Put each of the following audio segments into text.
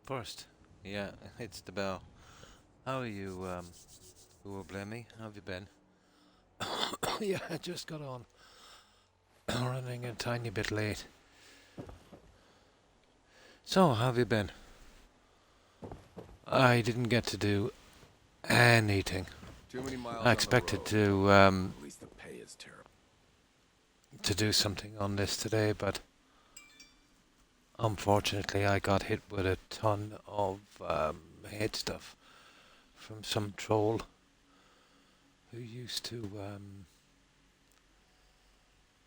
First, yeah, it's the bell. How are you, who will blame me? How have you been? Yeah, I just got on. Running a tiny bit late. So, how have you been? I didn't get to do anything. Too many miles I on the expected road. to At least the pay is terrible. do something on this today, but unfortunately I got hit with a ton of hate stuff from some troll who used to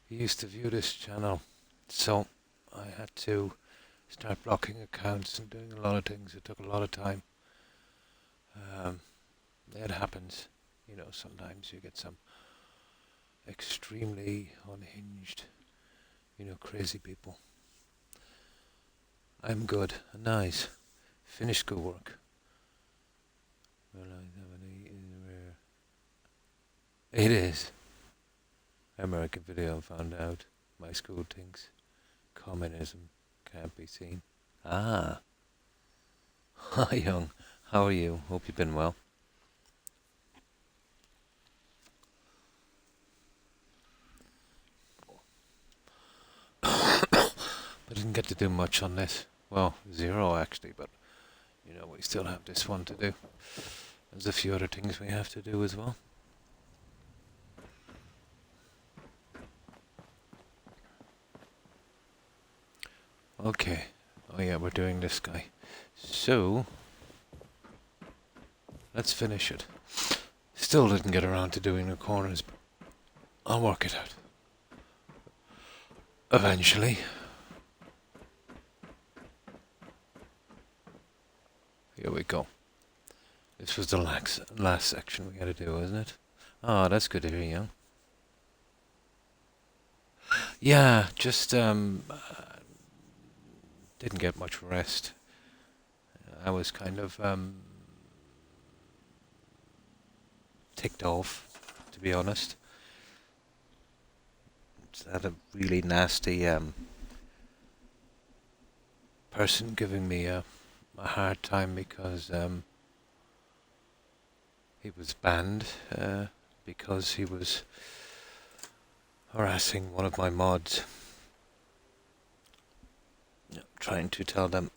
view this channel. So I had to start blocking accounts and doing a lot of things. It took a lot of time. It happens, sometimes you get some extremely unhinged, crazy people. I'm good, nice, finished good work. It is. American video found out. My school thinks communism can't be seen. Ah. Hi, young. How are you? Hope you've been well. I didn't get to do much on this. Well, zero actually, but we still have this one to do. There's a few other things we have to do as well. Okay. Oh yeah, we're doing this guy. So, let's finish it. Still didn't get around to doing the corners, but I'll work it out. Eventually. Here we go. This was the last section we had to do, wasn't it? Oh, that's good to hear, young. Yeah, just didn't get much rest. I was kind of ticked off, to be honest. Just had a really nasty person giving me a hard time because he was banned because he was harassing one of my mods, trying to tell them,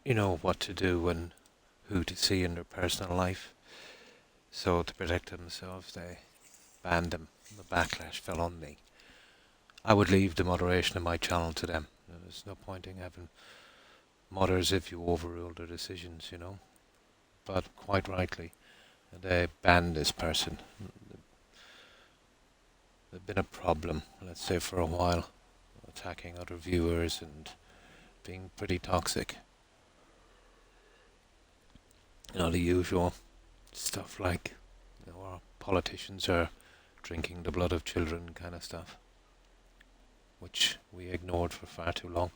what to do and who to see in their personal life. So to protect themselves, they banned him. The backlash fell on me. I would leave the moderation of my channel to them. There's no point in having modders if you overrule their decisions, But quite rightly, they banned this person. They've been a problem, let's say, for a while, attacking other viewers and being pretty toxic. The usual stuff like, our politicians are drinking the blood of children kind of stuff, which we ignored for far too long.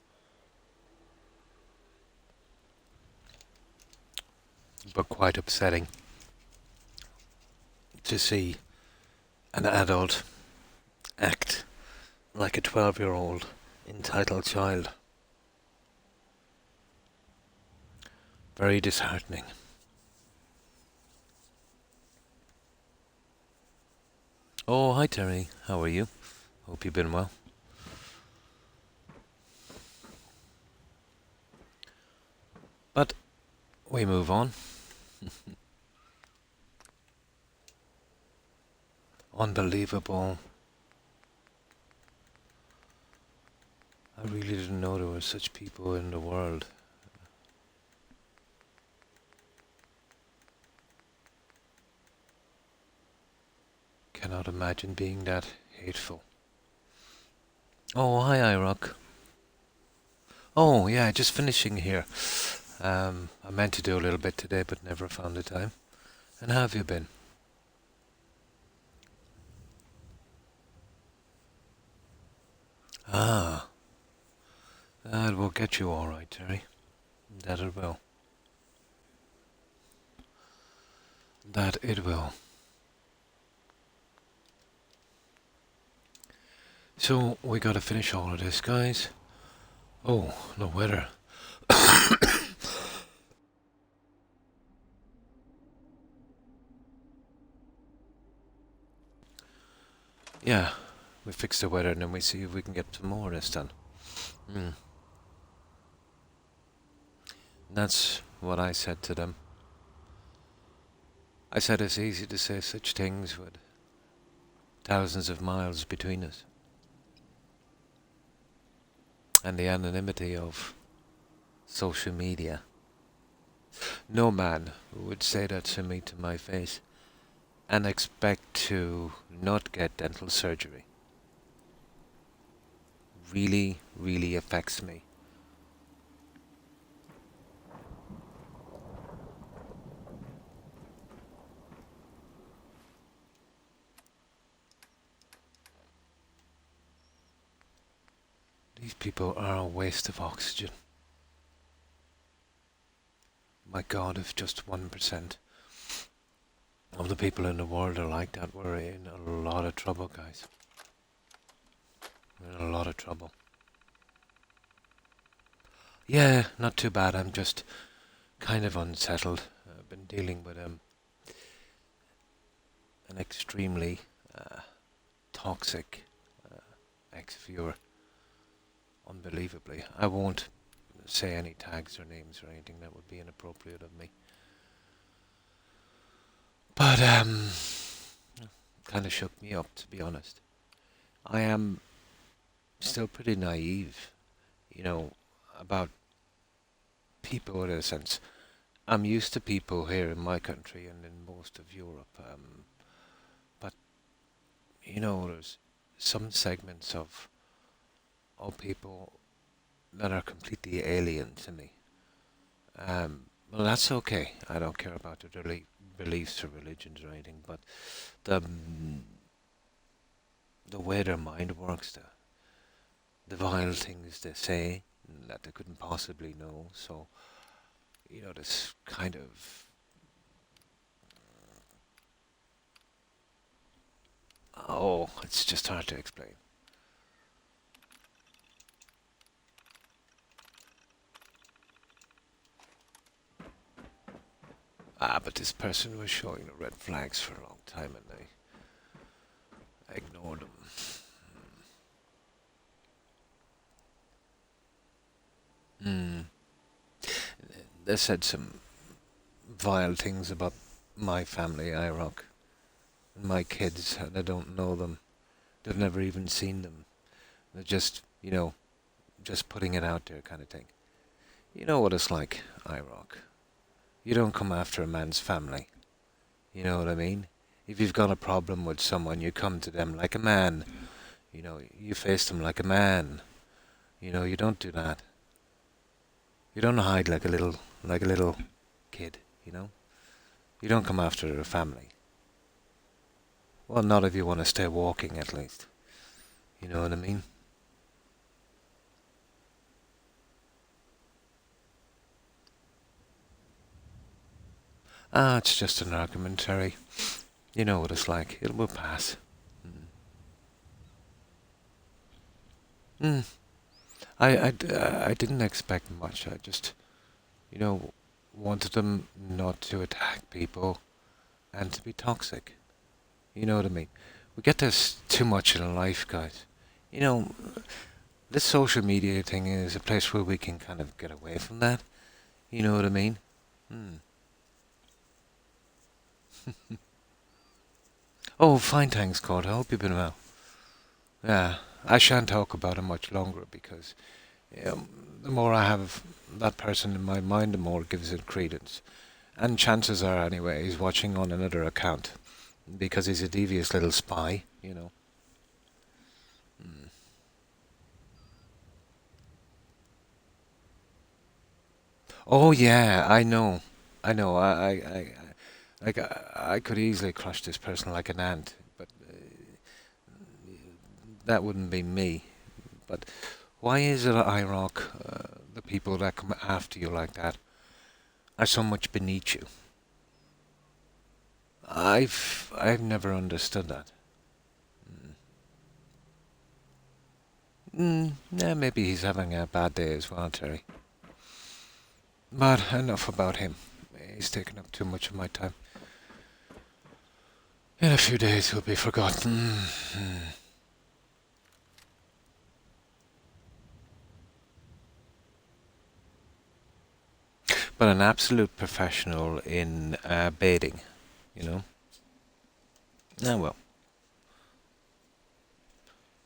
But quite upsetting to see an adult act like a 12-year-old entitled child. Very disheartening. Oh, hi Terry, how are you? Hope you've been well. But we move on. Unbelievable. I really didn't know there were such people in the world. Cannot imagine being that hateful. Oh, hi iRock. Oh, yeah, just finishing here. I meant to do a little bit today, but never found the time. And how have you been? Ah, that will get you all right, Terry. That it will. That it will. So, we gotta finish all of this, guys. Oh, the weather. Yeah, we fix the weather and then we see if we can get some more of this done. Mm. That's what I said to them. I said it's easy to say such things with thousands of miles between us and the anonymity of social media. No man would say that to me to my face and expect to not get dental surgery. Really, really affects me. These people are a waste of oxygen. My God, if just 1% of the people in the world are like that, we're in a lot of trouble, guys. We're in a lot of trouble. Yeah, not too bad. I'm just kind of unsettled. I've been dealing with an extremely toxic ex-viewer. Unbelievably. I won't say any tags or names or anything, that would be inappropriate of me. But kind of shook me up, to be honest. I am still pretty naive, you know, about people in a sense. I'm used to people here in my country and in most of Europe, but you know, there's some segments of people that are completely alien to me. Well, that's okay. I don't care about their beliefs or religions or anything, but the the way their mind works, the vile things they say that they couldn't possibly know. So, you know, this kind of it's just hard to explain. But this person was showing the red flags for a long time, and I ignored them. Hmm. They said some vile things about my family, IROC, and my kids, and I don't know them. They've never even seen them. They're just, you know, just putting it out there kind of thing. You know what it's like, IROC. You don't come after a man's family. You know what I mean? If you've got a problem with someone, you come to them like a man. You know, you face them like a man. You know, you don't do that. You don't hide like a little kid. You know, you don't come after a family. Well, not if you want to stay walking, at least. You know what I mean? It's just an argument, Terry. You know what it's like. It will pass. Mm. I didn't expect much. I just, you know, wanted them not to attack people and to be toxic. You know what I mean? We get this too much in life, guys. You know, this social media thing is a place where we can kind of get away from that. You know what I mean? Hmm. Oh, fine, thanks, God. I hope you've been well. Yeah, I shan't talk about it much longer because the more I have that person in my mind, the more it gives it credence. And chances are, anyway, he's watching on another account because he's a devious little spy, you know. Mm. Oh yeah, I know, I know. I could easily crush this person like an ant, but that wouldn't be me. But why is it, IROC, the people that come after you like that are so much beneath you? I've never understood that. Yeah, maybe he's having a bad day as well, Terry. But enough about him. He's taken up too much of my time. In a few days he'll be forgotten. But an absolute professional in baiting, you know? Ah, well,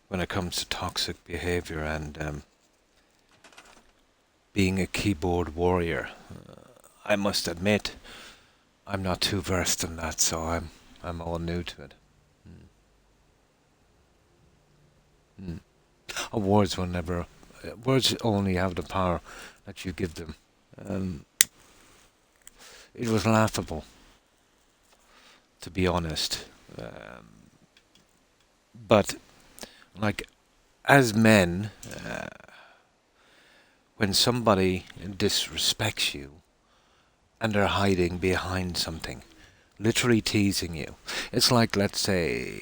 when it comes to toxic behavior and being a keyboard warrior, I must admit, I'm not too versed in that, so I'm all new to it. Mm. Words will never. Words only have the power that you give them. Um, it was laughable, to be honest. But like, as men, when somebody disrespects you and they're hiding behind something, literally teasing you, it's like, let's say,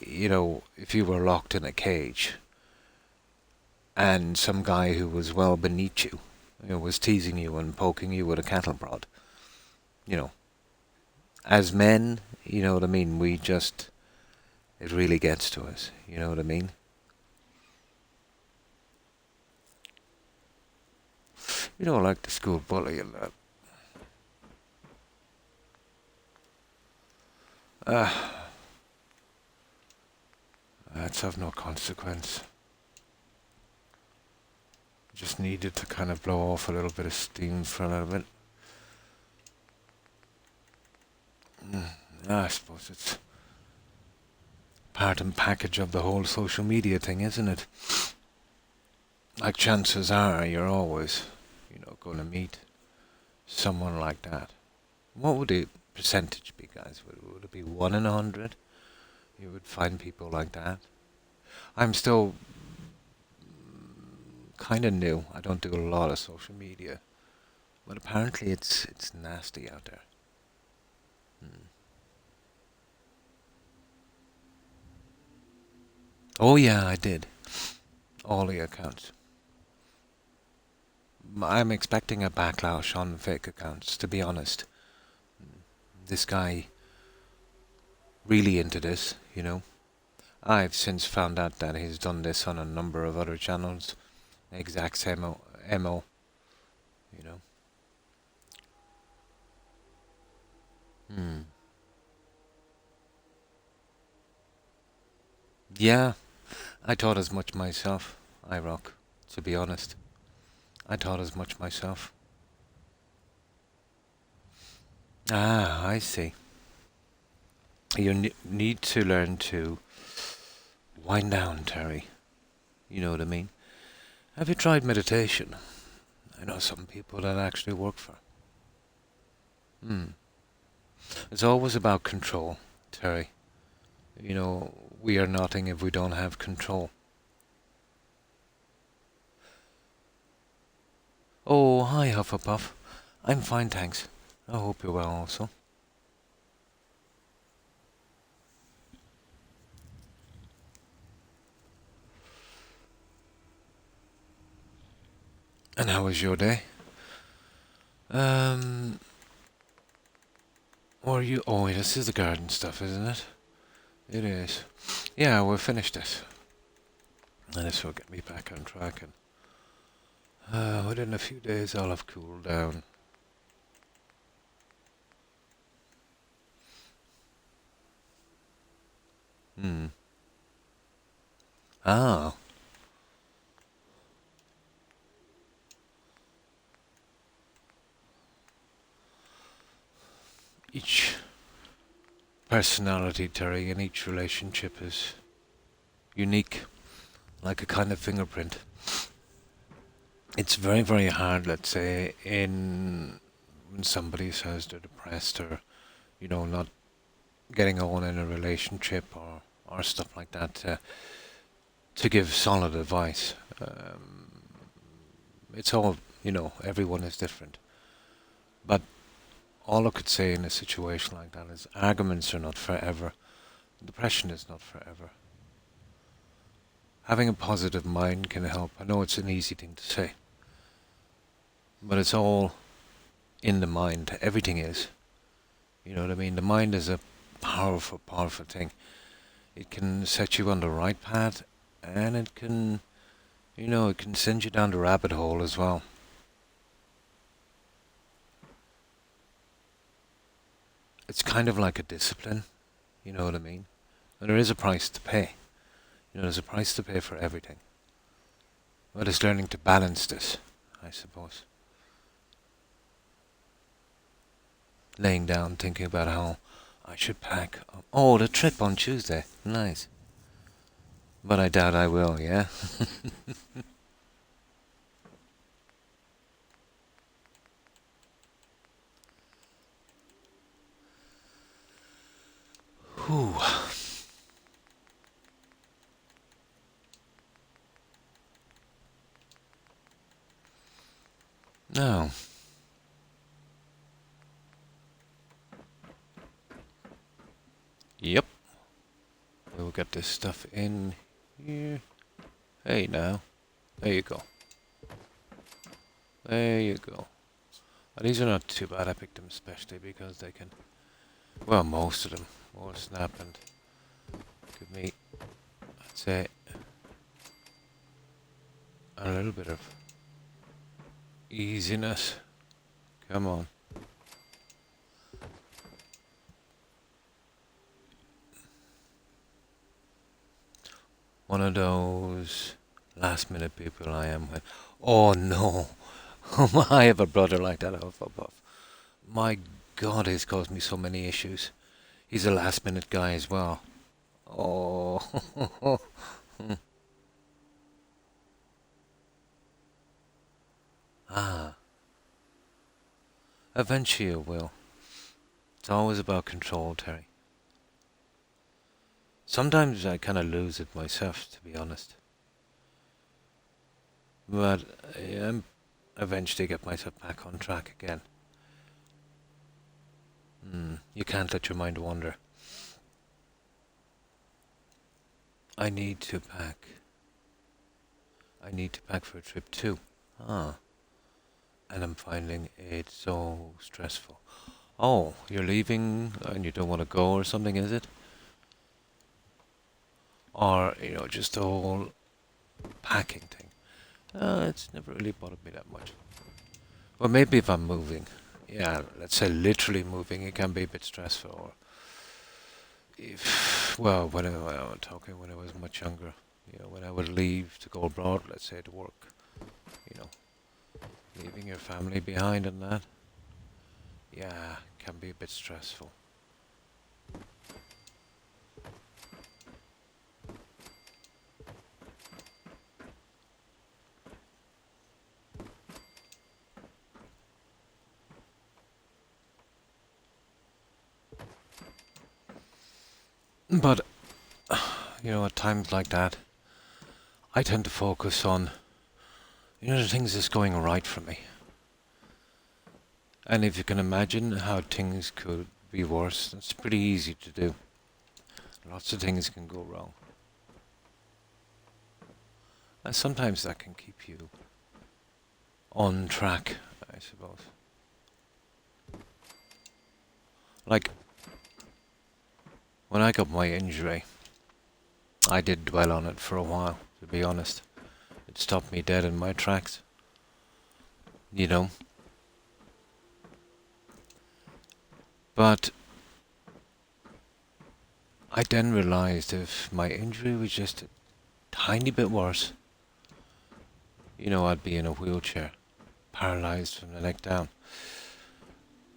if you were locked in a cage and some guy who was well beneath you, was teasing you and poking you with a cattle prod. You know, as men, you know what I mean. It really gets to us. You know what I mean. Like the school bully and that. That's of no consequence. Just needed to kind of blow off a little bit of steam for a little bit. I suppose it's part and package of the whole social media thing, isn't it? Like, chances are you're always, going to meet someone like that. What would the percentage be, guys? Would it be 1 in 100? You would find people like that. I'm still kind of new. I don't do a lot of social media, but apparently it's nasty out there. Hmm. Oh yeah, I did. All the accounts. I'm expecting a backlash on fake accounts, to be honest. This guy really into this. I've since found out that he's done this on a number of other channels. Exact same MO, you know. Hmm. Yeah, I thought as much myself, I rock, to be honest. I thought as much myself. Ah, I see. You need to learn to wind down, Terry. You know what I mean? Have you tried meditation? I know some people that actually work for. Hmm. It's always about control, Terry. We are nothing if we don't have control. Oh, hi, Hufflepuff. I'm fine, thanks. I hope you're well also. And how was your day? Um, or you? Oh, this is the garden stuff, isn't it? It is. Yeah, we've finished it. And this will get me back on track. And within a few days, I'll have cooled down. Hmm. Ah. Each personality, Terry, in each relationship is unique, like a kind of fingerprint. It's very, very hard, let's say, in when somebody says they're depressed or, not getting on in a relationship or stuff like that, to give solid advice. It's all, everyone is different. But all I could say in a situation like that is arguments are not forever. Depression is not forever. Having a positive mind can help. I know it's an easy thing to say, but it's all in the mind. Everything is. You know what I mean? The mind is a powerful, powerful thing. It can set you on the right path, and it can, it can send you down the rabbit hole as well. It's kind of like a discipline. You know what I mean? And there is a price to pay. There's a price to pay for everything. But it's learning to balance this, I suppose. Laying down, thinking about how I should pack. Oh, the trip on Tuesday. Nice. But I doubt I will, yeah? Whew. Now, yep. We'll get this stuff in here. Hey, now. There you go. There you go. These are not too bad. I picked them especially because they can, well, most of them will snap and give me, I'd say, a little bit of easiness. Come on. One of those last minute people I am with. Oh no. I have a brother like that. My God, he's caused me so many issues. He's a last minute guy as well. Oh. Ah. Eventually it will. It's always about control, Terry. Sometimes I kind of lose it myself, to be honest. But I eventually get myself back on track again. You can't let your mind wander. I need to pack. I need to pack for a trip too. Ah. And I'm finding it so stressful. Oh, you're leaving and you don't want to go or something, is it? Or, just the whole packing thing. It's never really bothered me that much. Well, maybe if I'm moving. Yeah, let's say literally moving, it can be a bit stressful. Or if, well, when I'm talking when I was much younger, when I would leave to go abroad, let's say to work, leaving your family behind and that, yeah, can be a bit stressful. But, at times like that, I tend to focus on, the things that's going right for me. And if you can imagine how things could be worse, it's pretty easy to do. Lots of things can go wrong. And sometimes that can keep you on track, I suppose. Like, when I got my injury, I did dwell on it for a while, to be honest. It stopped me dead in my tracks. But I then realized if my injury was just a tiny bit worse, I'd be in a wheelchair, paralyzed from the neck down.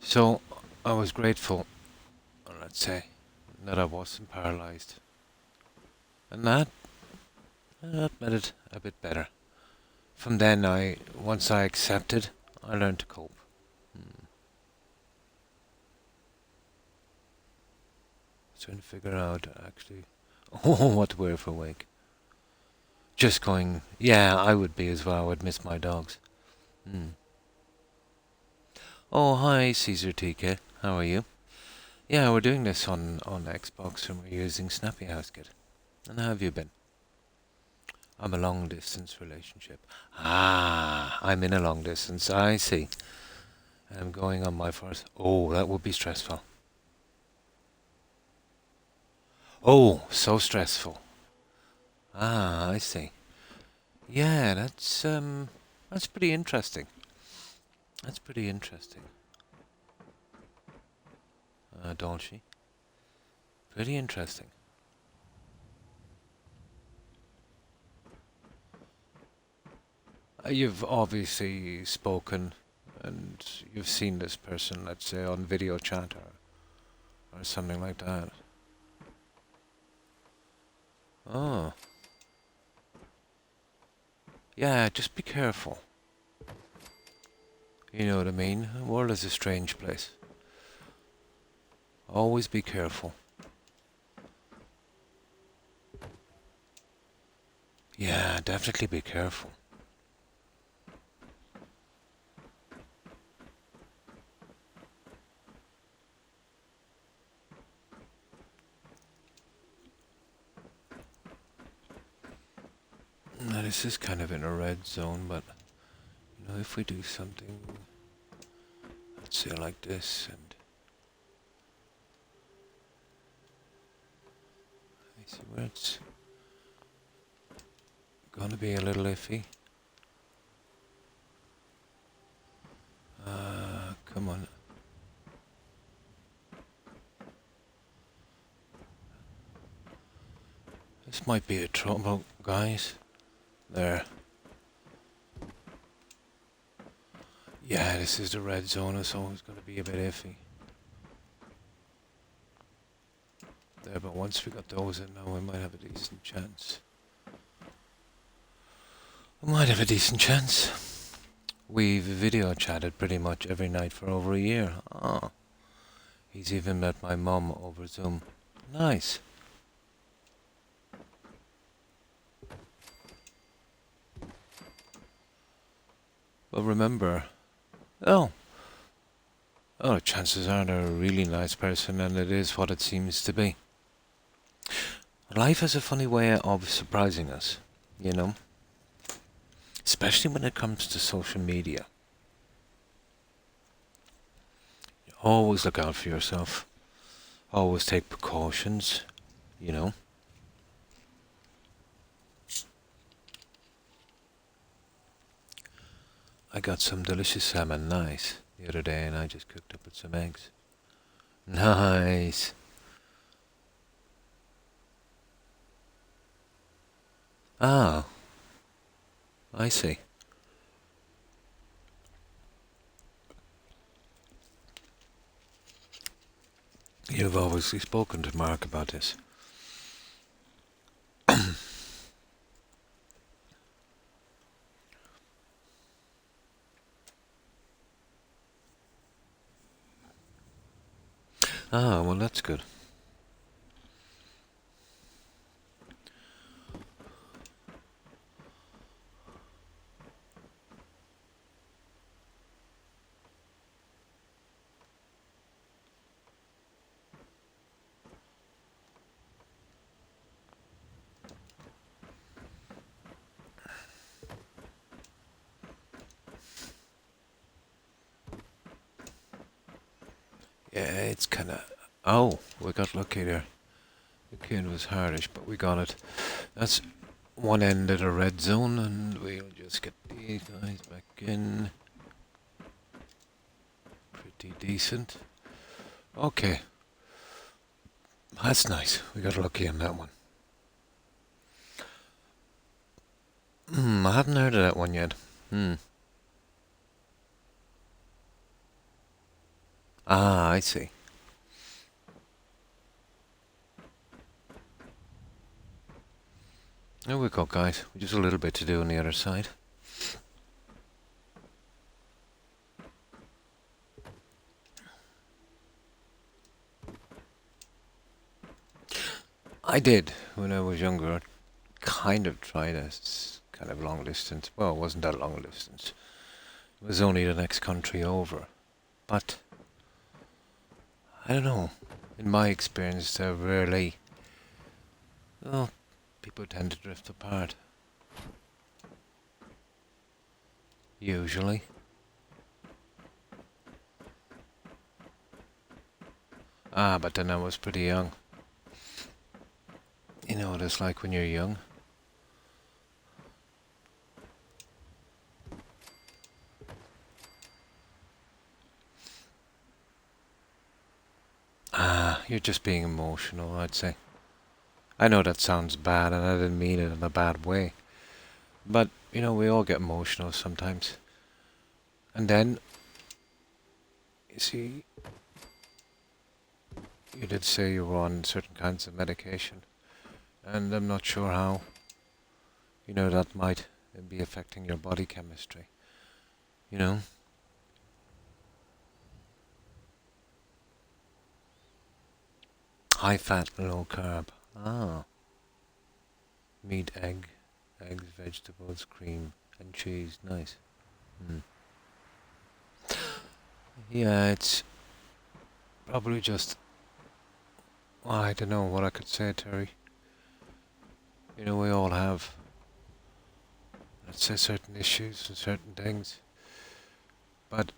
So I was grateful, let's say, that I wasn't paralyzed. And that made it a bit better. From then, once I accepted, I learned to cope. Trying to figure out, actually, what to wear for wake. Just going, yeah, I would be as well. I would miss my dogs. Oh, hi, Caesar TK. How are you? Yeah, we're doing this on Xbox and we're using Snappy Housekit. And how have you been? I'm a long distance relationship. Ah, I'm in a long distance. I see. I'm going on my first. Oh, that would be stressful. Oh, so stressful. Ah, I see. Yeah, that's pretty interesting. That's pretty interesting. Don't she? Pretty interesting. You've obviously spoken and you've seen this person, let's say, on video chat or something like that. Oh, yeah, just be careful. You know what I mean? The world is a strange place. Always be careful. Yeah, definitely be careful. Now, this is kind of in a red zone, but you know, if we do something, let's say like this, and I see where it's gonna be a little iffy. Come on. This might be a trouble, guys. There. Yeah, this is the red zone. It's always going to be a bit iffy. There, but once we got those in now, we might have a decent chance. We might have a decent chance. We've video chatted pretty much every night for over a year. Ah, he's even met my mum over Zoom. Nice. But remember, oh, chances are they're a really nice person, and it is what it seems to be. Life has a funny way of surprising us, you know? Especially when it comes to social media. Always look out for yourself. Always take precautions, you know? I got some delicious salmon, nice, the other day, and I just cooked up with some eggs. Nice. Ah, I see. You've obviously spoken to Mark about this. Ah, well, that's good. Yeah, it's kind of... Oh, we got lucky there. The kid was hardish, but we got it. That's one end of the red zone, and we'll just get these guys back in. Pretty decent. Okay. That's nice. We got lucky on that one. I haven't heard of that one yet. Ah, I see. There we go, guys. Just a little bit to do on the other side. I did when I was younger. Kind of tried a kind of long distance. Well, it wasn't that long a distance. It was only the next country over. But I don't know. In my experience, they're rarely. Well, people tend to drift apart. Usually. Ah, but then I was pretty young. You know what it's like when you're young. Ah, you're just being emotional, I'd say. I know that sounds bad, and I didn't mean it in a bad way. But, we all get emotional sometimes. And then, you see, you did say you were on certain kinds of medication. And I'm not sure how, that might be affecting your body chemistry. You know? High fat, low carb. Ah. Meat, eggs, vegetables, cream, and cheese. Nice. Hmm. Yeah, it's probably just. Well, I don't know what I could say, Terry. We all have, let's say, certain issues and certain things. But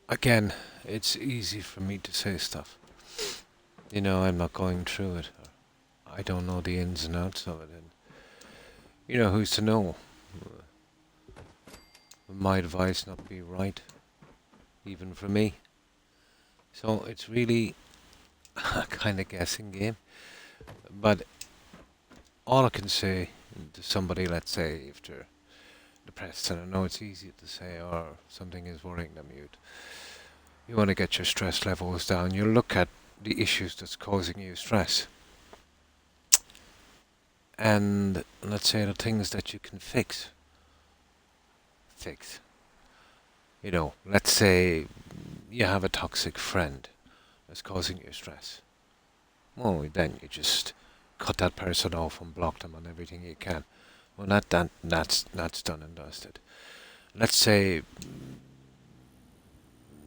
again, it's easy for me to say stuff. I'm not going through it. I don't know the ins and outs of it. And, who's to know? My advice not be right, even for me. So it's really a kind of guessing game. But all I can say to somebody, let's say, if they're depressed, and I know it's easy to say, or something is worrying them, you want to get your stress levels down. You look at the issues that's causing you stress, and let's say the things that you can fix. Let's say you have a toxic friend that's causing you stress. Well, then you just cut that person off and block them on everything you can. Well, that's done and dusted. Let's say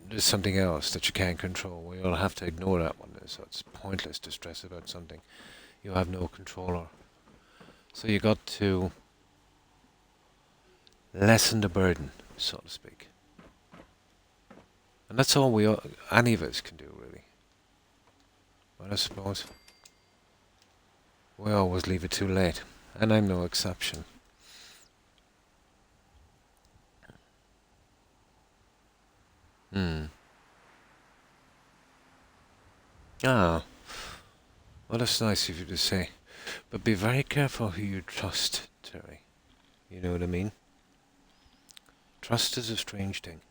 there's something else that you can't control. Well, you'll have to ignore that one. So it's pointless to stress about something you have no control over. So you got to lessen the burden, so to speak. And that's all any of us can do, really. But I suppose we always leave it too late, and I'm no exception. Hmm. Ah, well, that's nice of you to say. But be very careful who you trust, Terry. You know what I mean? Trust is a strange thing.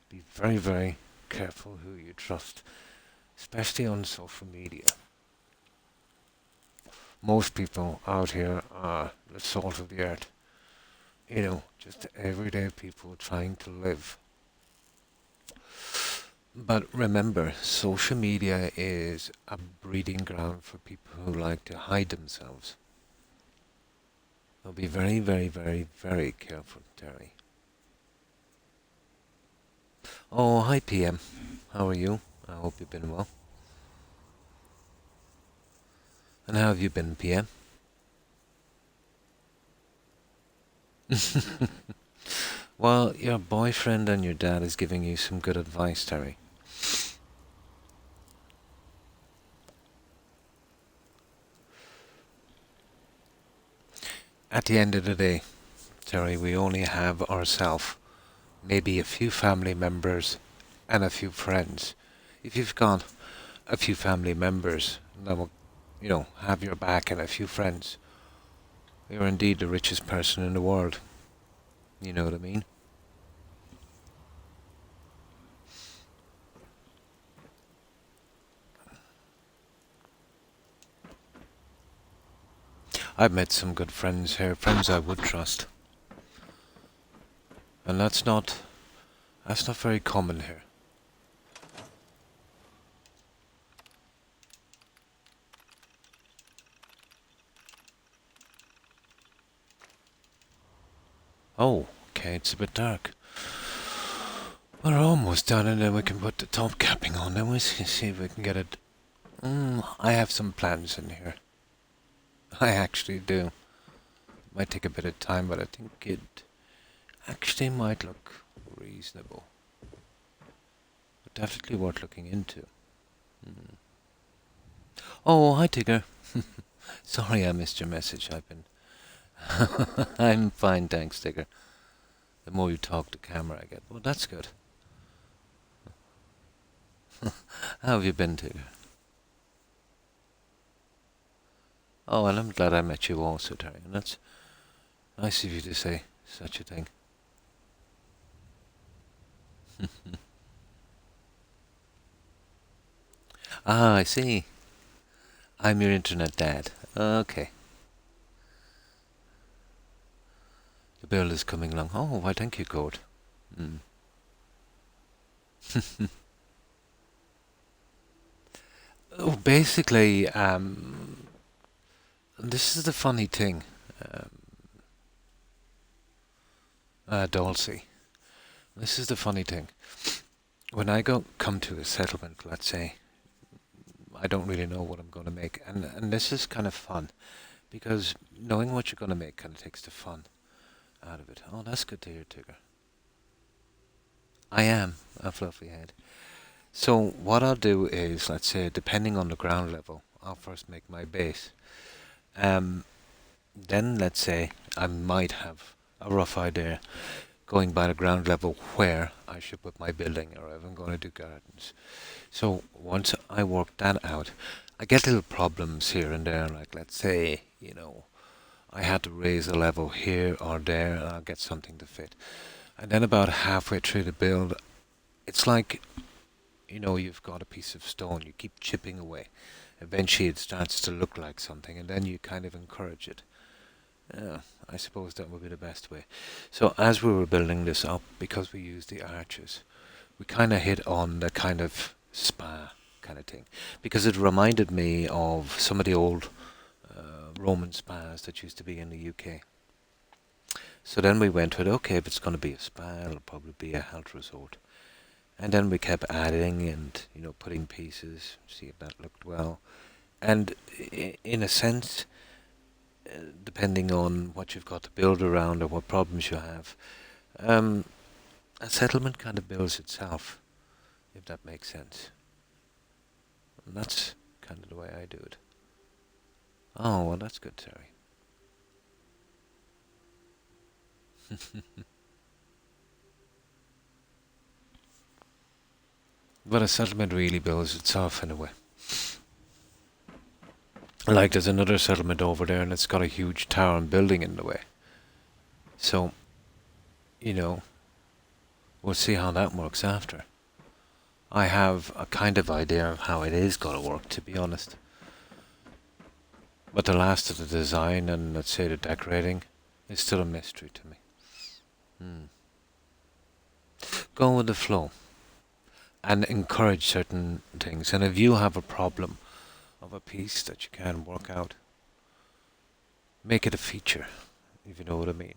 Be very, very careful who you trust, especially on social media. Most people out here are the salt of the earth. Just everyday people trying to live. But remember, social media is a breeding ground for people who like to hide themselves. So be very, very, very, very careful, Terry. Oh, hi PM. How are you? I hope you've been well. And how have you been, PM? Well, your boyfriend and your dad is giving you some good advice, Terry. At the end of the day, Terry, we only have ourselves, maybe a few family members, and a few friends. If you've got a few family members that will, have your back and a few friends, you're indeed the richest person in the world. You know what I mean? I've met some good friends here, friends I would trust. And that's not very common here. Oh, okay, it's a bit dark. We're almost done, and then we can put the top capping on, then we see if we can get it. I have some plans in here. I actually do. Might take a bit of time, but I think it actually might look reasonable. But definitely worth looking into. Hmm. Oh, hi, Tigger. Sorry I missed your message. I've been. I'm fine, thanks, Tigger. The more you talk to camera, I get. Well, that's good. How have you been, Tigger? Oh, and I'm glad I met you also, Terry. And that's nice of you to say such a thing. Ah, I see. I'm your internet dad. Okay. The bill is coming along. Oh, why, thank you, Code. Mm. Oh, basically, this is the funny thing, um, Dulcie. This is the funny thing. When I come to a settlement, let's say, I don't really know what I'm going to make, and this is kind of fun because knowing what you're going to make kind of takes the fun out of it. Oh, that's good to hear, Tigger. I am a fluffy head. So what I'll do is, let's say, depending on the ground level, I'll first make my base. Um, then let's say I might have a rough idea going by the ground level where I should put my building or if I'm going to do gardens. So once I work that out, I get little problems here and there, like let's say, I had to raise a level here or there and I'll get something to fit. And then about halfway through the build, it's like, you've got a piece of stone, you keep chipping away. Eventually it starts to look like something and then you kind of encourage it. Yeah, I suppose that would be the best way. So as we were building this up, because we used the arches, we kind of hit on the kind of spa kind of thing. Because it reminded me of some of the old Roman spas that used to be in the UK. So then we went with, okay, if it's going to be a spa, it'll probably be a health resort. And then we kept adding and, putting pieces, see if that looked well. And in a sense, depending on what you've got to build around or what problems you have, um, a settlement kind of builds itself, if that makes sense. And that's kind of the way I do it. Oh, well, that's good, Terry. But a settlement really builds itself in a way. Like there's another settlement over there and it's got a huge tower and building in the way. So, you know, we'll see how that works after. I have a kind of idea of how it is going to work, to be honest. But the last of the design and, let's say, the decorating is still a mystery to me. Hmm. Go with the flow and encourage certain things. And if you have a problem of a piece that you can work out, make it a feature, if you know what I mean.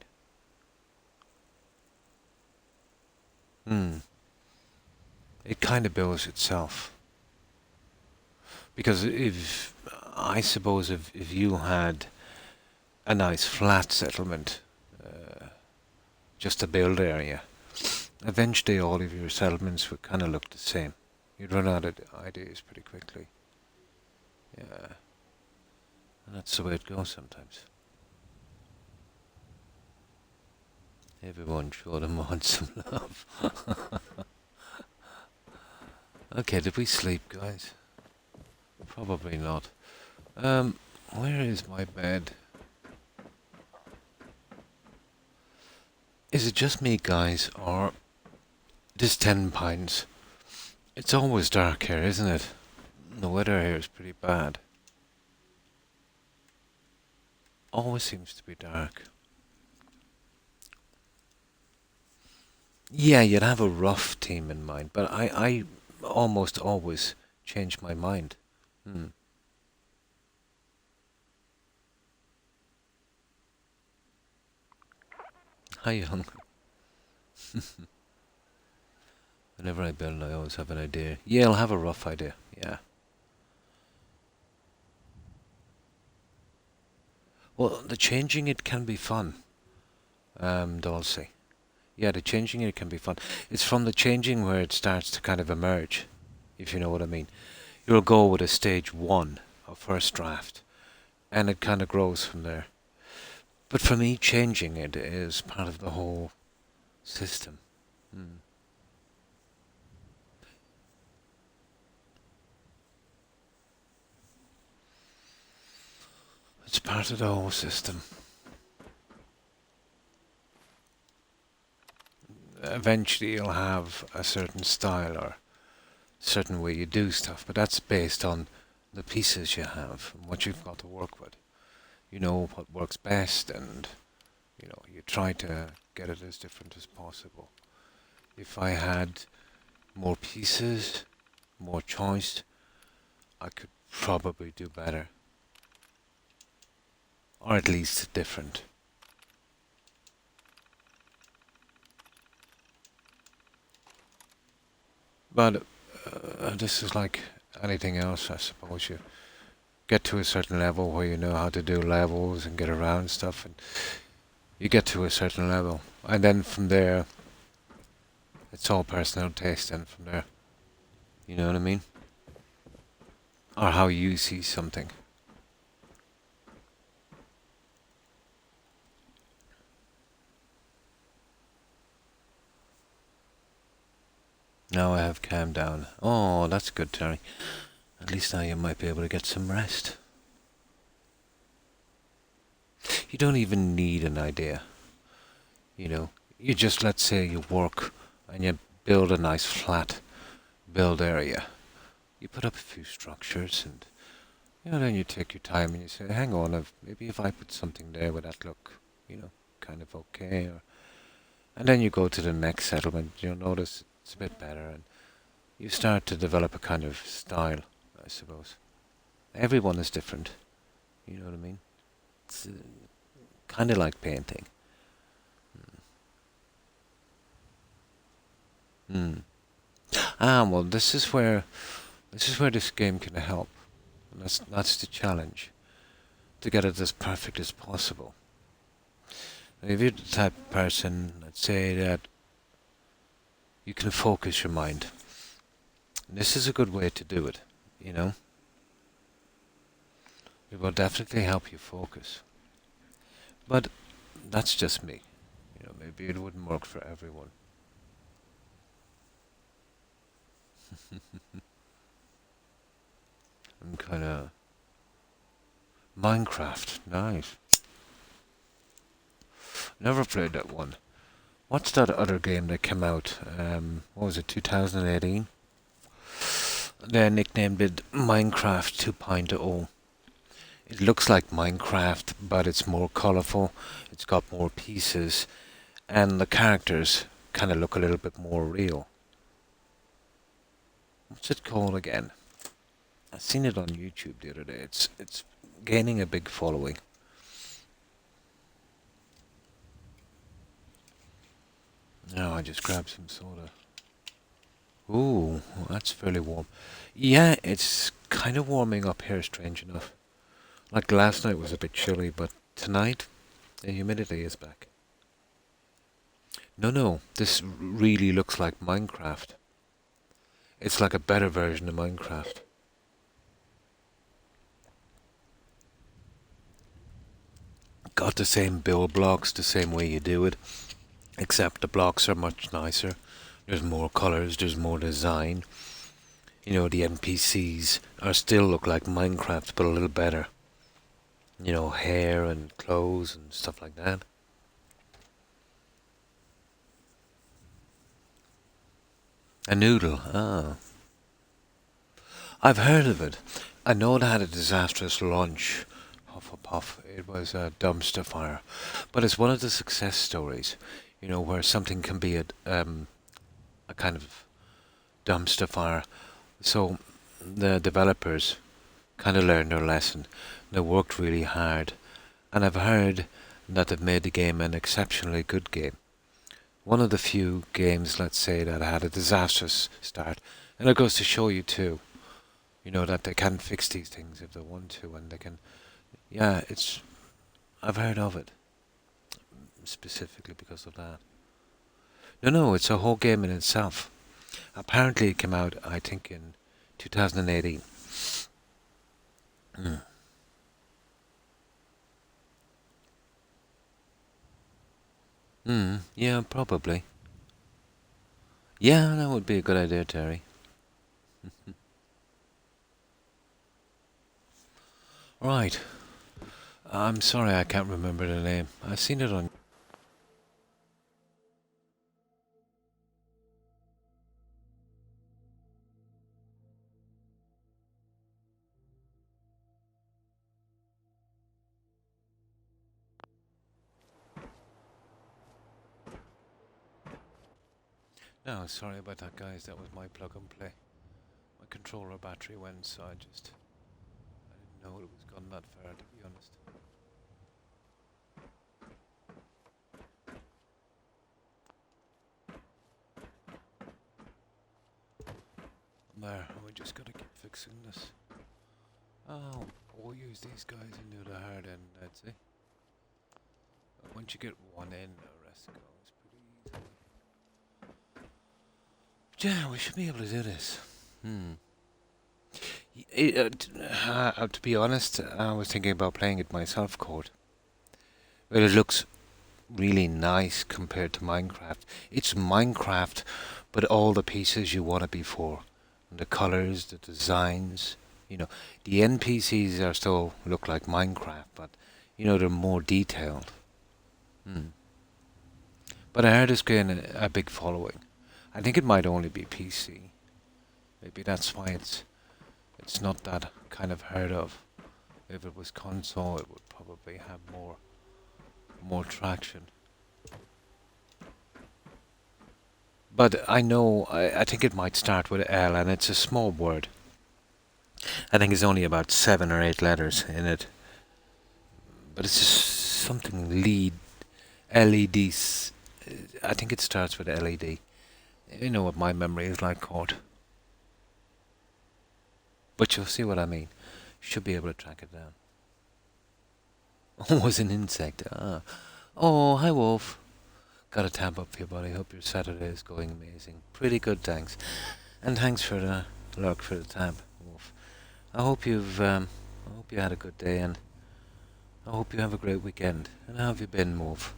Hmm. It kind of builds itself. Because I suppose if you had a nice flat settlement, just a build area, eventually all of your settlements would kind of look the same. You'd run out of ideas pretty quickly. Yeah. And that's the way it goes sometimes. Everyone show them on some love. Okay, did we sleep, guys? Probably not. Where is my bed? Is it just me, guys, or this 10 pines? It's always dark here, isn't it? The weather here is pretty bad. Always seems to be dark. Yeah, you'd have a rough team in mind, but I almost always change my mind. Hmm. Hi, young. Whenever I build, I always have an idea. Yeah, I'll have a rough idea. Yeah. Well, the changing it can be fun, Dulcie. Yeah, the changing it can be fun. It's from the changing where it starts to kind of emerge, if you know what I mean. You'll go with a stage one of first draft, and it kind of grows from there. But for me, changing it is part of the whole system. Mm. It's part of the whole system. Eventually, you'll have a certain style or certain way you do stuff, but that's based on the pieces you have and what you've got to work with. You know what works best, and you try to get it as different as possible. If I had more pieces, more choice, I could probably do better, or at least different. But this is like anything else, I suppose. You get to a certain level where you know how to do levels and get around stuff, and you get to a certain level, and then from there, it's all personal taste. And from there, you know what I mean, or how you see something. Now I have calmed down. Oh, that's good, Terry. At least now you might be able to get some rest. You don't even need an idea. You just, let's say you work and you build a nice flat build area. You put up a few structures, and then you take your time and you say, hang on, maybe if I put something there, would that look, kind of okay? And then you go to the next settlement, you'll notice it's a bit better, and you start to develop a kind of style, I suppose. Everyone is different, you know what I mean? It's kind of like painting. Mm. Well, this is where this game can help, and that's the challenge, to get it as perfect as possible. If you're the type of person, let's say that you can focus your mind, this is a good way to do it. You know, it will definitely help you focus. But that's just me. Maybe it wouldn't work for everyone. I'm kind of Minecraft, nice. Never played that one. What's that other game that came out? What was it, 2018? They nicknamed it Minecraft 2.0. It looks like Minecraft, but it's more colourful. It's got more pieces, and the characters kind of look a little bit more real. What's it called again? I seen it on YouTube the other day. It's gaining a big following. Now I just grabbed some soda. Ooh, that's fairly warm. Yeah, it's kind of warming up here, strange enough. Like last night was a bit chilly, but tonight the humidity is back. No, this really looks like Minecraft. It's like a better version of Minecraft. Got the same build blocks, the same way you do it, except the blocks are much nicer. There's more colours, there's more design. The NPCs are still look like Minecraft, but a little better. Hair and clothes and stuff like that. A noodle, ah. I've heard of it. I know it had a disastrous launch. Hufflepuff. It was a dumpster fire. But it's one of the success stories, where something can be a kind of dumpster fire. So the developers kind of learned their lesson. They worked really hard. And I've heard that they've made the game an exceptionally good game. One of the few games, let's say, that had a disastrous start. And it goes to show you too, that they can fix these things if they want to, and they can. Yeah, it's I've heard of it specifically because of that. No, no, it's a whole game in itself. Apparently, it came out, I think, in 2018. Mm. Yeah, probably. Yeah, that would be a good idea, Terry. Right. I'm sorry I can't remember the name. I've seen it on. No, sorry about that, guys. That was my plug and play. My controller battery went, so I didn't know it was gone that far, to be honest. There, we just gotta keep fixing this. Oh, we'll use these guys and do the hard end, I'd say. But once you get one in, the rest goes pretty easily. Yeah, we should be able to do this. To be honest, I was thinking about playing it myself, Cord. Well, it looks really nice compared to Minecraft. It's Minecraft, but all the pieces you want it before. And the colors, the designs, the NPCs are still look like Minecraft, but they're more detailed. But I heard it's getting a big following. I think it might only be PC. Maybe that's why it's not that kind of heard of. If it was console, it would probably have more traction. But I think it might start with L, and it's a small word. I think it's only about 7 or 8 letters in it. But it's just something LEDs. I think it starts with LED. You know what my memory is like, Court. But you'll see what I mean. Should be able to track it down. Oh, it was an insect. Ah. Oh, hi, Wolf. Got a tab up for you, buddy. Hope your Saturday is going amazing. Pretty good, thanks. And thanks for the lurk for the tab, Wolf. I hope you had a good day, and I hope you have a great weekend. And how have you been, Wolf?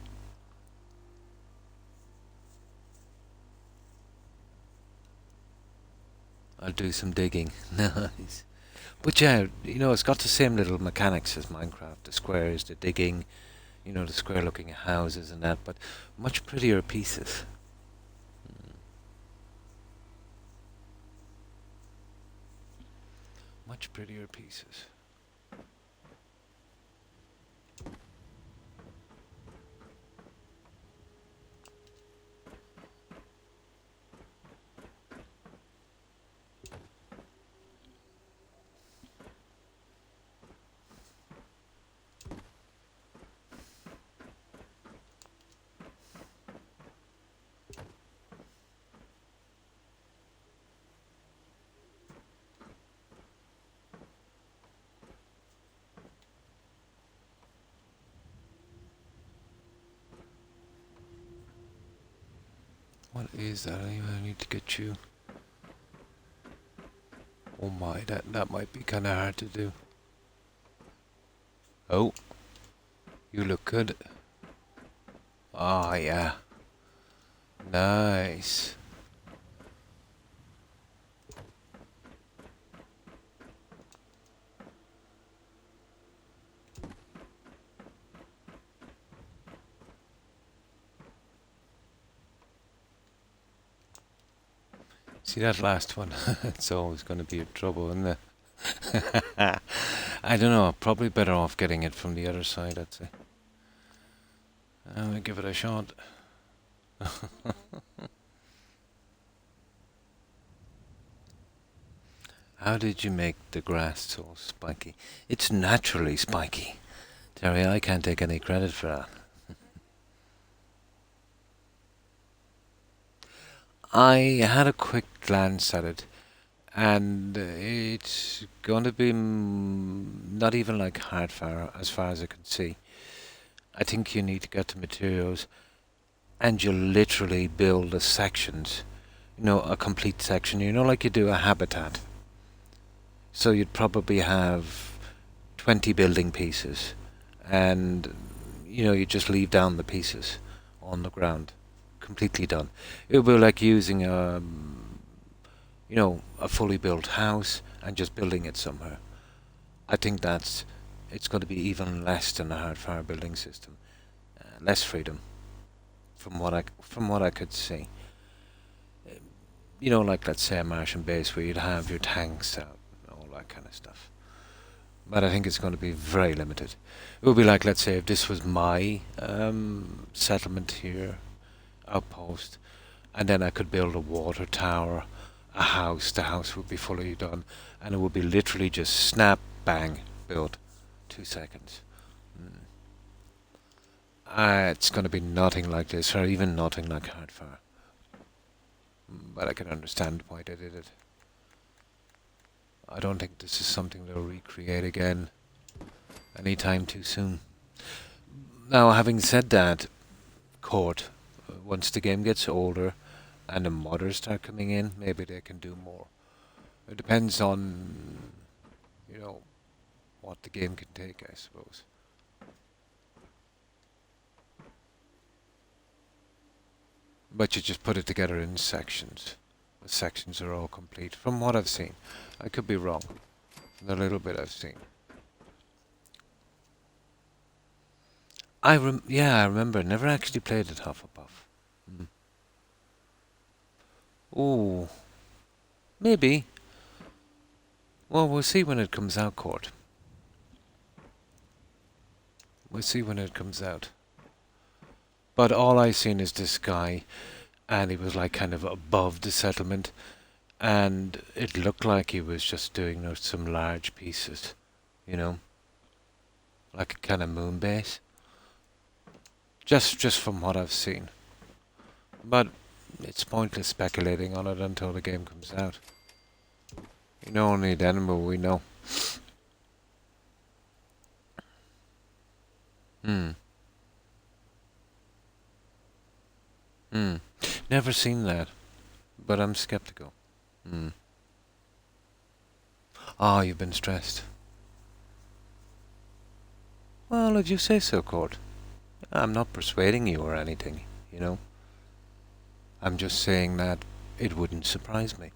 I'll do some digging. Nice. But yeah, it's got the same little mechanics as Minecraft. The squares, the digging, the square looking houses and that, but much prettier pieces. Much prettier pieces. What is that? I need to get you. Oh my, that might be kind of hard to do. Oh, you look good. Ah, yeah. Nice. See that last one? It's always going to be trouble, isn't it? I don't know. Probably better off getting it from the other side, I'd say. I'm gonna give it a shot. How did you make the grass so spiky? It's naturally spiky. Terry, I can't take any credit for that. I had a quick glance at it, and it's going to be not even like hardfire as far as I can see. I think you need to get the materials and you literally build the sections. A complete section. Like you do a habitat. So you'd probably have 20 building pieces, and you just leave down the pieces on the ground, completely done. It would be like using a fully built house and just building it somewhere. I think it's going to be even less than a hardfire building system, less freedom, from what I could see. Like let's say a Martian base where you'd have your tanks out, and all that kind of stuff. But I think it's going to be very limited. It would be like, let's say, if this was my settlement here, outpost, and then I could build a water tower, a house. The house would be fully done, and it would be literally just snap, bang, built, 2 seconds. Mm. It's going to be nothing like this, or even nothing like hardfire. But I can understand why they did it. I don't think this is something they'll recreate again anytime too soon. Now, having said that, Court, once the game gets older and the modders start coming in, maybe they can do more. It depends on, you know, what the game can take, I suppose. But you just put it together in sections. The sections are all complete, from what I've seen. I could be wrong. The little bit I've seen. I remember. Never actually played it Hufflepuff. Mm. Ooh, maybe. Well, we'll see when it comes out, Court. We'll see when it comes out. But all I seen is this guy, and he was like kind of above the settlement, and it looked like he was just doing some large pieces, you know, like a kind of moon base. Just from what I've seen. But it's pointless speculating on it until the game comes out. Only then will we know. Hmm. Hmm. Never seen that, but I'm skeptical. Hmm. Ah, you've been stressed. Well, did you say so, Court? I'm not persuading you or anything, you know. I'm just saying that it wouldn't surprise me.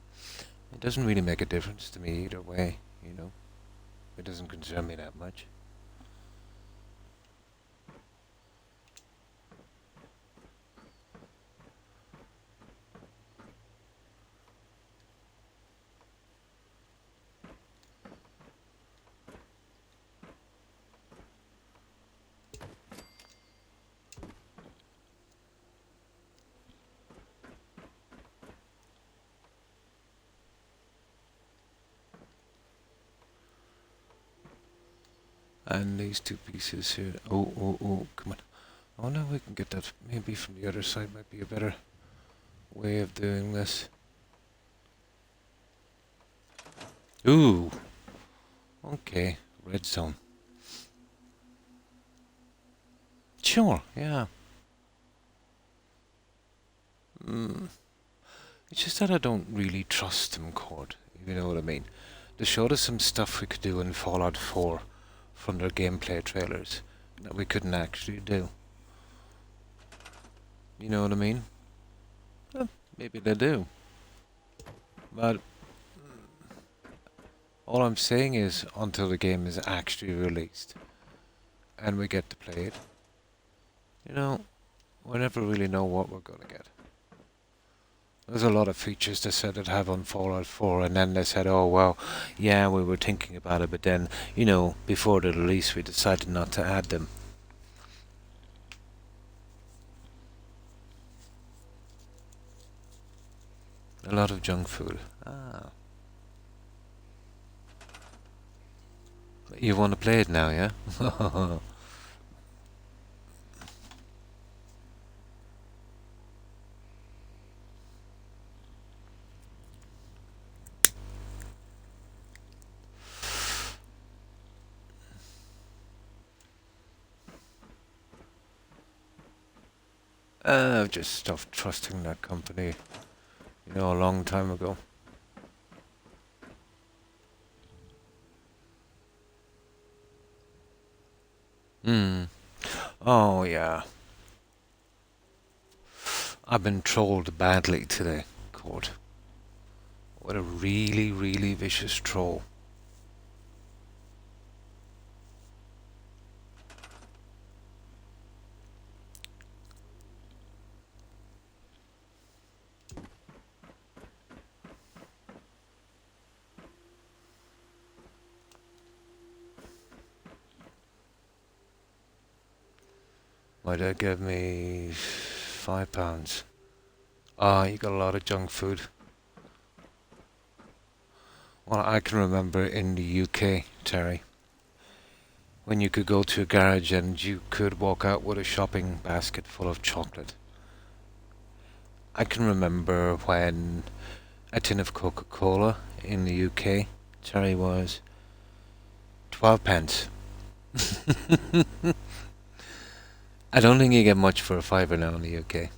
It doesn't really make a difference to me either way, you know. It doesn't concern me that much. And these two pieces here. Oh, come on. Oh no, we can get that. Maybe from the other side might be a better way of doing this. Ooh. Okay, red zone. Sure, yeah. It's just that I don't really trust them, Cord. You know what I mean? They showed us some stuff we could do in Fallout 4 from their gameplay trailers that we couldn't actually do. You know what I mean? Well, maybe they do. But all I'm saying is until the game is actually released and we get to play it, we never really know what we're going to get. There's a lot of features they said they'd have on Fallout 4, and then they said, oh, well, yeah, we were thinking about it, but then, before the release we decided not to add them. A lot of junk food. Ah. You want to play it now, yeah? I've just stopped trusting that company, a long time ago. Hmm. Oh, yeah. I've been trolled badly today, Court. What a really, really vicious troll. My dad gave me £5. Ah, you got a lot of junk food. Well, I can remember in the UK, Terry, when you could go to a garage and you could walk out with a shopping basket full of chocolate. I can remember when a tin of Coca-Cola in the UK, Terry, was 12 pence. I don't think you get much for a fiver now in the UK.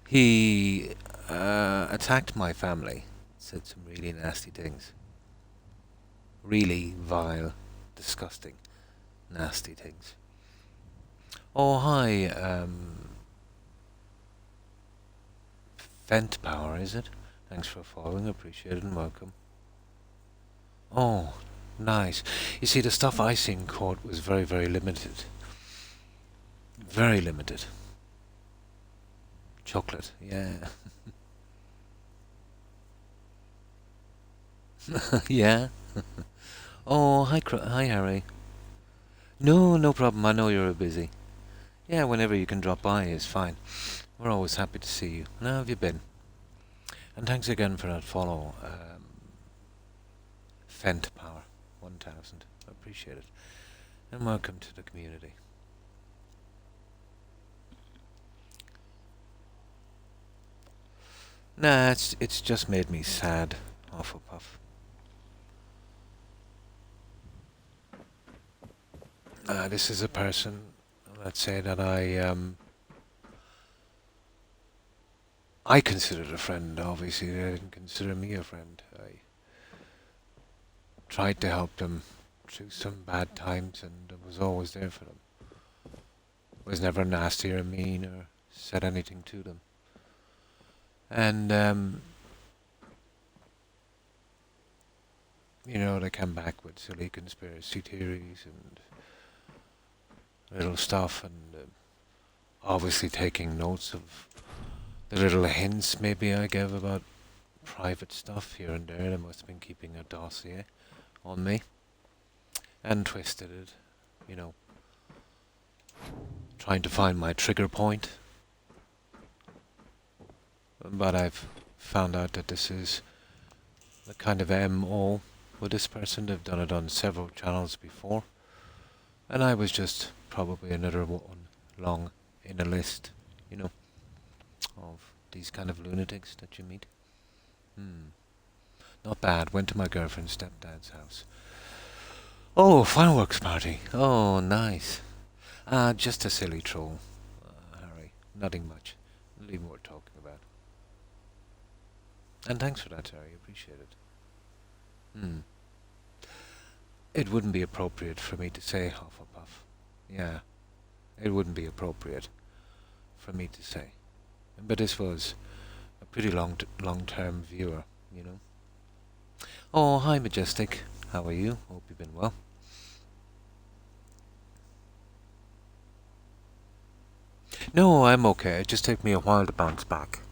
He attacked my family, said some really nasty things. Really vile, disgusting, nasty things. Oh, hi, Vent Power, is it? Thanks for following, appreciate it and welcome. Oh, nice. You see, the stuff I seen in court was very, very limited. Very limited. Chocolate, yeah. Yeah? Oh, hi, Harry. No, no problem, I know you're busy. Yeah, whenever you can drop by is fine. We're always happy to see you. And how have you been? And thanks again for that follow, Fent Power 1000. I appreciate it. And welcome to the community. Nah, it's just made me sad, Hufflepuff. This is a person, let's say, that I considered a friend. Obviously, they didn't consider me a friend. I tried to help them through some bad times, and I was always there for them. Was never nasty or mean or said anything to them. And they come back with silly conspiracy theories and little stuff, and obviously taking notes of the little hints maybe I gave about private stuff here and there. They must have been keeping a dossier on me and twisted it, trying to find my trigger point. But I've found out that this is the kind of MO with this person. They've done it on several channels before, and I was just probably another one long in a list, of these kind of lunatics that you meet. Not bad. Went to my girlfriend's stepdad's house. Oh, fireworks party. Oh, nice. Just a silly troll, Harry. Nothing much. Leave what we're talking about. And thanks for that, Harry. Appreciate it. It wouldn't be appropriate for me to say Hufflepuff. Yeah, it wouldn't be appropriate for me to say. But this was a pretty long-term viewer, Oh, hi, Majestic. How are you? Hope you've been well. No, I'm okay. It just took me a while to bounce back.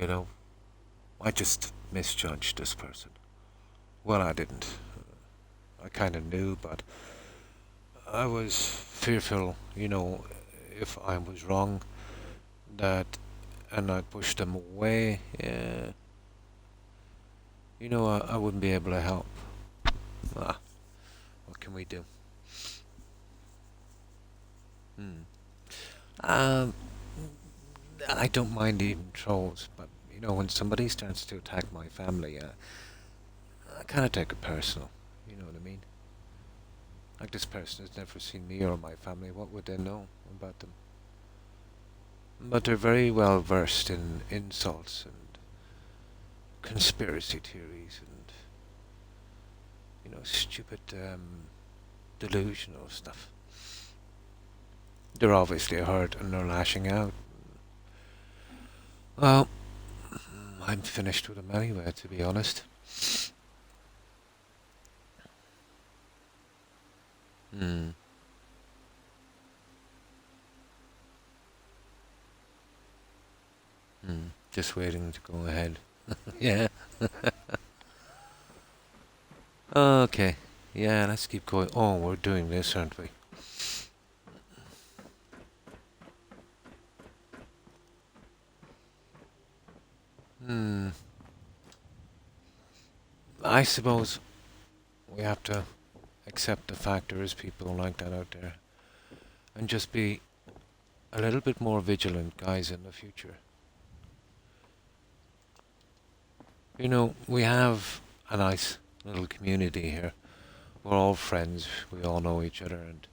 I just misjudged this person. Well, I didn't. I kind of knew, but I was fearful, if I was wrong, and I pushed them away, I wouldn't be able to help. What can we do? Um, I don't mind even trolls, but when somebody starts to attack my family, I kind of take it personal. You know what I mean? Like this person has never seen me or my family. What would they know about them? But they're very well versed in insults and conspiracy theories and stupid delusional stuff. They're obviously hurt and they're lashing out. Well, I'm finished with them anyway, to be honest. Hmm. Just waiting to go ahead. Yeah. Okay. Yeah, let's keep going. Oh, we're doing this, aren't we? Hmm. I suppose we have to accept the fact there is people like that out there and just be a little bit more vigilant, guys, in the future. We have a nice little community here. We're all friends, we all know each other, and,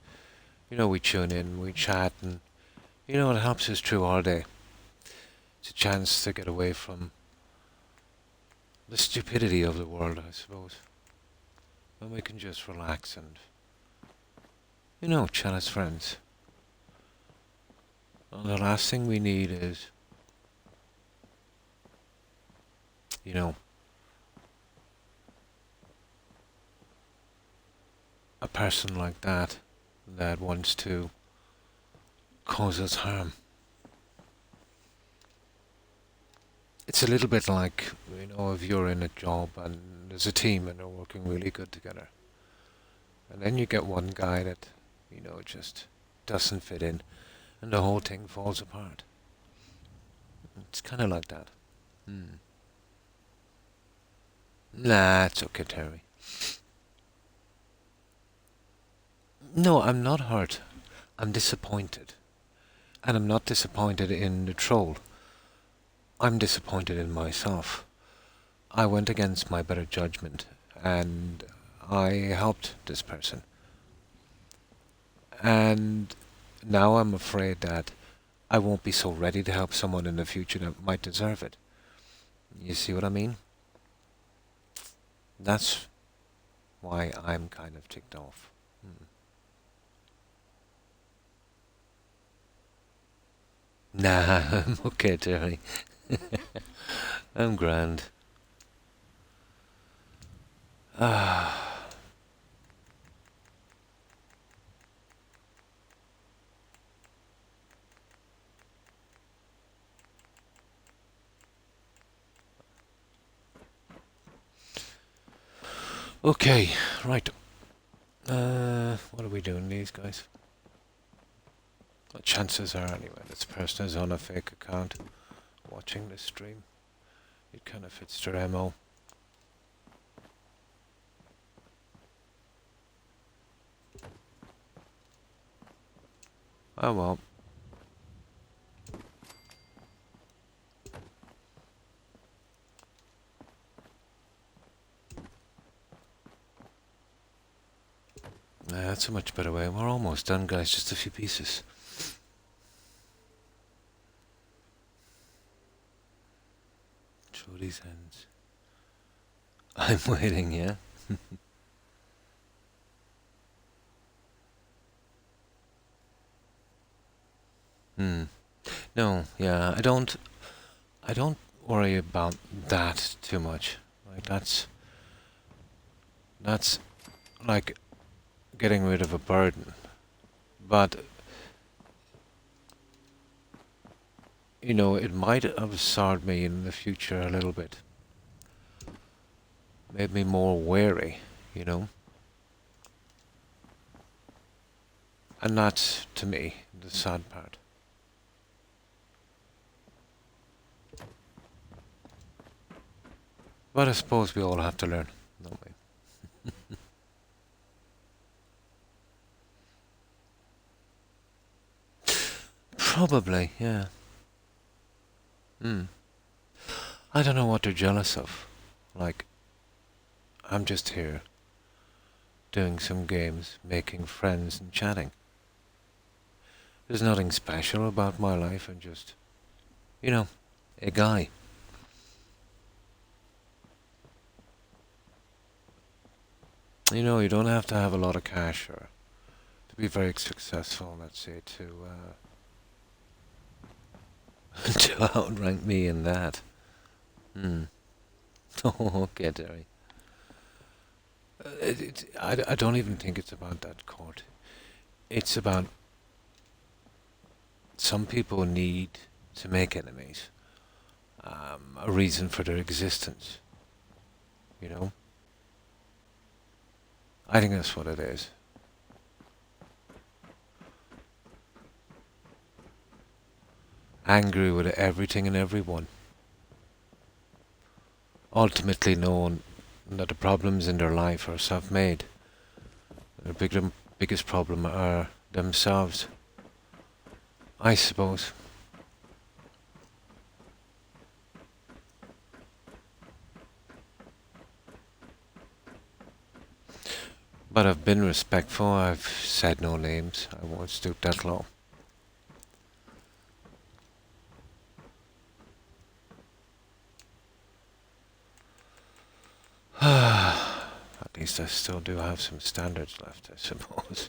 we tune in, we chat, and, it helps us through our day. It's a chance to get away from the stupidity of the world, I suppose. And we can just relax and, chat as friends. And the last thing we need is, you know, a person like that wants to cause us harm. It's a little bit like, if you're in a job and there's a team and they're working really good together. And then you get one guy that, just doesn't fit in and the whole thing falls apart. It's kind of like that. Nah, it's okay, Terry. No, I'm not hurt. I'm disappointed. And I'm not disappointed in the troll. I'm disappointed in myself. I went against my better judgment and I helped this person. And now I'm afraid that I won't be so ready to help someone in the future that might deserve it. You see what I mean? That's why I'm kind of ticked off. Nah, I'm okay, Terry. I'm grand. Ah. Okay, right. What are we doing, these guys? What chances are, anyway, this person is on a fake account watching this stream. It kind of fits their MO. Oh well. That's a much better way. We're almost done, guys. Just a few pieces. Throw these ends. I'm waiting, yeah? No, yeah, I don't worry about that too much. Like that's like getting rid of a burden. But it might have soured me in the future a little bit. Made me more wary, you know? And that's, to me, the sad part. But I suppose we all have to learn, don't we? Probably, yeah. I don't know what they're jealous of. Like, I'm just here. doing some games, making friends and chatting. There's nothing special about my life. I'm just, you know, a guy. You know, you don't have to have a lot of cash or to be very successful, let's say, to outrank me in that. Hmm. Okay, Terry. I don't even think it's about that, Court. It's about some people need to make enemies. A reason for their existence. You know? I think that's what it is. Angry with everything and everyone. Ultimately knowing that the problems in their life are self-made. Their biggest problem are themselves. I suppose. But I've been respectful. I've said no names. I won't stoop that low. At least I still do have some standards left, I suppose.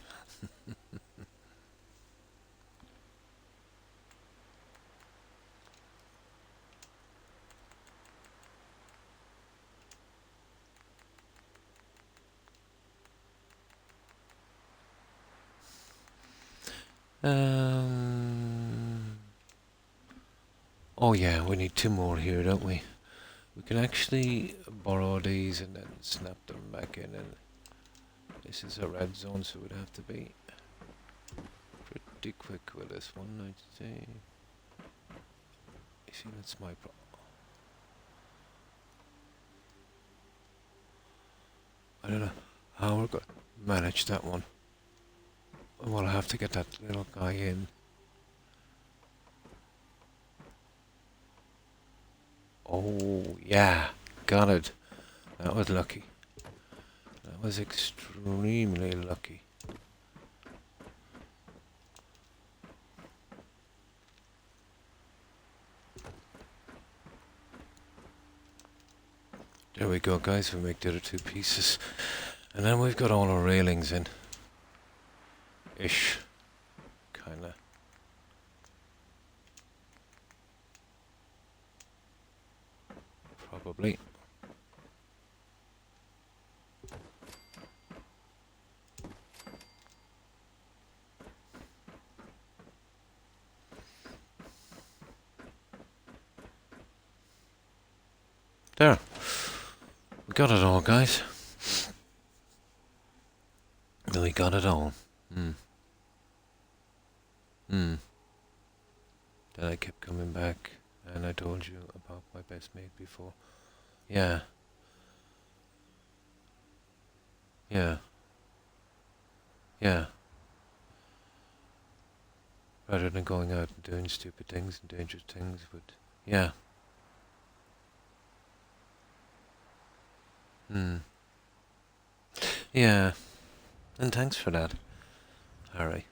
Oh yeah, we need two more here, don't we? We can actually borrow these and then snap them back in, and this is a red zone, so we'd have to be pretty quick with this one, I'd say. You see, that's my problem. I don't know how we're going to manage that one. We'll have to get that little guy in. Oh, yeah, got it. That was lucky. That was extremely lucky. There we go, guys. We make the other two pieces. And then we've got all our railings in. Ish. Kinda. Probably. There. We got it all, guys. We got it all. Hmm. Hmm. Then I kept coming back, and I told you about my best mate before. Yeah. Yeah. Yeah. Rather than going out and doing stupid things and dangerous things, but yeah. Hmm. Yeah. And thanks for that, Harry.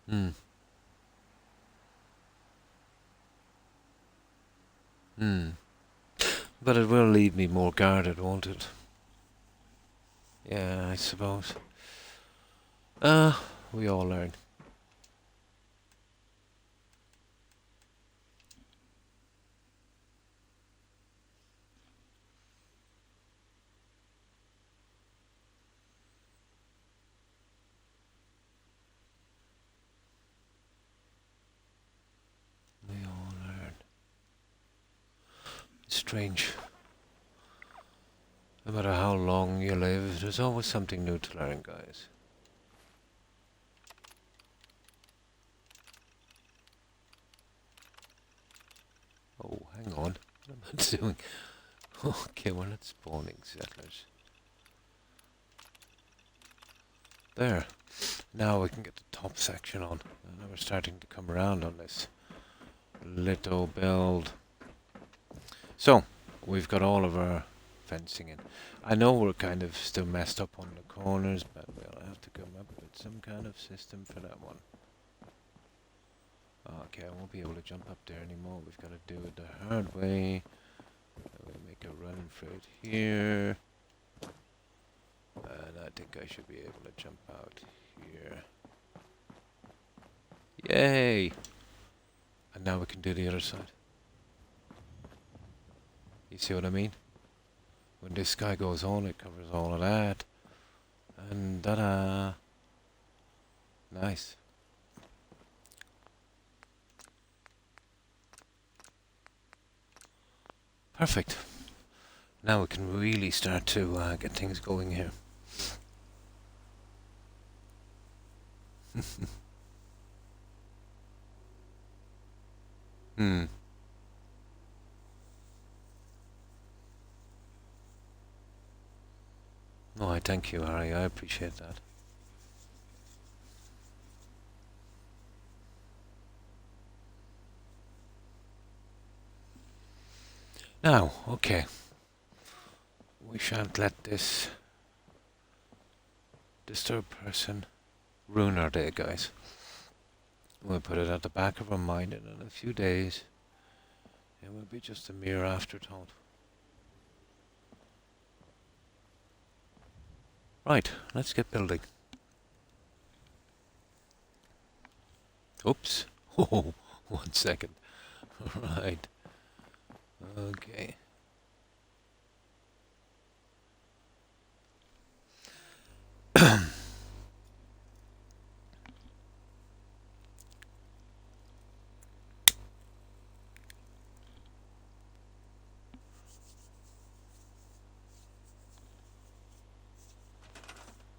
Hmm. Hmm. But it will leave me more guarded, won't it? Yeah, I suppose. We all learn. We all learn. It's strange. No matter how long you live, there's always something new to learn, guys. Oh, hang on. What am I doing? Okay, we're not spawning settlers. There. Now we can get the top section on. Now we're starting to come around on this little build. So, we've got all of our fencing in. I know we're kind of still messed up on the corners, but we'll have to come up with some kind of system for that one. Okay, I won't be able to jump up there anymore. We've got to do it the hard way. We'll make a run for it here. And I think I should be able to jump out here. Yay! And now we can do the other side. You see what I mean? When this guy goes on, it covers all of that. And ta-da! Nice. Perfect. Now we can really start to get things going here. Oh, I thank you, Harry. I appreciate that. Now, okay. We shan't let this disturbed person ruin our day, guys. We'll put it at the back of our mind, and in a few days, it will be just a mere afterthought. Right, let's get building. Oops. Oh, 1 second. Right. Okay.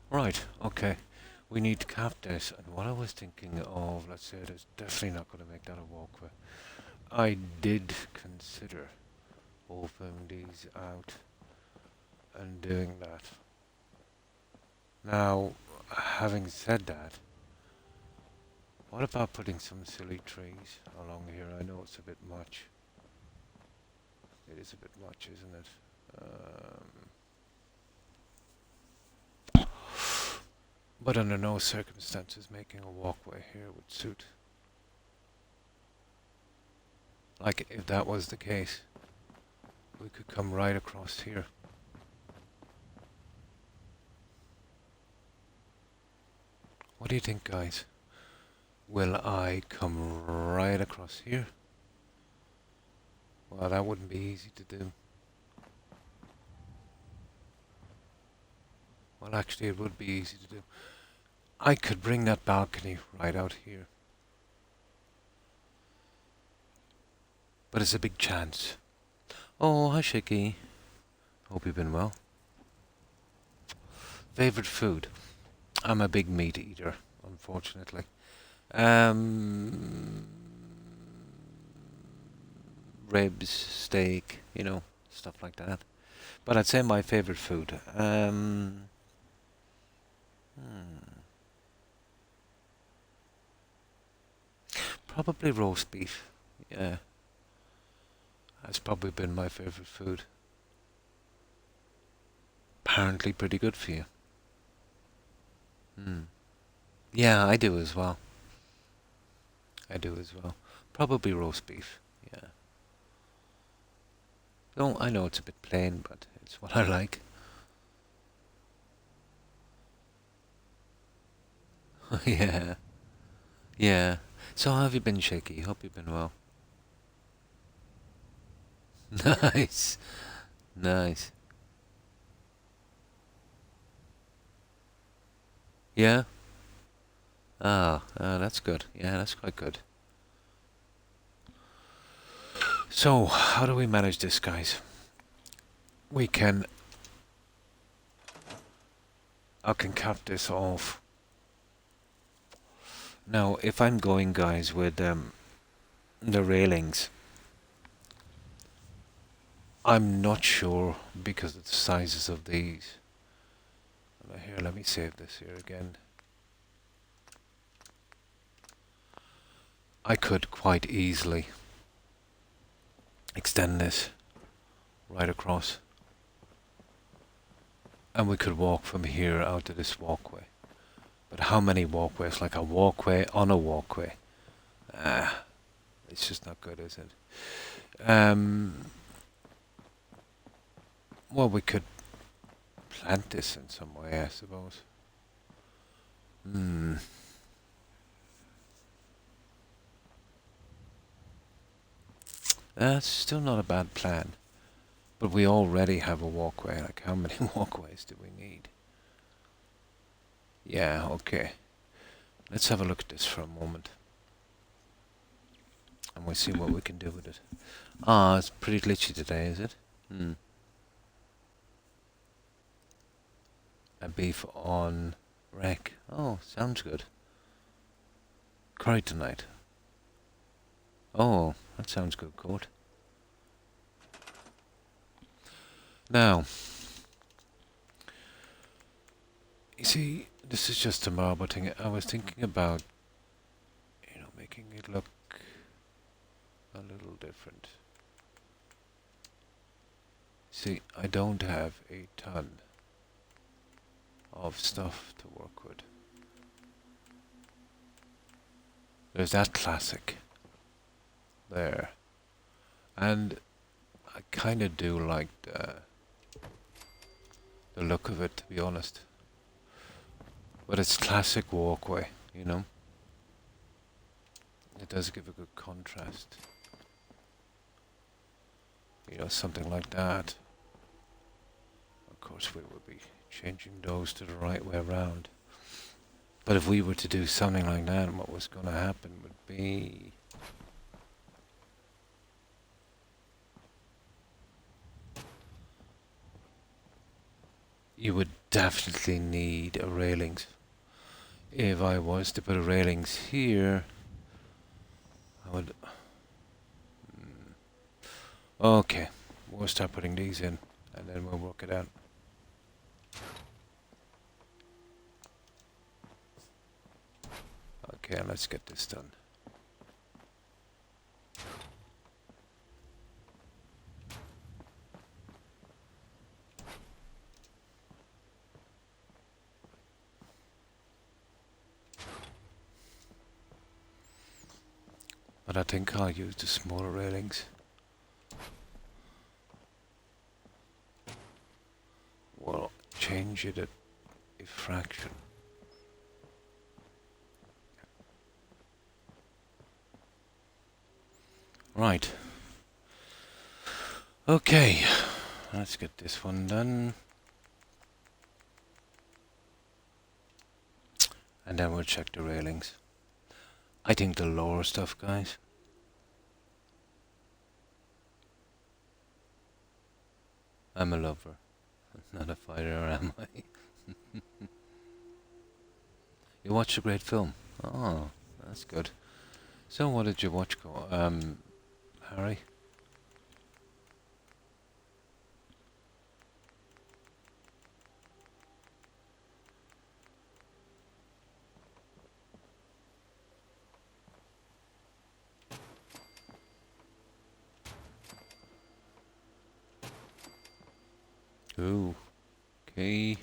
Right, okay. We need to cap this, and what I was thinking of, let's say, it's definitely not going to make that a walkway. I did consider opening these out and doing that. Now, having said that, what about putting some silly trees along here? I know it's a bit much. It is a bit much, isn't it? But under no circumstances making a walkway here would suit. Like, if that was the case, we could come right across here. What do you think, guys? Will I come right across here? Well, that wouldn't be easy to do. Well, actually, it would be easy to do. I could bring that balcony right out here. But it's a big chance. Oh, hi, Shaky. Hope you've been well. Favorite food? I'm a big meat eater, unfortunately. Ribs, steak, you know, stuff like that. But I'd say my favorite food. Probably roast beef. Yeah. That's probably been my favorite food. Apparently pretty good for you. Yeah, I do as well. I do as well. Probably roast beef. Yeah. No, I know it's a bit plain, but it's what I like. Yeah. Yeah. So how have you been, Shaky? Hope you've been well. Nice. Nice. Yeah? That's good. Yeah, that's quite good. So, how do we manage this, guys? We can... I can cap this off. Now, if I'm going, guys, with the railings, I'm not sure because of the sizes of these. Here, let me save this here again. I could quite easily extend this right across. And we could walk from here out to this walkway. But how many walkways? Like a walkway on a walkway. Ah, it's just not good, is it? Well, we could plant this in some way, I suppose. That's still not a bad plan. But we already have a walkway. Like, how many walkways do we need? Yeah, okay. Let's have a look at this for a moment. And we'll see what we can do with it. Ah, it's pretty glitchy today, is it? A beef on wreck. Oh, sounds good. Curry tonight. Oh, that sounds good, Court. Now, you see, this is just tomorrow, but I was thinking about, making it look a little different. See, I don't have a ton of stuff to work with. There's that classic there, and I kind of do like the look of it, to be honest. But it's classic walkway, you know. It does give a good contrast. Something like that. Of course, we would be changing those to the right way around. But if we were to do something like that, what was going to happen would be... You would definitely need a railings. If I was to put a railings here, I would... Okay, we'll start putting these in, and then we'll work it out. Okay, let's get this done. But I think I'll use the smaller railings. We'll change it at a fraction. Right. Okay, let's get this one done. And then we'll check the railings. I think the lower stuff, guys. I'm a lover, not a fighter, am I? You watched a great film. Oh, that's good. So what did you watch, Harry? Ooh, okay.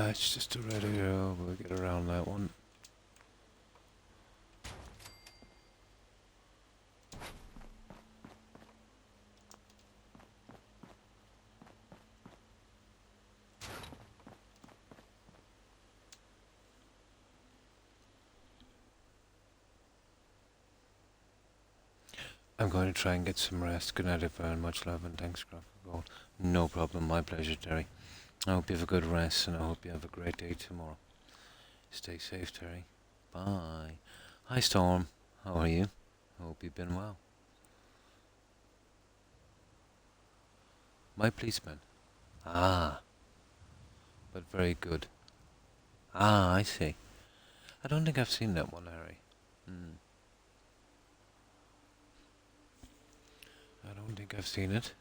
It's just a radio. We'll get around that one. I'm going to try and get some rest. Good night, everyone. Much love and thanks, Croc. No problem. My pleasure, Terry. I hope you have a good rest, and I hope you have a great day tomorrow. Stay safe, Terry. Bye. Hi, Storm. How are you? Hope you've been well. My policeman. Ah. But very good. Ah, I see. I don't think I've seen that one, Harry. I don't think I've seen it.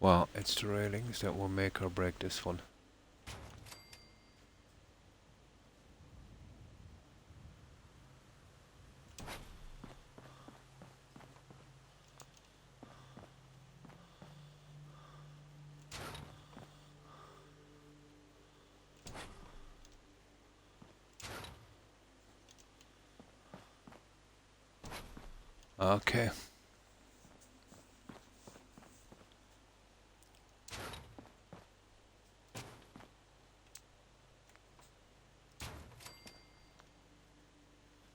Well, it's the railings that will make or break this one. Okay.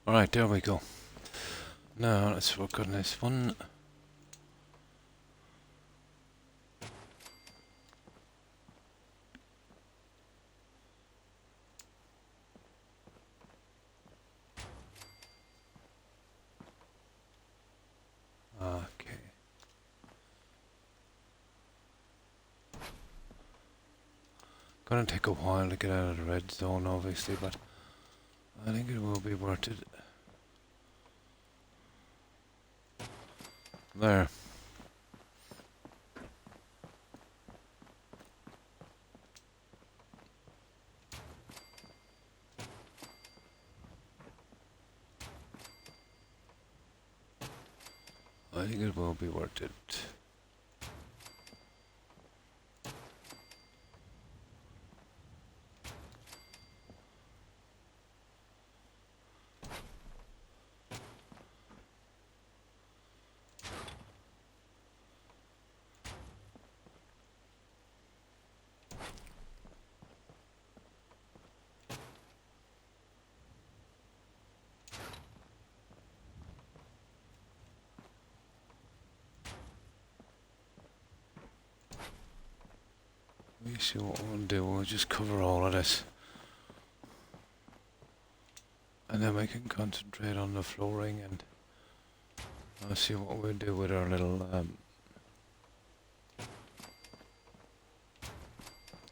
Alright, there we go. Now let's work on this one. Okay. Gonna take a while to get out of the red zone, obviously, but I think it will be worth it. There. I think it will be worth it. Let me see what we'll do. We'll just cover all of this. And then we can concentrate on the flooring, and I'll see what we'll do with our little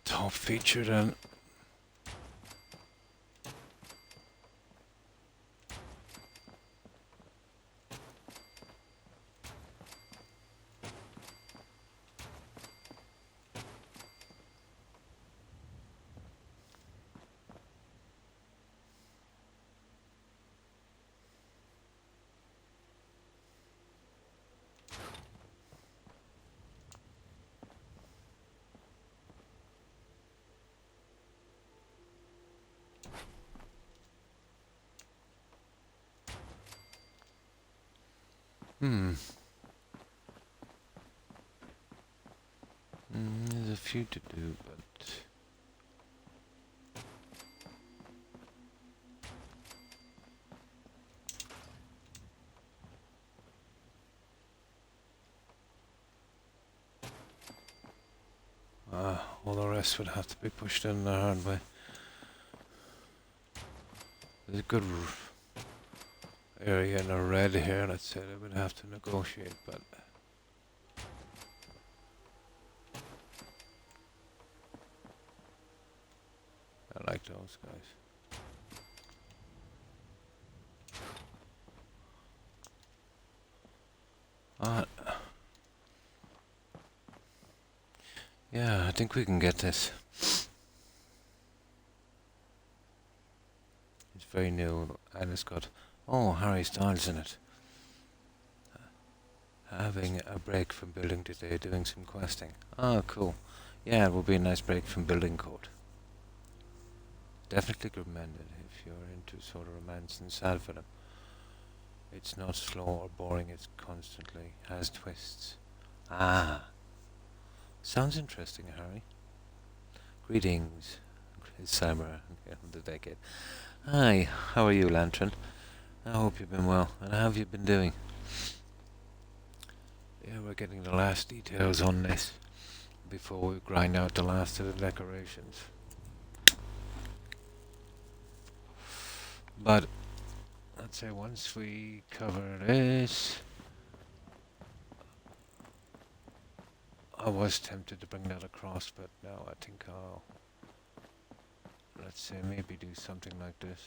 top feature then. There's a few to do, but all the rest would have to be pushed in the hard way. There's a good area in the red here, let's say I would have to negotiate, but I like those guys. Yeah, I think we can get this. It's very new and it's got, oh, Harry Styles in it. Having a break from building today, doing some questing. Oh, cool. Yeah, it will be a nice break from building code. Definitely recommended if you're into sort of romance and sad film. It's not slow or boring, it's constantly has twists. Ah, sounds interesting, Harry. Greetings, summer of the decade. Hi, how are you, Lantern? I hope you've been well, and how have you been doing? Yeah, we're getting the last details on this before we grind out the last of the decorations. But let's say once we cover this, I was tempted to bring that across, but now I think I'll, let's say, maybe do something like this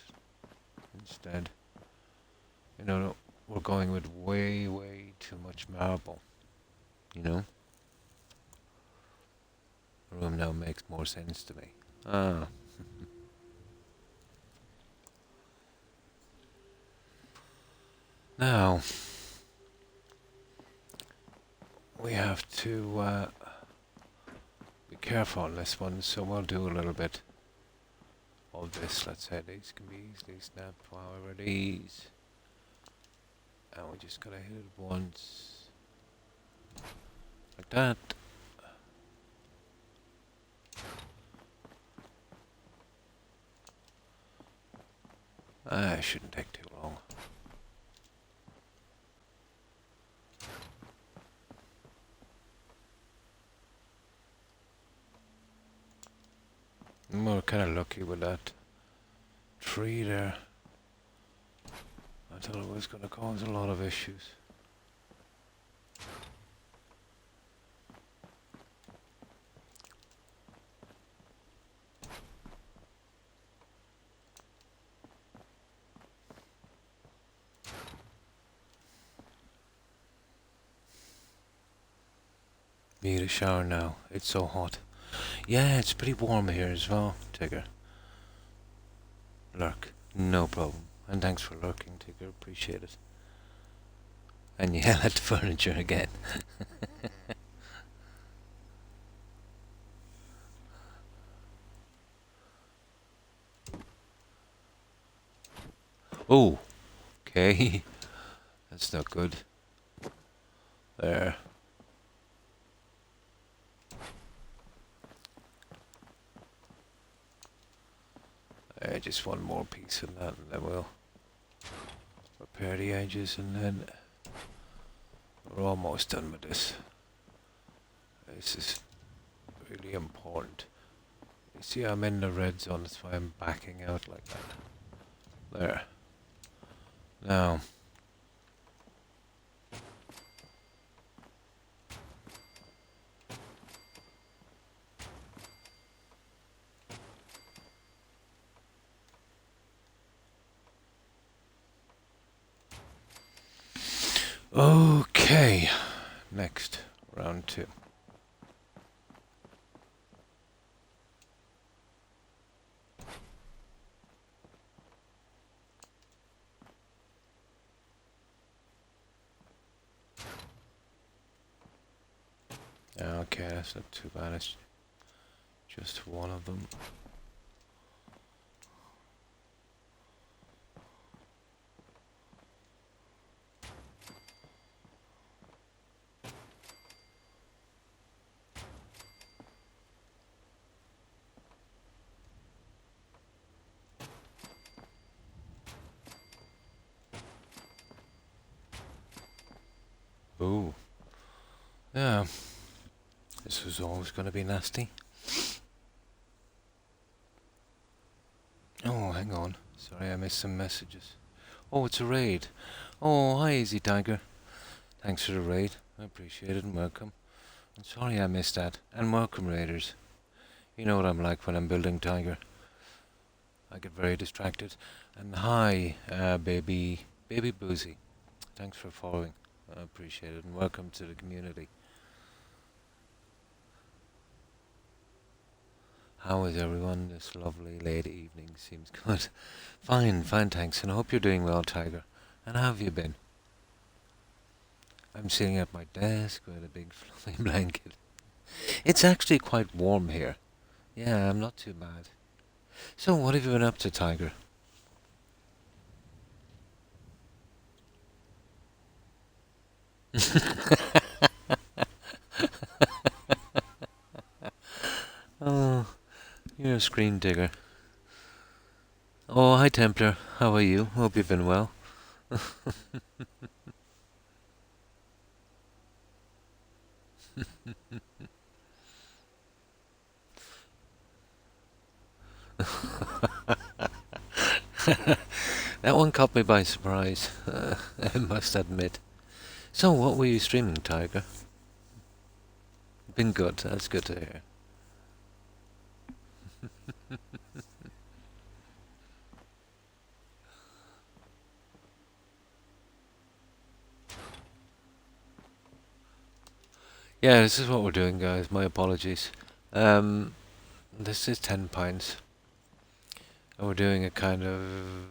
instead. You know, we're going with way too much marble, you know? The room now makes more sense to me. Ah. Now, we have to be careful on this one, so we'll do a little bit of this. Let's say these can be easily snapped, however these. And we just gotta hit it once. Like that. It shouldn't take too long. And we're kind of lucky with that tree there. I thought it was going to cause a lot of issues. Need a shower now. It's so hot. Yeah, it's pretty warm here as well, Tigger. Lurk. No problem. And thanks for lurking, Tigger. Appreciate it. And yell at the furniture again. Oh, okay. That's not good. There. Just one more piece of that, and then we'll repair the edges, and then we're almost done with this. This is really important. You see, I'm in the red zone, that's why I'm backing out like that. There. Now. Okay. Next, round 2. Okay, that's not too bad. It's just one of them. Ooh. Yeah. This was always going to be nasty. Oh, hang on. Sorry, I missed some messages. Oh, it's a raid. Oh, hi, Easy Tiger. Thanks for the raid. I appreciate it and welcome. I'm sorry I missed that. And welcome, raiders. You know what I'm like when I'm building Tiger. I get very distracted. And hi, baby Boozy. Thanks for following. I appreciate it and welcome to the community. How is everyone this lovely late evening? Seems good. Fine, thanks. And I hope you're doing well, Tiger. And how have you been? I'm sitting at my desk with a big fluffy blanket. It's actually quite warm here. Yeah, I'm not too bad. So, what have you been up to, Tiger? Oh, you're a screen digger. Oh, hi Templar. How are you? Hope you've been well. That one caught me by surprise, I must admit. So, what were you streaming, Tiger? Been good. That's good to hear. Yeah, this is what we're doing, guys. My apologies. Um, this is 10 pints, and we're doing a kind of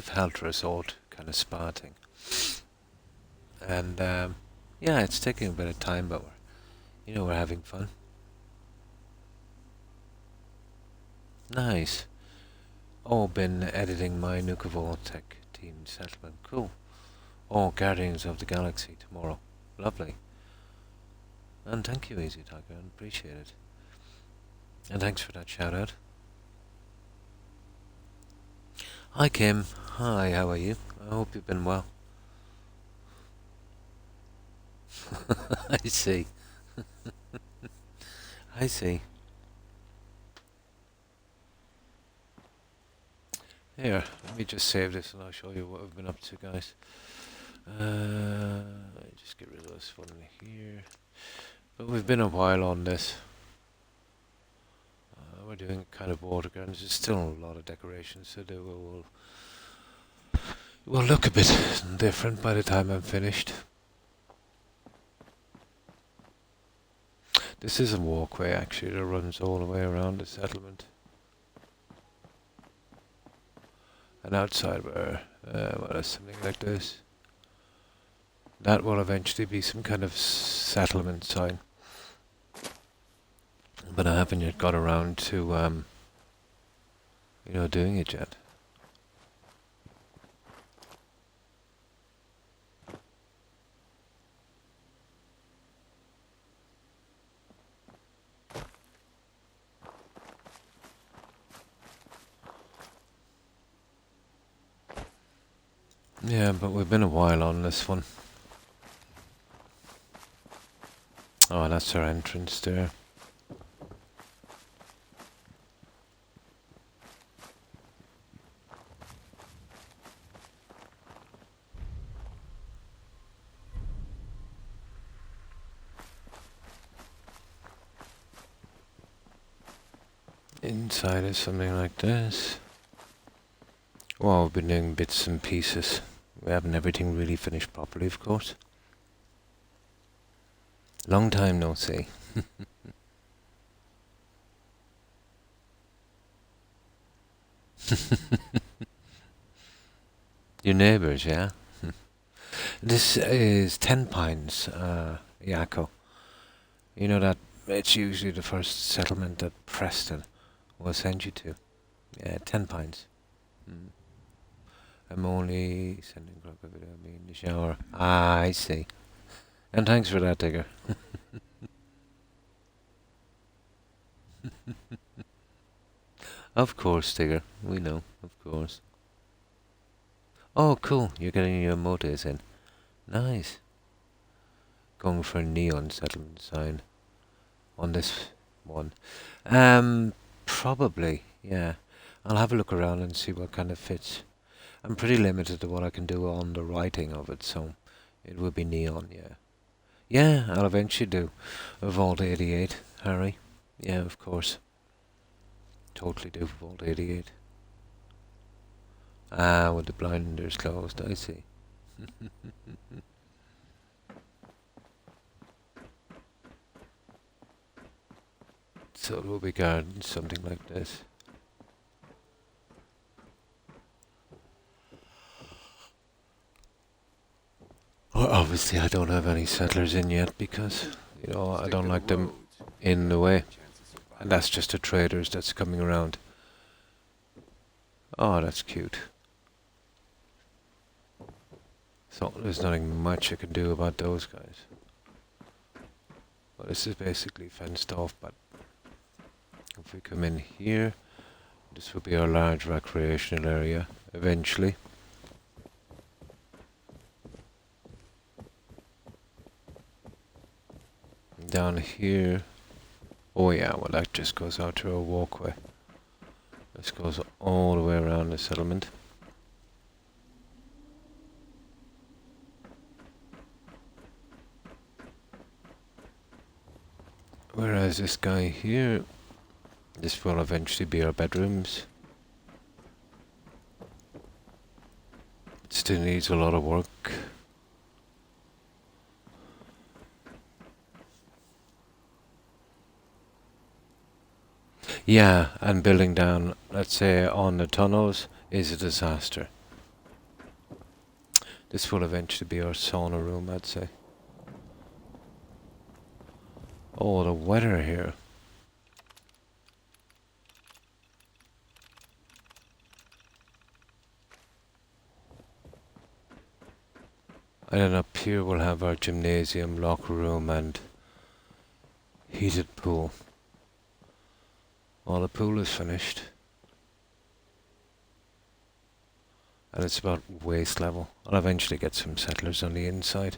helter assault kind of spa thing. And yeah, it's taking a bit of time, but we're having fun. Nice. Oh, been editing my Nuka Tech team settlement. Cool. Oh, Guardians of the Galaxy tomorrow. Lovely. And thank you, Easy Tiger. I appreciate it. And thanks for that shout out. Hi, Kim. Hi, how are you? I hope you've been well. I see. I see. Here, let me just save this and I'll show you what I've been up to, guys. Just get rid of this one here. But we've been a while on this. We're doing kind of water gardens. There's still a lot of decorations, so they will look a bit different by the time I'm finished. This is a walkway actually that runs all the way around the settlement. And outside where, well, there's something like this. That will eventually be some kind of settlement sign. But I haven't yet got around to, doing it yet. Yeah, but we've been a while on this one. Oh, that's our entrance there. Inside is something like this. Well, we've been doing bits and pieces. We haven't everything really finished properly, of course. Long time no see. Your neighbours, yeah? This is 10 Pines, Yakko. You know that it's usually the first settlement that Preston will send you to. Yeah, 10 Pines. I'm only sending Croc a video of me in the shower. Ah, I see. And thanks for that, Digger. Of course, Digger. We know, of course. Oh, cool. You're getting your motors in. Nice. Going for a neon settlement sign on this one. Probably, yeah. I'll have a look around and see what kind of fits. I'm pretty limited to what I can do on the writing of it, so it will be neon, yeah. Yeah, I'll eventually do a Vault 88, Harry. Yeah, of course. Totally do Vault 88. Ah, with the blinders closed, I see. So it will be gardens, something like this. Well, obviously I don't have any settlers in yet because, I don't like them in the way. And that's just the traders that's coming around. Oh, that's cute. So there's nothing much I can do about those guys. Well, this is basically fenced off, but if we come in here, this will be our large recreational area eventually. Down here, oh yeah, well that just goes out to a walkway. This goes all the way around the settlement. Whereas this guy here, this will eventually be our bedrooms. It still needs a lot of work. Yeah, and building down, let's say, on the tunnels is a disaster. This will eventually be our sauna room, I'd say. Oh, the weather here. And then up here we'll have our gymnasium, locker room, and heated pool. Well, the pool is finished. And it's about waist level. I'll eventually get some settlers on the inside.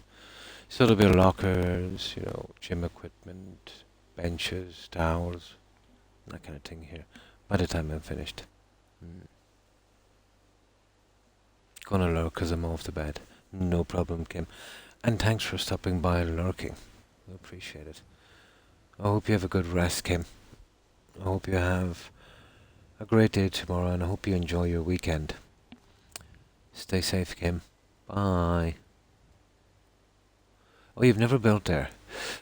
So there'll be lockers, you know, gym equipment, benches, towels, that kind of thing here. By the time I'm finished. Gonna lurk as I'm off to bed. No problem, Kim. And thanks for stopping by and lurking. I appreciate it. I hope you have a good rest, Kim. I hope you have a great day tomorrow, and I hope you enjoy your weekend. Stay safe, Kim. Bye. Oh, you've never built there.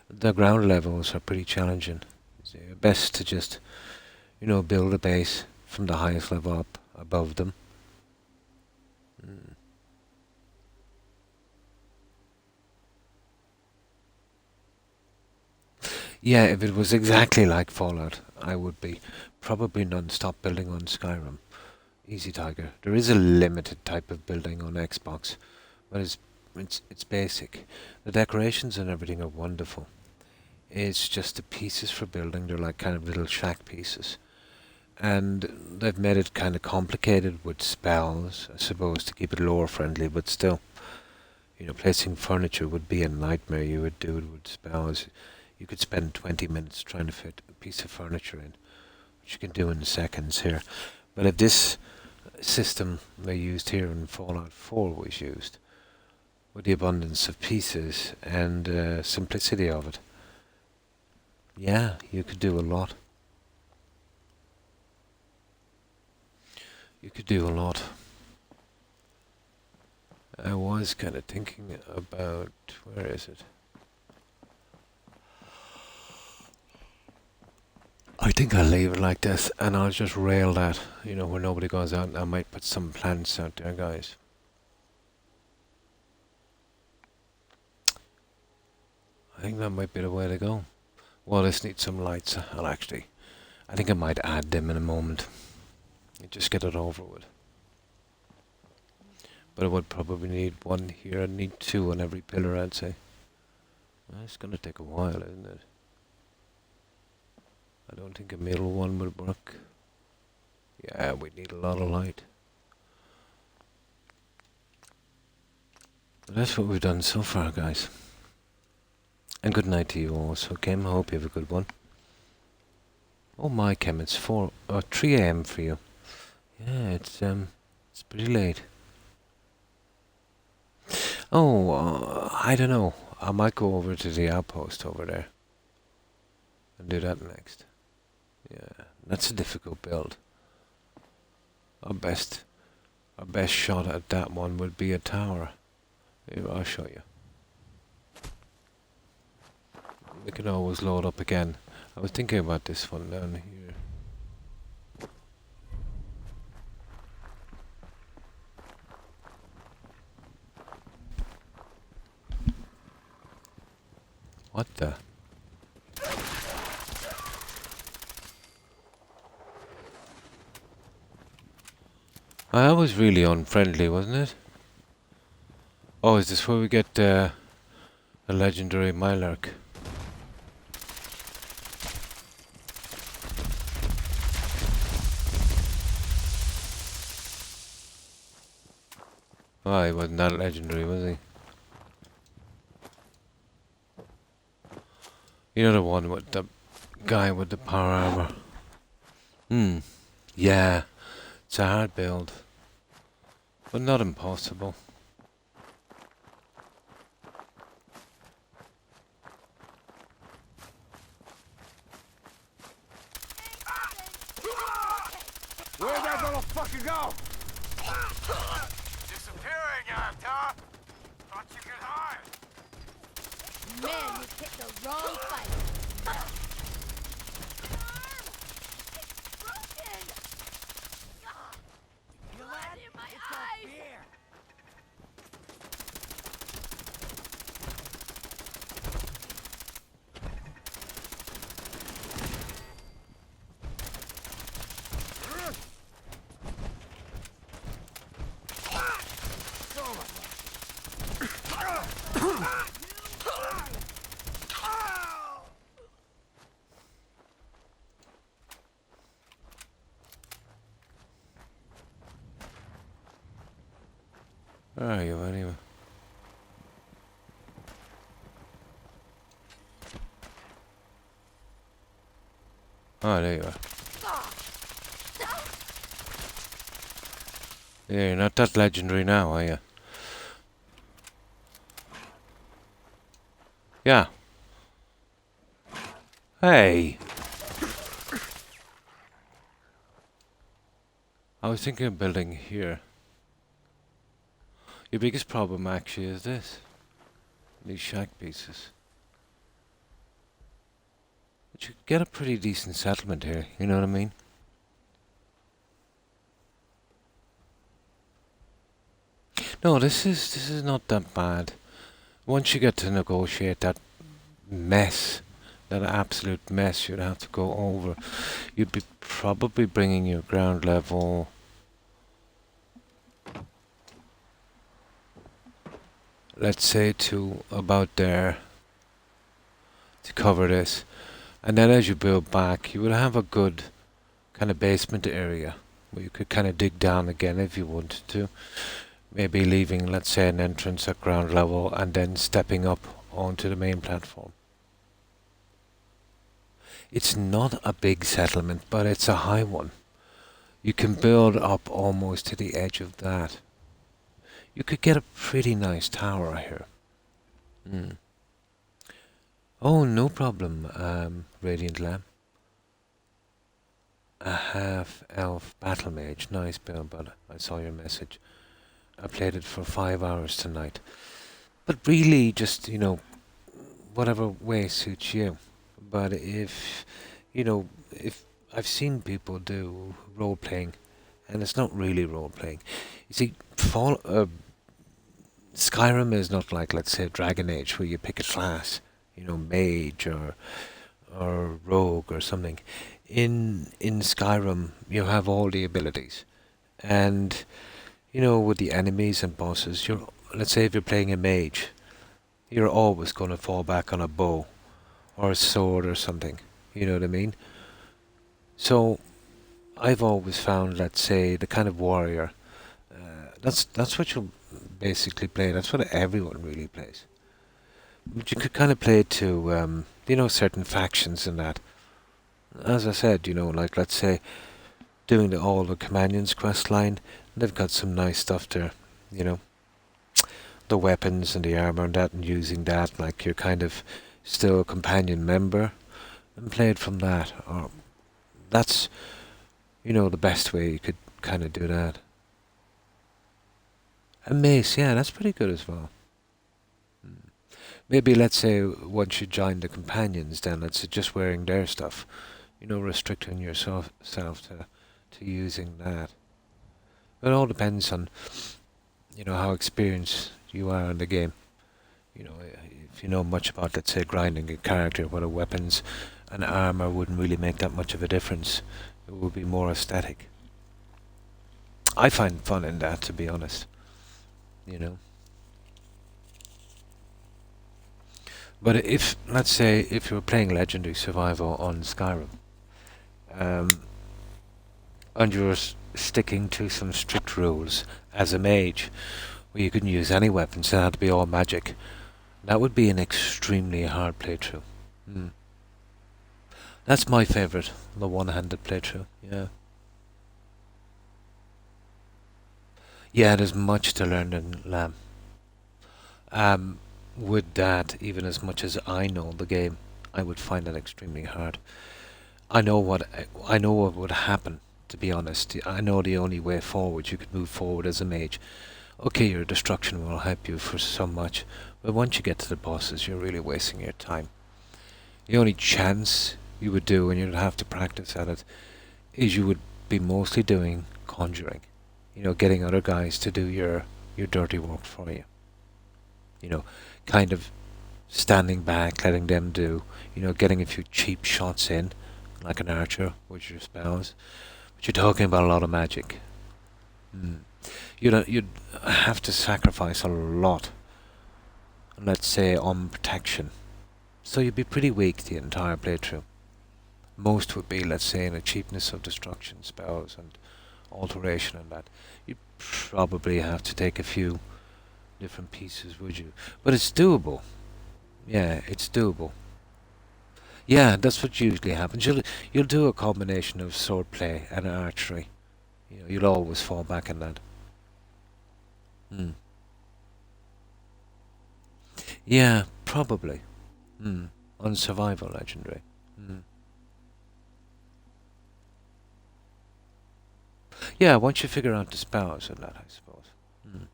The ground levels are pretty challenging. It's best to just, you know, build a base from the highest level up above them. Yeah, if it was exactly like Fallout, I would be probably non-stop building on Skyrim. Easy Tiger. There is a limited type of building on Xbox, but it's basic. The decorations and everything are wonderful. It's just the pieces for building. They're like kind of little shack pieces, and they've made it kind of complicated with spells, I suppose, to keep it lore friendly. But still, you know, placing furniture would be a nightmare. You would do it with spells. You could spend 20 minutes trying to fit a piece of furniture in, which you can do in seconds here. But if this system they used here in Fallout 4 was used, with the abundance of pieces and simplicity of it, yeah, you could do a lot. You could do a lot. I was kind of thinking about, where is it? I think I'll leave it like this, and I'll just rail that, you know, where nobody goes out, and I might put some plants out there, guys. I think that might be the way to go. Well, this needs some lights. I think I might add them in a moment. Just get it over with. But I would probably need one here. I need two on every pillar, I'd say. Well, it's gonna take a while, isn't it? I don't think a middle one would work. Yeah, we need a lot of light. But that's what we've done so far, guys. And good night to you all. So, Kim, I hope you have a good one. Oh my, Kim, it's 3 a.m. for you. Yeah, it's pretty late. Oh, I don't know. I might go over to the outpost over there and do that next. Yeah, that's a difficult build. Our best shot at that one would be a tower. Here, I'll show you. We can always load up again. I was thinking about this one down here. What the? That was really unfriendly, wasn't it? Oh, is this where we get a legendary Mylark? Oh, he wasn't that legendary, was he? You know the one with the guy with the power armor? Yeah. It's a hard build. But not impossible. Where'd that little fucker go? Disappearing, Avatar. Thought you could hide. Man, you picked the wrong fight. Where are you anyway? Oh, there you are. Yeah, you're not that legendary now, are you? Yeah. Hey! I was thinking of building here. Your biggest problem actually is this. These shack pieces. But you get a pretty decent settlement here, you know what I mean? No, this is not that bad. Once you get to negotiate that mess, that absolute mess you'd have to go over, you'd be probably bringing your ground level, let's say, to about there to cover this. And then as you build back, you would have a good kind of basement area where you could kind of dig down again if you wanted to. Maybe leaving, let's say, an entrance at ground level and then stepping up onto the main platform. It's not a big settlement, but it's a high one. You can build up almost to the edge of that. You could get a pretty nice tower here. Oh, no problem, Radiant Lamb. A half-elf battle mage. Nice build, bud. I saw your message. I played it for 5 hours tonight. But really, just, whatever way suits you. But if I've seen people do role-playing, and it's not really role-playing. You see, Skyrim is not like, let's say, Dragon Age, where you pick a class, mage or rogue or something. In Skyrim, you have all the abilities, and with the enemies and bosses, let's say if you're playing a mage, you're always going to fall back on a bow or a sword or something. You know what I mean? So I've always found, let's say, the kind of warrior. That's what you'll basically play. That's what everyone really plays. But you could kind of play to, certain factions and that. As I said, like, let's say, doing all the Companions quest line, they've got some nice stuff there, the weapons and the armor and that, and using that like you're kind of still a companion member, and play it from that. Or that's, the best way you could kind of do that. A mace, yeah, that's pretty good as well. Maybe, let's say, once you join the companions, then let's say just wearing their stuff, restricting yourself to using that. It all depends on, how experienced you are in the game. If you know much about, let's say, grinding a character, whether weapons and armor wouldn't really make that much of a difference. It would be more aesthetic. I find fun in that, to be honest. But if, let's say, if you were playing Legendary Survival on Skyrim, and you were sticking to some strict rules as a mage, where you couldn't use any weapons and had to be all magic, that would be an extremely hard playthrough. That's my favourite, the one-handed playthrough, yeah. Yeah, there's much to learn in Lamb. With that, even as much as I know the game, I would find it extremely hard. I know what would happen, to be honest. I know the only way forward, you could move forward as a mage. Okay, your destruction will help you for so much, but once you get to the bosses, you're really wasting your time. The only chance you would do, and you'd have to practice at it, is you would be mostly doing conjuring. Getting other guys to do your dirty work for you. Kind of standing back, letting them do, getting a few cheap shots in, like an archer with your spells. But you're talking about a lot of magic. You'd have to sacrifice a lot let's say, on protection. So you'd be pretty weak the entire playthrough. Most would be, let's say, in a cheapness of destruction spells and alteration and that. You'd probably have to take a few different pieces, would you? But it's doable. Yeah, it's doable. Yeah, that's what usually happens. You'll do a combination of swordplay and archery. You know, you'll always fall back on that. Hmm. Yeah, probably. Hmm. On survival legendary. Hmm. Yeah, once you figure out the spells and that, I suppose. Hmm.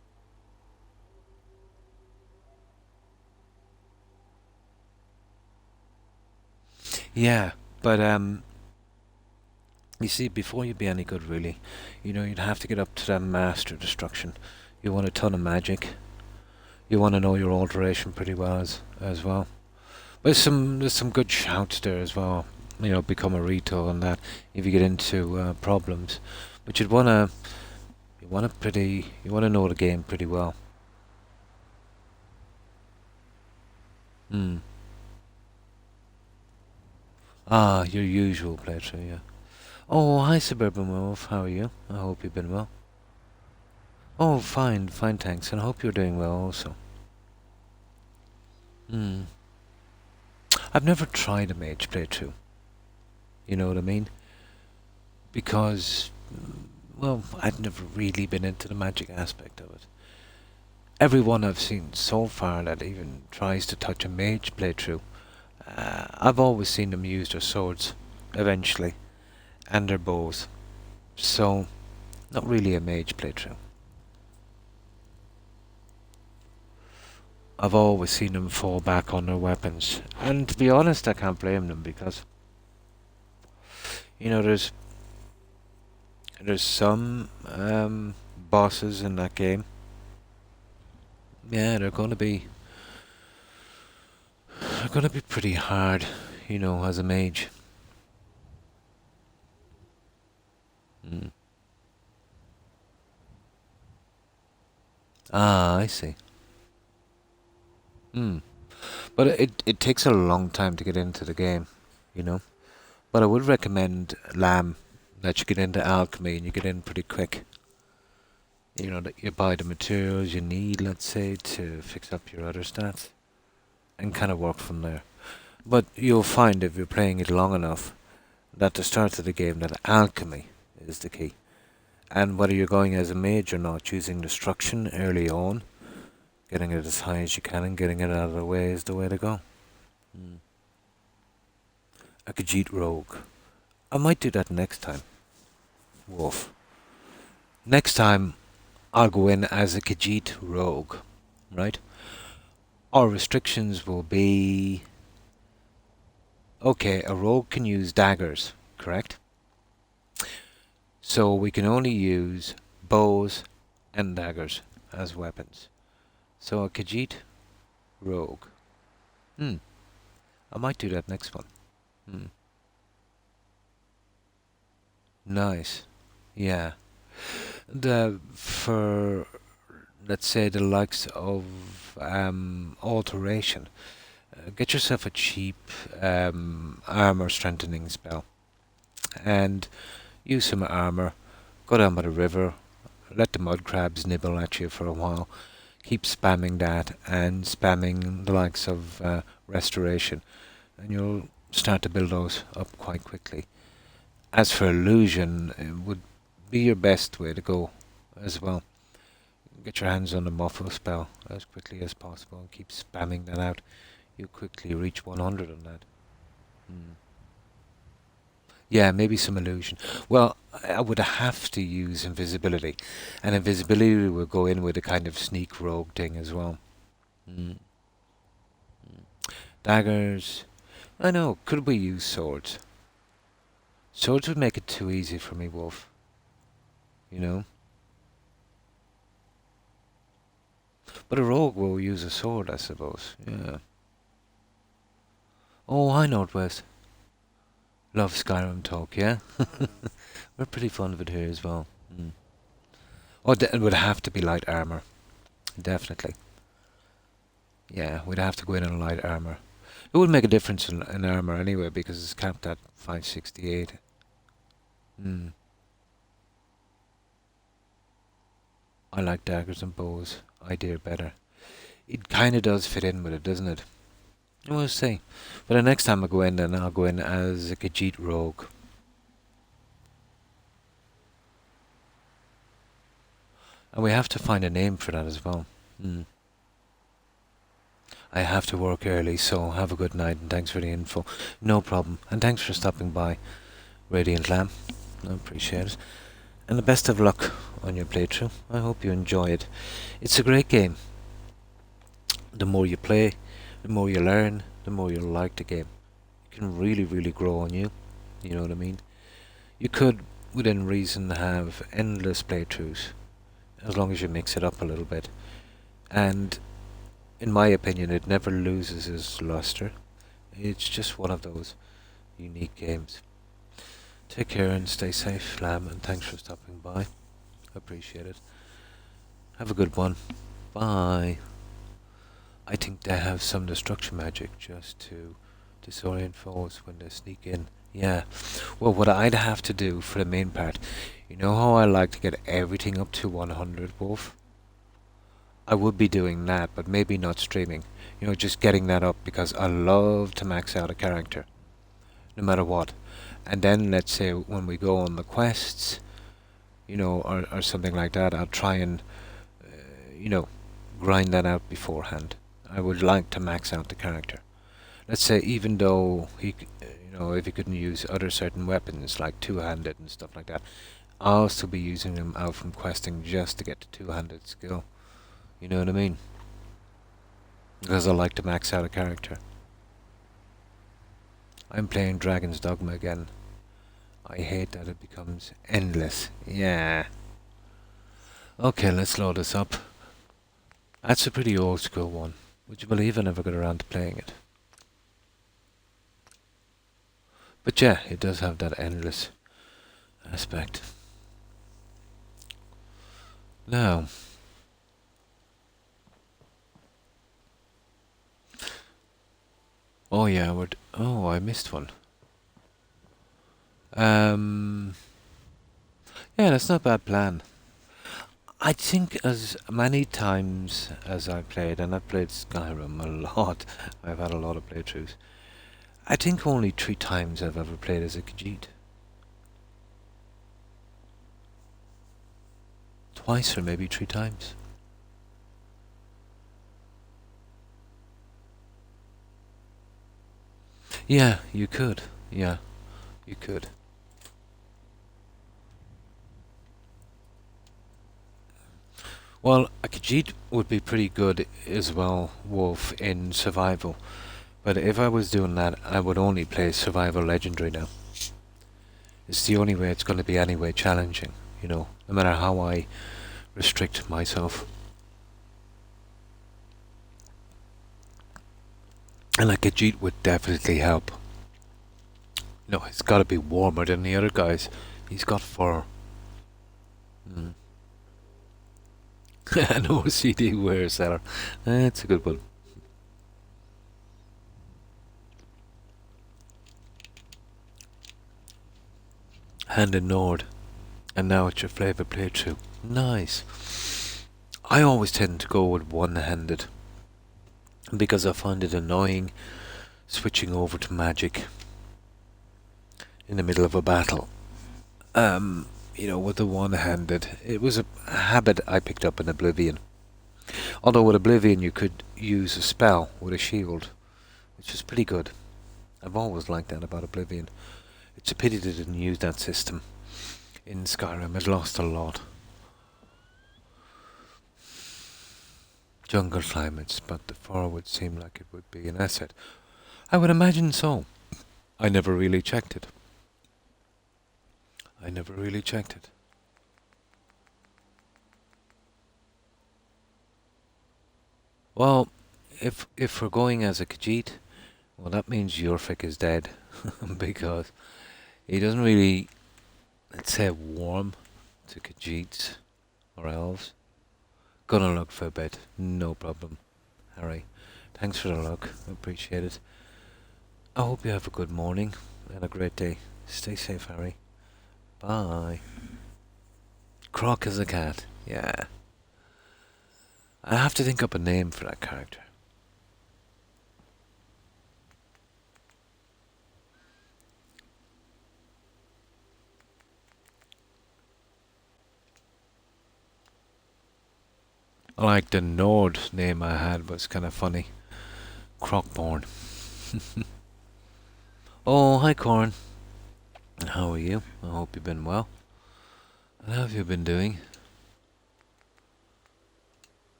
Yeah, but you see, before you'd be any good, really, you'd have to get up to that master destruction. You want a ton of magic. You want to know your alteration pretty well as well. But there's some good shouts there as well. Become a Rito and that if you get into problems. But you want to know the game pretty well. Hmm. Ah, your usual playthrough, yeah. Oh, hi, Suburban Wolf. How are you? I hope you've been well. Oh, fine, fine, thanks. And I hope you're doing well also. Hmm. I've never tried a mage playthrough. You know what I mean? Because, well, I've never really been into the magic aspect of it. Everyone I've seen so far that even tries to touch a mage playthrough, I've always seen them use their swords, eventually, and their bows. So, not really a mage playthrough. I've always seen them fall back on their weapons. And to be honest, I can't blame them because, there's some bosses in that game. Yeah, they're gonna be pretty hard, as a mage. Mm. Ah, I see. Hmm. But it takes a long time to get into the game, you know. But I would recommend Lamb that you get into alchemy and you get in pretty quick. That you buy the materials you need, let's say, to fix up your other stats and kind of work from there. But you'll find if you're playing it long enough that the start of the game that alchemy is the key. And whether you're going as a mage or not, using destruction early on, getting it as high as you can and getting it out of the way is the way to go. Mm. A Khajiit rogue. I might do that next time. Wolf. Next time, I'll go in as a Khajiit rogue, right? Our restrictions will be... Okay, a rogue can use daggers, correct? So we can only use bows and daggers as weapons. So a Khajiit rogue. Hmm. I might do that next one. Hmm. Nice. Yeah. For let's say the likes of alteration, get yourself a cheap armor strengthening spell and use some armor. Go down by the river, let the mud crabs nibble at you for a while. Keep spamming that and spamming the likes of restoration, and you'll start to build those up quite quickly. As for illusion, it would be your best way to go as well. Get your hands on the muffle spell as quickly as possible and keep spamming that out. You'll quickly reach 100 on that. Hmm. Yeah, maybe some illusion. Well, I would have to use invisibility, and invisibility will go in with a kind of sneak rogue thing as well. Mm. Daggers. I know. Could we use swords? Swords would make it too easy for me, Wolf. You know. But a rogue will use a sword, I suppose. Yeah. Oh, hi, Northwest. Love Skyrim talk, yeah? We're pretty fond of it here as well. Mm. Oh, it would have to be light armor. Definitely. Yeah, we'd have to go in light armor. It would make a difference in armor anyway because it's capped at 568. Hmm. I like daggers and bows. I dare better. It kind of does fit in with it, doesn't it? We'll see. But the next time I go in, then I'll go in as a Khajiit rogue. And we have to find a name for that as well. Hmm. I have to work early, so have a good night and thanks for the info. No problem. And thanks for stopping by, Radiant Lamb. I appreciate it. And the best of luck on your playthrough. I hope you enjoy it. It's a great game. The more you play, the more you learn, the more you like the game. It can really, really grow on you. You know what I mean? You could, within reason, have endless playthroughs, as long as you mix it up a little bit. And in my opinion, it never loses its luster. It's just one of those unique games. Take care and stay safe, Lamb, and thanks for stopping by. Appreciate it. Have a good one. Bye. I think they have some destruction magic just to disorient foes when they sneak in. Yeah. Well, what I'd have to do for the main part, you know how I like to get everything up to 100, Wolf? I would be doing that, but maybe not streaming. You know, just getting that up because I love to max out a character, no matter what. And then, let's say, when we go on the quests, you know, or something like that, I'll try and, you know, grind that out beforehand. I would like to max out the character. Let's say, even though he, you know, if he couldn't use other certain weapons, like two-handed and stuff like that, I'll still be using them out from questing just to get the two-handed skill. You know what I mean? Because I like to max out a character. I'm playing Dragon's Dogma again. I hate that it becomes endless. Yeah. Okay, let's load this up. That's a pretty old school one. Would you believe I never got around to playing it? But yeah, it does have that endless aspect. Now, oh yeah, oh, I missed one. Yeah, that's not a bad plan. I think as many times as I played, and I've played Skyrim a lot, I've had a lot of playthroughs. I think only 3 times I've ever played as a Khajiit. Twice or maybe 3 times. Yeah, you could. Yeah, you could. Well, a Khajiit would be pretty good as well, Wolf, in survival. But if I was doing that, I would only play survival legendary now. It's the only way it's going to be anyway challenging, you know, no matter how I restrict myself. And a Khajiit would definitely help. No, it's got to be warmer than the other guys. He's got fur. Mm. An OCD wear seller. That's a good one. Hand in Nord. And now it's your favourite playthrough. Nice. I always tend to go with one-handed because I find it annoying switching over to magic in the middle of a battle. You know, with the one-handed, it was a habit I picked up in Oblivion. Although with Oblivion you could use a spell with a shield, which is pretty good. I've always liked that about Oblivion. It's a pity they didn't use that system in Skyrim. It lost a lot. Jungle climates, but the fur would seem like it would be an asset. I would imagine so. I never really checked it. Well, if we're going as a Khajiit, well, that means Yurfik is dead because he doesn't really, let's say, warm to Khajiits or elves. Gonna look for a bit, no problem, Harry. Thanks for the look. I appreciate it. I hope you have a good morning and a great day. Stay safe, Harry. Bye. Croc is a cat. Yeah. I have to think up a name for that character. Like the Nord name I had was kind of funny. Crocborn. Oh, hi Corn. How are you? I hope you've been well. And how have you been doing?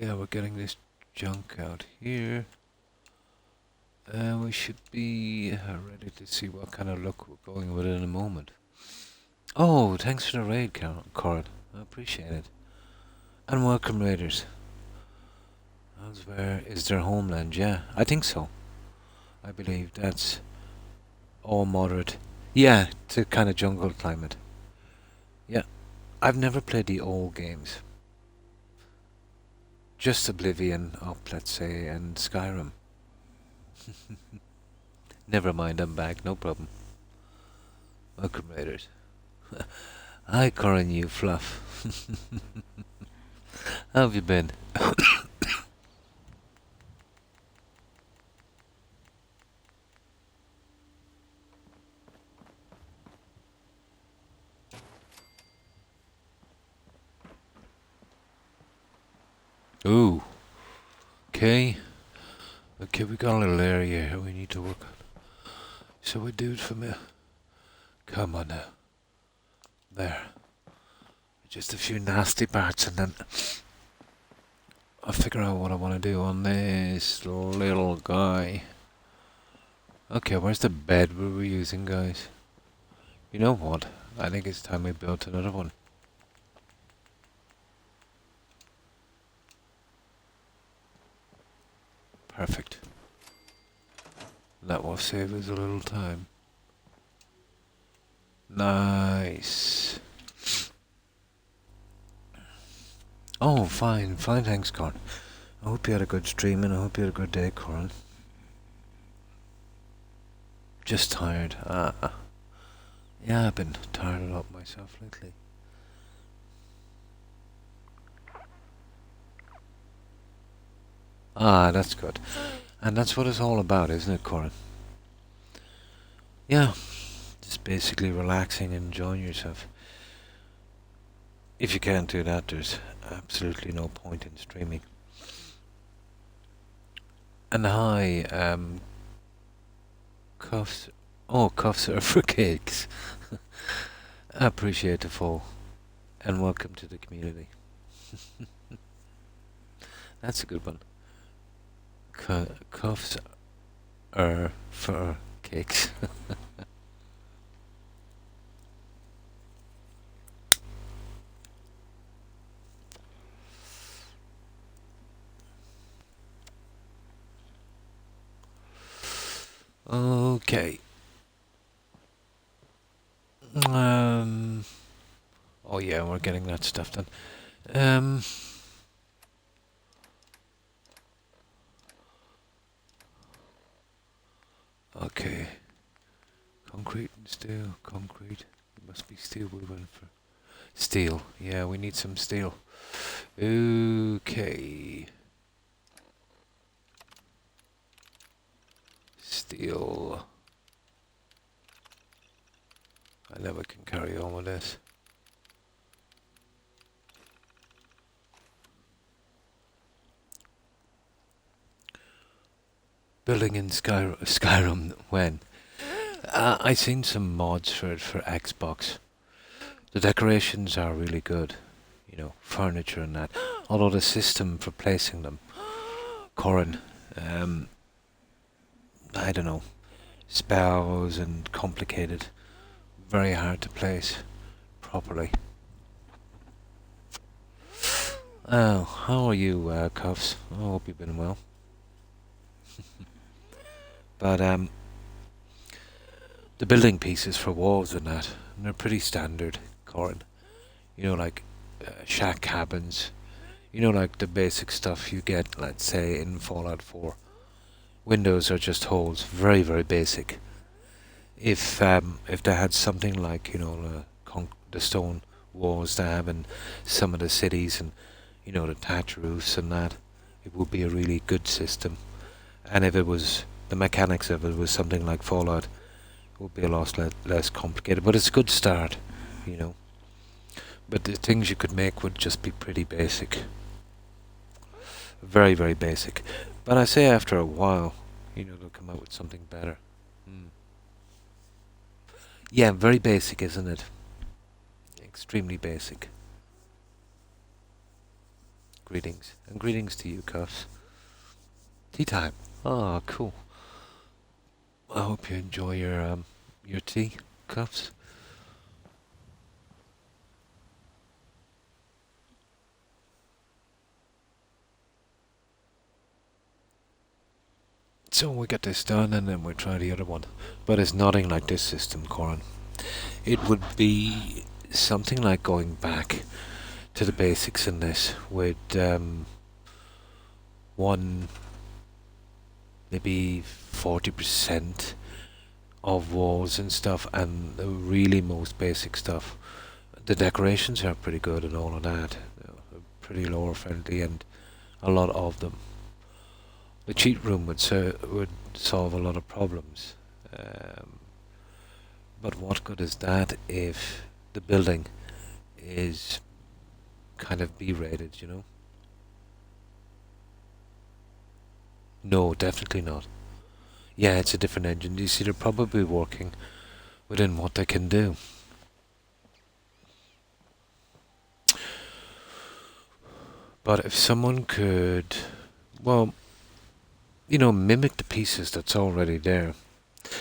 Yeah, we're getting this junk out here. We should be ready to see what kind of look we're going with in a moment. Oh, thanks for the raid, Corin. I appreciate it. And welcome, raiders. Where is their homeland? Yeah, I think so. I believe that's all moderate. Yeah, it's a kind of jungle climate. Yeah, I've never played the old games. Just Oblivion up, let's say, and Skyrim. Never mind, I'm back, no problem. Welcome, raiders. Hi, Corin, you fluff. How have you been? Ooh. Okay. Okay, we got a little area here we need to work on. So we do it from here. Come on now. There. Just a few nasty parts and then I'll figure out what I want to do on this little guy. Okay, where's the bed we were using, guys? You know what? I think it's time we built another one. Perfect. That will save us a little time. Nice. Oh, fine, thanks, Corin. I hope you had a good stream and I hope you had a good day, Corin. Just tired. Yeah, I've been tired a lot myself lately. That's good. And that's what it's all about, isn't it, Corin? Yeah, just basically relaxing and enjoying yourself. If you can't do that, there's absolutely no point in streaming. And hi, cuffs. Oh, cuffs are for cakes. I appreciate the fall. And welcome to the community. That's a good one. Cuffs are for cakes. Okay. Oh yeah, we're getting that stuff done. Okay. Concrete and steel. Concrete. It must be steel we went for. Steel. Yeah, we need some steel. Okay. Steel. I never can carry on with this. Building in Skyrim when? I seen some mods for it for Xbox. The decorations are really good, you know, furniture and that. Although the system for placing them, Corin, I don't know, spells and complicated, very hard to place properly. Oh, how are you, Cuffs? I hope you've been well. But the building pieces for walls and that, they're pretty standard, Corin. You know, like shack cabins. You know, like the basic stuff you get, let's say, in Fallout 4. Windows are just holes, very, very basic. If they had something like, you know, the stone walls they have in some of the cities, and you know, the thatch roofs and that, it would be a really good system. And if it was, the mechanics of it was something like Fallout, it would be a lot less complicated. But it's a good start, you know. But the things you could make would just be pretty basic. Very, very basic. But I say after a while, you know, they'll come out with something better. Yeah, very basic, isn't it? Extremely basic. Greetings. And greetings to you, Cuffs. Tea time. Oh, cool. I hope you enjoy your tea, Cuffs. So we get this done and then we try the other one. But it's nothing like this system, Corin. It would be something like going back to the basics in this with one, maybe 40% of walls and stuff, and the really most basic stuff. The decorations are pretty good and all of that. They're pretty lore friendly and a lot of them. The cheat room would solve a lot of problems. But what good is that if the building is kind of B-rated, you know? No, definitely not. Yeah, it's a different engine. You see, they're probably working within what they can do. But if someone could, well, you know, mimic the pieces that's already there.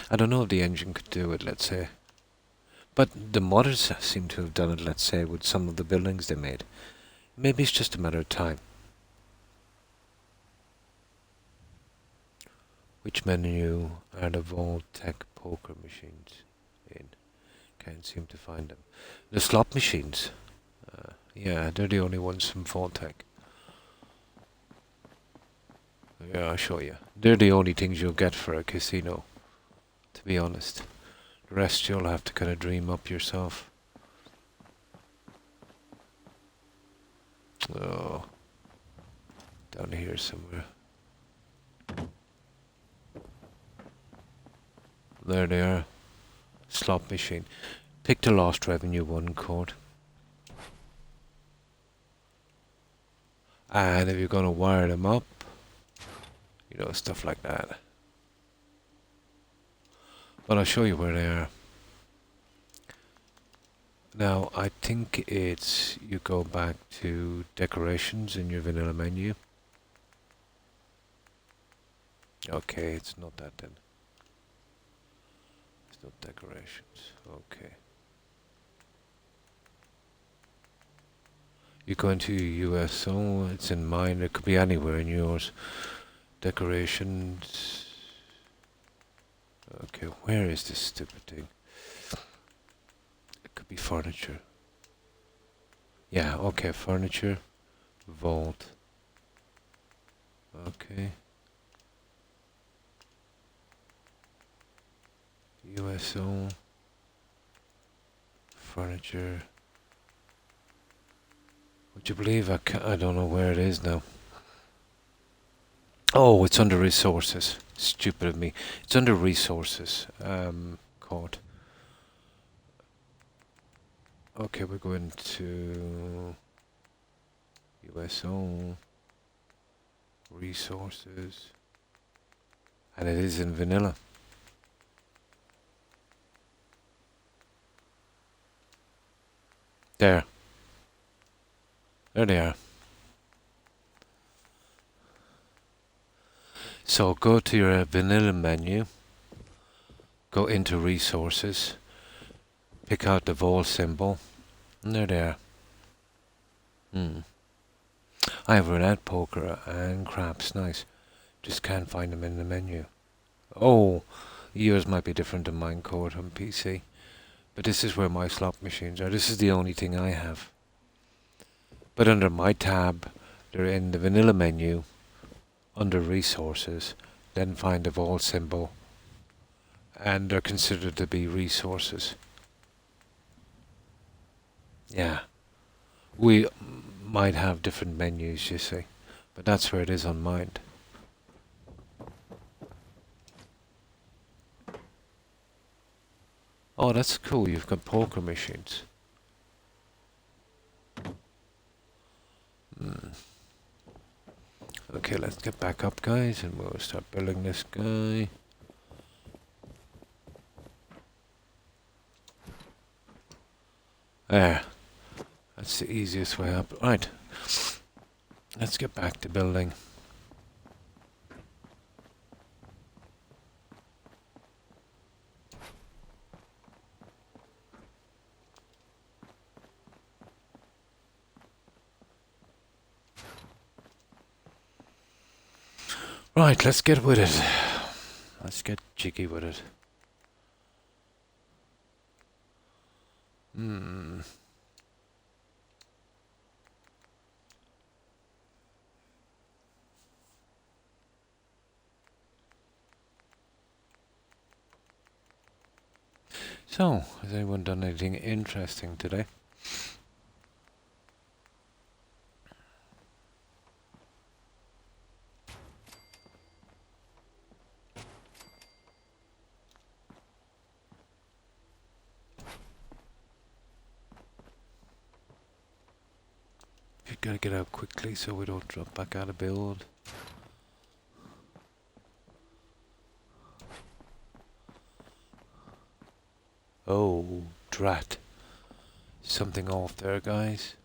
I don't know if the engine could do it, let's say. But the modders seem to have done it, let's say, with some of the buildings they made. Maybe it's just a matter of time. Which menu are the Vault-Tec poker machines in? Can't seem to find them. The slot machines. Yeah, they're the only ones from Vault-Tec. Yeah, I'll show you. They're the only things you'll get for a casino, to be honest. The rest you'll have to kind of dream up yourself. Oh, down here somewhere. There they are. Slot machine. Pick the lost revenue 1 code. And if you're going to wire them up, you know, stuff like that. But I'll show you where they are. Now, I think it's, you go back to decorations in your vanilla menu. Okay, it's not that then. It's not decorations. Okay. You go into USO, it's in mine, it could be anywhere in yours. Decorations. Okay, where is this stupid thing? It could be furniture. Yeah, okay, furniture. Vault. Okay. USO. Furniture. Would you believe I don't know where it is now. Oh, it's under resources. Stupid of me. It's under resources. Code. Okay, we're going to USO resources, and it is in vanilla. There. There they are. So go to your vanilla menu, go into resources, pick out the vol symbol, and there they are. I have roulette, poker, and craps. Nice. Just can't find them in the menu. Oh, yours might be different than mine, code on PC. But this is where my slot machines are. This is the only thing I have. But under my tab, they're in the vanilla menu, under resources, then find the vault symbol, and they're considered to be resources. Yeah. We might have different menus, you see, but that's where it is on mine. Oh, that's cool. You've got poker machines. Okay, let's get back up, guys, and we'll start building this guy. There. That's the easiest way up. Right. Let's get back to building. Right, let's get with it. Let's get jiggy with it. So, has anyone done anything interesting today? We gotta get out quickly so we don't drop back out of build. Oh, drat. Something off there, guys.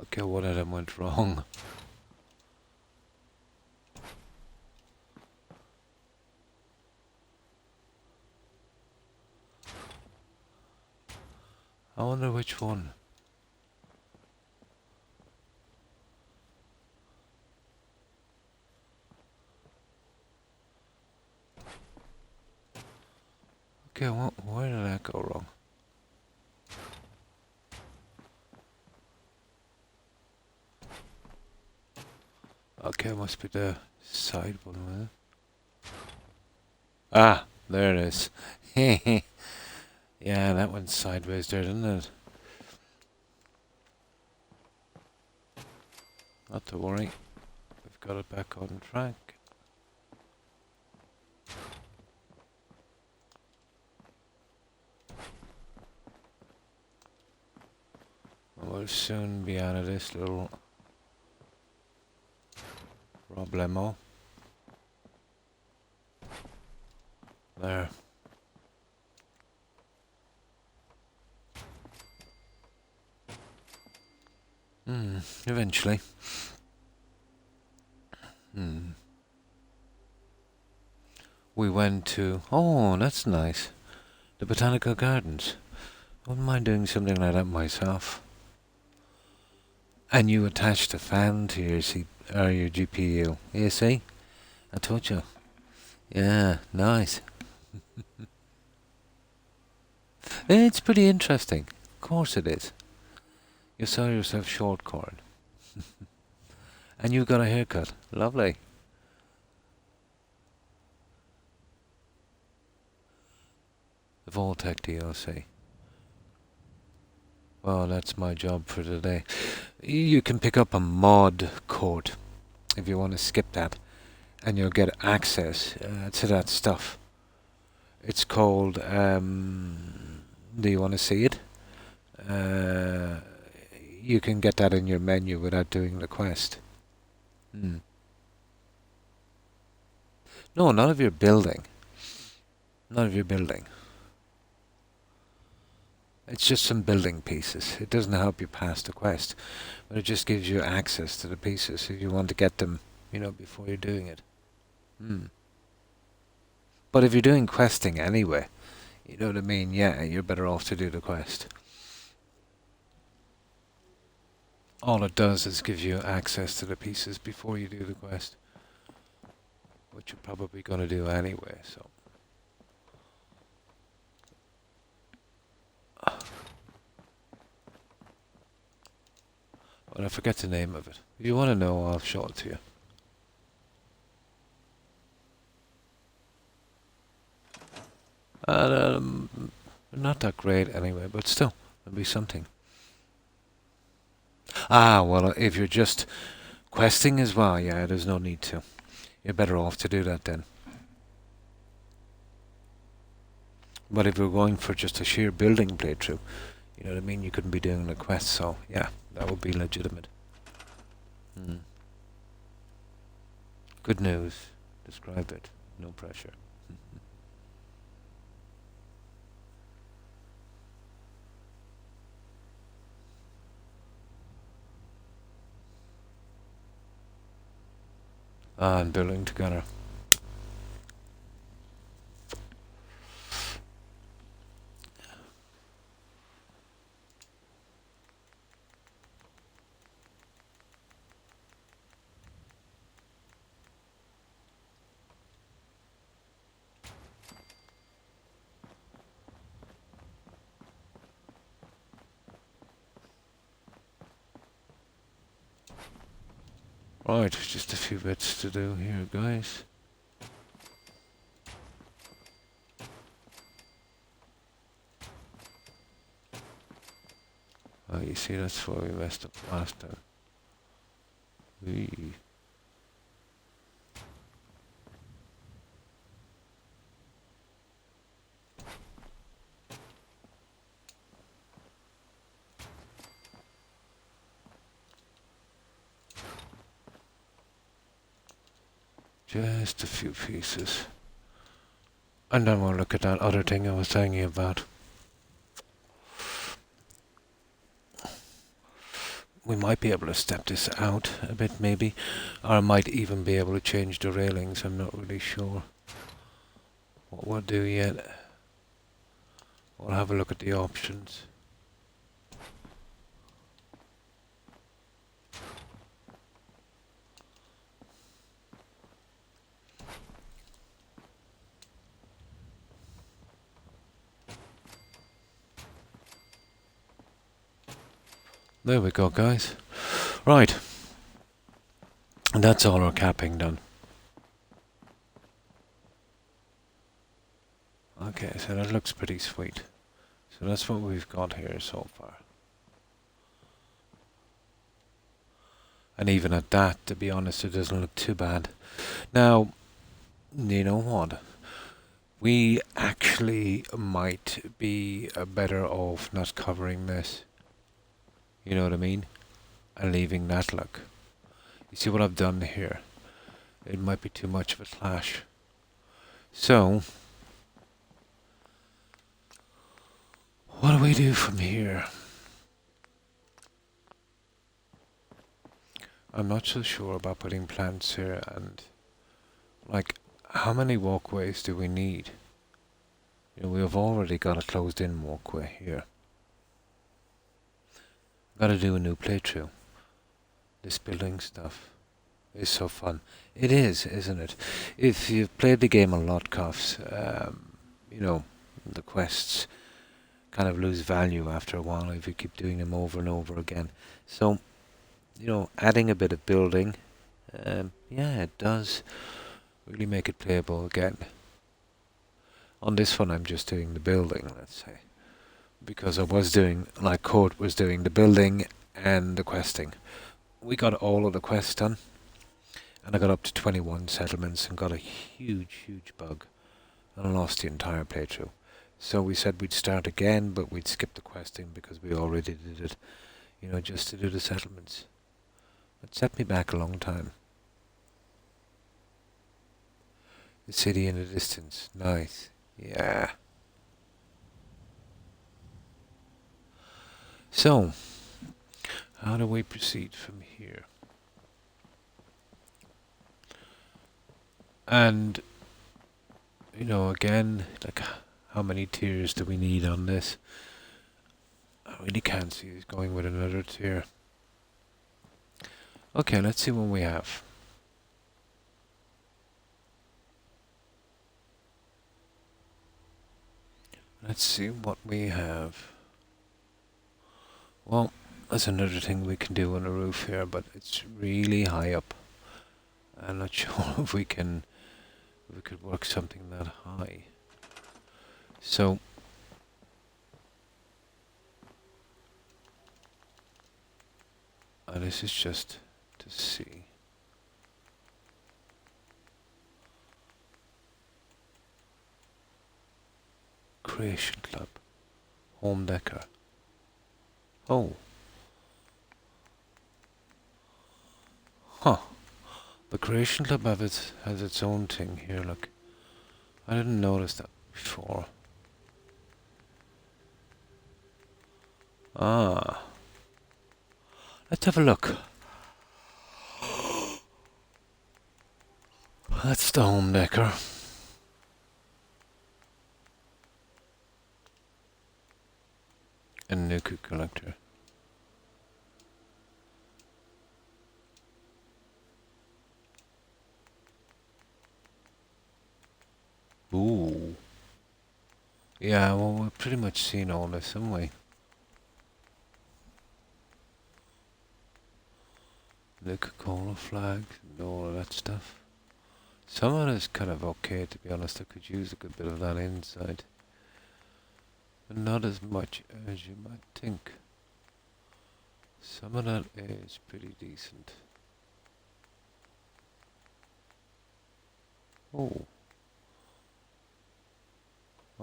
Okay, one of them went wrong. I wonder which one. Okay, where did that go wrong? Okay, must be the side one with it. Ah, there it is. Yeah, that went sideways there, didn't it? Not to worry. We've got it back on track. And we'll soon be out of this little problemo. There. Eventually. We went to... Oh, that's nice. The Botanical Gardens. Wouldn't mind doing something like that myself. And you attached a fan to your your GPU. You see? I told you. Yeah, nice. It's pretty interesting. Of course it is. You saw yourself short corn. And you got a haircut. Lovely. The Voltec DLC. Well, that's my job for today. You can pick up a mod code if you want to skip that, and you'll get access to that stuff. It's called, do you want to see it? You can get that in your menu without doing the quest. No, not if you're building. Not if you're building. It's just some building pieces. It doesn't help you pass the quest, but it just gives you access to the pieces if you want to get them, you know, before you're doing it. But if you're doing questing anyway, you know what I mean? Yeah, you're better off to do the quest. All it does is give you access to the pieces before you do the quest, which you're probably going to do anyway, so... But I forget the name of it. If you want to know, I'll show it to you. And, not that great anyway, but still, it'll be something. Ah, well, if you're just questing as well, yeah, there's no need to. You're better off to do that then. But if you're going for just a sheer building playthrough, you know what I mean, you couldn't be doing a quest, so yeah, that would be legitimate. Good news. Describe it. No pressure. And building together. Right, just a few bits to do here, guys. Oh, you see, that's where we messed up last time. Wee. Just a few pieces. And then we'll look at that other thing I was telling you about. We might be able to step this out a bit, maybe. Or I might even be able to change the railings. I'm not really sure what we'll do yet. We'll have a look at the options. There we go, guys. Right. And that's all our capping done. Okay, so that looks pretty sweet. So that's what we've got here so far. And even at that, to be honest, it doesn't look too bad. Now, you know what? We actually might be better off not covering this. You know what I mean? And leaving that look. You see what I've done here? It might be too much of a clash. So, what do we do from here? I'm not so sure about putting plants here and, like, how many walkways do we need? You know, we have already got a closed-in walkway here. Gotta do a new playthrough. This building stuff is so fun. It is, isn't it? If you've played the game a lot, Cuffs, you know, the quests kind of lose value after a while if you keep doing them over and over again. So, you know, adding a bit of building, yeah, it does really make it playable again. On this one, I'm just doing the building, let's say. Because I was doing, like Court was doing the building and the questing. We got all of the quests done. And I got up to 21 settlements and got a huge, huge bug. And I lost the entire playthrough. So we said we'd start again, but we'd skip the questing because we already did it. You know, just to do the settlements. It set me back a long time. The city in the distance. Nice. Yeah. So, how do we proceed from here? And, you know, again, like, how many tiers do we need on this? I really can't see us going with another tier. Okay, let's see what we have. Let's see what we have. Well, That's another thing we can do on the roof here, but it's really high up. I'm not sure if we could work something that high. So this is just to see. Creation Club. Home decor. Oh. Huh. The Creation Club has its own thing here, look. I didn't notice that before. Ah. Let's have a look. That's the home decor. And Nuku collector. Ooh. Yeah, well, we've pretty much seen all this, haven't we? Nuka-Cola flag and all of that stuff. Some of it is kind of okay, to be honest. I could use a good bit of that inside. But not as much as you might think. Some of that is pretty decent. Oh.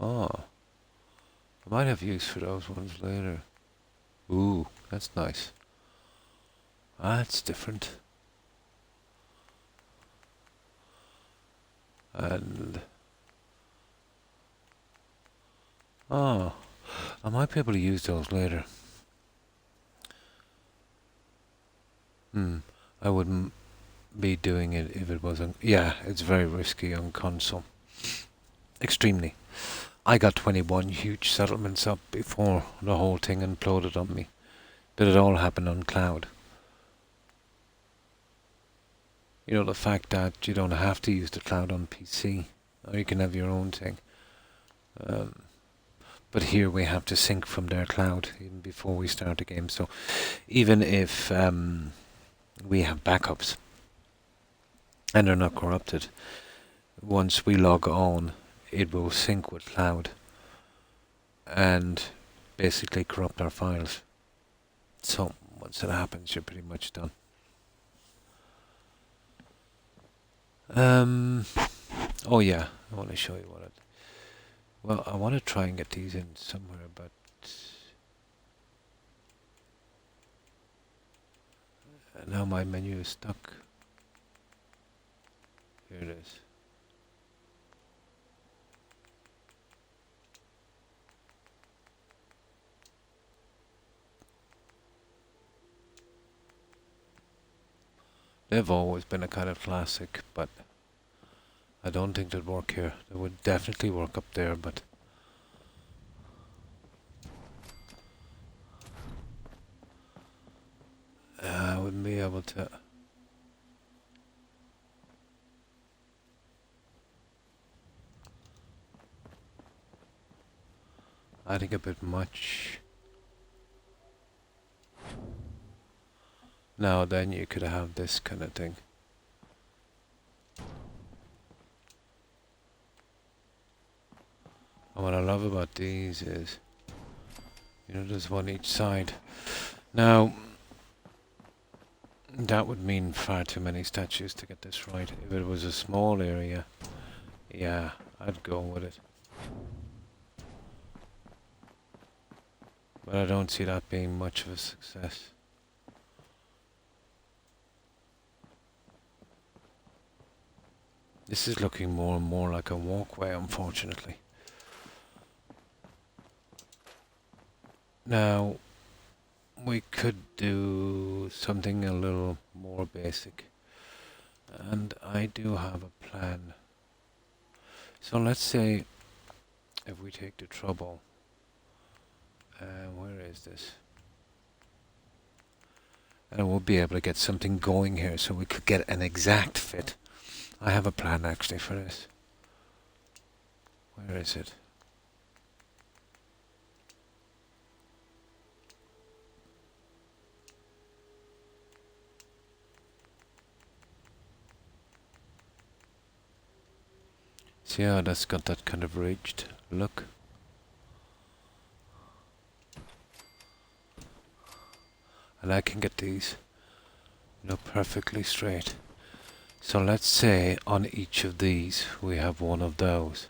Ah. I might have use for those ones later. Ooh, that's nice. That's different. And I might be able to use those later. I wouldn't be doing it if it wasn't. Yeah, it's very risky on console. Extremely. I got 21 huge settlements up before the whole thing imploded on me. But it all happened on cloud. You know, the fact that you don't have to use the cloud on PC, or you can have your own thing. But here we have to sync from their cloud even before we start the game. So even if we have backups and they're not corrupted, once we log on, it will sync with cloud and basically corrupt our files. So once that happens, you're pretty much done. Oh yeah, I want to show you what it. Well, I want to try and get these in somewhere, but now my menu is stuck. Here it is. They've always been a kind of classic, but I don't think they'd work here. They would definitely work up there, but I wouldn't be able to. I think a bit much. Now then you could have this kind of thing. And what I love about these is, you know, there's one each side. Now, that would mean far too many statues to get this right. If it was a small area, yeah, I'd go with it. But I don't see that being much of a success. This is looking more and more like a walkway, unfortunately. Now, we could do something a little more basic. And I do have a plan. So let's say if we take the trouble, where is this? And we'll be able to get something going here so we could get an exact fit. I have a plan actually for this. Where is it? See how that's got that kind of ridged look? And I can get these, you know, perfectly straight. So let's say on each of these we have one of those.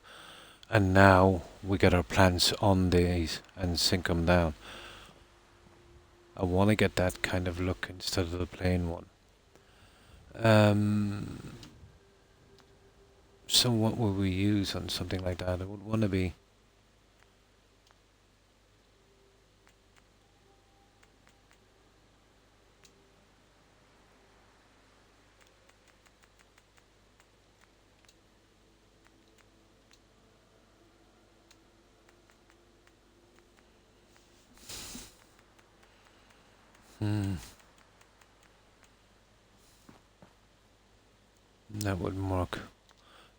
And now we get our plants on these and sink them down. I want to get that kind of look instead of the plain one. So what would we use on something like that? It would want to be... That wouldn't work.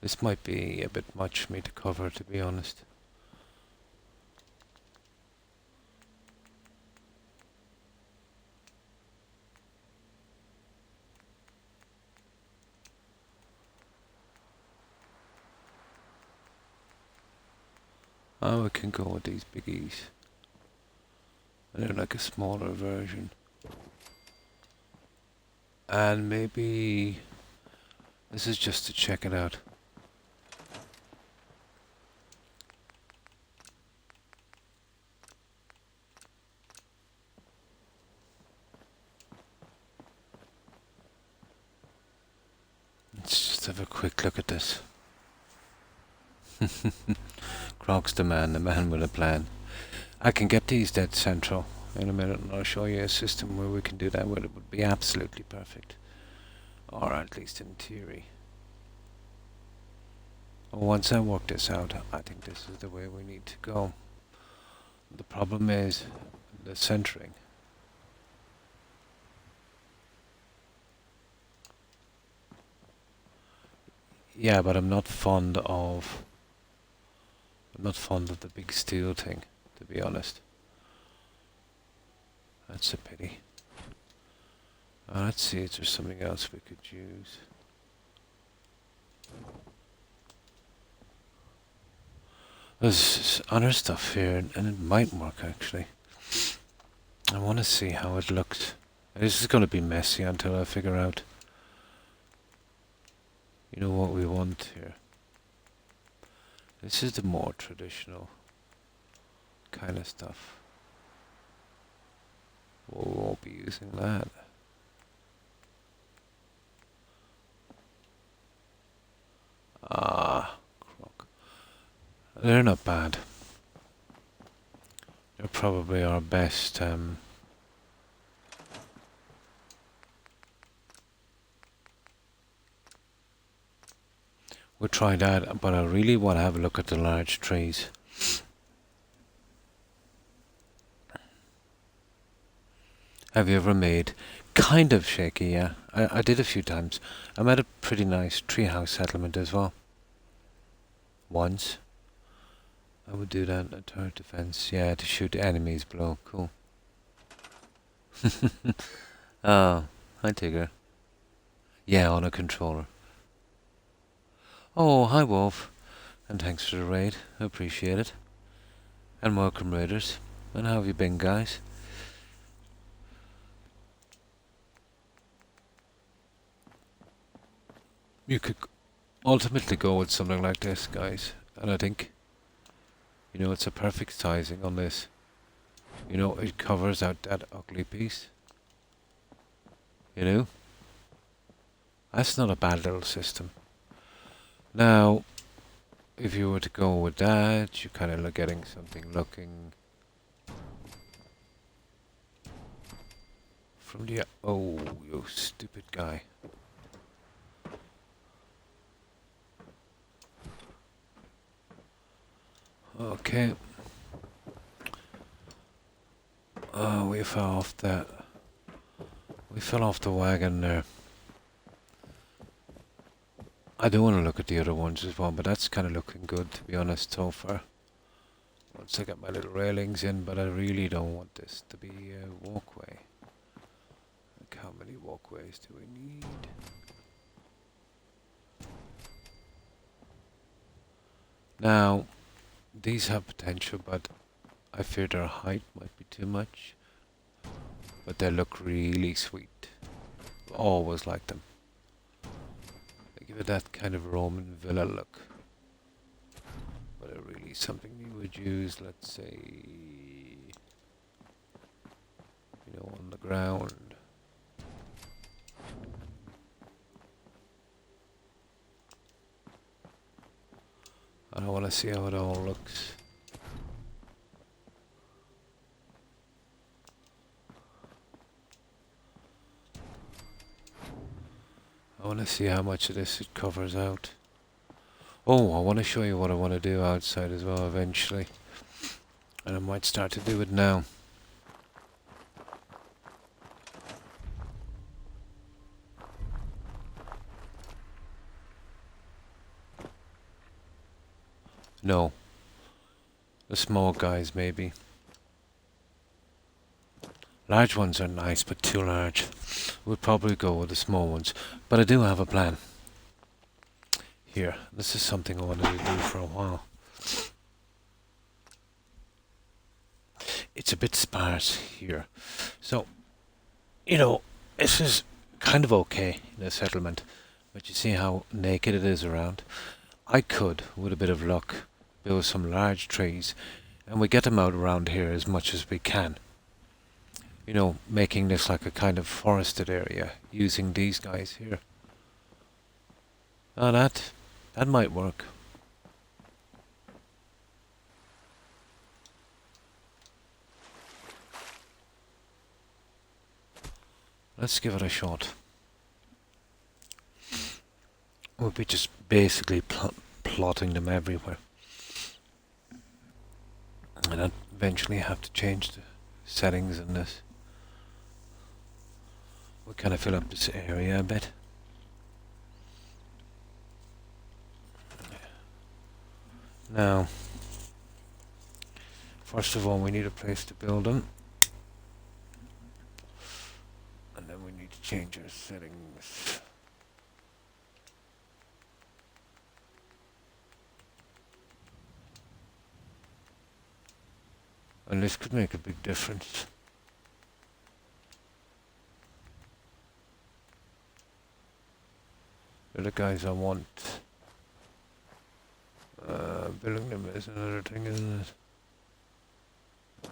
This might be a bit much for me to cover, to be honest. Oh, we can go with these biggies. They're like a smaller version. And maybe... This is just to check it out. Let's just have a quick look at this. Croc's the man with a plan. I can get these dead central in a minute, and I'll show you a system where we can do that, where it would be absolutely perfect. Or at least in theory. Once I work this out, I think this is the way we need to go. The problem is the centering. Yeah, but I'm not fond of the big steel thing, to be honest. That's a pity. Let's see if there's something else we could use. There's other stuff here, and it might work actually. I want to see how it looks. This is going to be messy until I figure out, you know, what we want here. This is the more traditional kind of stuff. Well, we won't be using that. Croc. They're not bad. They're probably our best. We'll try that, but I really want to have a look at the large trees. Have you ever made kind of shaky? Yeah, I did a few times. I made a pretty nice treehouse settlement as well. Once. I would do that in a turret defense. Yeah, to shoot enemies below. Cool. Oh, hi Tigger. Yeah, on a controller. Oh, hi Wolf. And thanks for the raid. I appreciate it. And welcome raiders. And how have you been, guys? You could ultimately go with something like this, guys. And I think, you know, it's a perfect sizing on this. You know, it covers out that ugly piece. You know? That's not a bad little system. Now, if you were to go with that, you're kind of getting something looking... From the... Oh, you stupid guy. Okay. Oh, we fell off that. We fell off the wagon there. I do want to look at the other ones as well, but that's kind of looking good, to be honest, so far. Once I get my little railings in, but I really don't want this to be a walkway. Like, how many walkways do we need? Now, these have potential, but I fear their height might be too much. But they look really sweet. Always like them. They give it that kind of Roman villa look. But it really is something you would use, let's say, on the ground. I don't want to see how it all looks. I want to see how much of this it covers out. Oh, I want to show you what I want to do outside as well eventually. And I might start to do it now. No. The small guys, maybe. Large ones are nice, but too large. We'll probably go with the small ones. But I do have a plan. Here, this is something I wanted to do for a while. It's a bit sparse here. So, this is kind of okay in a settlement. But you see how naked it is around? I could, with a bit of luck, build some large trees, and we get them out around here as much as we can. Making this like a kind of forested area, using these guys here. Now that might work. Let's give it a shot. We'll be just basically plotting them everywhere. And I'd eventually have to change the settings in this. We'll kind of fill up this area a bit. Now, first of all, we need a place to build them. And then we need to change our settings. And this could make a big difference. They're the guys I want. Building them is another thing, isn't it?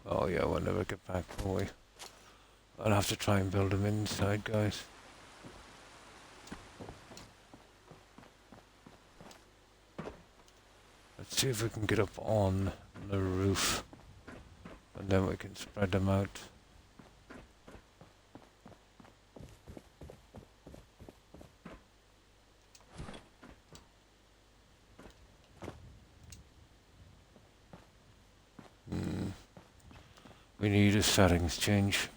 Oh yeah, we'll never get back, will we? I'll have to try and build them inside, guys. Let's see if we can get up on the roof. And then we can spread them out. We need a settings change.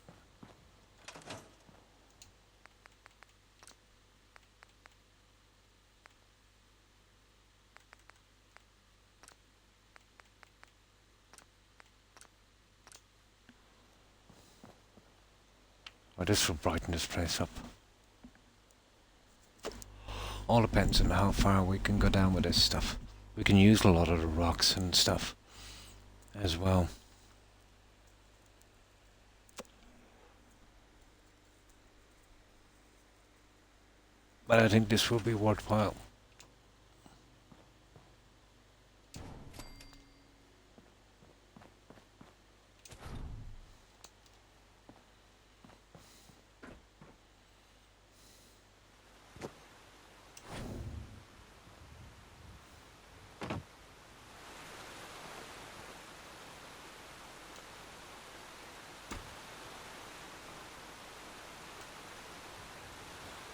Or this will brighten this place up. All depends on how far we can go down with this stuff. We can use a lot of the rocks and stuff as well. But I think this will be worthwhile.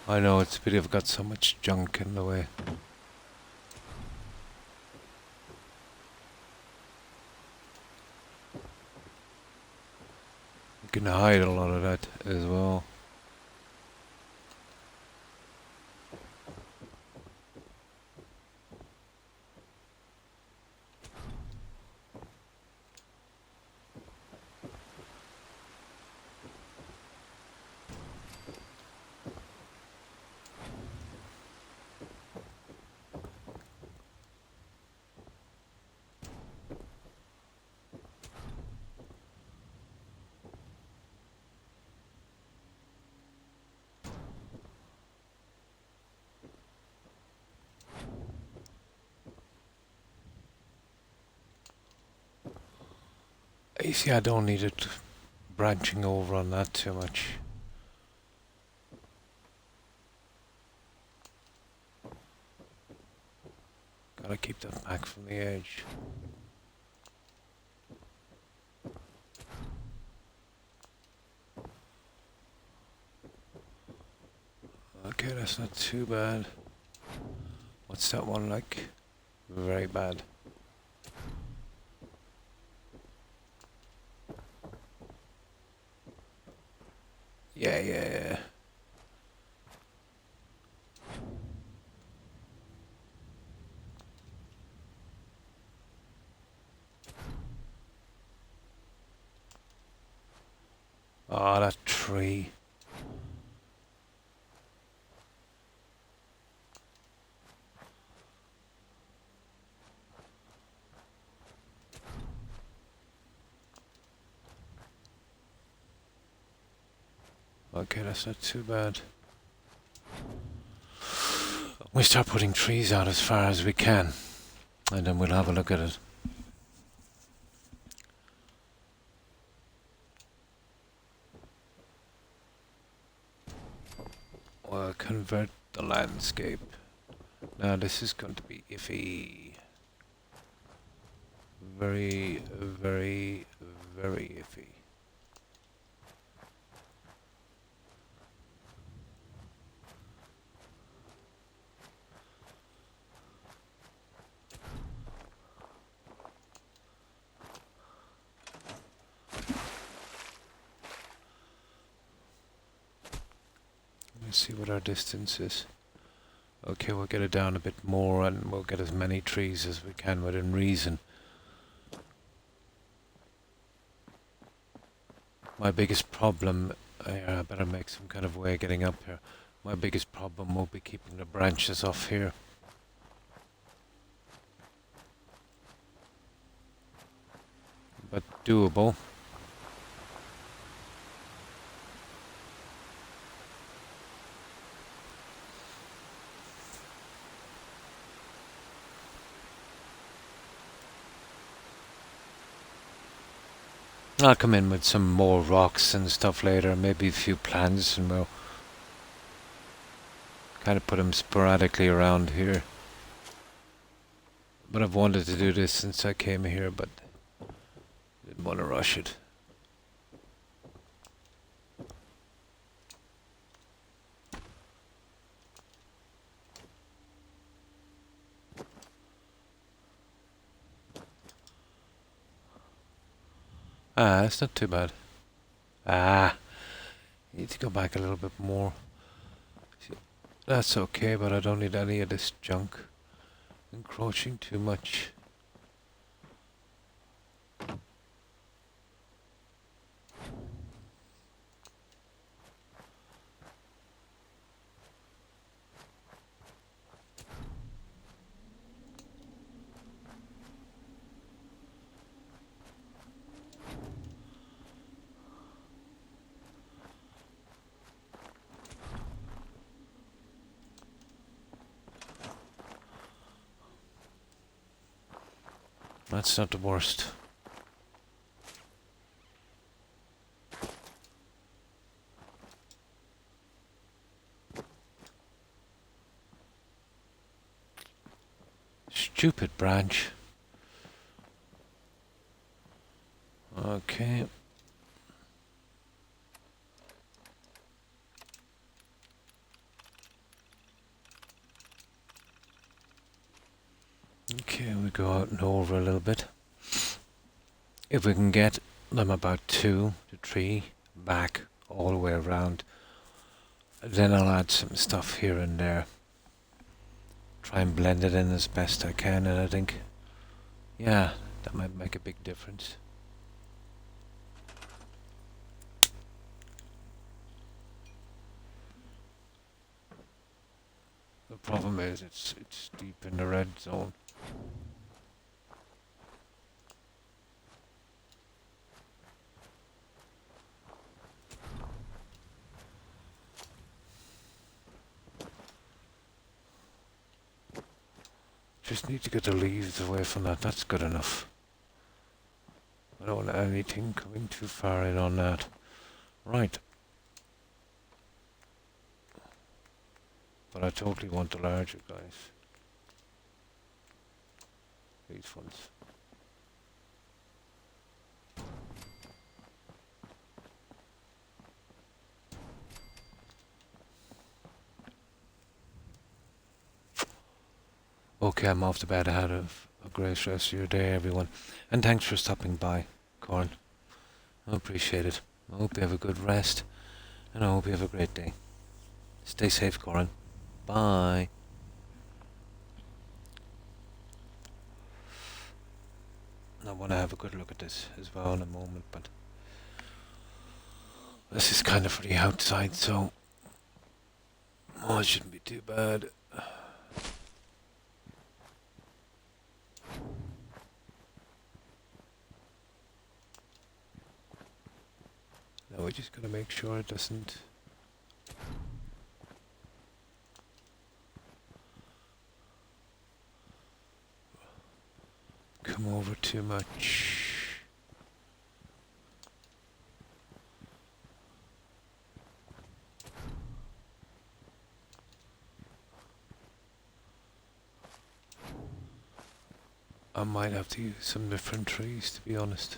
I know, it's a pity I've got so much junk in the way. You can hide a lot of that as well. see, I don't need it branching over on that too much. Gotta keep that back from the edge. Okay, that's not too bad. What's that one like? Very bad. Yeah. Oh, that tree. Okay, that's not too bad. We start putting trees out as far as we can, and then we'll have a look at it. We'll convert the landscape. Now this is going to be iffy. Very, very, very iffy. Let's see what our distance is. Okay, we'll get it down a bit more and we'll get as many trees as we can within reason. My biggest problem, I better make some kind of way of getting up here. My biggest problem will be keeping the branches off here. But doable. I'll come in with some more rocks and stuff later, maybe a few plants, and we'll kind of put them sporadically around here. But I've wanted to do this since I came here, but didn't want to rush it. Ah, it's not too bad. Need to go back a little bit more. That's okay, but I don't need any of this junk encroaching too much. That's not the worst. Stupid branch. Okay. Okay, we go out and over a little bit. If we can get them about 2 to 3 back all the way around, then I'll add some stuff here and there. Try and blend it in as best I can, and I think, yeah, that might make a big difference. The problem is it's deep in the red zone. Just need to get the leaves away from that, that's good enough. I don't want anything coming too far in on that. Right. But I totally want the larger guys. These ones. Okay, I'm off to bed. Have a great rest of your day, everyone. And thanks for stopping by, Corin. I appreciate it. I hope you have a good rest. And I hope you have a great day. Stay safe, Corin. Bye. I want to have a good look at this as well in a moment, but this is kind of for the outside, so it shouldn't be too bad. Now we just gotta make sure it doesn't come over too much. I might have to use some different trees, to be honest.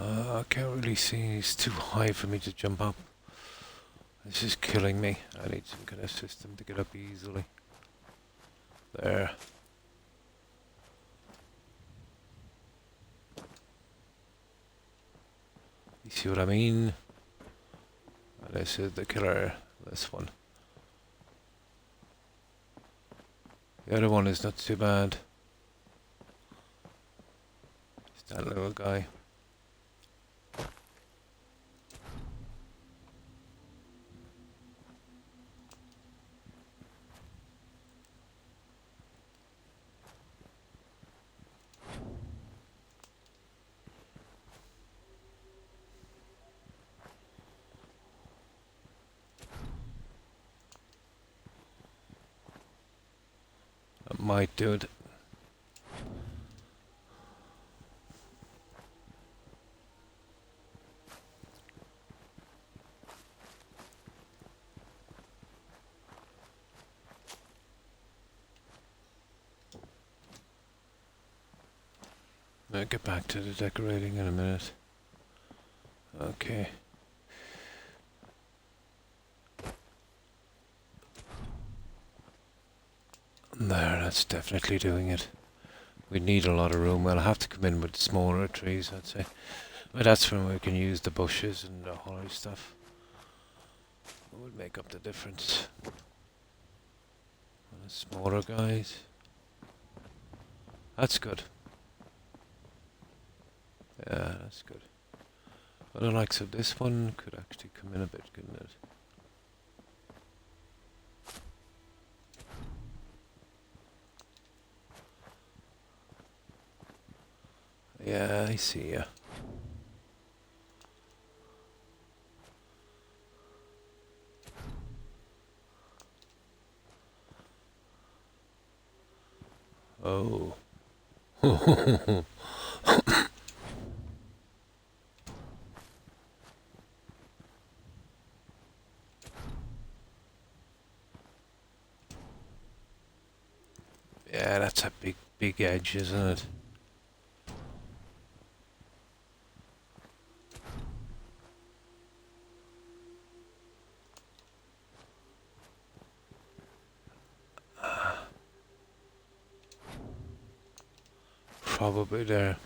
I can't really see, it's too high for me to jump up. This is killing me. I need some kind of system to get up easily. There. You see what I mean? And this is the killer, this one. The other one is not too bad. It's that little guy. That might do it. I'll get back to the decorating in a minute. Okay. There, that's definitely doing it. We need a lot of room. We'll have to come in with smaller trees, I'd say. But that's when we can use the bushes and the holly stuff. It would make up the difference. And the smaller guys. That's good. Yeah, that's good. But the likes of this one could actually come in a bit, couldn't it? Yeah, I see ya. Oh. Yeah, that's a big edge, isn't it? Probably there.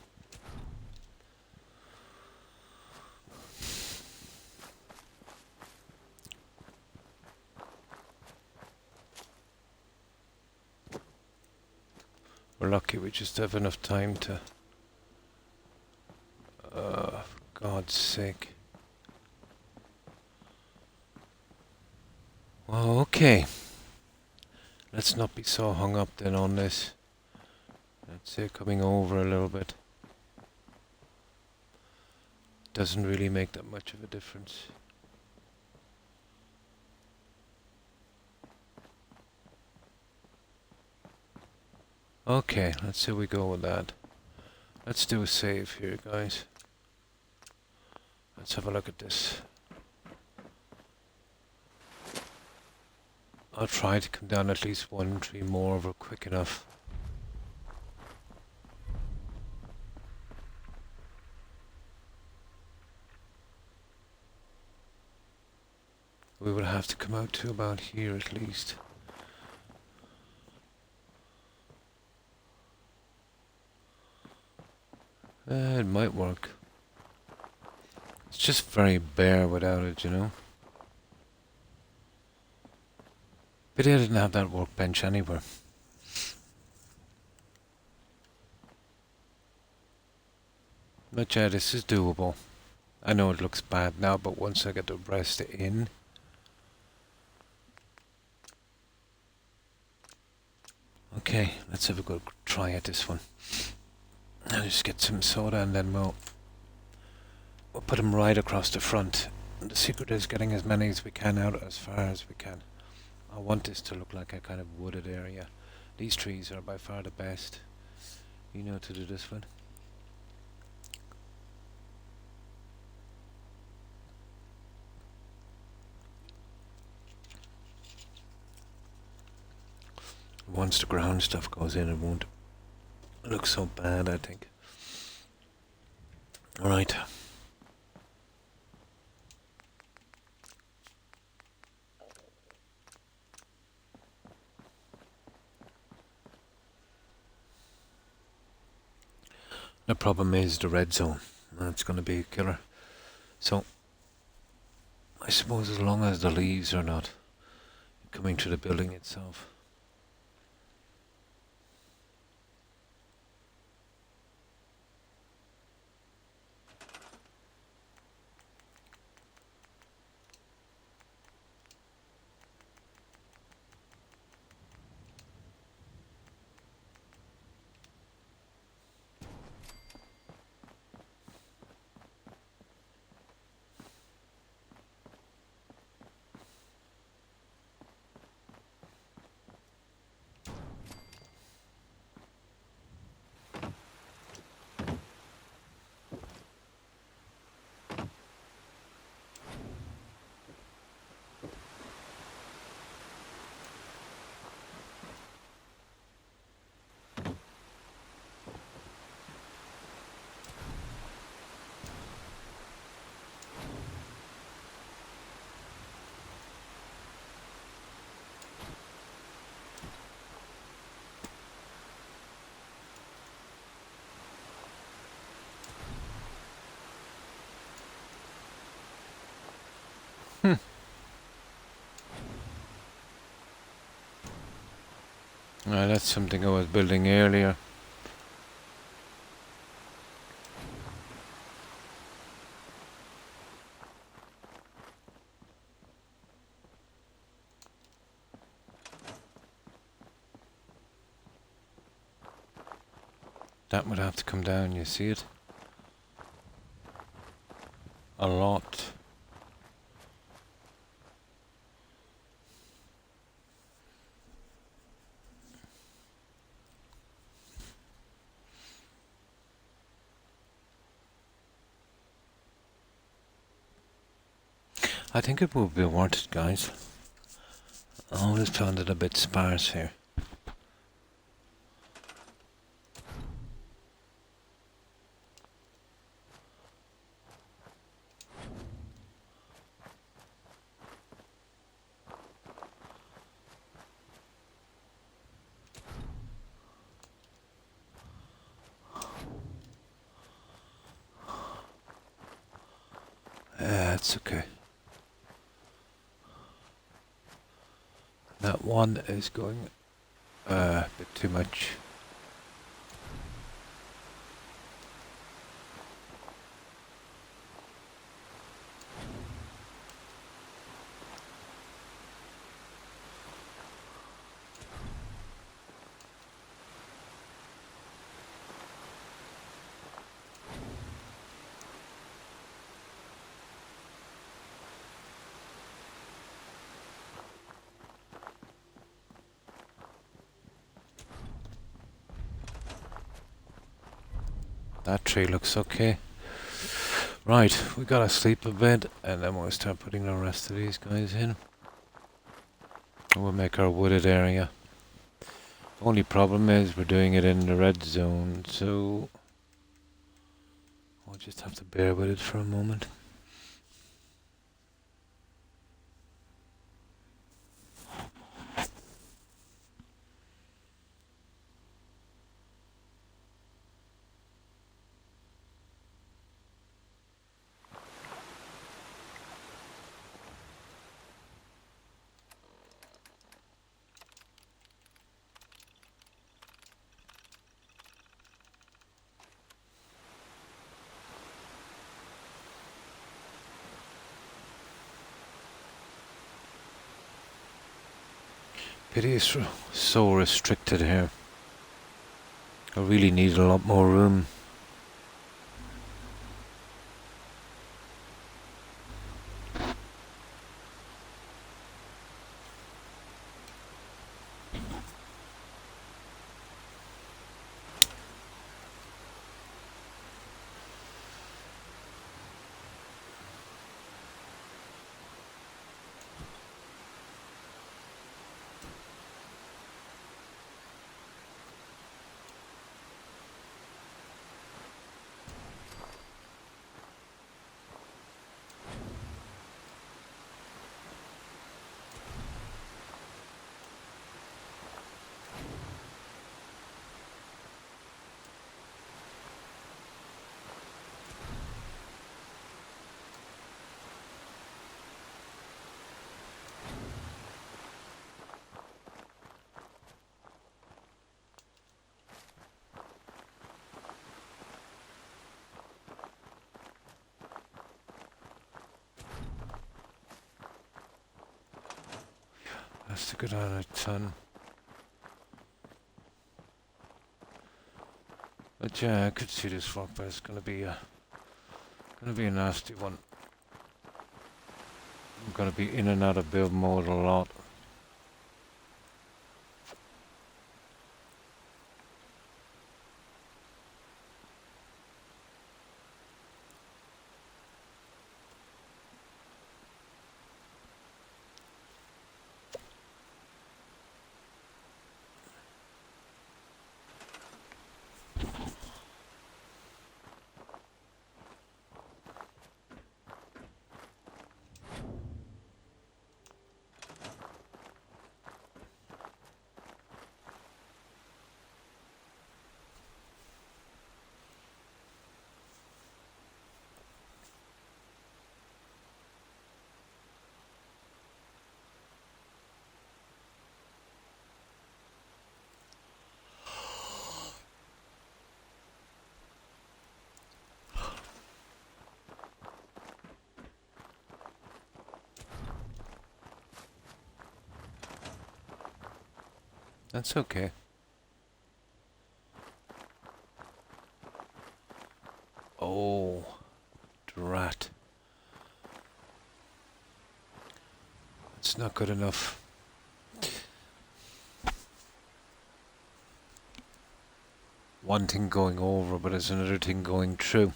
We're lucky we just have enough time to... God's sake. Well, okay. Let's not be so hung up then on this. Let's say coming over a little bit. Doesn't really make that much of a difference. Okay, let's see how we go with that. Let's do a save here, guys. Let's have a look at this. I'll try to come down at least 1 tree more over quick enough. We will have to come out to about here at least. It might work. It's just very bare without it, you know. Pity I didn't have that workbench anywhere. But yeah, this is doable. I know it looks bad now, but once I get the rest in... Okay, let's have a good try at this one. I'll just get some soda and then we'll put them right across the front. And the secret is getting as many as we can out as far as we can. I want this to look like a kind of wooded area. These trees are by far the best. You know to do this one. Once the ground stuff goes in, it won't look so bad, I think. Alright. The problem is the red zone. That's going to be a killer. So, I suppose as long as the leaves are not coming to the building itself. That's something I was building earlier. That would have to come down, you see it? A lot. I think it would be worth it, guys. I always found it a bit sparse here. It's okay. That one is going a bit too much. That tree looks okay. Right, we gotta sleep a bit, and then we'll start putting the rest of these guys in. We'll make our wooded area. Only problem is we're doing it in the red zone, so we'll just have to bear with it for a moment. Pity it's so restricted here. I really need a lot more room. That's to go down a ton. But yeah, I could see this rock, but it's gonna be a nasty one. I'm gonna be in and out of build mode a lot. That's okay. Oh, drat. It's not good enough. One thing going over, but there's another thing going through.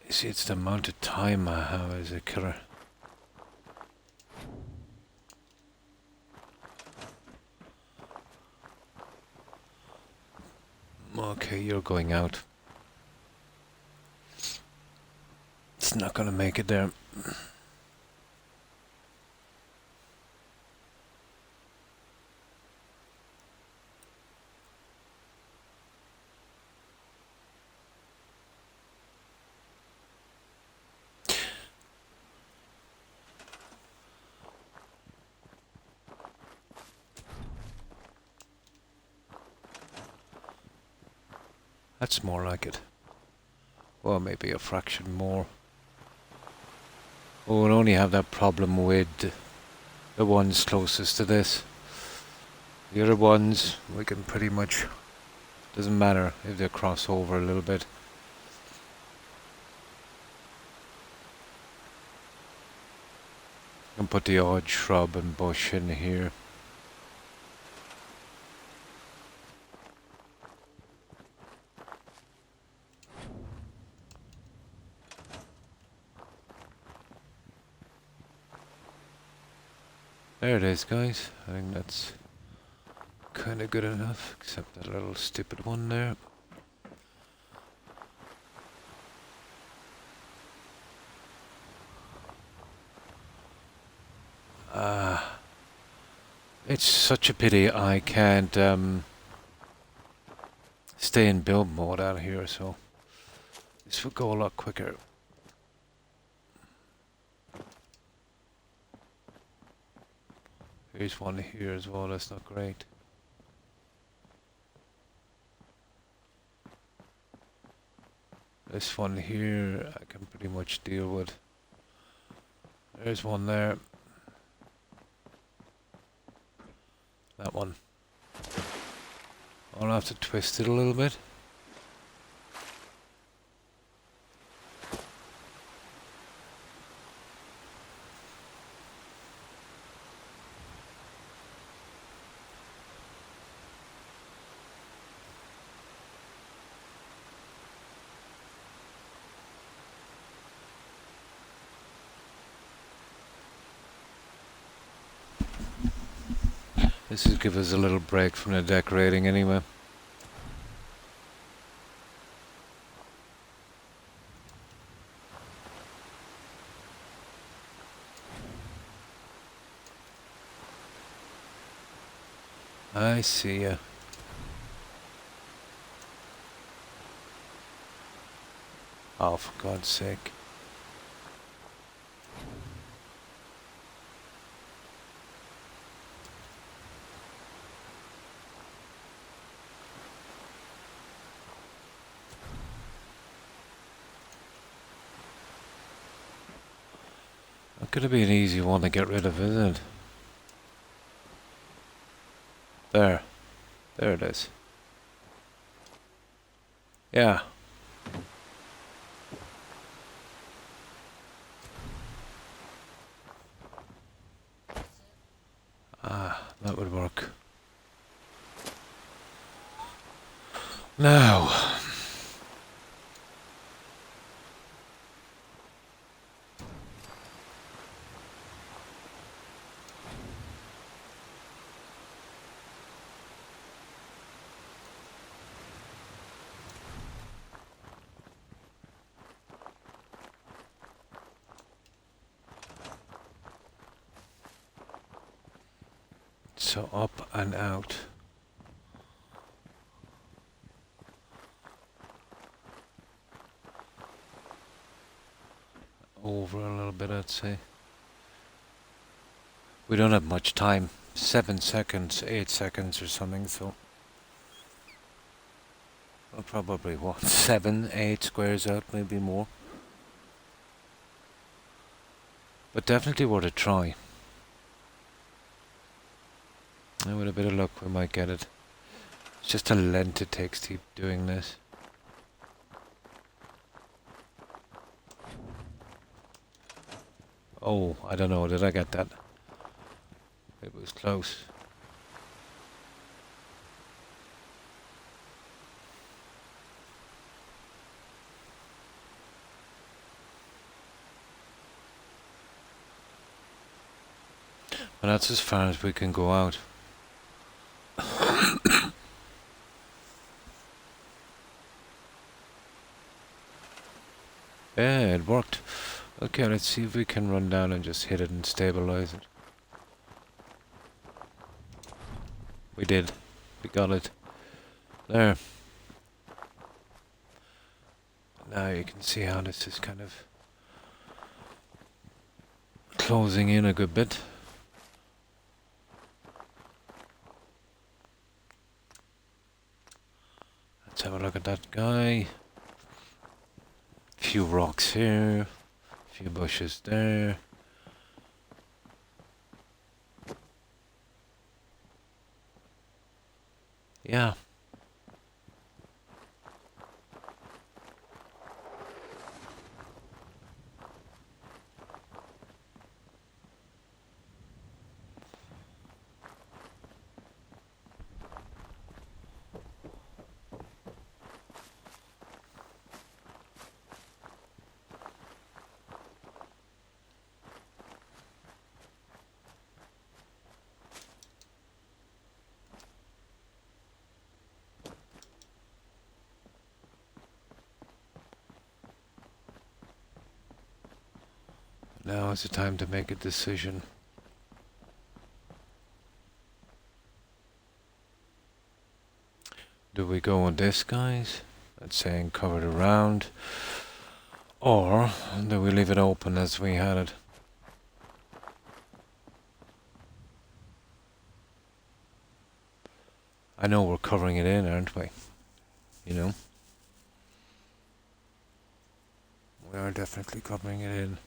You see, it's the amount of time I have as a killer. Okay, you're going out. It's not gonna make it there. That's more like it. Well, maybe a fraction more. Oh, we'll only have that problem with the ones closest to this. The other ones, we can pretty much... Doesn't matter if they cross over a little bit. can put the odd shrub and bush in here. There it is, guys. I think that's kind of good enough, except that little stupid one there. It's such a pity I can't stay in build mode out here, so this would go a lot quicker. Here's one here as well, that's not great. This one here I can pretty much deal with. There's one there. That one. I'll have to twist it a little bit. This will give us a little break from the decorating anyway. I see ya. Oh, for God's sake. Not gonna be an easy one to get rid of, is it? There. There it is. Yeah. Ah, that would work. Now. So up and out. Over a little bit, I'd say. We don't have much time. 7 seconds, 8 seconds or something, so... Well, probably, what, 7, 8 squares out, maybe more. But definitely worth a try. And with a bit of luck we might get it. It's just a length it takes to keep doing this. Oh, I don't know, did I get that? It was close. But that's as far as we can go out. Yeah, it worked. Okay, let's see if we can run down and just hit it and stabilize it. We did. We got it. There. Now you can see how this is kind of closing in a good bit. Let's have a look at that guy. Few rocks here, few bushes there. Yeah. Now is the time to make a decision. Do we go on this, guys? That's saying covered around. Or do we leave it open as we had it? I know we're covering it in, aren't we? You know? We are definitely covering it in.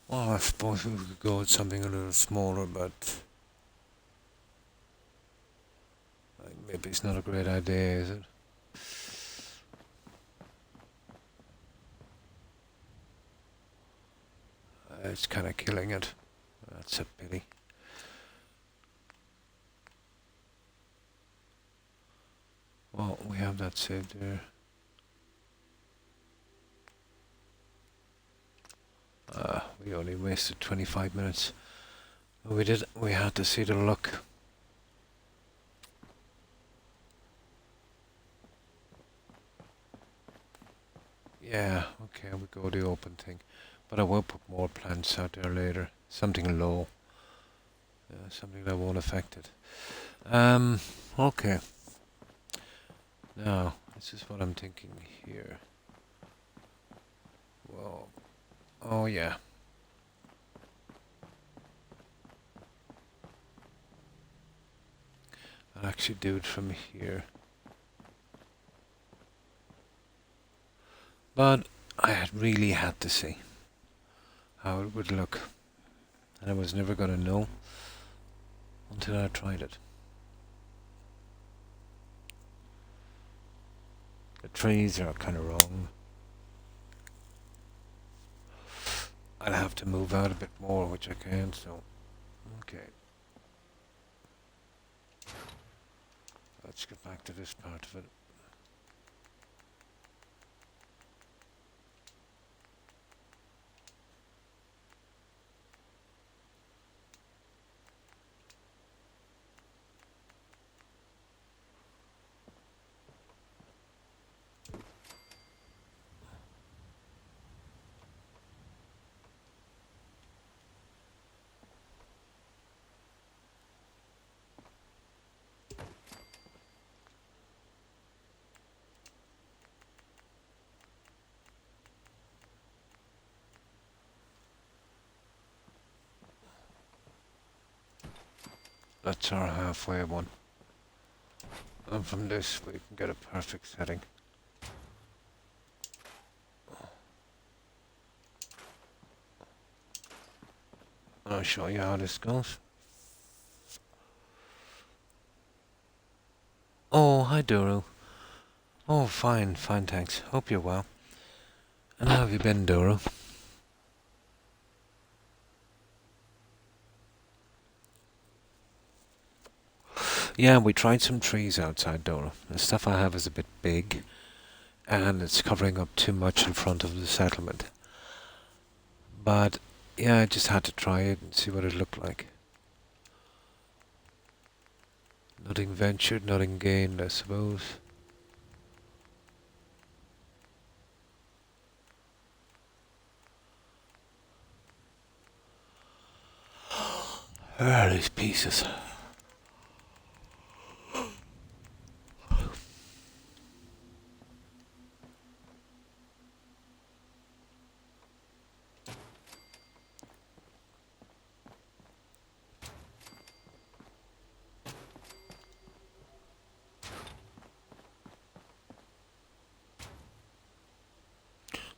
Well, I suppose we could go with something a little smaller, but maybe it's not a great idea, is it? It's kind of killing it. That's a pity. Well, we have that saved there. We only wasted 25 minutes. We had to see the look. Yeah, okay, we go the open thing. But I will put more plants out there later. Something low. Something that won't affect it. Okay. Now, this is what I'm thinking here. Well, oh yeah. I'll actually do it from here. But I had really had to see how it would look. And I was never going to know until I tried it. The trees are kind of wrong. I'll have to move out a bit more, which I can't, so... Okay. Let's get back to this part of it. That's our halfway one. And from this we can get a perfect setting. I'll show you how this goes. Oh, hi Doro. Oh, fine, thanks. Hope you're well. And how have you been, Doro? Yeah, we tried some trees outside, Doro. The stuff I have is a bit big, and it's covering up too much in front of the settlement. But, yeah, I just had to try it and see what it looked like. Nothing ventured, nothing gained, I suppose. Where are these pieces?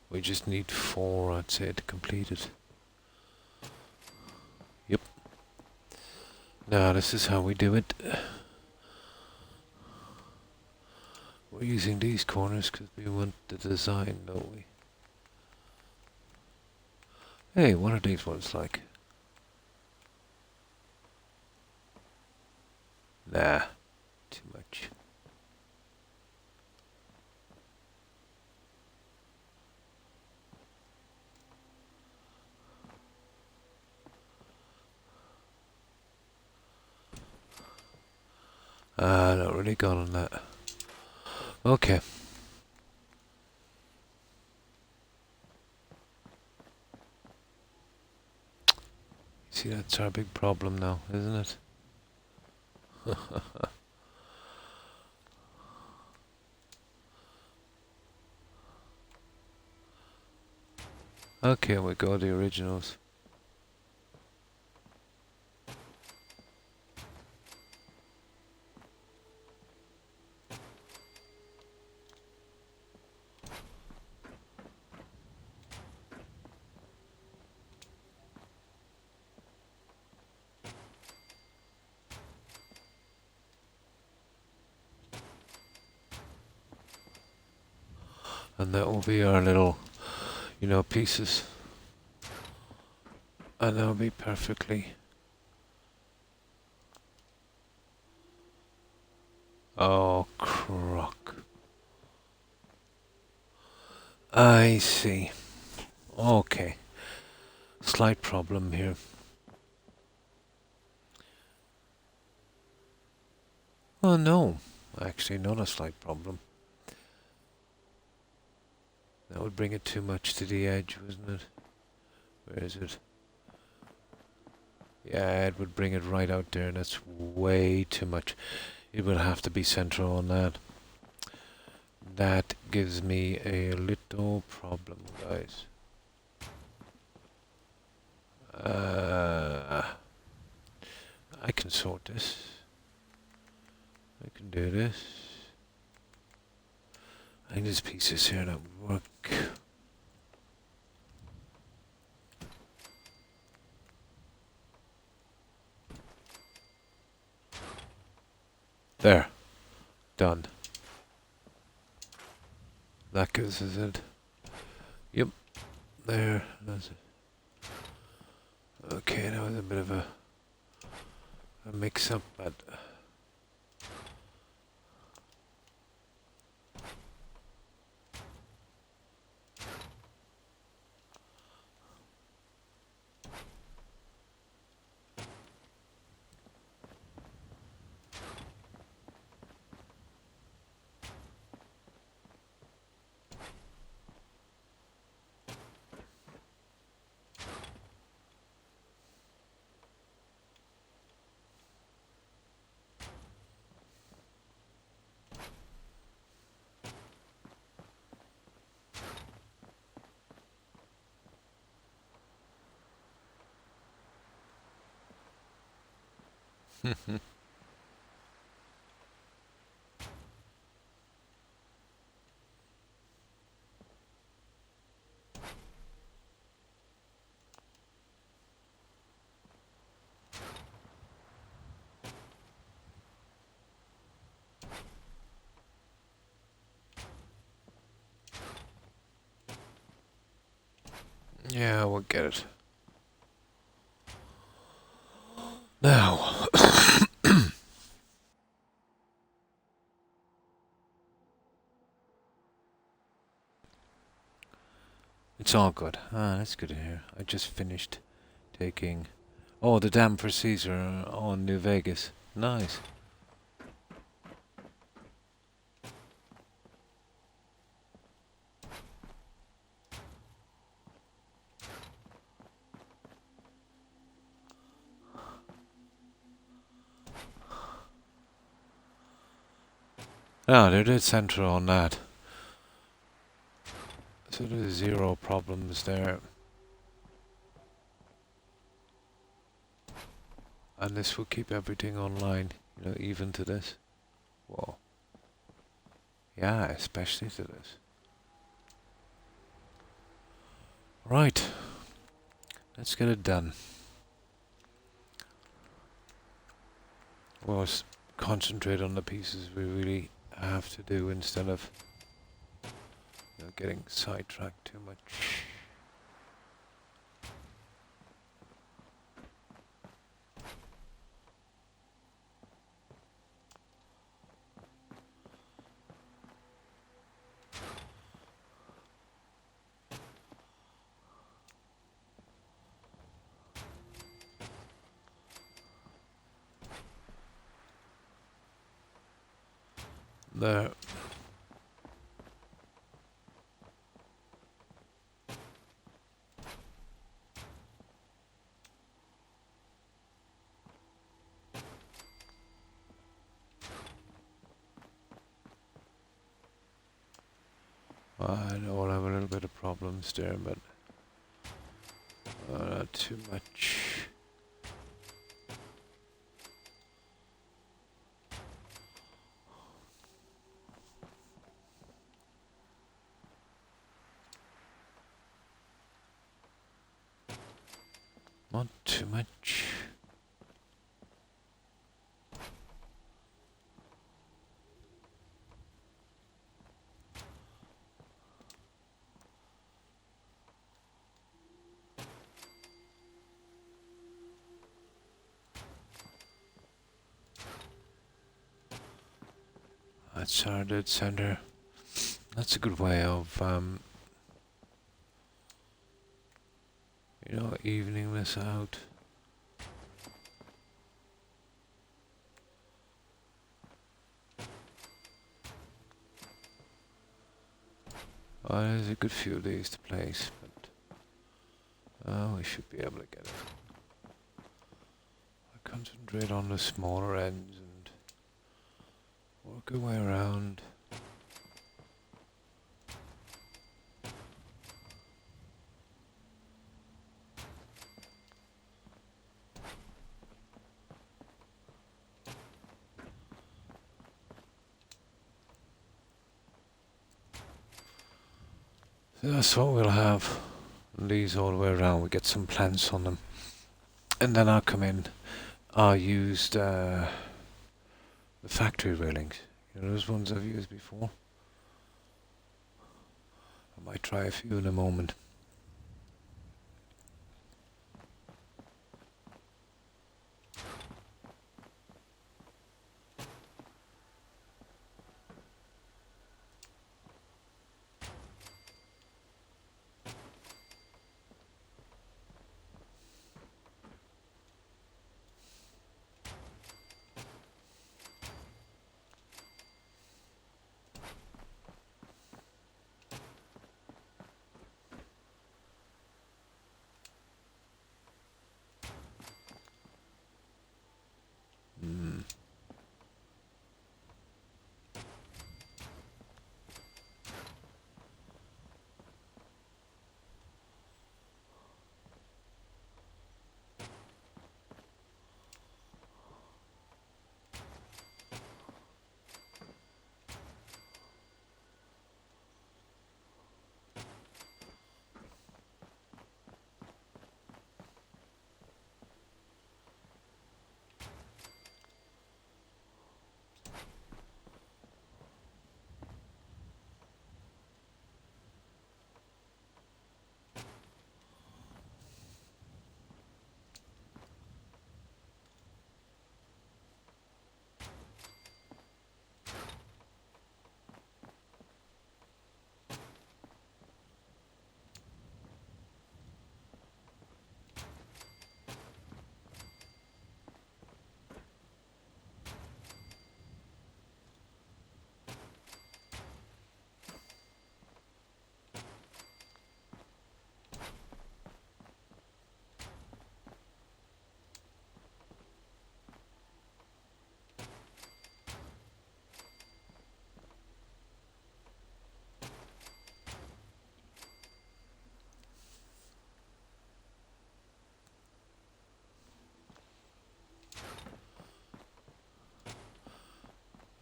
We just need 4, I'd say, to complete it. Yep. Now, this is how we do it. We're using these corners because we want the design, don't we? Hey, what are these ones like? Nah, too much. Not really gone on that. Okay. See, that's our big problem now, isn't it? Okay, we go the originals. And that will be our little, pieces. And that'll be perfectly... Oh, Croc. I see. Okay. Slight problem here. Oh no, actually not a slight problem. That would bring it too much to the edge, wouldn't it? Where is it? Yeah, it would bring it right out there, and that's way too much. It will have to be central on that. That gives me a little problem, guys. I can sort this. I can do this. I think there's pieces here that would work. There. Done. That gives us it. Yep. There. That's it. Okay, that was a bit of a mix-up, but... Yeah, we'll get it. Now... It's all good. That's good to hear. I just finished taking... Oh, the dam for Caesar on New Vegas. Nice. Ah, they're dead central on that. So there's 0 problems there. And this will keep everything online, even to this. Whoa. Yeah, especially to this. Right. Let's get it done. We'll concentrate on the pieces we really have to do instead of getting sidetracked too much. There. I know I'll have a little bit of problems there, but not too much. Not too much. That's our dead center. That's a good way of, evening this out. Oh, there's a good few of these to place, but we should be able to get it. I concentrate on the smaller ends and work our way around. So that's what we'll have. These all the way around. We get some plants on them, and then I'll come in. I used the factory railings. Those ones I've used before. I might try a few in a moment.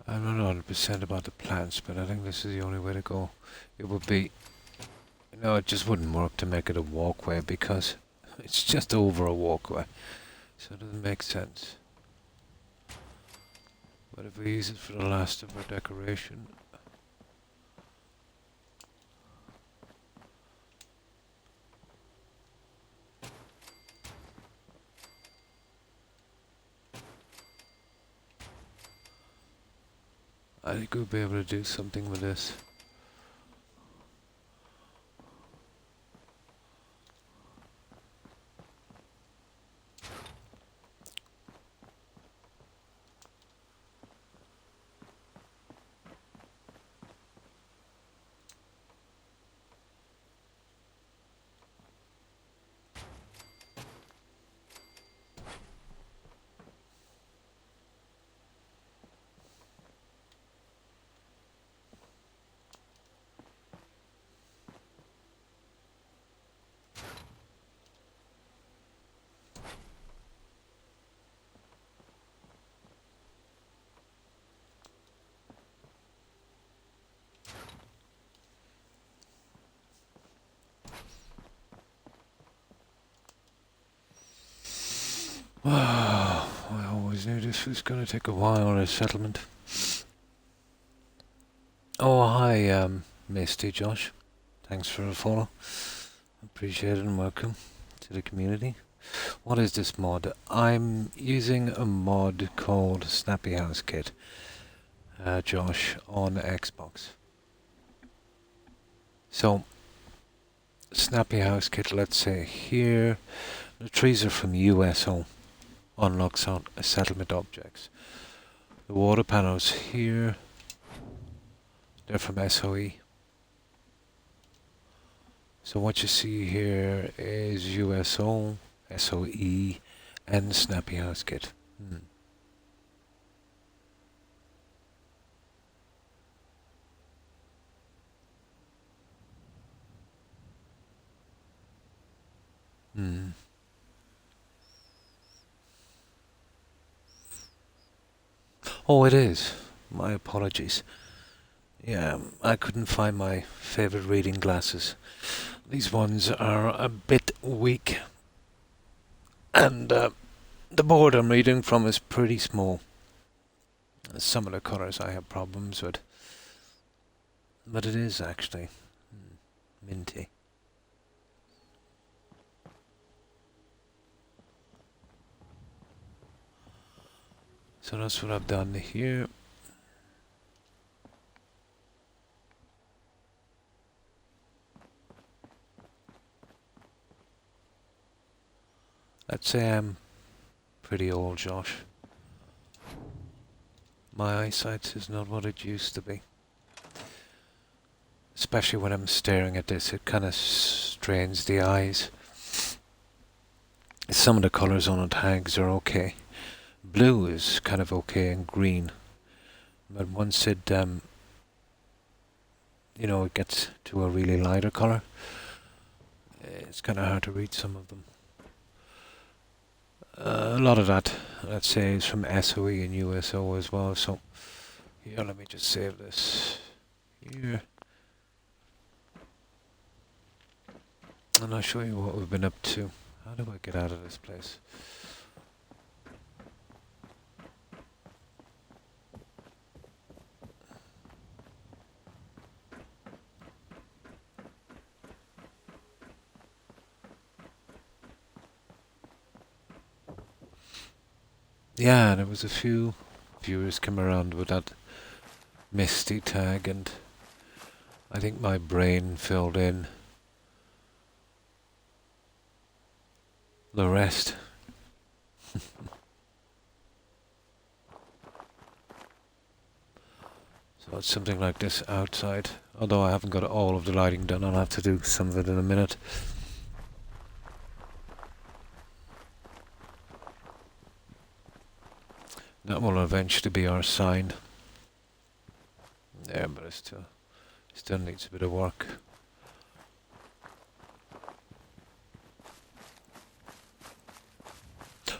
I'm not 100% about the plants, but I think this is the only way to go. It would be, it just wouldn't work to make it a walkway because it's just over a walkway, so it doesn't make sense. But if we use it for the last of our decoration, I think we'll be able to do something with this. I always knew this was going to take a while, a settlement. Oh, hi, Misty Josh. Thanks for the follow. Appreciate it and welcome to the community. What is this mod? I'm using a mod called Snappy House Kit, Josh, on Xbox. So, Snappy House Kit, let's say here, the trees are from USO, unlocks on settlement objects. The water panels here, they're from SOE. So what you see here is USO, SOE, and Snappy House Kit. Oh, it is. My apologies. Yeah, I couldn't find my favorite reading glasses. These ones are a bit weak. And the board I'm reading from is pretty small. Some of the colours I have problems with. But it is actually minty. So that's what I've done here. I'd say I'm pretty old, Josh. My eyesight is not what it used to be. Especially when I'm staring at this, it kind of strains the eyes. Some of the colours on the tags are okay. Blue is kind of okay and green. But once it, it gets to a really lighter colour, it's kind of hard to read some of them. A lot of that, let's say, is from SOE and USO as well. So, here, let me just save this here. And I'll show you what we've been up to. How do I get out of this place? Yeah, there was a few viewers came around with that Misty tag, and I think my brain filled in the rest. So it's something like this outside. Although I haven't got all of the lighting done, I'll have to do some of it in a minute. That will eventually be our sign. Yeah, but it still needs a bit of work.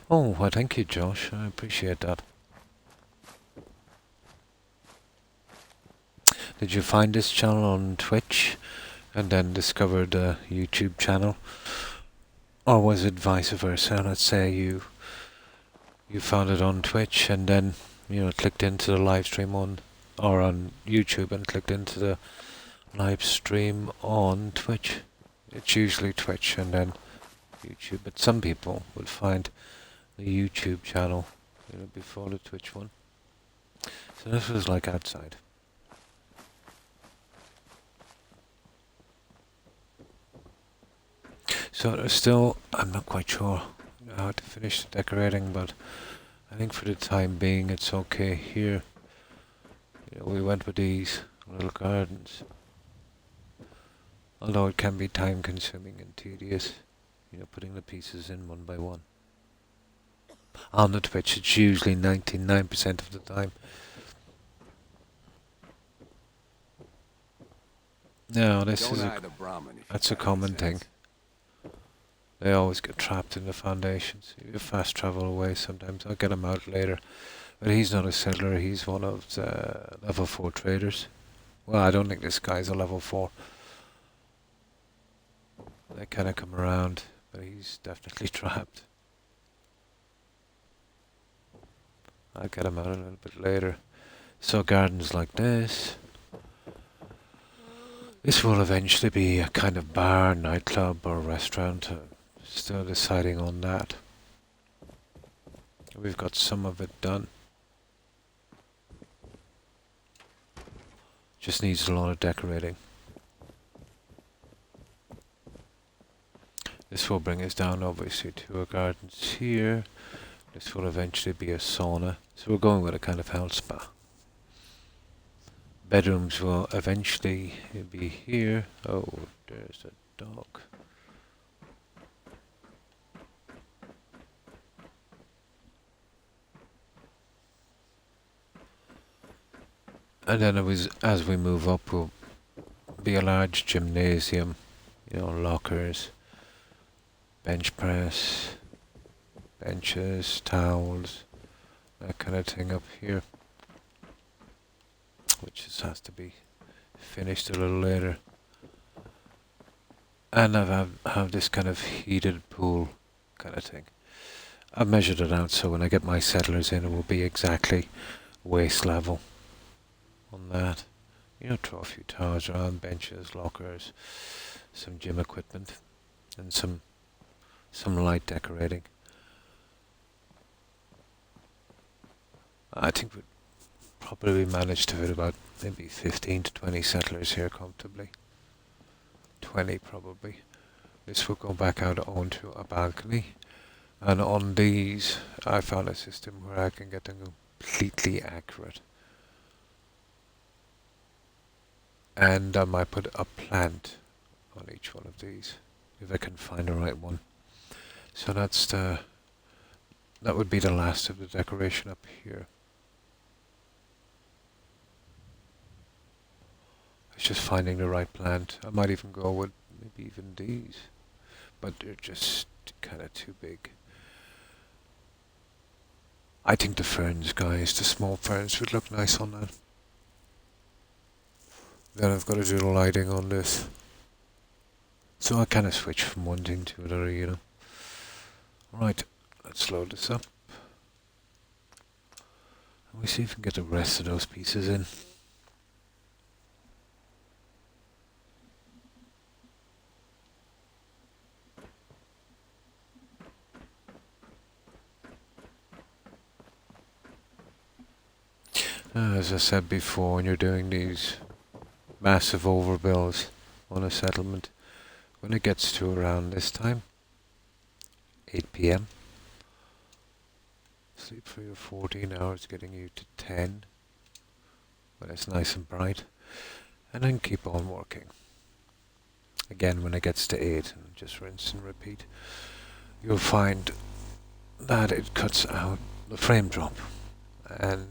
Oh, well, thank you, Josh. I appreciate that. Did you find this channel on Twitch and then discover the YouTube channel? Or was it vice versa? Let's say you found it on Twitch and then, clicked into the live stream on YouTube and clicked into the live stream on Twitch. It's usually Twitch and then YouTube, but some people would find the YouTube channel, before the Twitch one. So this was like outside. So there's still, I'm not quite sure how to finish the decorating, but I think for the time being it's okay here. We went with these little gardens. Although it can be time consuming and tedious, putting the pieces in one by one. On the Twitch it's usually 99% of the time. No, that's a common thing. They always get trapped in the foundations. You fast travel away sometimes. I'll get him out later. But he's not a settler, he's one of the level 4 traders. Well, I don't think this guy's a level 4. They kind of come around, but he's definitely trapped. I'll get them out a little bit later. So gardens like this. This will eventually be a kind of bar, nightclub or restaurant. Still deciding on that. We've got some of it done. Just needs a lot of decorating. This will bring us down obviously to our gardens here. This will eventually be a sauna. So we're going with a kind of health spa. Bedrooms will eventually be here. Oh, there's a dog. And then as we move up, will be a large gymnasium. You know, lockers, bench press, benches, towels, that kind of thing up here. Which just has to be finished a little later. And have this kind of heated pool kind of thing. I've measured it out so when I get my settlers in it will be exactly waist level on that. You know, throw a few towels around, benches, lockers, some gym equipment, and some light decorating. I think we'd probably manage to fit about maybe 15 to 20 settlers here comfortably. 20 probably. This will go back out onto a balcony, and on these I found a system where I can get them completely accurate. And I might put a plant on each one of these, if I can find the right one. So that would be the last of the decoration up here. It's just finding the right plant. I might even go with maybe even these, but they're just kind of too big. I think the ferns, guys, the small ferns would look nice on that. Then I've got to do the lighting on this. So I kind of switch from one thing to another, you know. Right, let's load this up. And we see if we can get the rest of those pieces in. As I said before, when you're doing these massive overbuilds on a settlement, when it gets to around this time, 8 p.m, sleep for your 14 hours, getting you to 10, when it's nice and bright, and then keep on working. Again, when it gets to 8, and just rinse and repeat, you'll find that it cuts out the frame drop, and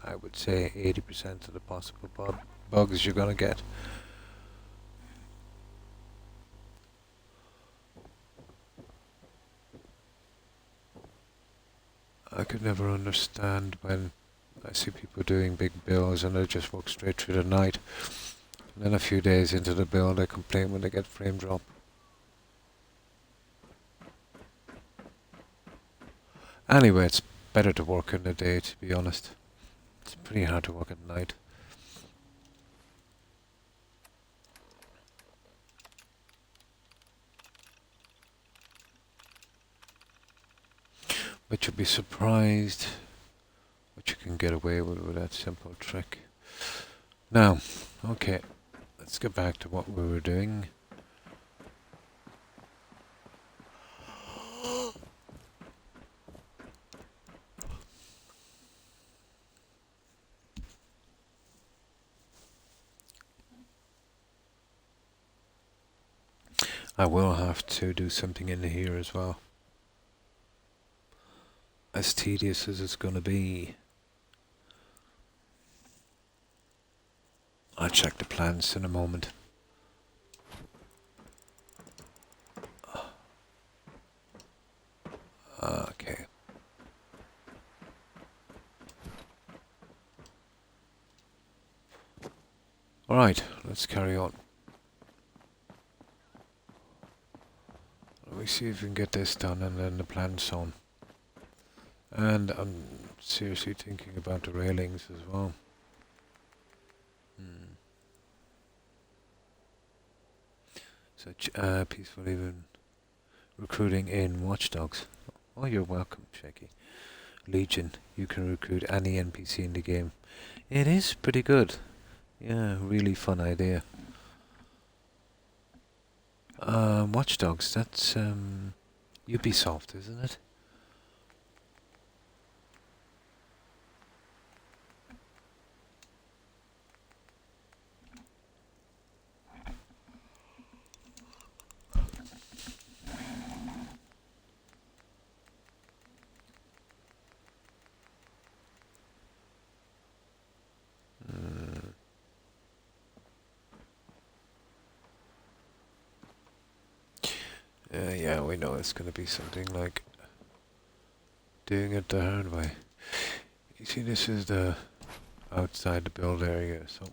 I would say 80% of the possible bugs you're gonna get. I could never understand when I see people doing big builds and they just walk straight through the night. And then a few days into the build they complain when they get frame drop. Anyway, it's better to work in the day, to be honest. It's pretty hard to work at night. But you'll be surprised what you can get away with that simple trick. Now, okay, let's get back to what we were doing. I will have to do something in here as well. As tedious as it's going to be. I'll check the plans in a moment. Okay. Alright, let's carry on. Let me see if we can get this done and then the plans on. And I'm seriously thinking about the railings as well. Hmm. So, peaceful even recruiting in Watchdogs. Oh, you're welcome, Shaky. Legion, you can recruit any NPC in the game. It is pretty good. Yeah, really fun idea. Watchdogs, that's Ubisoft, isn't it? Mm. Yeah, we know it's going to be something like doing it the hard way. You see, this is the outside the build area, so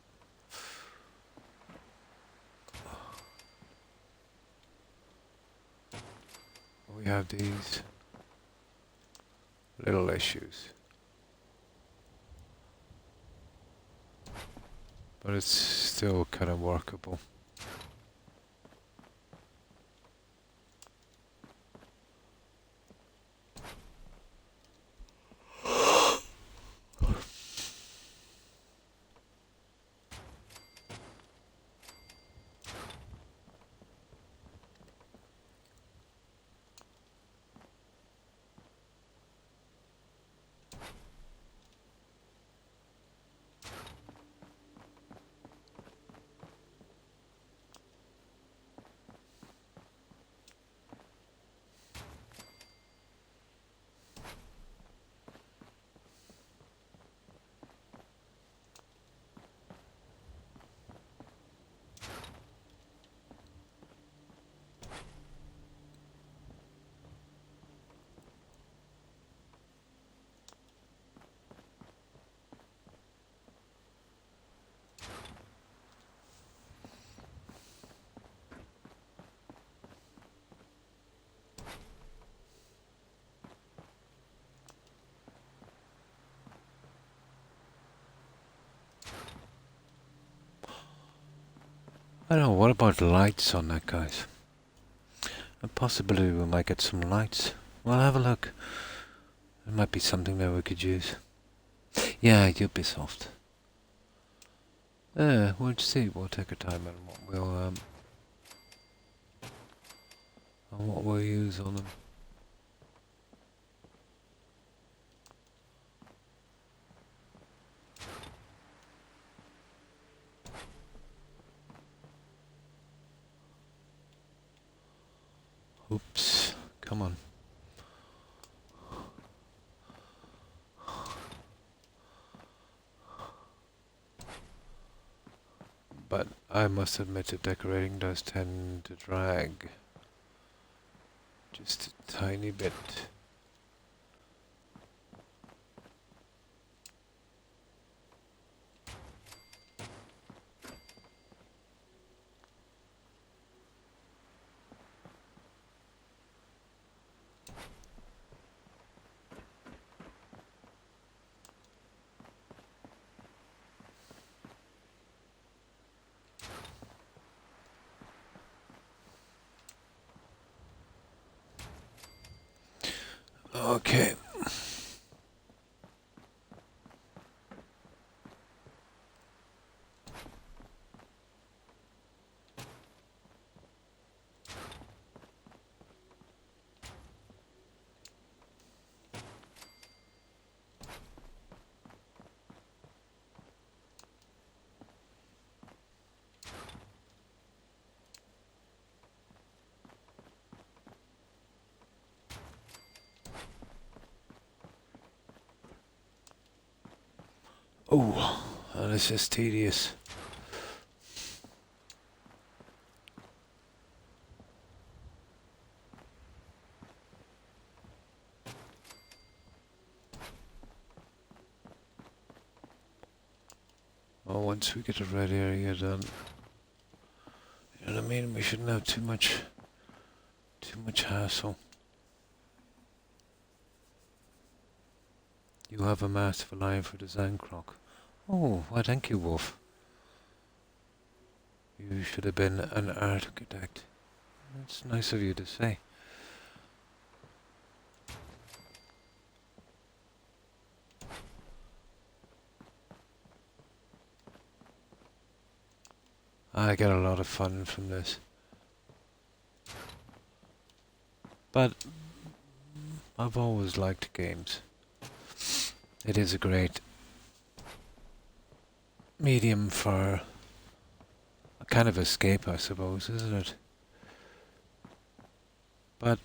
we have these little issues. But it's still kind of workable. I don't know, what about lights on that, guys? A possibility we might get some lights. Well, have a look. It might be something that we could use. Yeah, Ubisoft. We'll see. We'll take our time and what we'll use on them. Oops. Come on. But I must admit that decorating does tend to drag. Just a tiny bit. Okay. Oh, this is tedious. Well, once we get the red area done, you know what I mean? We shouldn't have too much hassle. You have a masterful eye for design, Croc. Oh, why thank you, Wolf. You should have been an architect. That's nice of you to say. I get a lot of fun from this. But I've always liked games. It is a great medium for a kind of escape, I suppose, isn't it? But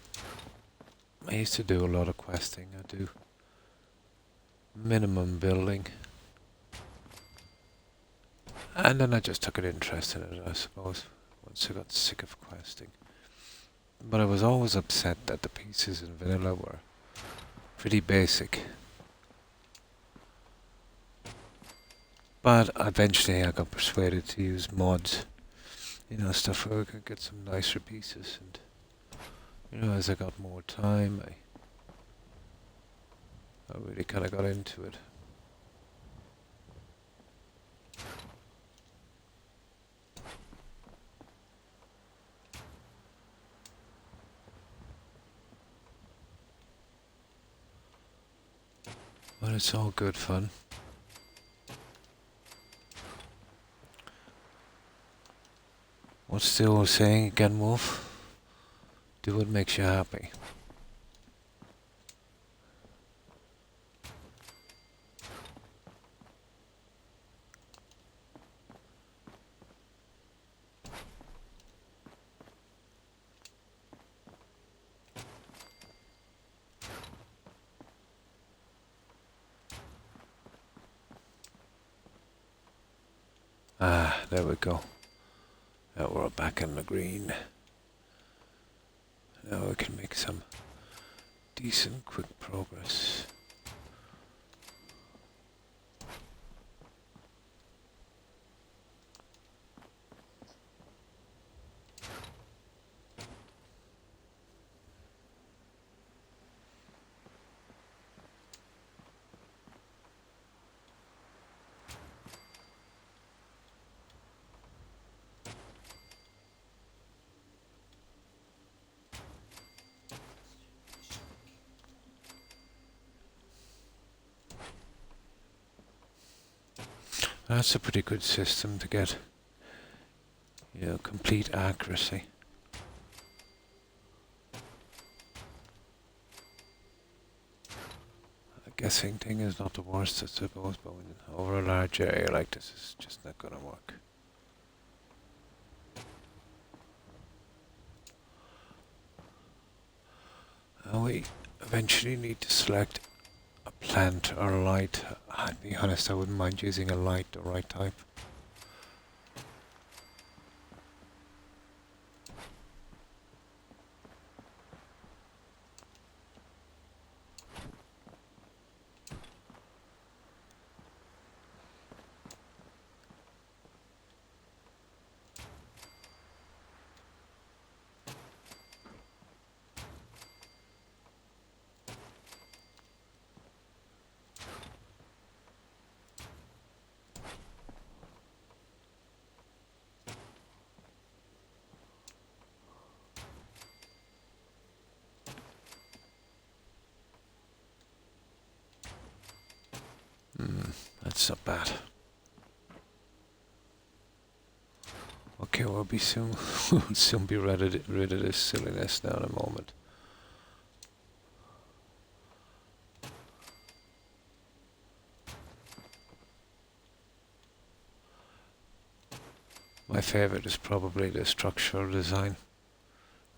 I used to do a lot of questing. I do minimum building. And then I just took an interest in it, I suppose, once I got sick of questing. But I was always upset that the pieces in vanilla were pretty basic. But eventually I got persuaded to use mods. You know, stuff where I could get some nicer pieces. And, you know, as I got more time, I really kind of got into it. But it's all good fun. What's the old saying again, Wolf? Do what makes you happy. Ah, there we go. Now we're back in the green. Now we can make some decent, quick progress. That's a pretty good system to get, you know, complete accuracy. The guessing thing is not the worst, I suppose, but when over a large area like this, it's just not gonna work. And we eventually need to select a plant or a light. I'd be honest, I wouldn't mind using a light, the right type. That's not bad. Okay, we'll be soon we'll soon be rid of this silliness now in a moment. My favorite is probably the structural design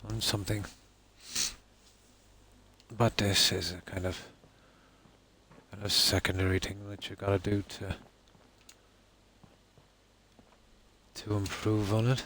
on something. But this is a kind of secondary thing that you gotta do to improve on it.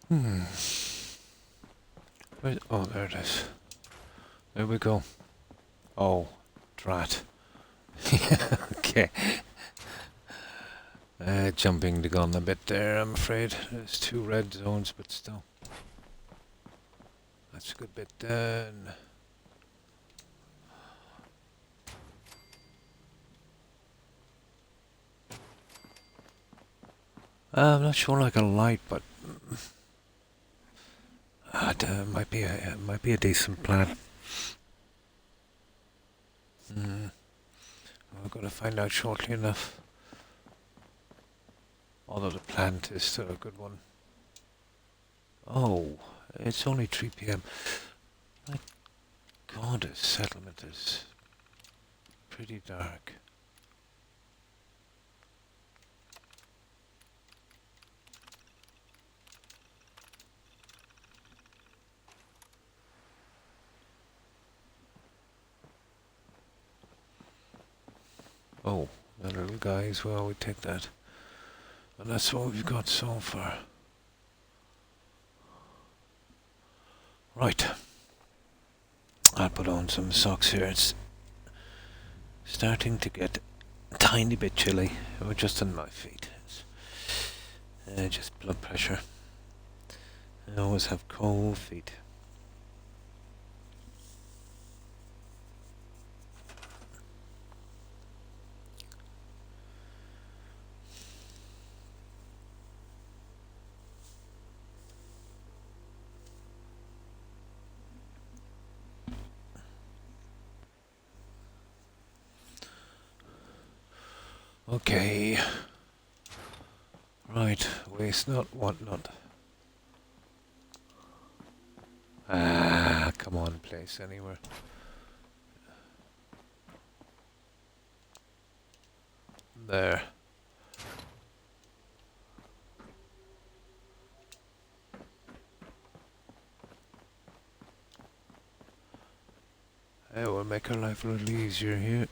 Hmm. Oh, there it is. There we go. Oh, drat. Okay. Jumping the gun a bit there, I'm afraid. There's 2 red zones, but still. That's a good bit done. I'm not sure like a light, but might be a decent plan. We're going to find out shortly enough. Although the plant is still a good one. Oh, it's only 3 p.m. My God, this settlement is pretty dark. Oh, that little guy as well, we take that. And that's what we've got so far. Right. I'll put on some socks here. It's starting to get a tiny bit chilly. Or just on my feet. It's just blood pressure. I always have cold feet. Okay. Right, waste not, want not. Ah, come on, place anywhere. There. It will make our life a little easier here.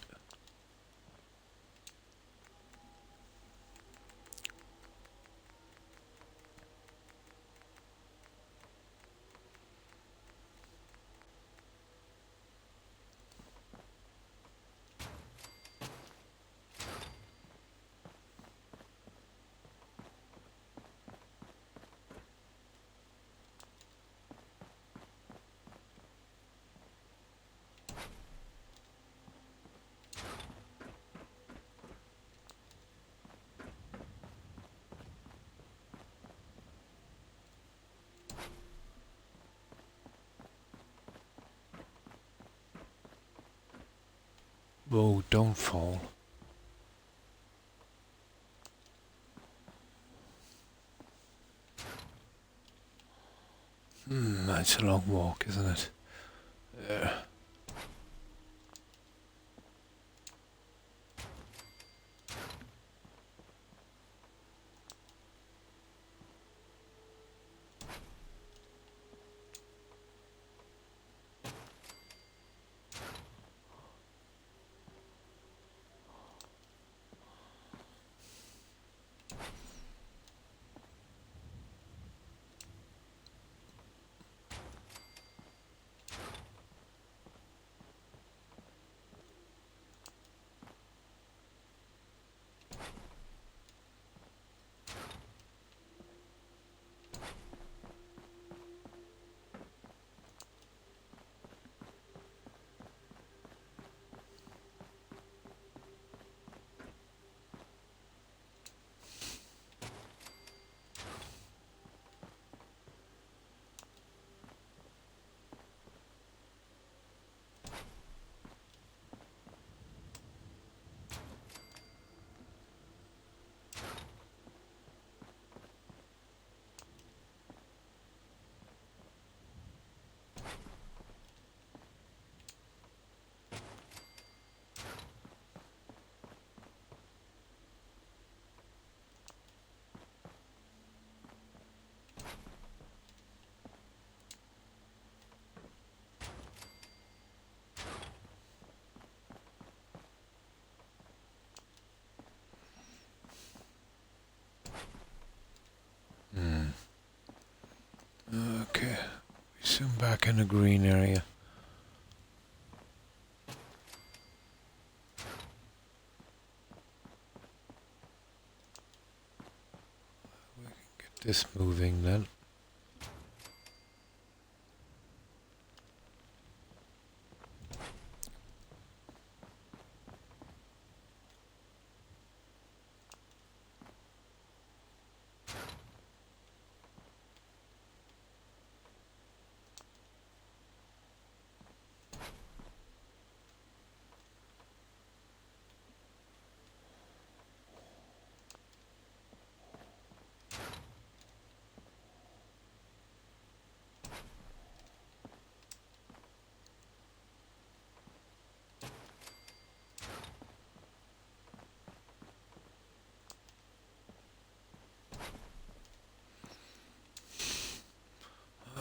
Whoa, don't fall. That's a long walk, isn't it? There. So I'm back in the green area. We can get this moving then.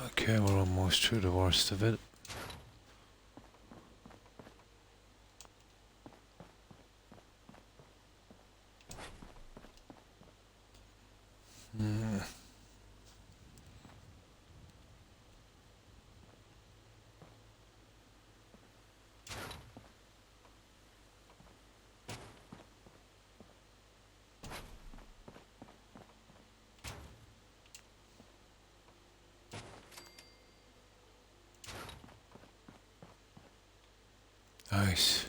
Okay, we're almost through the worst of it. Mm. Nice.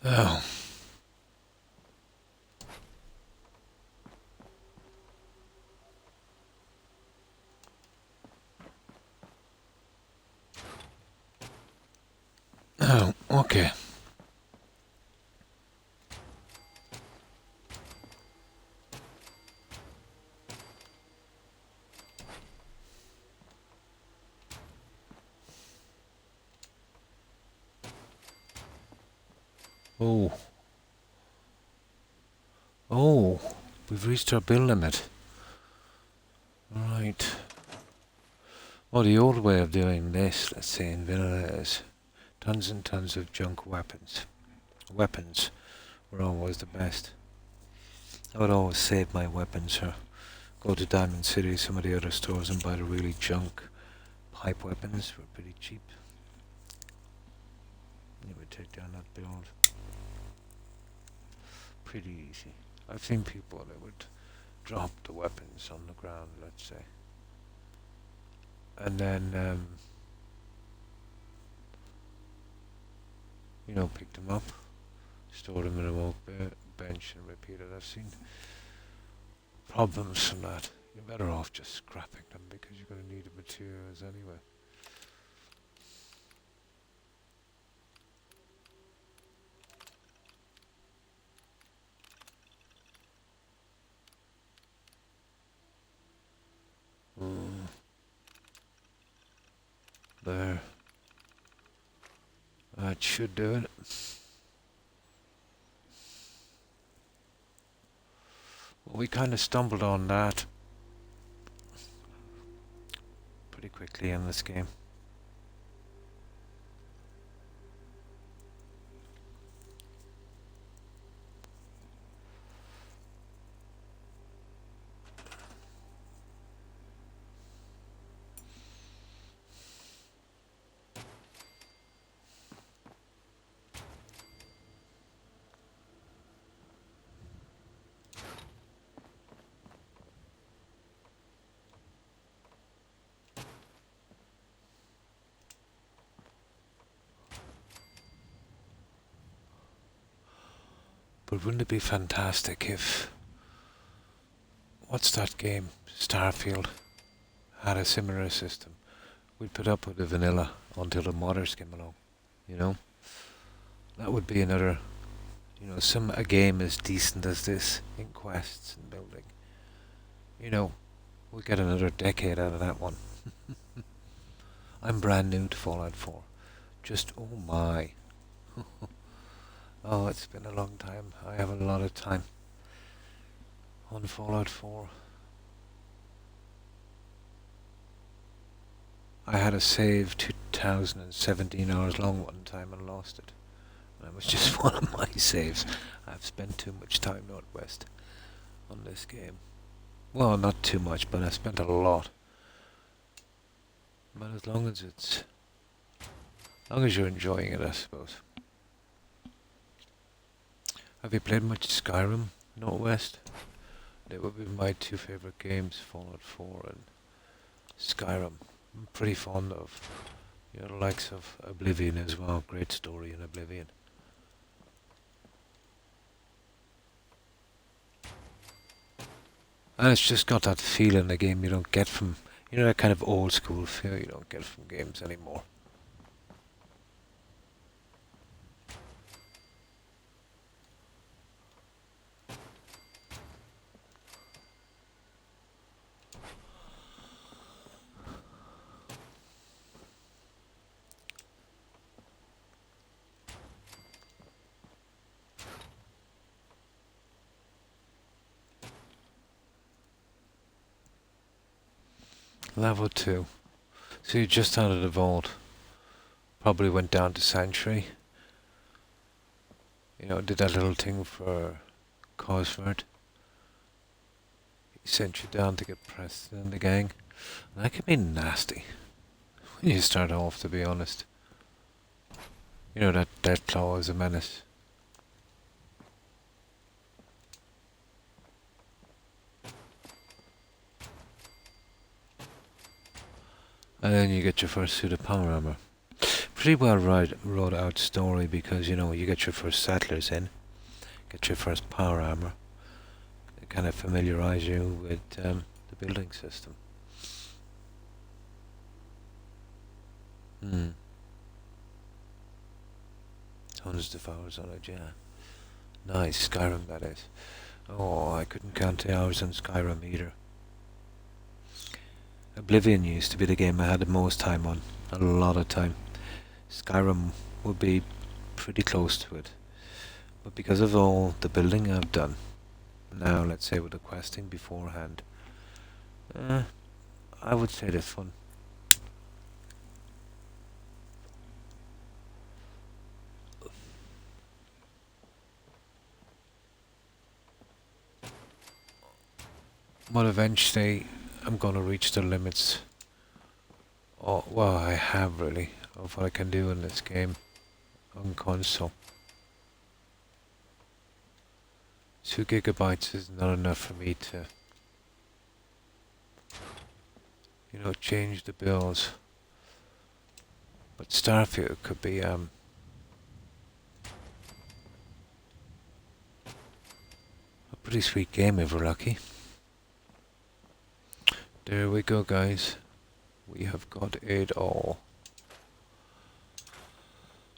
Oh. Oh, okay. Oh. Oh. We've reached our bill limit. Right. Well, the old way of doing this, let's say in vanilla, is tons and tons of junk weapons. Weapons were always the best. I would always save my weapons or go to Diamond City, some of the other stores, and buy the really junk pipe weapons. Were pretty cheap. You would take down that build pretty easy. I've seen people that would drop the weapons on the ground, let's say, and then pick them up, store them in a bench and repeat it. I've seen problems from that. You're better off just scrapping them because you're going to need the materials anyway. There. That should do it. Well, we kind of stumbled on that pretty quickly in this game. But wouldn't it be fantastic if, what's that game, Starfield, had a similar system? We'd put up with the vanilla until the modders came along, you know? That would be another, a game as decent as this in quests and building. We'll get another decade out of that one. I'm brand new to Fallout 4. Just, oh my. Oh, it's been a long time. I have a lot of time on Fallout 4. I had a save 2017 hours long one time and lost it. That was just one of my saves. I've spent too much time Northwest on this game. Well, not too much, but I spent a lot. But as long as you're enjoying it, I suppose. Have you played much Skyrim, Northwest? They would be my two favorite games, Fallout 4 and Skyrim. I'm pretty fond of, the likes of Oblivion as well. Great story in Oblivion. And it's just got that feel in the game you don't get from, that kind of old school feel you don't get from games anymore. Level 2. So you just out of the vault. Probably went down to Sanctuary. Did that little thing for Cosworth. He sent you down to get Preston and the gang. And that can be nasty when you start off, to be honest. That Deathclaw is a menace. And then you get your first suit of power armor. Pretty well wrote out story because, you get your first settlers in, get your first power armor. They kind of familiarize you with the building system. Hundreds of hours on it, yeah. Nice, Skyrim that is. Oh, I couldn't count the hours on Skyrim either. Oblivion used to be the game I had the most time on. A lot of time. Skyrim would be pretty close to it. But because of all the building I've done, now let's say with the questing beforehand, I would say this fun. But eventually I'm gonna reach the limits. Oh, well, I have really, of what I can do in this game on console. 2 gigabytes is not enough for me to, change the builds. But Starfield could be a pretty sweet game if we're lucky. There we go, guys. We have got it all.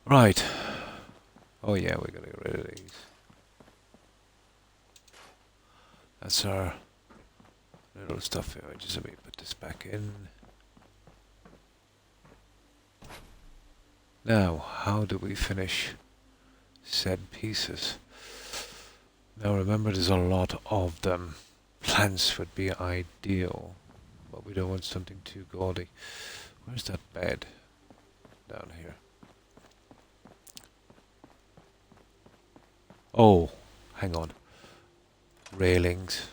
Right. Oh yeah, we're gonna get rid of these. That's our little stuff here. Just let me put this back in. Now, how do we finish said pieces? Now remember, there's a lot of them. Plants would be ideal, but we don't want something too gaudy. Where's that bed? Down here. Oh, hang on. Railings.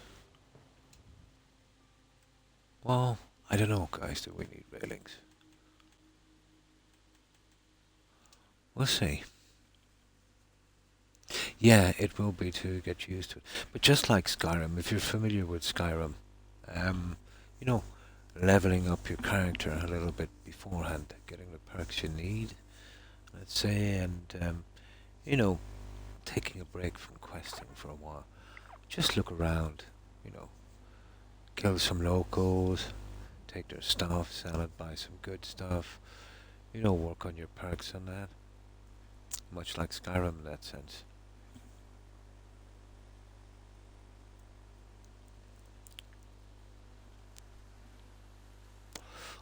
Well, I don't know, guys, do we need railings? We'll see. Yeah, it will be to get used to it. But just like Skyrim, if you're familiar with Skyrim, leveling up your character a little bit beforehand, getting the perks you need, let's say, and, taking a break from questing for a while. Just look around, kill some locals, take their stuff, sell it, buy some good stuff, work on your perks and that. Much like Skyrim in that sense.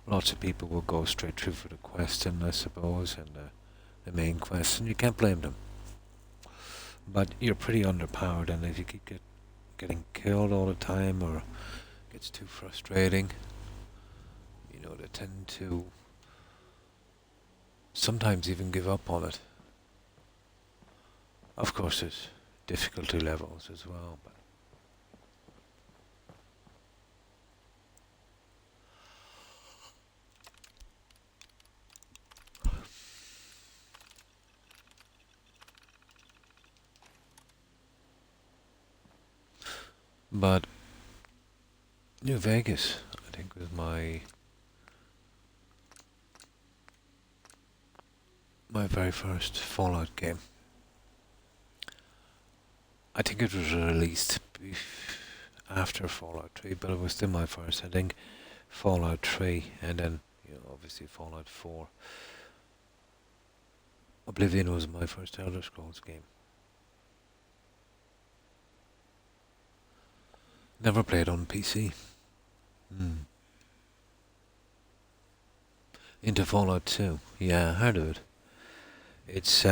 Lots of people will go straight through for the questing, I suppose, and the main quest, and you can't blame them. But you're pretty underpowered, and if you keep getting killed all the time, or gets too frustrating, you know, they tend to sometimes even give up on it. Of course, there's difficulty levels as well, but New Vegas, I think, was my very first Fallout game. I think it was released after Fallout 3, but it was still my first. I think Fallout 3, and then, you know, obviously Fallout 4. Oblivion was my first Elder Scrolls game. Never played on PC. Into Fallout 2. Yeah, I heard of it. It's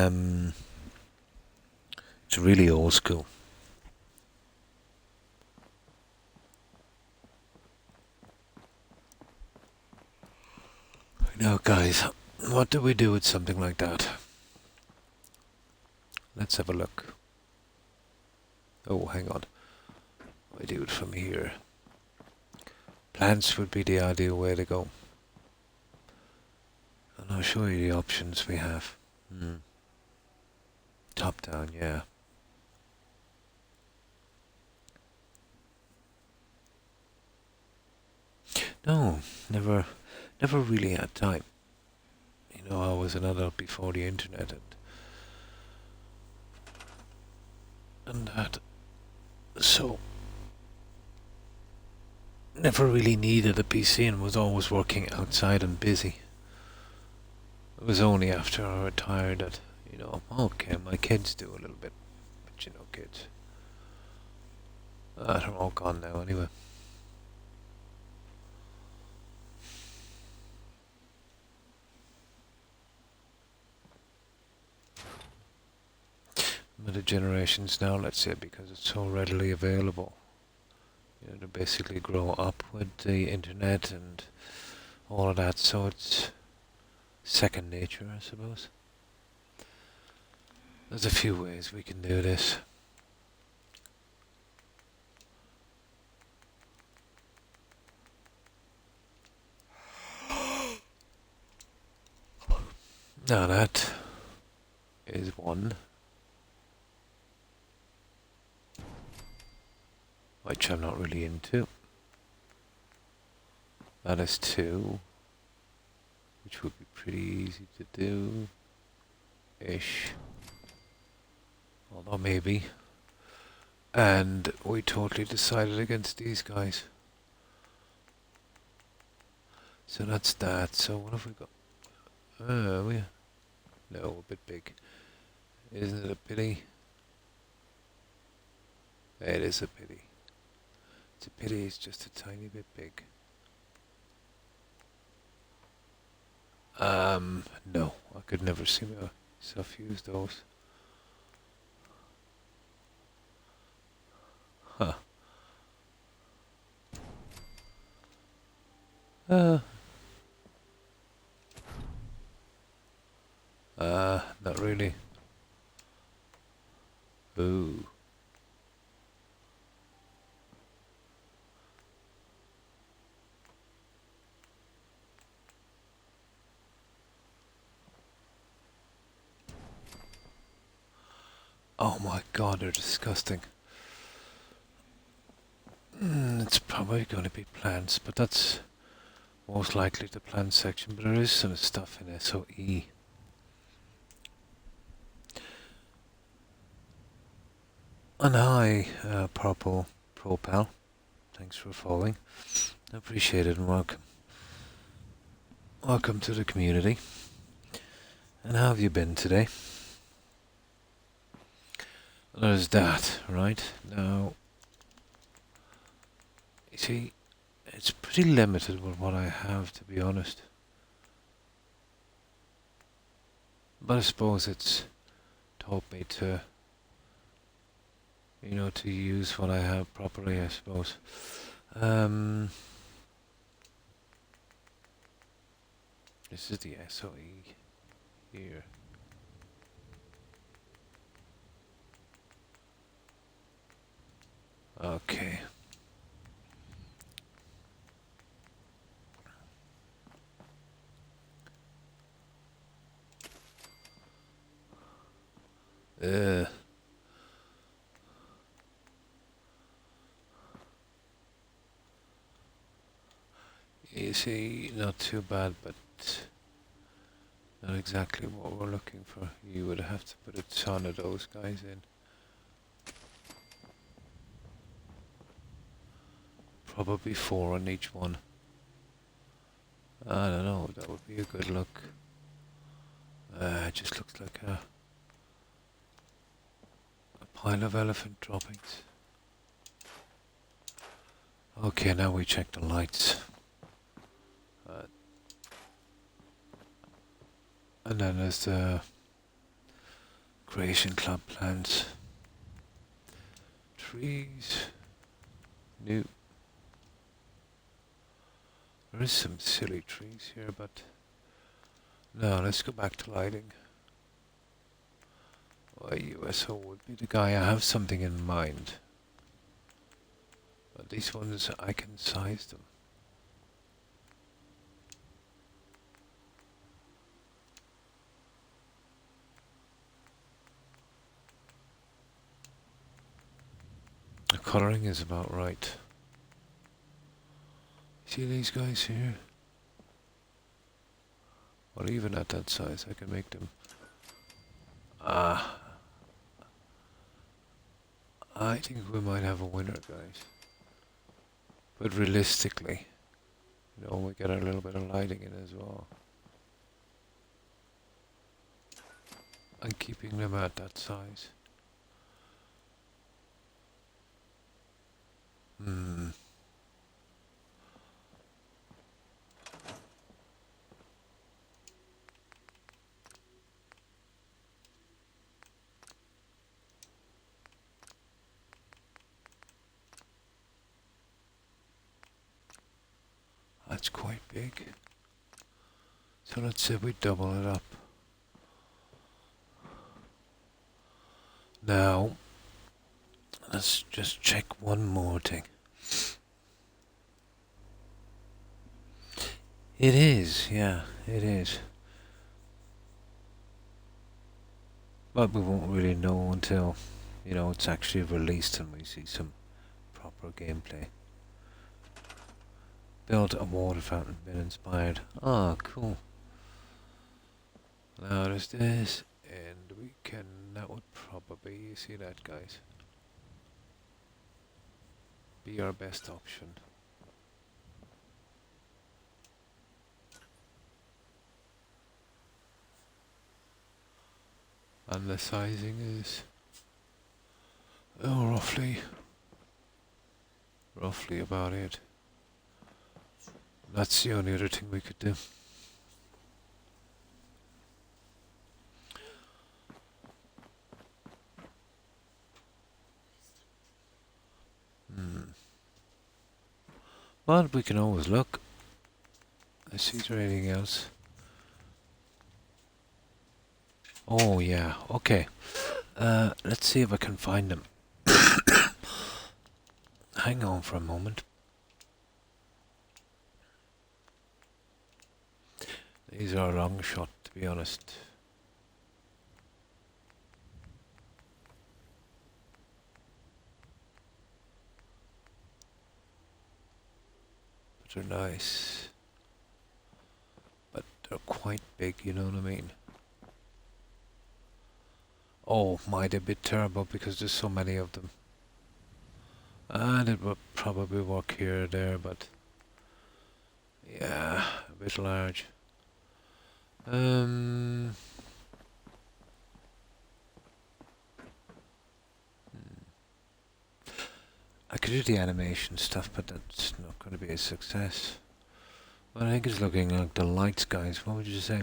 really old school. Now, guys, what do we do with something like that? Let's have a look. Oh, hang on. I do it from here. Plants would be the ideal way to go. And I'll show you the options we have. Top down, yeah. No, never really had time. You know, I was an adult before the internet, and that, so never really needed a PC and was always working outside and busy. It was only after I retired that, you know, okay, my kids do a little bit, but you know, kids, they're all gone now anyway. But the generations now, let's say, because it's so readily available, you know, they basically grow up with the internet and all of that, so it's second nature, I suppose. There's a few ways we can do this. Now that is one, which I'm not really into. That is two, which would be pretty easy to do, ish. Although maybe. And we totally decided against these guys. So that's that. So what have we got? No, a bit big. Isn't it a pity? It is a pity. It's a pity it's just a tiny bit big. No, I could never see myself use those. Huh. Not really. Ooh. Oh my god, they're disgusting. It's probably going to be plants, but that's most likely the plant section, but there is some stuff in SOE. And hi, Purple Propel. Thanks for following. Appreciate it and welcome. Welcome to the community. And how have you been today? There's that, right? Now, you see, it's pretty limited with what I have, to be honest. But I suppose it's taught me to you know, to use what I have properly, I suppose. This is the SOE here. Okay. Uh. You see, not too bad, but not exactly what we're looking for. You would have to put a ton of those guys in. Probably 4 on each one. I don't know, that would be a good look. It just looks like a pile of elephant droppings. Okay, now we check the lights. And then there's the Creation Club plants. Trees. New. There is some silly trees here, but no, let's go back to lighting. Well, USO would be the guy. I have something in mind. But these ones, I can size them. The colouring is about right. See these guys here? Well, even at that size, I can make them. I think we might have a winner, guys. But realistically, you know, we get a little bit of lighting in as well. And keeping them at that size. That's quite big. So let's say we double it up. Now, let's just check one more thing. It is, yeah, it is. But we won't really know until, you know, it's actually released and we see some proper gameplay. Built a water fountain, been inspired. Ah, cool. Now there's this, and we can, that would probably, you see that, guys? Be our best option. And the sizing is roughly about it. That's the only other thing we could do. But we can always look. Let's see if there's anything else. Oh yeah, okay. Let's see if I can find them. Hang on for a moment. These are a long shot, to be honest. But they're nice. But they're quite big, you know what I mean? Oh, might a bit terrible because there's so many of them. And it would probably work here or there, but yeah, a bit large. I could do the animation stuff, but that's not going to be a success. Well, I think it's looking like the lights, guys. What would you say?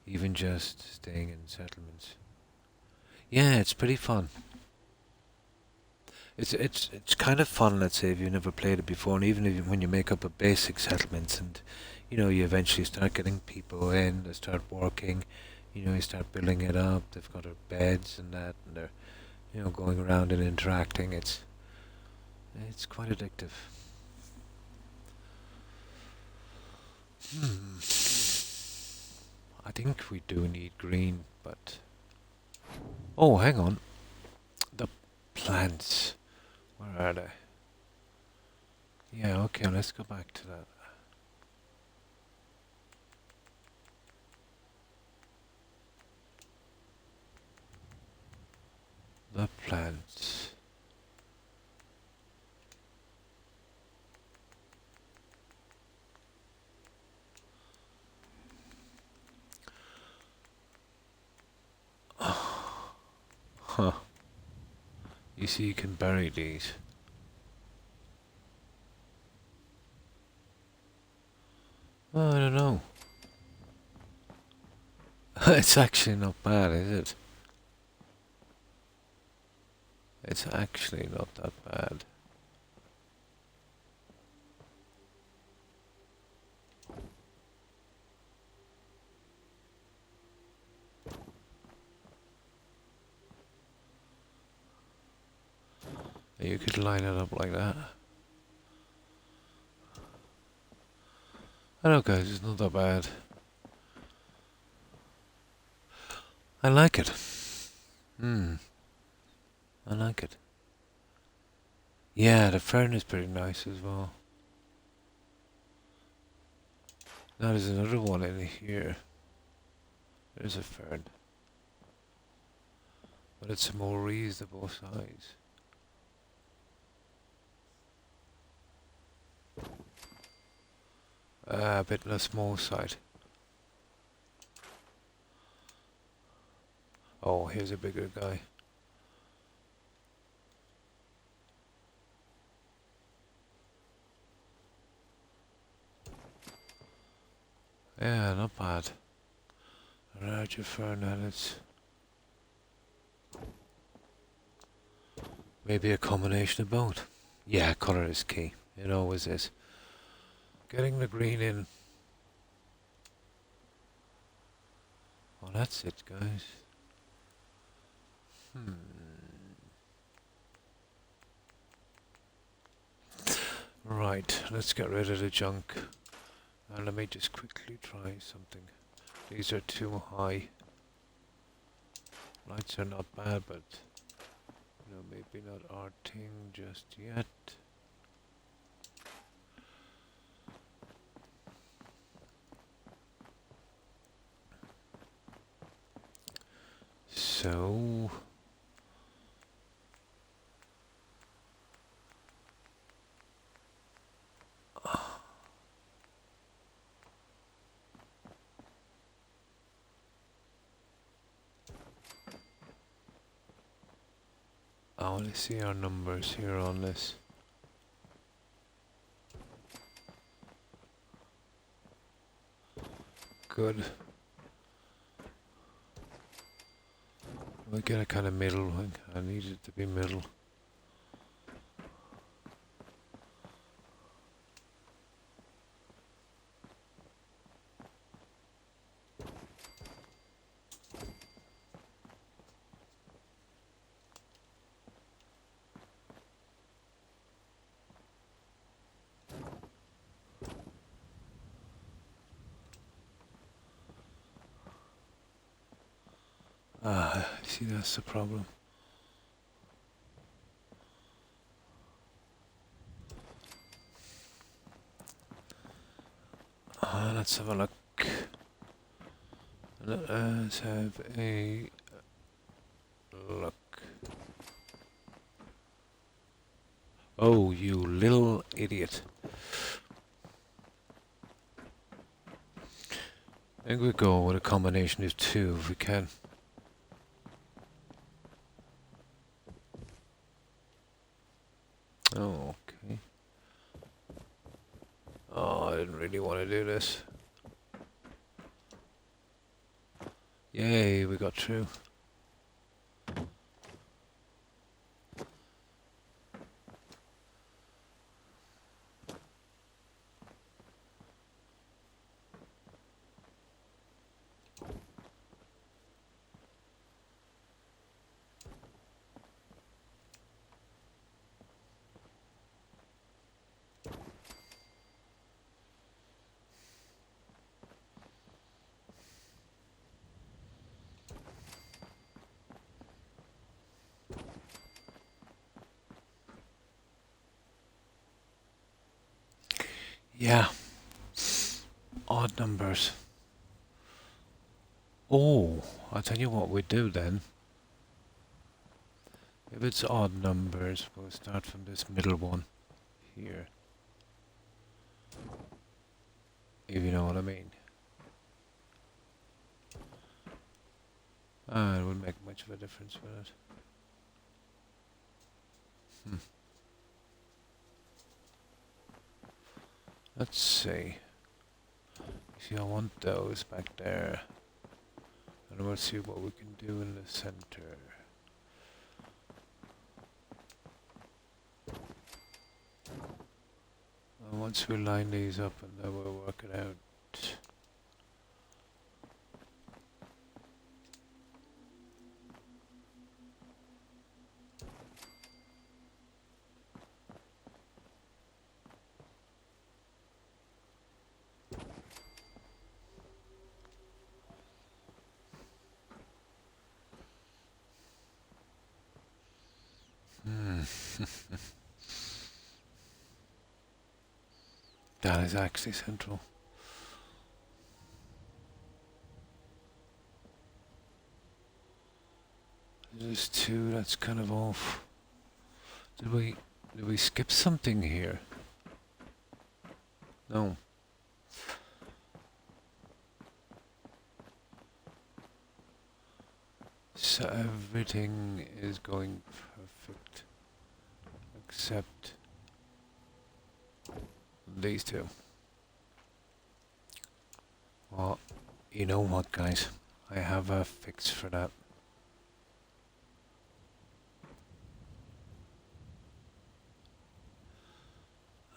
Even just staying in settlements. Yeah, it's pretty fun. It's kind of fun, let's say, if you've never played it before, and even if when you make up a basic settlements, and you eventually start getting people in, they start working, you start building it up. They've got their beds and that, and they're going around and interacting. It's quite addictive. I think we do need green, but oh, hang on, the plants. Where are they? Yeah, okay, let's go back to that. The plants. Huh. You see, you can bury these. Oh, I don't know. It's actually not bad, is it? It's actually not that bad. You could line it up like that. I know, guys, it's not that bad. I like it. I like it. Yeah, the fern is pretty nice as well. Now there's another one in here. There's a fern. But it's a more reasonable size. A bit on the small side. Oh, here's a bigger guy. Yeah, not bad. A larger fern and it's maybe a combination of both. Yeah, colour is key. It always is. Getting the green in. Well, that's it, guys. Right, let's get rid of the junk. And let me just quickly try something. These are too high. Lights are not bad, but maybe not our thing just yet. So I want to see our numbers here on this. Good. We get a kind of middle one. I need it to be middle. Ah, see, that's the problem. Let's have a look. Let's have a look. Oh, you little idiot. I think we go with a combination of two if we can. Oh, okay. Oh, I didn't really want to do this. Yay, we got through. Yeah. Odd numbers. Oh, I'll tell you what we do then. If it's odd numbers, we'll start from this middle one here. If you know what I mean. It wouldn't make much of a difference with it. Let's see. See, I want those back there. And we'll see what we can do in the center. And once we line these up, and then we'll work it out. That is actually central. There's two, that's kind of off. Did we skip something here? No. So everything is going perfect. Except these two. Well, you know what, guys? I have a fix for that.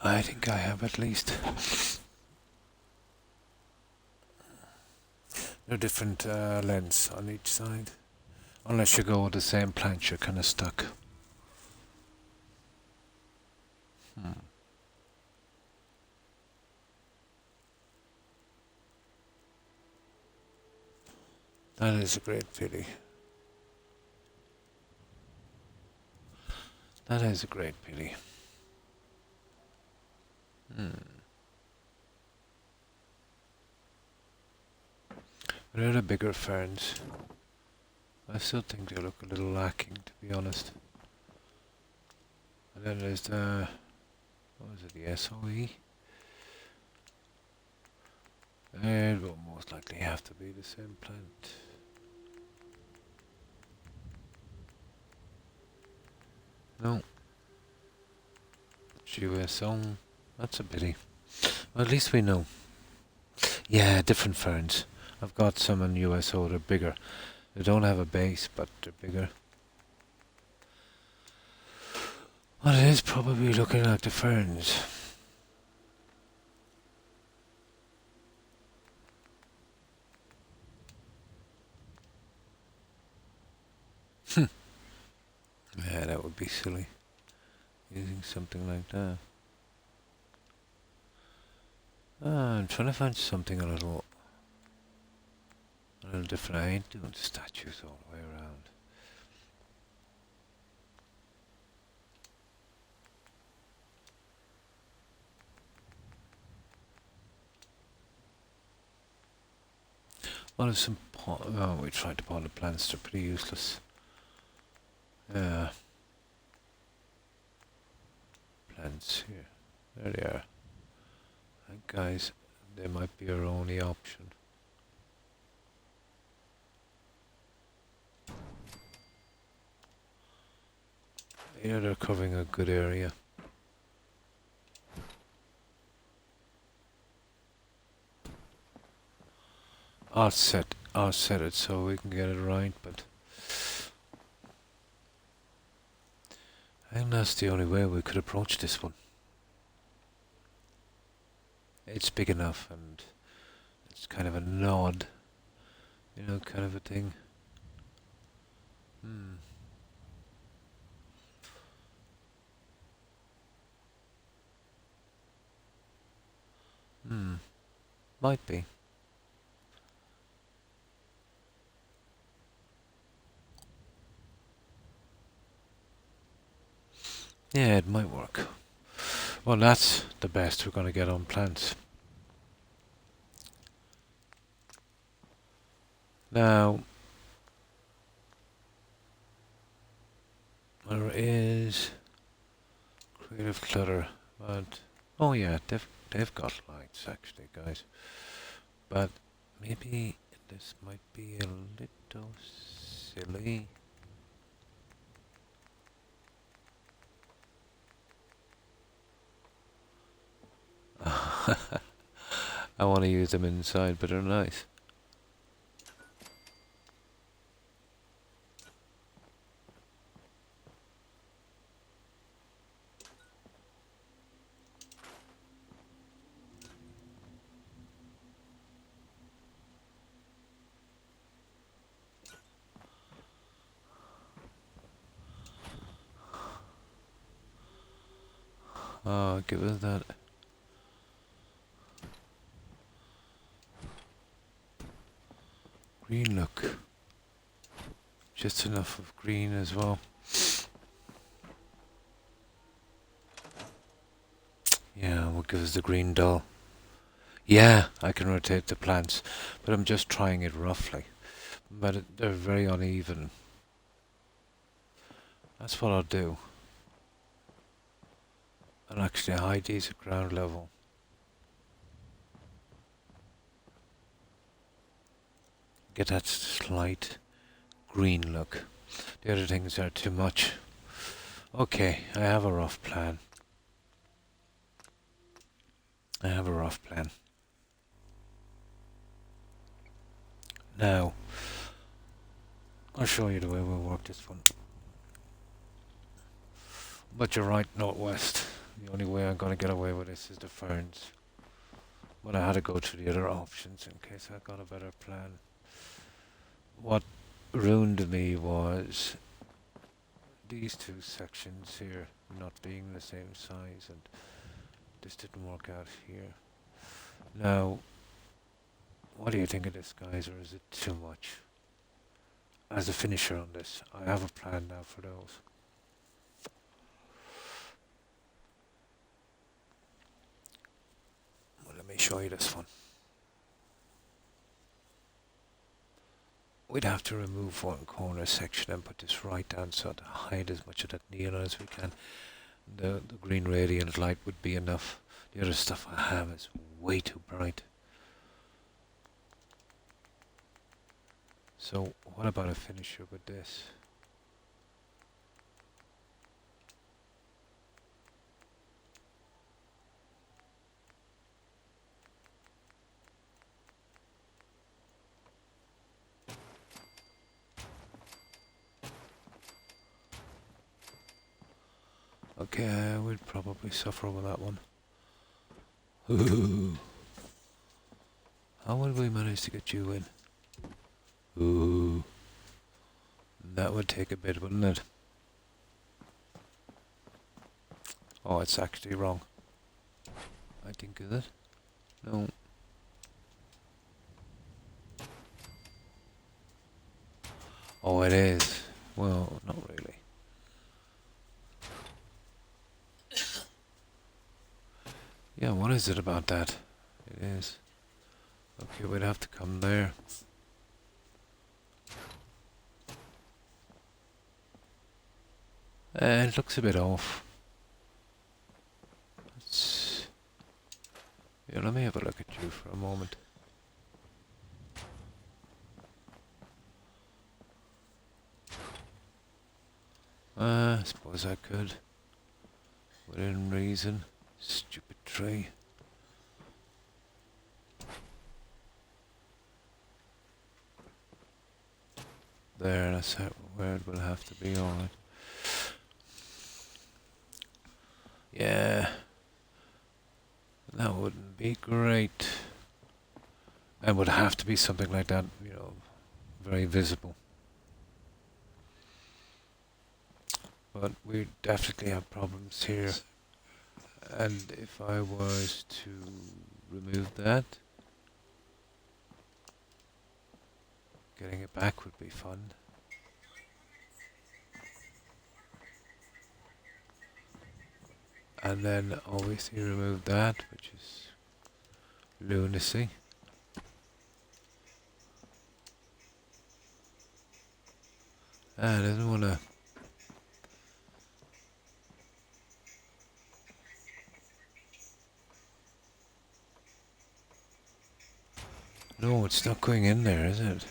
I think I have at least. There are different lengths on each side. Unless you go with the same planch, you're kind of stuck. That is a great pity. That is a great pity. They're the bigger ferns. I still think they look a little lacking, to be honest. And then there's the, what is it, the SOE? It will most likely have to be the same plant. No. USO, that's a pity. Well, at least we know. Yeah, different ferns. I've got some in USO, they're bigger. They don't have a base, but they're bigger. Well, it is probably looking like the ferns. Yeah, that would be silly. Using something like that. I'm trying to find something a little different. I ain't doing statues all the way around. Well, there's some oh, we tried to pot the plants, they're pretty useless. Yeah. Plants here. There they are. And guys, they might be our only option. You know, they're covering a good area. I'll set it so we can get it right, but I think that's the only way we could approach this one. It's big enough and it's kind of a nod, you know, kind of a thing. Might be. Yeah, it might work. Well, that's the best we're going to get on plants. Now, there is creative clutter, but oh yeah, they've got lights actually, guys. But maybe this might be a little silly. I want to use them inside, but they're nice. Oh, give us that. Green look. Just enough of green as well. Yeah, we'll give us the green doll. Yeah, I can rotate the plants, but I'm just trying it roughly. But they're very uneven. That's what I'll do. I'll actually hide these at ground level. Get that slight green look. The other things are too much. Okay, I have a rough plan. Now, I'll show you the way we'll work this one. But you're right, northwest. The only way I'm going to get away with this is the ferns. But I had to go through the other options in case I got a better plan. What ruined me was these two sections here not being the same size, and this didn't work out here. Now, what do you think of this, guys, or is it too much? As a finisher on this, I have a plan now for those. Well, let me show you this one. We'd have to remove one corner section and put this right down so to hide as much of that neon as we can. The green radiant light would be enough. The other stuff I have is way too bright. So what about a finisher with this? Okay, I would probably suffer with that one. Ooh. How would we manage to get you in? Ooh. That would take a bit, wouldn't it? Oh, it's actually wrong. I think, is it? No. Oh, it is. Well, not really. Yeah, what is it about that? It is. Okay, we'd have to come there. It looks a bit off. Yeah, let me have a look at you for a moment. I suppose I could. Within reason. Stupid tree. There, that's where it will have to be, alright. Yeah. That wouldn't be great. It would have to be something like that, you know, very visible. But we definitely have problems here. And if I was to remove that, getting it back would be fun. And then obviously remove that, which is lunacy. I doesn't wanna. No, it's not going in there, is it?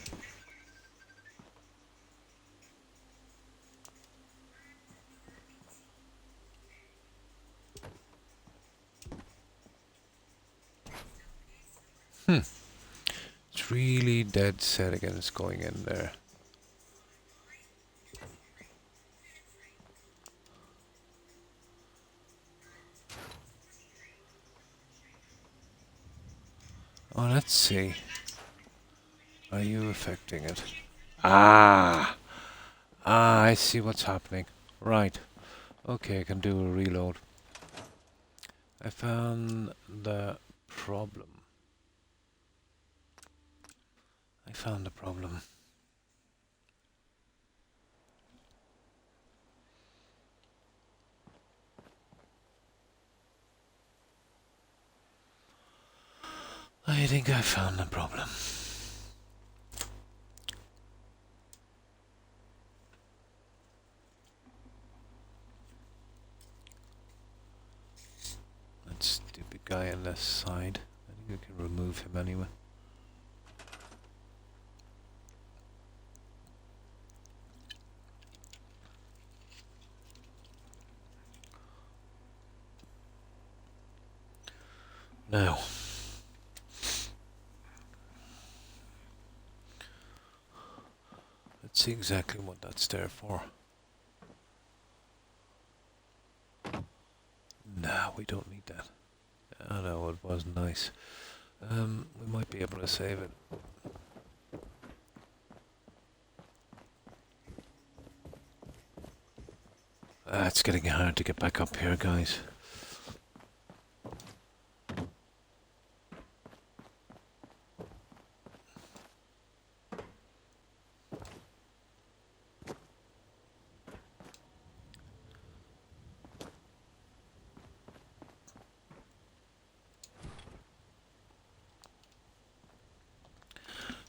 It's really dead set against going in there. Oh, let's see. Are you affecting it? Ah! Ah, I see what's happening. Right. Okay, I can do a reload. I found the problem. I found the problem. I think I found the problem. That stupid guy on this side. I think I can remove him anyway. Now. Let's see exactly what that's there for. Nah, we don't need that. Oh no, it was nice. We might be able to save it. It's getting hard to get back up here, guys.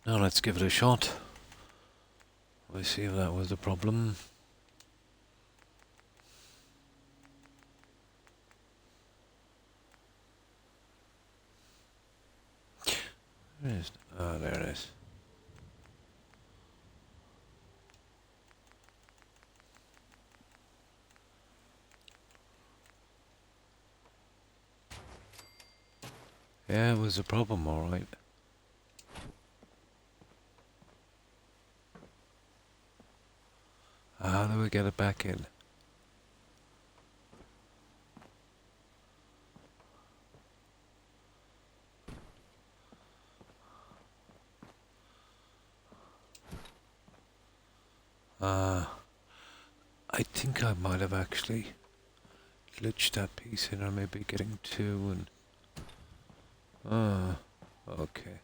Now let's give it a shot. We'll see if that was the problem. Where is it? Ah, there it is. Yeah, it was a problem, alright. How do we get it back in? I think I might have actually glitched that piece in, or maybe getting two and... okay.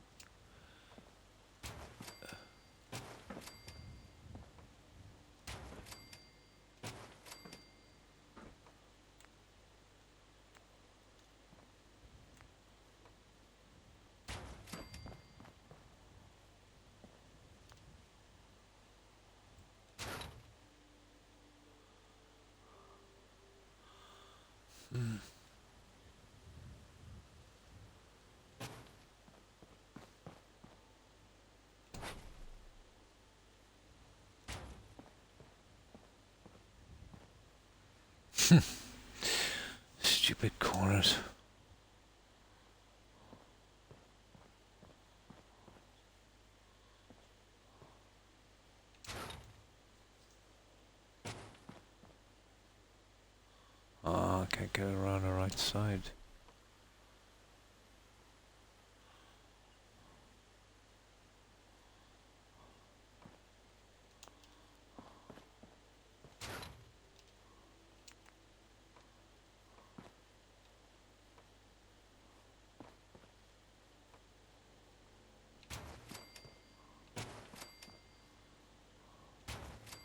Stupid corners. I can't get around the right side.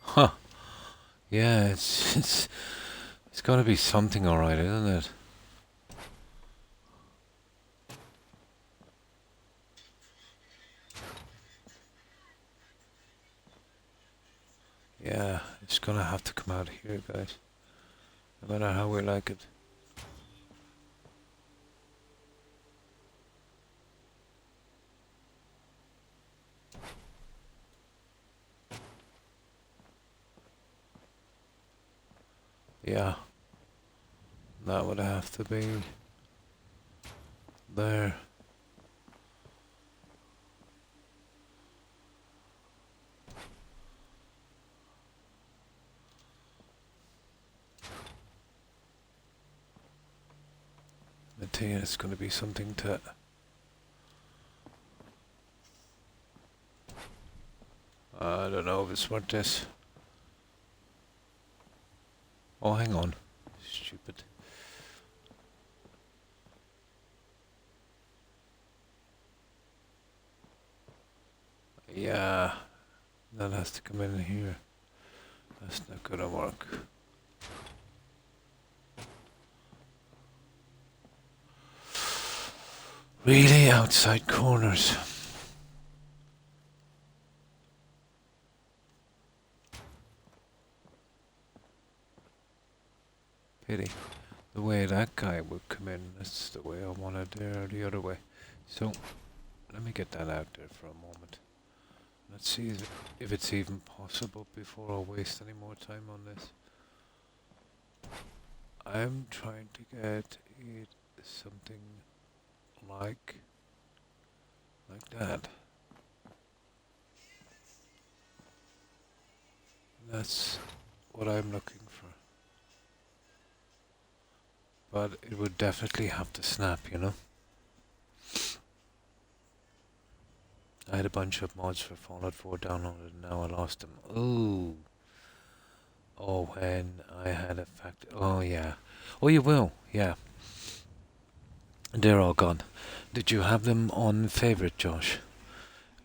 Huh. Yeah, it's It's got to be something alright, isn't it? Yeah, it's gonna have to come out here, guys. No matter how we like it. Yeah, that would have to be there. I tell you, it's gonna be something to... I don't know if it's worth this. Oh, hang on. Stupid. Yeah, that has to come in here. That's not gonna work. Really outside corners. Pity. The way that guy would come in, that's the way I want it there, the other way. So, let me get that out there for a moment. Let's see if it's even possible before I waste any more time on this. I'm trying to get it something like that. That's what I'm looking for. But it would definitely have to snap, you know? I had a bunch of mods for Fallout 4 downloaded and now I lost them. Ooh. Oh, when I had a fact... Oh, yeah. Oh, you will, yeah. They're all gone. Did you have them on favorite, Josh?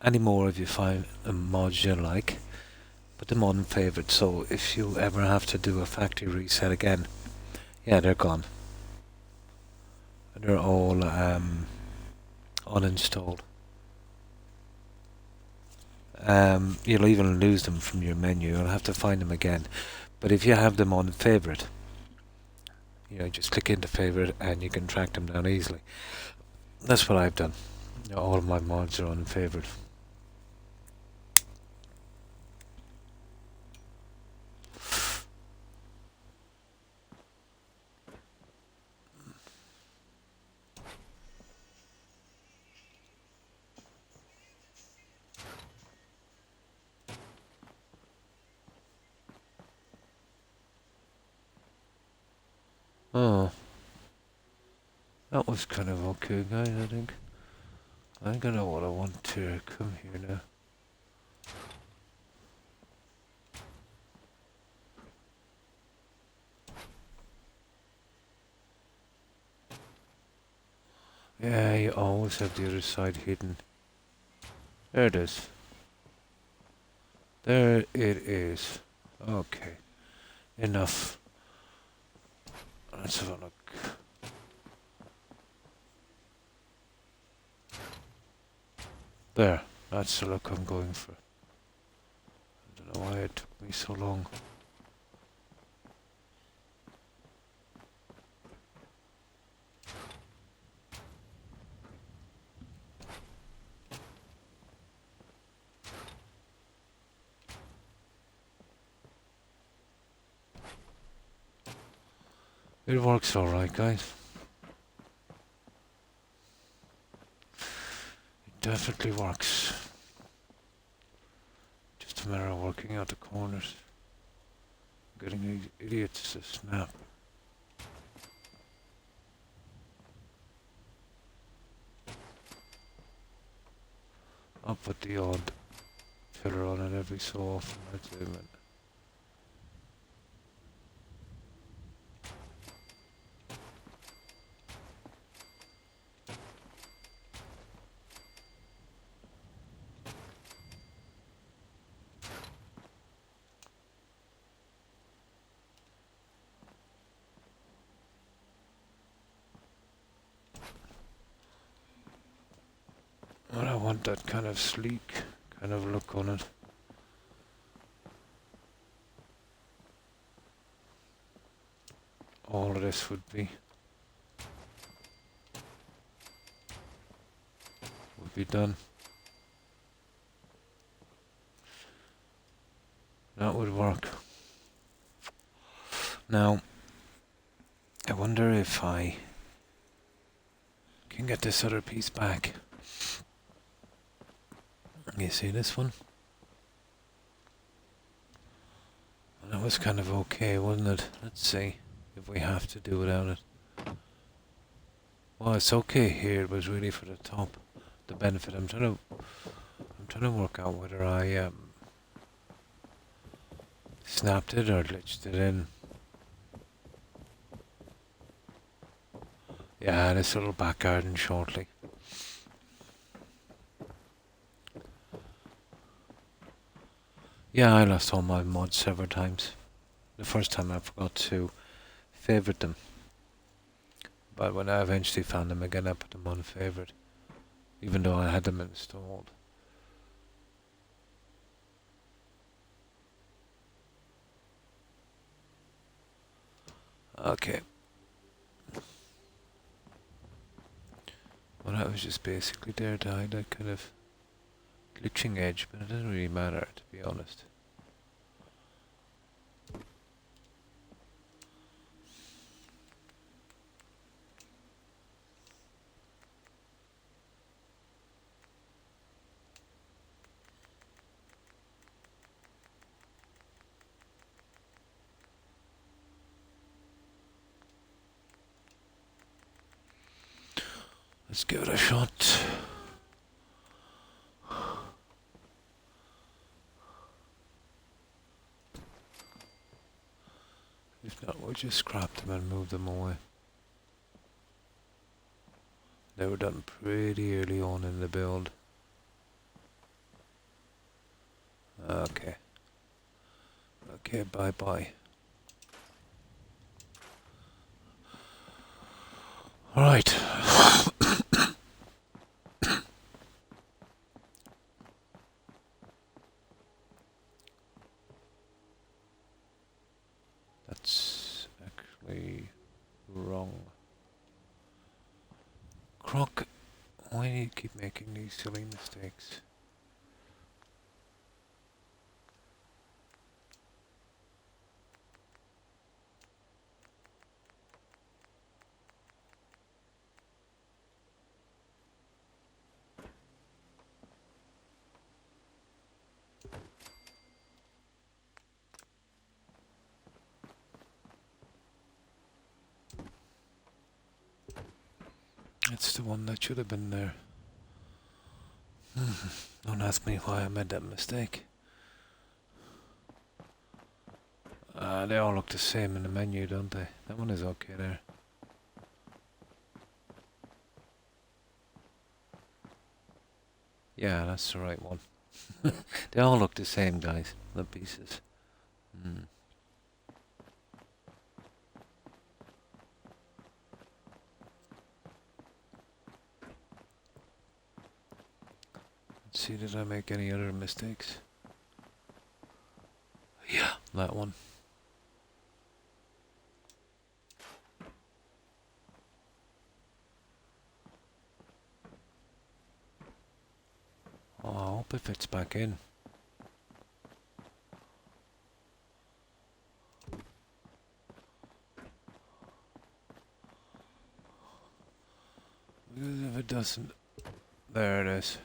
Any more if you find a mod you like? Put them on favorite, so if you ever have to do a factory reset again, yeah, they're gone. They're all uninstalled. You'll even lose them from your menu. You'll have to find them again. But if you have them on favorite, you know, just click into favorite and you can track them down easily. That's what I've done. All of my mods are on favorite. Oh, that was kind of okay, guys, I think. I think I know what I want to come here now. Yeah, you always have the other side hidden. There it is. There it is. Okay. Enough. Let's have a look. There. That's the look I'm going for. I don't know why it took me so long. It works alright, guys. It definitely works. Just a matter of working out the corners. Getting idiots to snap. I'll put the odd filler on it every so often, I'd admit. But I want that kind of sleek kind of look on it. All of this would be done. That would work. Now, I wonder if I can get this other piece back. You see this one? Well, that was kind of okay, wasn't it? Let's see if we have to do without it. Well, it's okay here. It was really for the top, the benefit. I'm trying to work out whether I snapped it or glitched it in. Yeah, this little back garden shortly. Yeah, I lost all my mods several times. The first time I forgot to favorite them. But when I eventually found them again, I put them on favorite. Even though I had them installed. Okay. Well, that was just basically there to hide that kind of glitching edge, but it doesn't really matter, to be honest. Let's give it a shot. If not, we'll just scrap them and move them away. They were done pretty early on in the build. Okay. Okay, bye-bye. Alright. That's actually wrong. Croc, why do you keep making these silly mistakes? It's the one that should have been there. Don't ask me why I made that mistake. They all look the same in the menu, don't they? That one is okay there. Yeah, that's the right one. They all look the same, guys. The pieces. Let's see, did I make any other mistakes? Yeah, that one. Oh, I hope it fits back in. Because if it doesn't... There it is.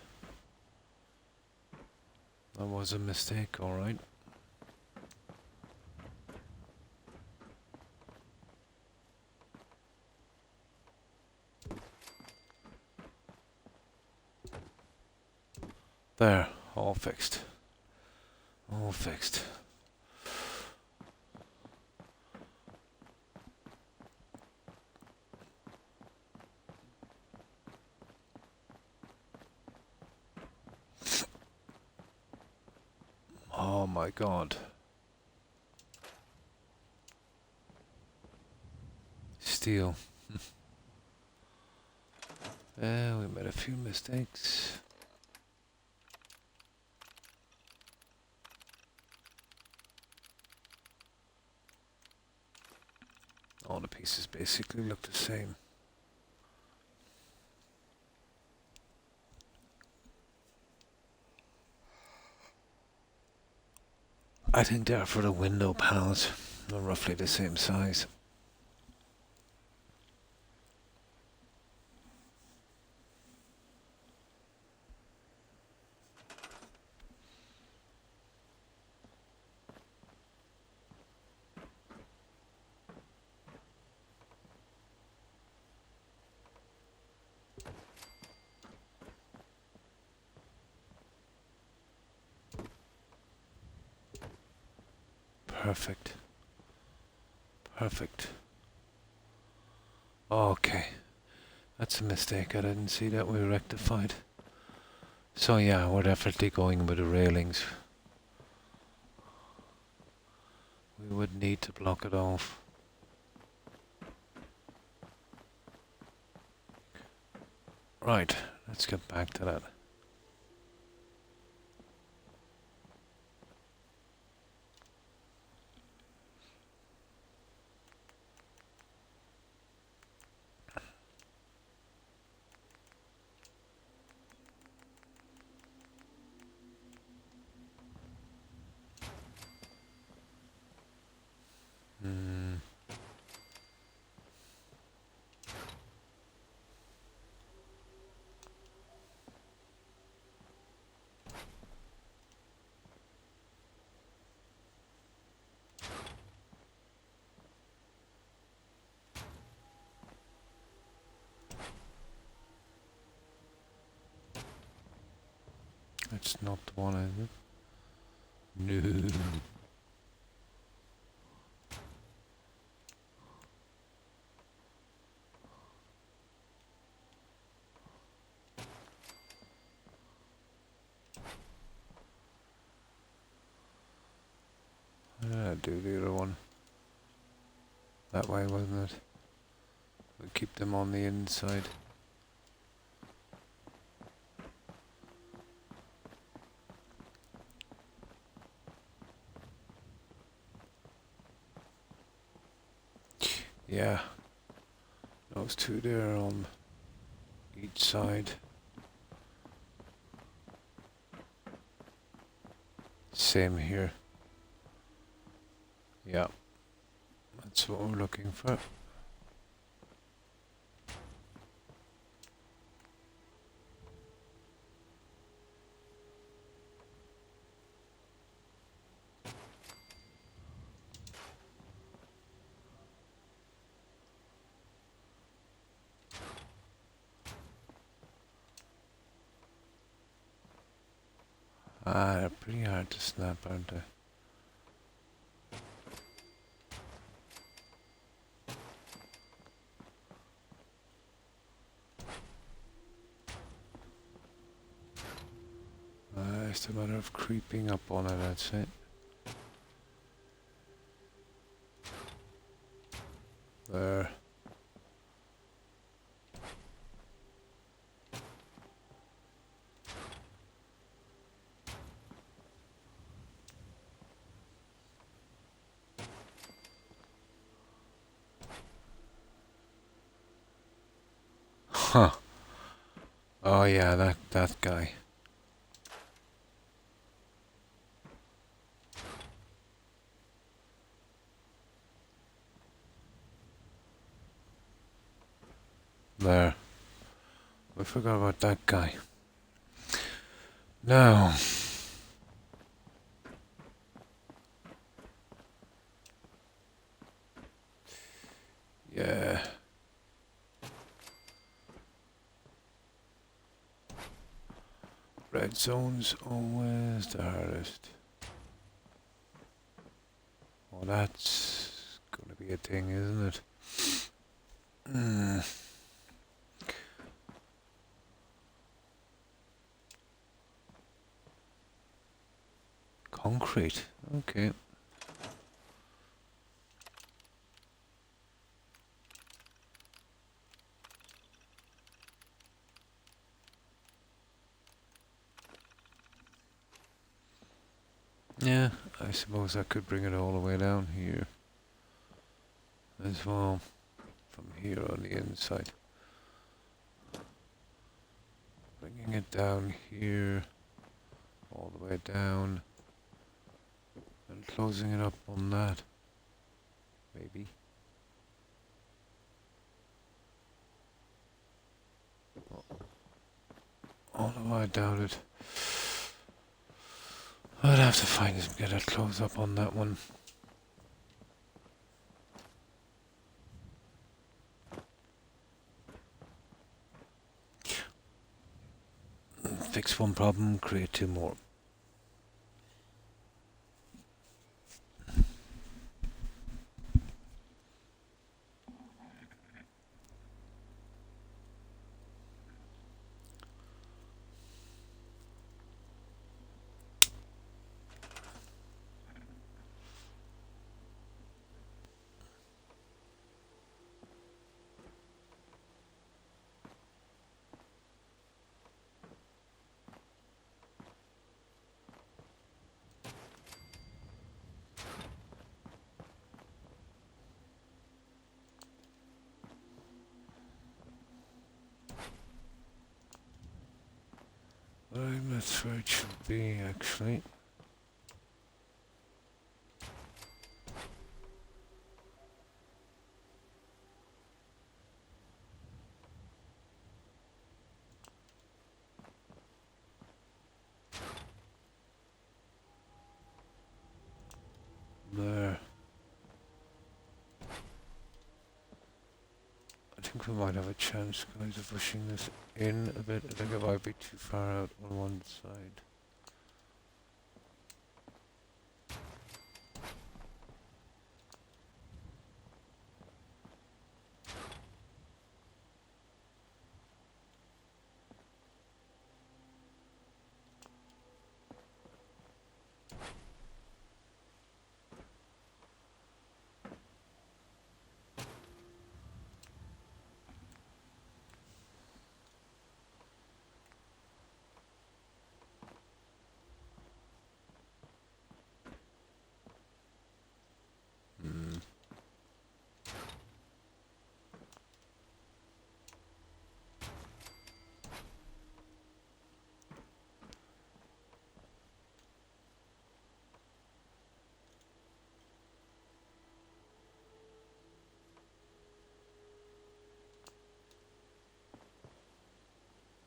That was a mistake, alright. There, all fixed. All fixed. Oh my god. Steel. We made a few mistakes. All the pieces basically look the same. I think they're for the window panels. They're roughly the same size. Perfect. Perfect. Okay. That's a mistake. I didn't see that. We rectified. So yeah, we're definitely going with the railings. We would need to block it off. Right, let's get back to that. That's not the one, is it? No. Do the other one. That way, wasn't it? We'll keep them on the inside. Yeah. Those two there on each side. Same here. Yeah. That's what we're looking for. Ah, they're pretty hard to snap, aren't they? It's a matter of creeping up on it, I'd say. There. Huh. Oh yeah, that guy. There. We forgot about that guy. Now. Yeah. Red zone's always the hardest. Well, that's gonna be a thing, isn't it? Concrete. Okay. Yeah, I suppose I could bring it all the way down here. as well from here on the inside. Bringing it down here, all the way down, and closing it up on that, maybe. Although I doubt it. I'd have to find it and get a close up on that one. Fix one problem, create two more. Right, that's where it should be, actually. There. I think we might have a chance, guys, of pushing this in a bit. I think it might be too far out on one side.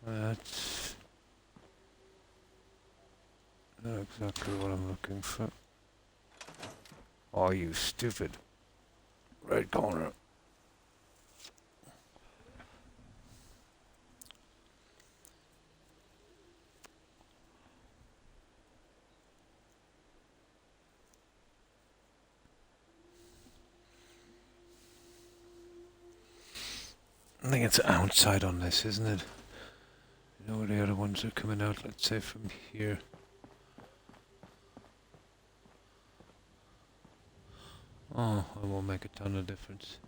That's not exactly what I'm looking for. Oh, you stupid. Red corner. I think it's outside on this, isn't it? You know where the other ones are coming out, let's say from here. Oh, it won't make a ton of difference.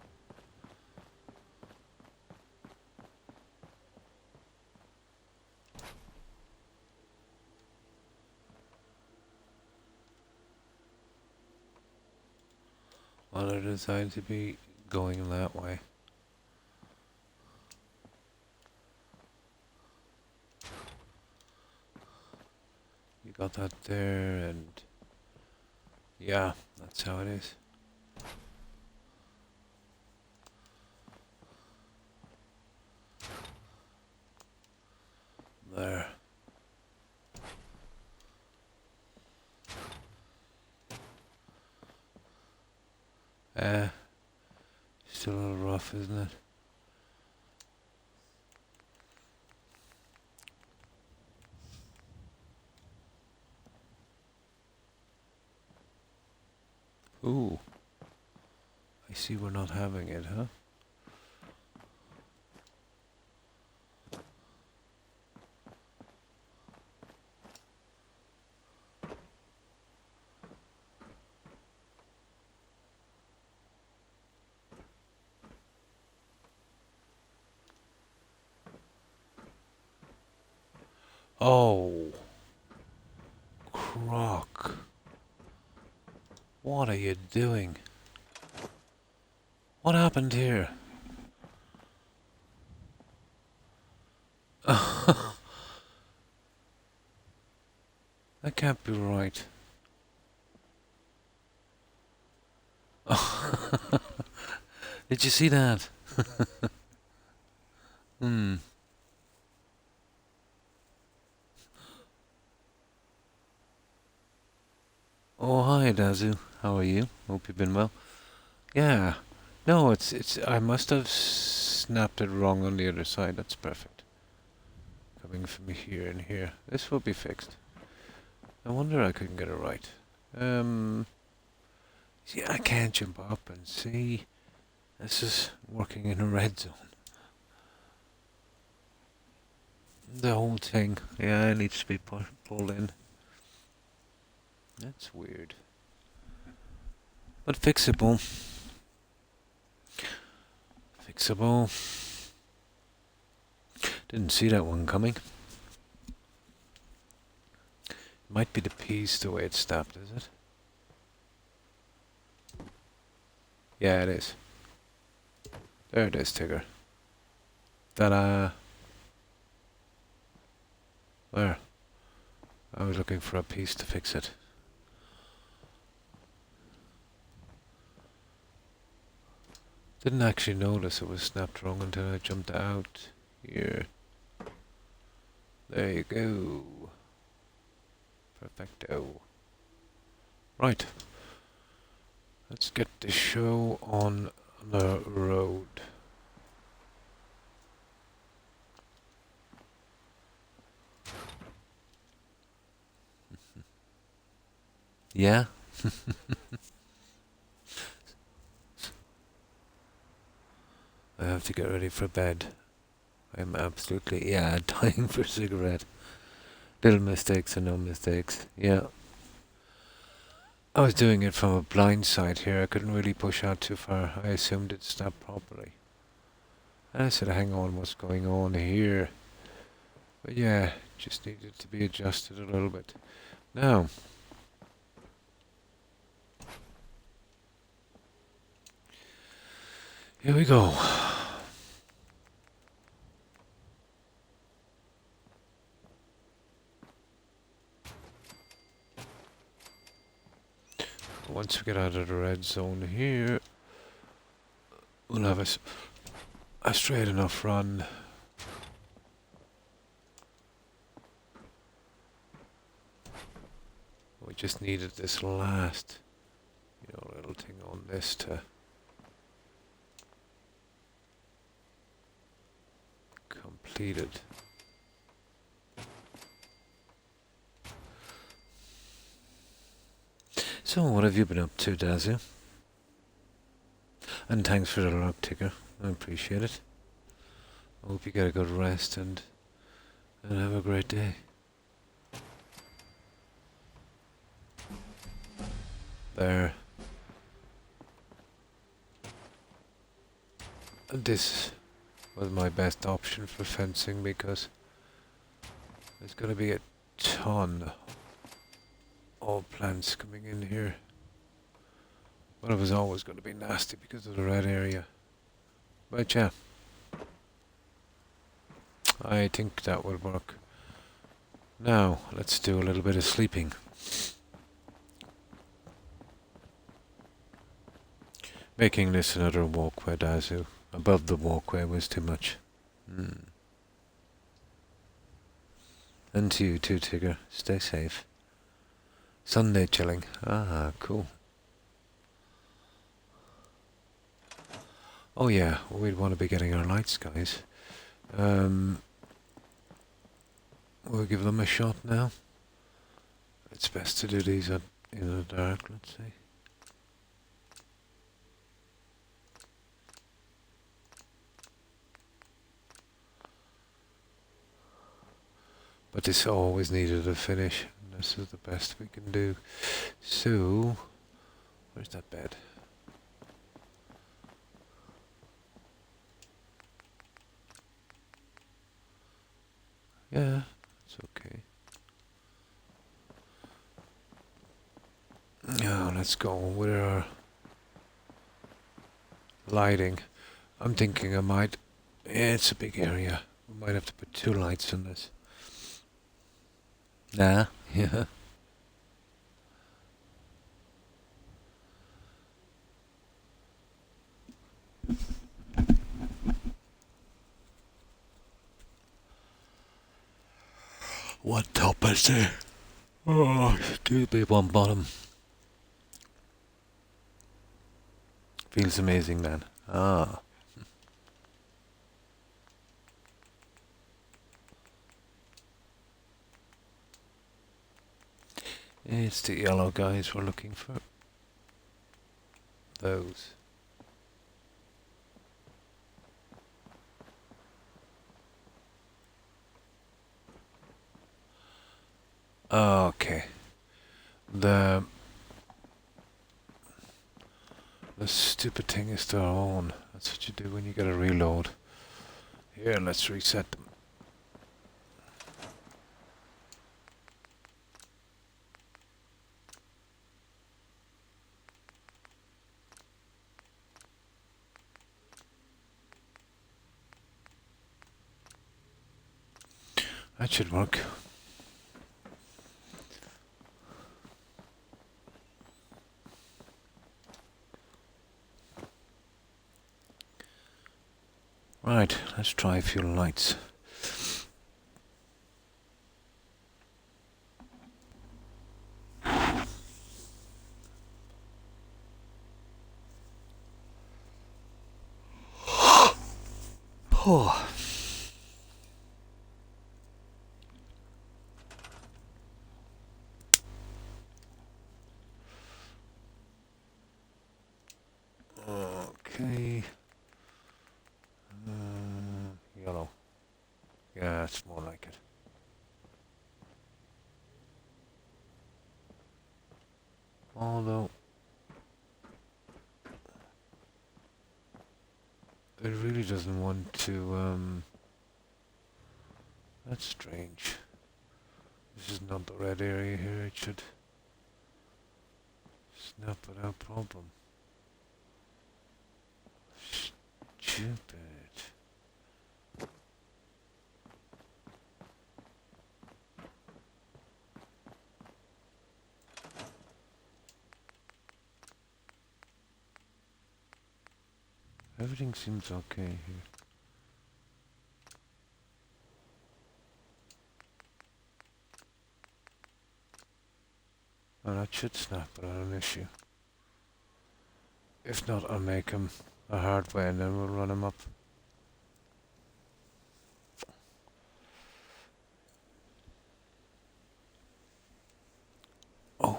Well, they're designed to be going that way. You got that there, and yeah, that's how it is. There. Still a little rough, isn't it? Ooh. I see we're not having it, huh? Oh. Croc. What are you doing? What happened here? That can't be right. Did you see that? Hmm. Oh, hi, Dazu. How are you? Hope you've been well. Yeah. No, it's. I must have snapped it wrong on the other side. That's perfect. Coming from here and here. This will be fixed. I wonder I couldn't get it right. See, I can't jump up and see. This is working in a red zone. The whole thing. Yeah, it needs to be pulled in. That's weird. But fixable. Fixable. Didn't see that one coming. Might be the piece the way it's snapped, is it? Yeah, it is. There it is, Tigger. Ta-da! There. I was looking for a piece to fix it. Didn't actually notice it was snapped wrong until I jumped out here. There you go. Perfecto. Right. Let's get the show on the road. Yeah? I have to get ready for bed. I'm absolutely, dying for a cigarette. Little mistakes and no mistakes. Yeah. I was doing it from a blind side here. I couldn't really push out too far. I assumed it snapped properly. And I said, hang on, what's going on here? But yeah, just needed to be adjusted a little bit. Now, here we go. Once we get out of the red zone here, we'll have a straight enough run. We just needed this last, little thing on this to complete it. So, what have you been up to, Dazu? And thanks for the luck, Ticker. I appreciate it. I hope you get a good rest and have a great day. There. This was my best option for fencing because there's going to be a ton of plants coming in here. But it was always going to be nasty because of the red area. But yeah, I think that would work. Now, let's do a little bit of sleeping. Making this another walkway, Dazu. Above the walkway was too much. And to you too, Tigger. Stay safe. Sunday chilling. Ah, cool. Oh yeah, we'd want to be getting our lights, guys. We'll give them a shot now. It's best to do these in the dark, let's see. But this always needed a finish, and this is the best we can do. So, where's that bed? Yeah, it's okay. Now let's go with our lighting. I'm thinking I might... It's a big area. We might have to put 2 lights on this. Nah, yeah. What top is there? Oh, do be one bottom. Feels amazing, man. Ah. It's the yellow guys we're looking for. Those. Okay. The stupid thing is they're on. That's what you do when you get a reload. Here, let's reset them. That should work. Right, let's try a few lights. Oh. Okay. Yellow. Yeah, it's more like it. Although it really doesn't want to. That's strange. This is not the red area here. It should snap without problem. Stupid. Everything seems okay here. Oh, that should snap without an issue. If not, I'll make him a hard way and then we'll run him up. Oh.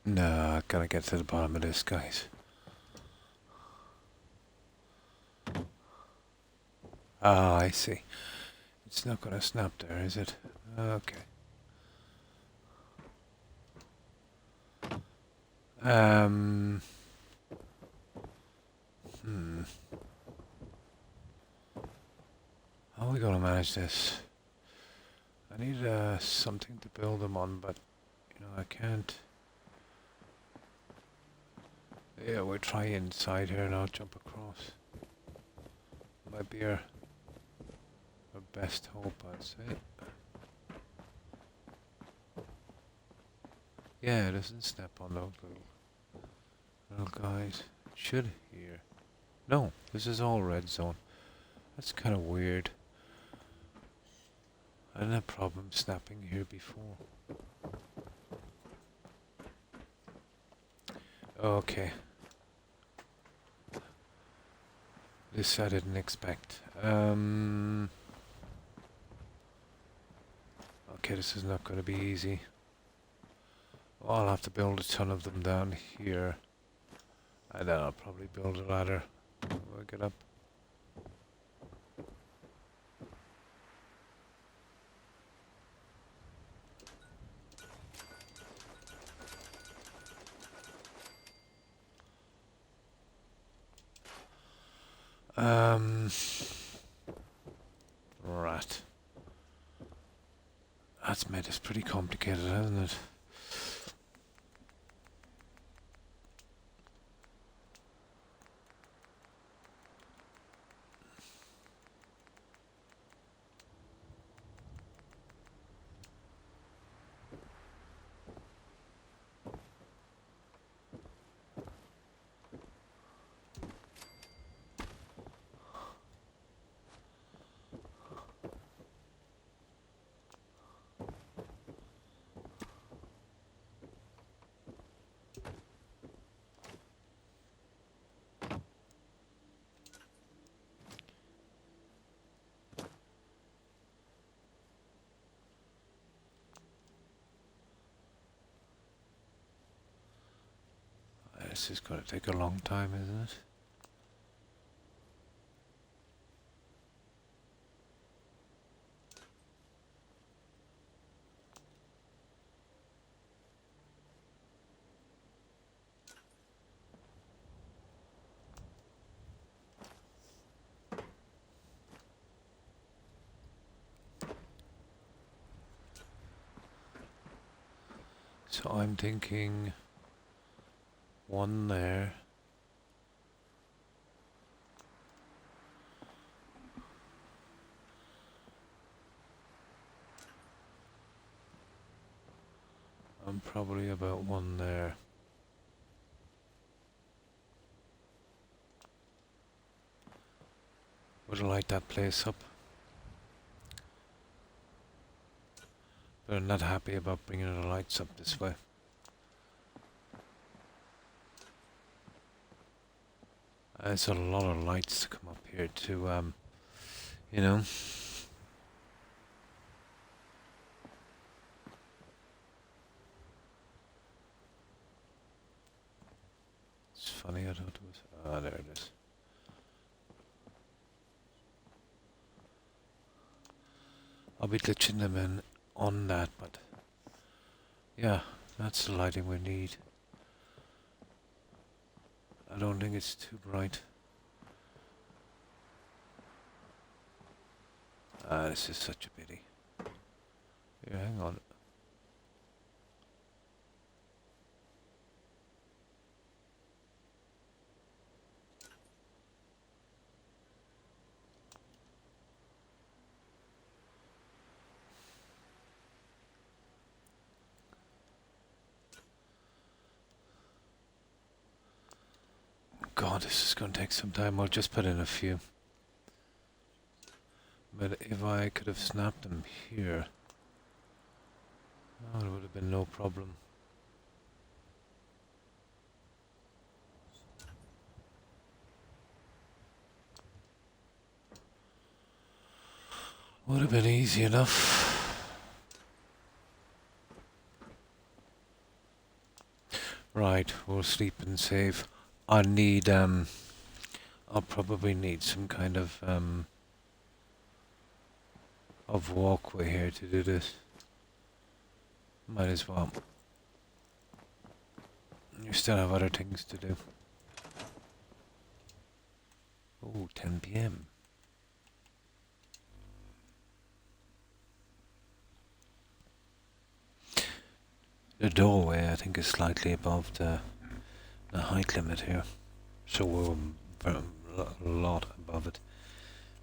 No, I gotta get to the bottom of this, guys. Ah, I see. It's not gonna snap there, is it? Okay. Hmm. How are we gonna manage this? I need something to build them on, but you know I can't. Yeah, we'll try inside here and I'll jump across. Might be our best hope, I'd say. Yeah, it doesn't snap on those little guys. It should here. No, this is all red zone. That's kind of weird. I didn't have problems snapping here before. Okay. This I didn't expect. Okay, this is not going to be easy. Well, I'll have to build a ton of them down here. And then I'll probably build a ladder. We'll get up. Right. That's made this pretty complicated, hasn't it? This is going to take a long time, isn't it? So I'm thinking one there. And probably about one there. Would I light that place up? But I'm not happy about bringing the lights up this way. There's a lot of lights to come up here to, you know. It's funny, I thought it was... Ah, there it is. I'll be glitching them in on that, but... Yeah, that's the lighting we need. I don't think it's too bright. Ah, this is such a pity. Here, hang on. God, this is going to take some time. I'll just put in a few. But if I could have snapped them here, oh, it would have been no problem. Would have been easy enough. Right, we'll sleep and save. I need, I'll probably need some kind of walkway here to do this. Might as well. You still have other things to do. Oh, 10 p.m. The doorway, I think, is slightly above the height limit here. So we're a lot above it.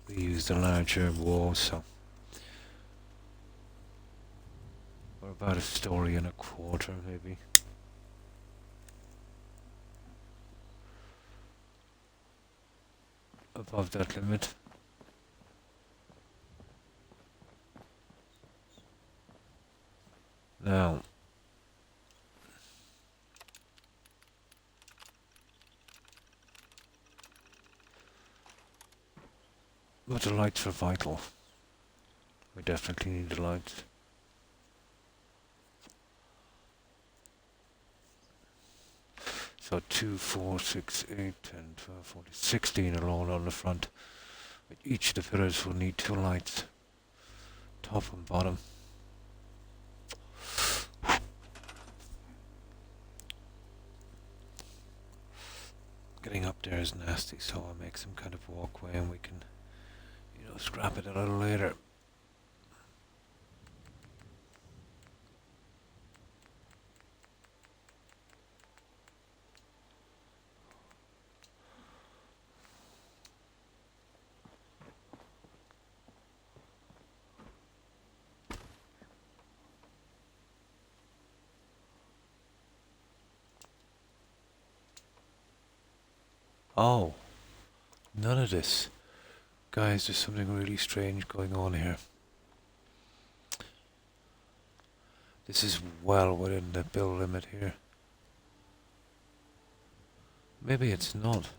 We used a larger wall, so we're about 1.25 stories, maybe. Above that limit. Now, but the lights are vital. We definitely need the lights. So 2, 4, 6, 8, 10, 12, 14, 16 alone on the front. Each of the pillars will need 2 lights. Top and bottom. Getting up there is nasty, so I'll make some kind of walkway and we can, scrap it a little later. Oh, none of this. Guys, there's something really strange going on here. This is well within the bill limit here. Maybe it's not.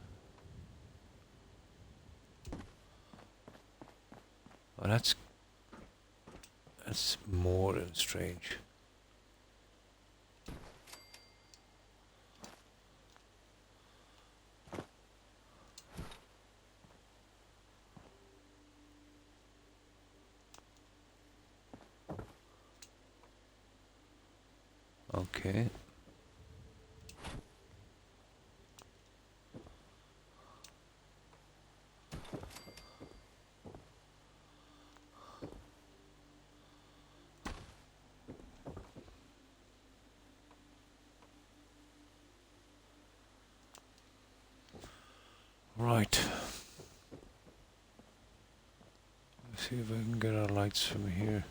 Oh, that's more than strange. Okay. Right. Let's see if I can get our lights from here.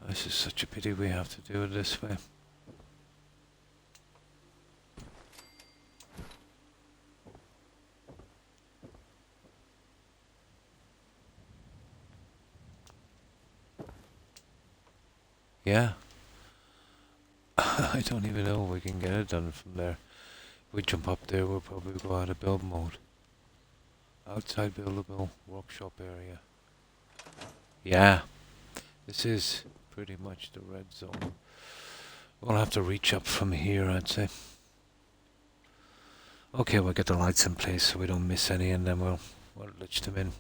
This is such a pity we have to do it this way. Yeah. I don't even know if we can get it done from there. If we jump up there, we'll probably go out of build mode. Outside buildable workshop area. Yeah. This is pretty much the red zone. We'll have to reach up from here, I'd say. Okay, we'll get the lights in place so we don't miss any, and then we'll lich them in.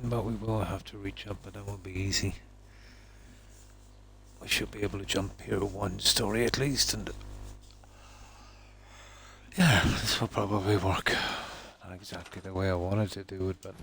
But we will have to reach up, but that won't be easy. We should be able to jump here one story at least, and yeah, this will probably work. Not exactly the way I wanted to do it, but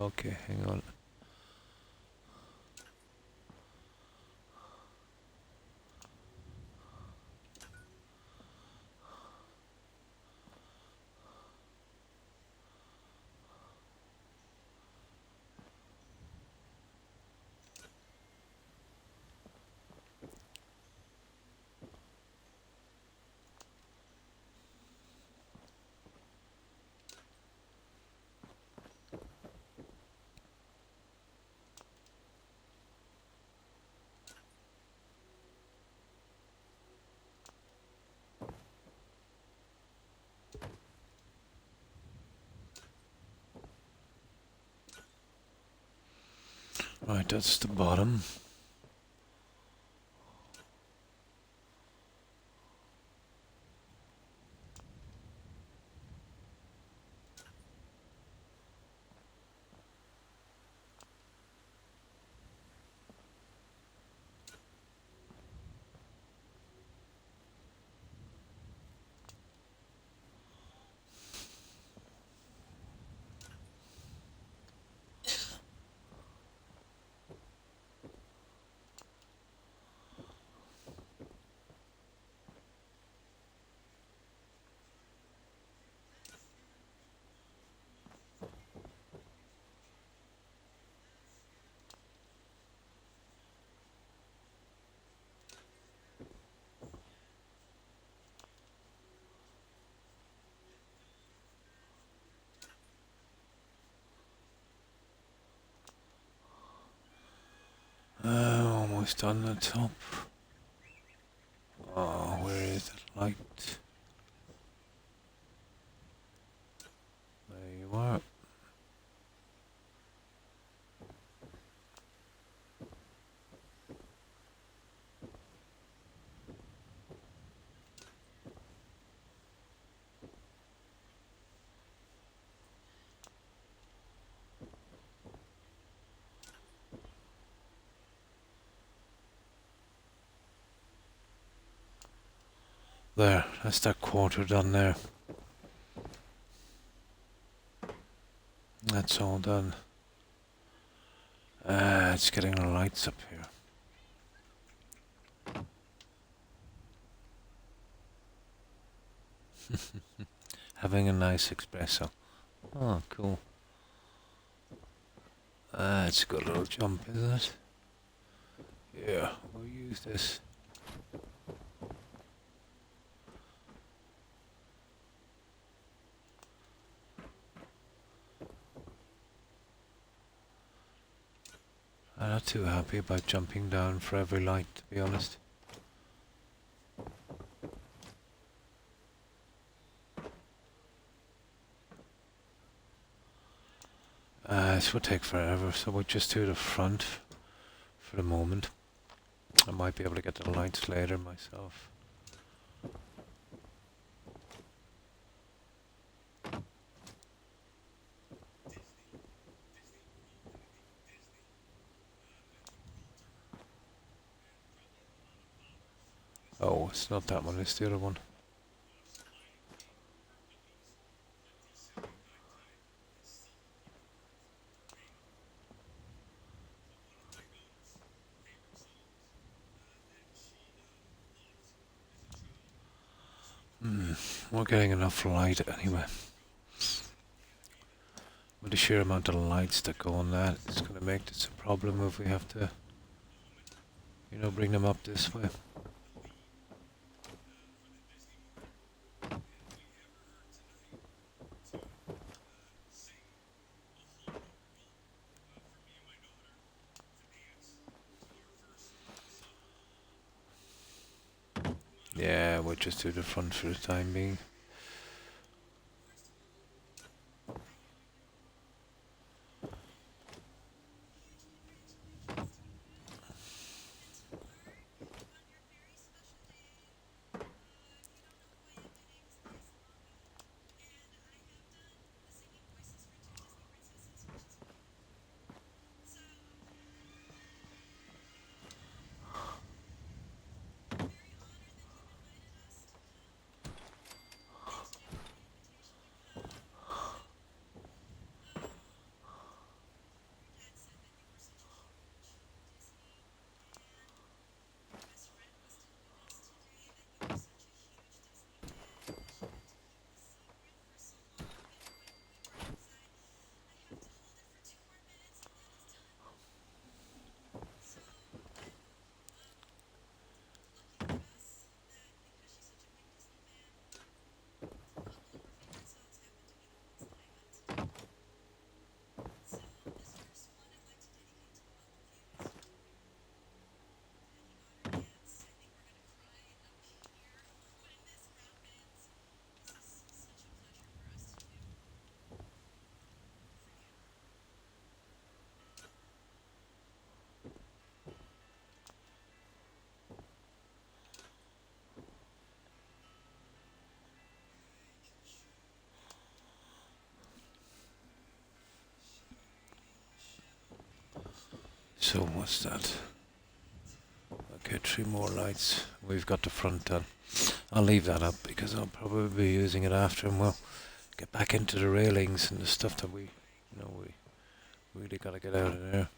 okay, hang on. Right, that's the bottom. Almost on the top. Oh, where is the light? There, that's that quarter done there. That's all done. It's getting the lights up here. Having a nice espresso. Oh, cool. It's a good little jump, isn't it? Yeah, we'll use this. I'm not too happy about jumping down for every light, to be honest. This will take forever, so we'll just do the front for the moment. I might be able to get the lights later myself. Oh, it's not that one, it's the other one. We're getting enough light anyway. With the sheer amount of lights that go on that, it's going to make this a problem if we have to, you know, bring them up this way. Yeah, we'll just do the front for the time being. So what's that? Okay, 3 more lights. We've got the front done. I'll leave that up because I'll probably be using it after, and we'll get back into the railings and the stuff that we really got to get out of there.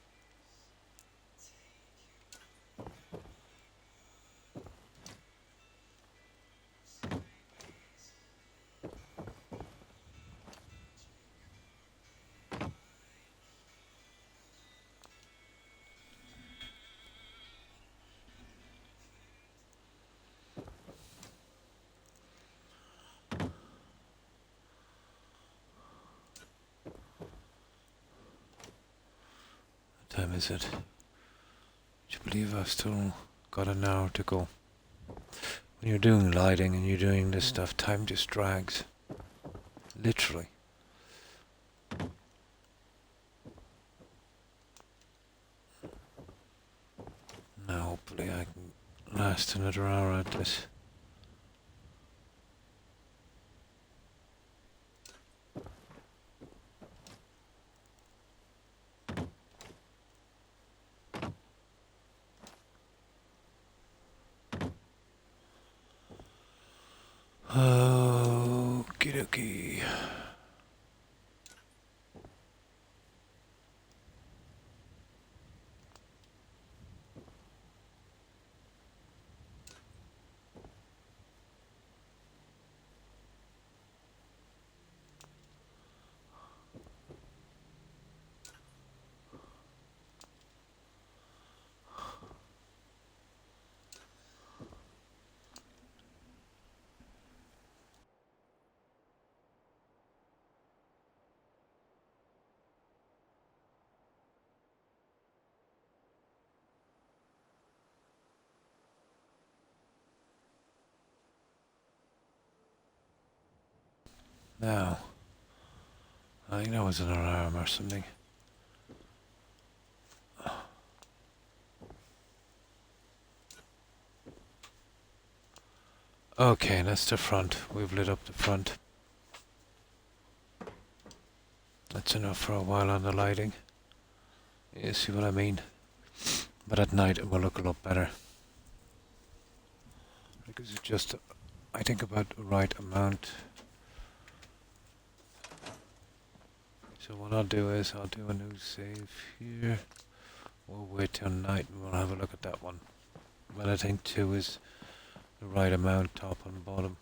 What time is it? Would you believe I've still got an hour to go? When you're doing lighting and you're doing this stuff, time just drags. Literally. Now hopefully I can last another hour at this. dokie. Now, I think that was an alarm or something. Okay, that's the front. We've lit up the front. That's enough for a while on the lighting. You see what I mean? But at night it will look a lot better. Because it's just, I think, about the right amount. So what I'll do is, I'll do a new save here. We'll wait till night and we'll have a look at that one. But I think 2 is the right amount, top and bottom.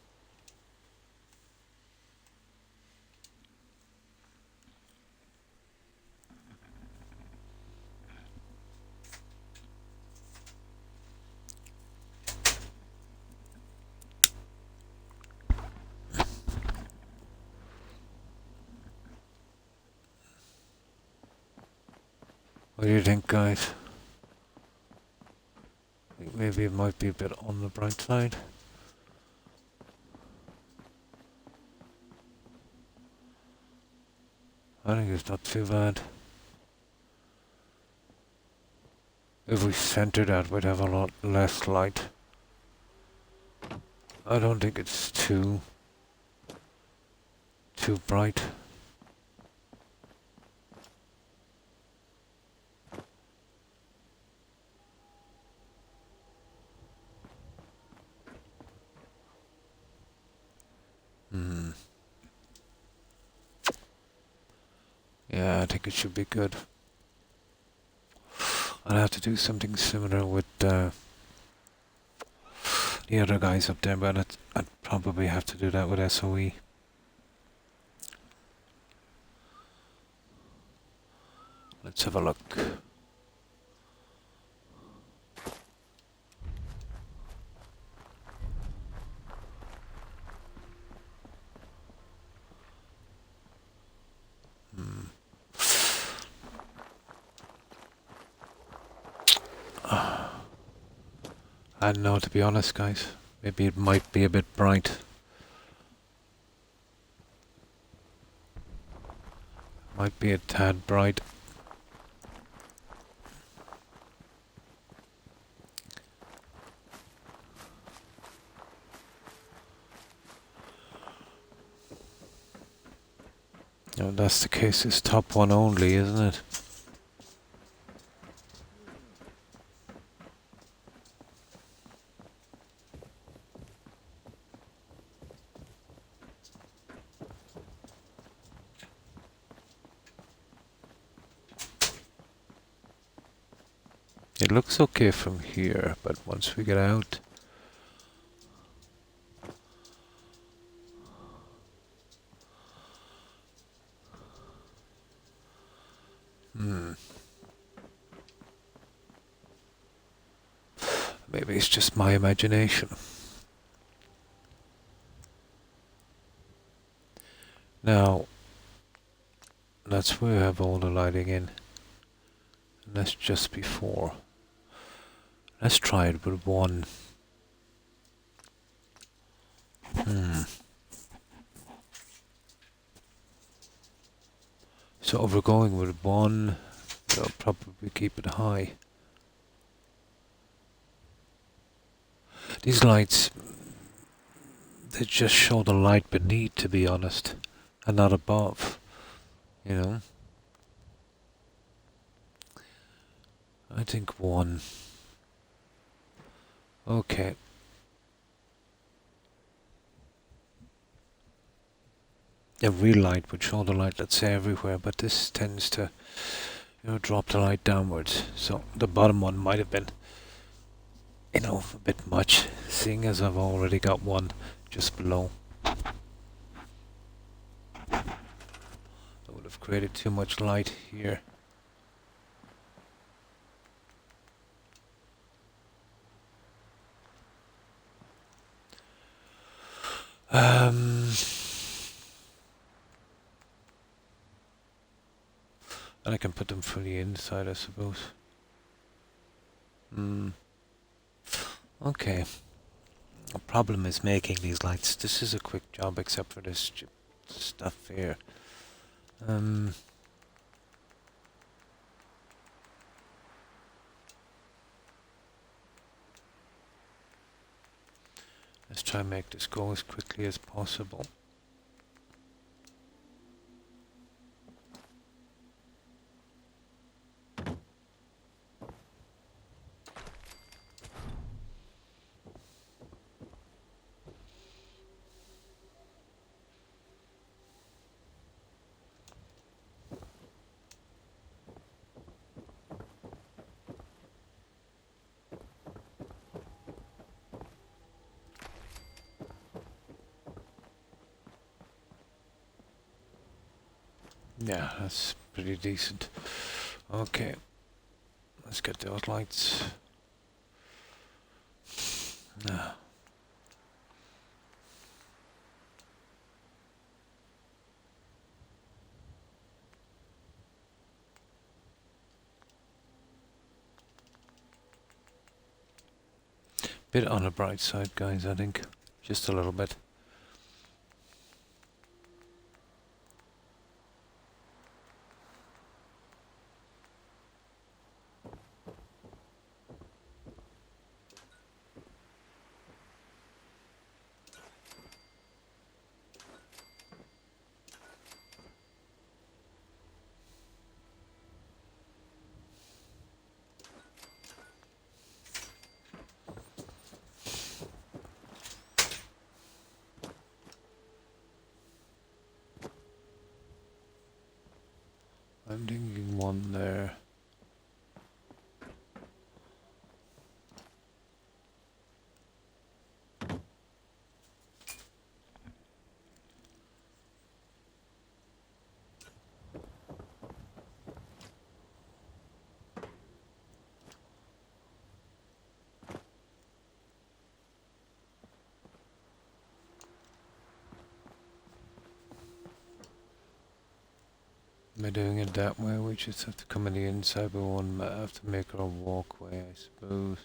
What do you think, guys? I think maybe it might be a bit on the bright side. I think it's not too bad. If we centered that, we'd have a lot less light. I don't think it's too bright. Yeah, I think it should be good. I'll have to do something similar with the other guys up there, but I'd probably have to do that with SOE. Let's have a look. I don't know, to be honest, guys. Maybe it might be a bit bright. Might be a tad bright. No, that's the case. It's top one only, isn't it? It looks okay from here, but once we get out... Maybe it's just my imagination. Now, that's where we have all the lighting in. And that's just before. Let's try it with one. So if we're going with one, we'll probably keep it high. These lights, they just show the light beneath, to be honest, and not above, you know. I think one. Okay. A real light would show the light, let's say, everywhere, but this tends to, drop the light downwards. So the bottom one might have been, a bit much, seeing as I've already got one just below. It would have created too much light here. And I can put them from the inside, I suppose. Okay. The problem is making these lights. This is a quick job, except for this stuff here. Let's try and make this go as quickly as possible. Yeah, that's pretty decent. Okay, let's get those lights. Now. Bit on the bright side, guys, I think. Just a little bit. I'm thinking one there. By doing it that way, we just have to come in the inside, but one might have to make our walkway, I suppose.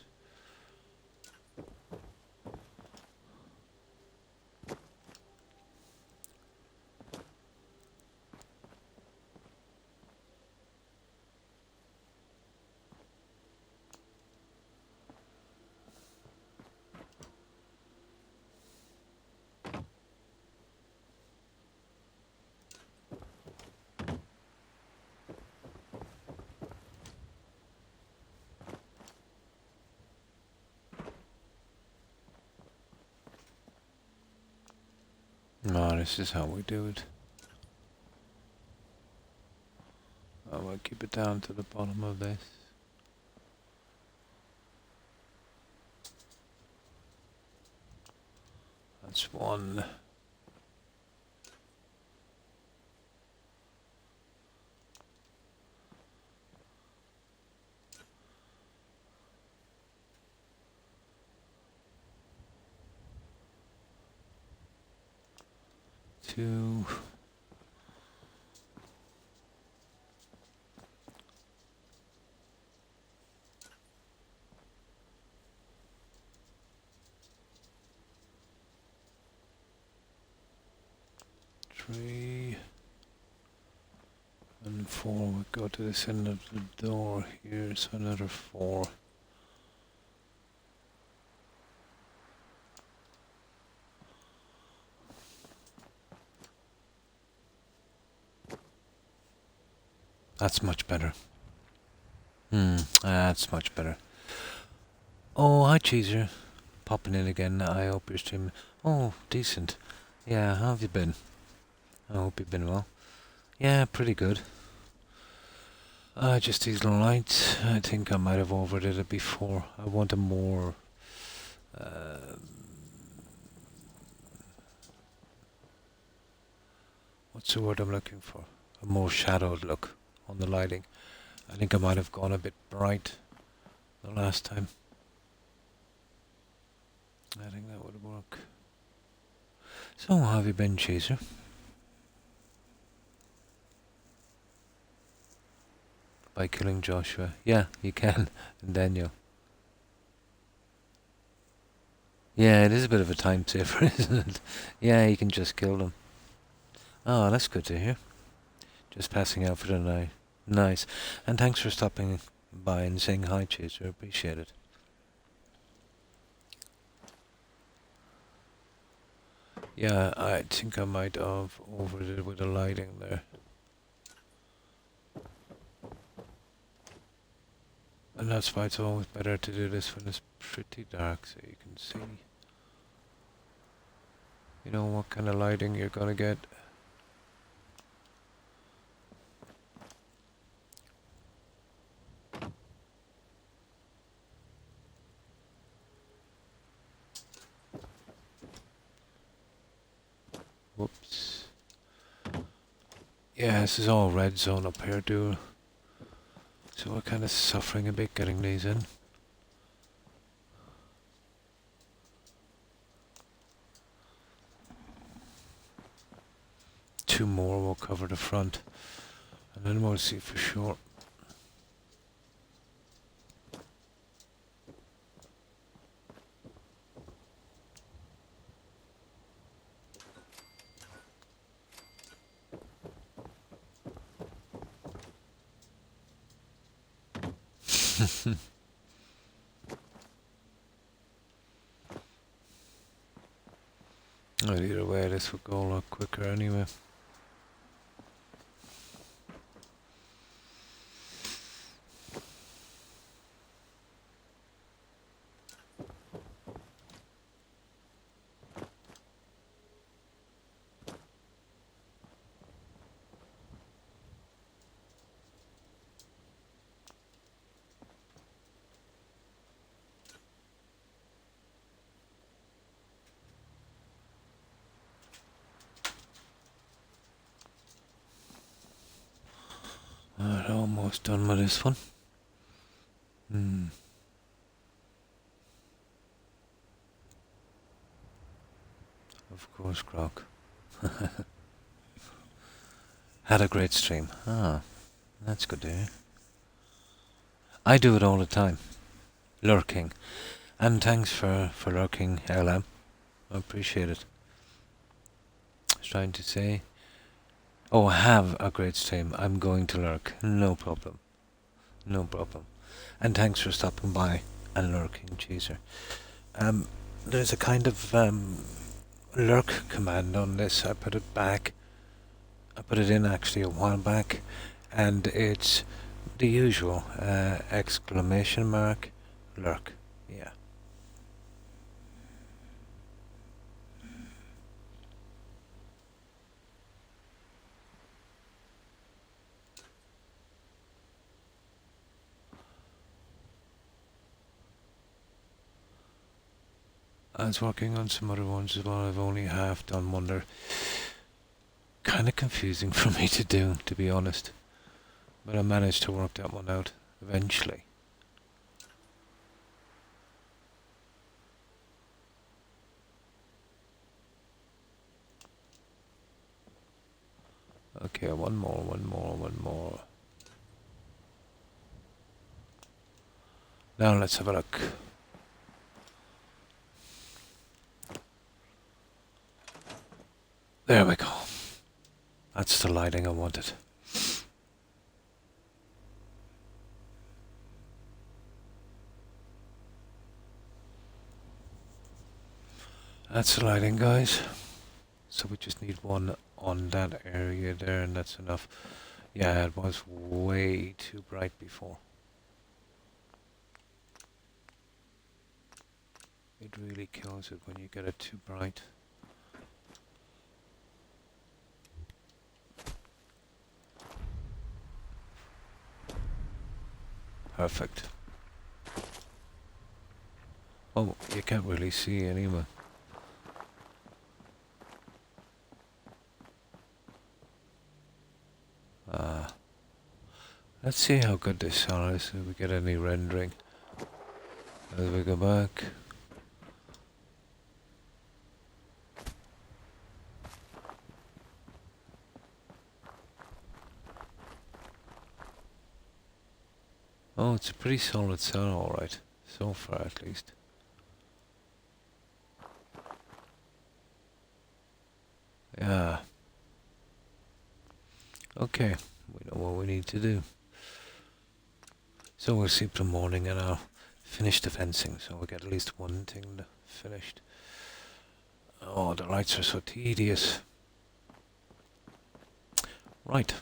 No, this is how we do it. I will keep it down to the bottom of this. That's one. Two. Three. And four. We go to this end of the door here, so another four. That's much better. That's much better. Oh, hi Cheeser. Popping in again. I hope you're streaming. Oh, decent. Yeah, how have you been? I hope you've been well. Yeah, pretty good. Just these lights. I think I might have overdid it before. I want a more... what's the word I'm looking for? A more shadowed look on the lighting. I think I might have gone a bit bright the last time. I think that would work. So, how have you been, Chaser? By killing Joshua. Yeah, you can. And Daniel. Yeah, it is a bit of a time saver, isn't it? Yeah, you can just kill them. Oh, that's good to hear. Just passing out for the night. Nice. And thanks for stopping by and saying hi, Chaser. Appreciate it. Yeah, I think I might have overdid it with the lighting there. And that's why it's always better to do this when it's pretty dark so you can see. You know what kind of lighting you're gonna get. Whoops. Yeah, this is all red zone up here, dude. So we're kind of suffering a bit getting these in. Two more will cover the front. And then we'll see for sure. Well, either way, this would go a lot quicker anyway. Alright, almost done with this one. Of course, Croc. Had a great stream. Ah, that's good to hear. I do it all the time. Lurking. And thanks for lurking, LM. I appreciate it. I was trying to say... Oh, have a great stream. I'm going to lurk. No problem. No problem. And thanks for stopping by and lurking, Chaser. There's a kind of lurk command on this. I put it back. I put it in actually a while back, and it's the usual exclamation mark lurk. Yeah. I was working on some other ones as well. I've only half done one. They're kind of confusing for me to do, to be honest. But I managed to work that one out eventually. Okay, one more. Now let's have a look. There we go. That's the lighting I wanted. That's the lighting, guys. So we just need one on that area there, and that's enough. Yeah, it was way too bright before. It really kills it when you get it too bright. Perfect. Oh, you can't really see anyway. Let's see how good this sound is, if we get any rendering. As we go back. Oh, it's a pretty solid sound, alright. So far, at least. Yeah. Okay, we know what we need to do. So we'll sleep till morning and I'll finish the fencing, so we'll get at least one thing finished. Oh, the lights are so tedious. Right.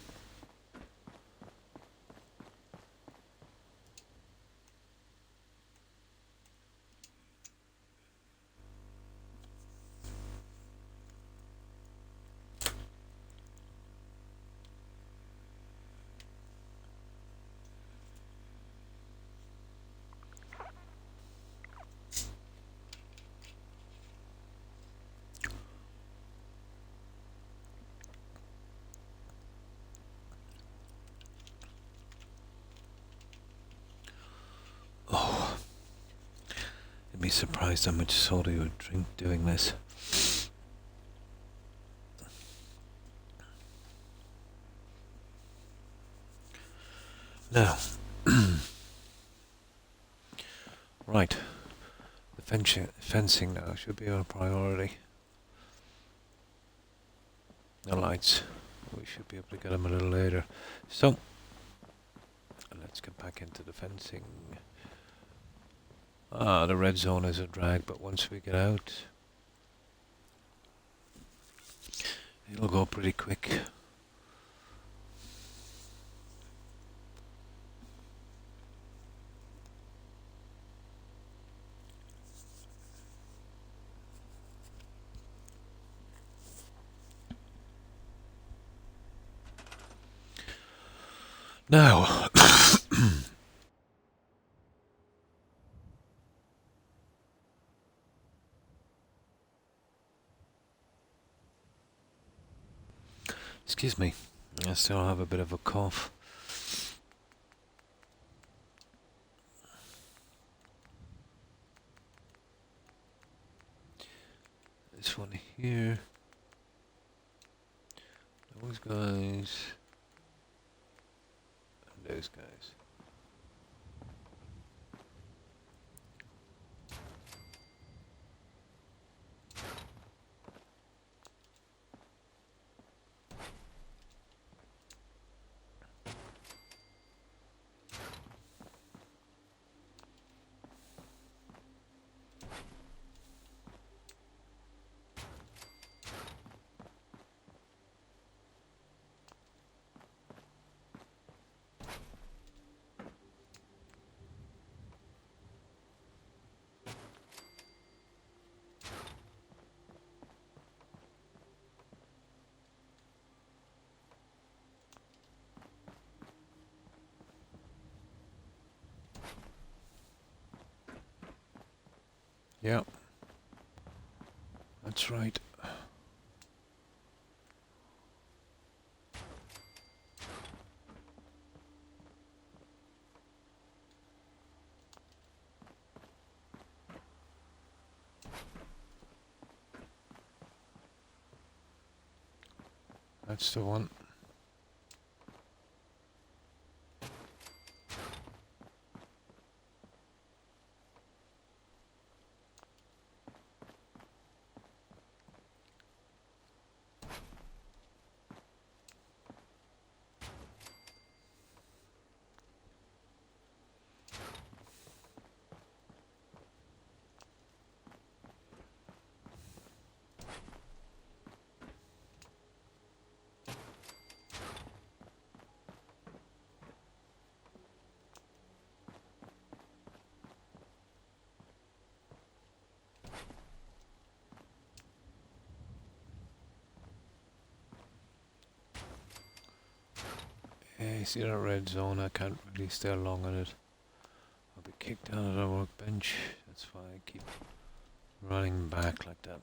Oh, you'd be surprised how much soda you would drink doing this. Now, right, the fencing now should be our priority. The lights, we should be able to get them a little later. So, let's get back into the fencing. The red zone is a drag, but once we get out, it'll go pretty quick. Now, excuse me, I still have a bit of a cough. This one here, those guys, and those guys. Yeah, that's right. That's the one. Yeah, you see that red zone? I can't really stay long on it. kicked out of the workbench. That's why I keep running back like that.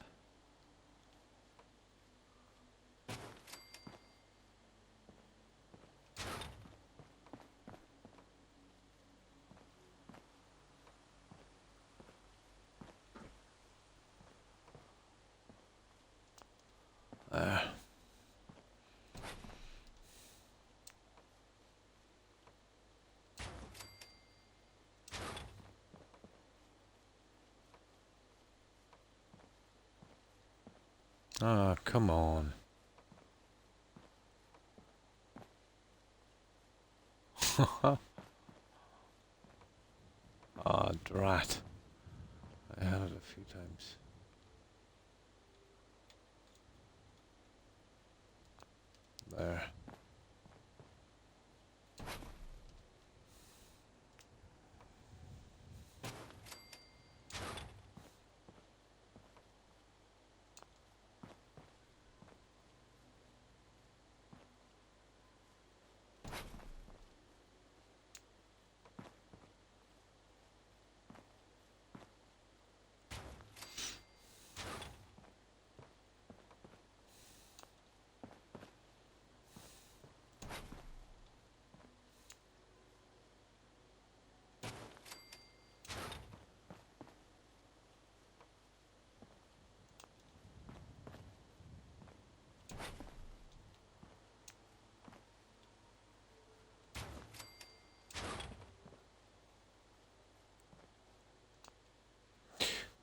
There. Ah, come on. Ah, drat. I had it a few times. There.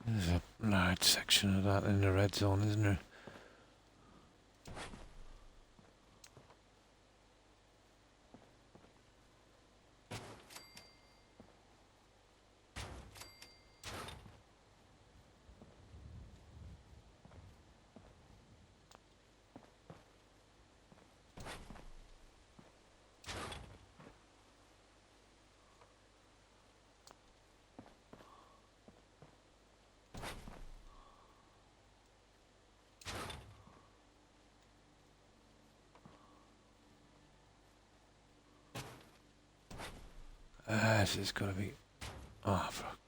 There's a large section of that in the red zone, isn't there? This is gonna be... Oh, fuck.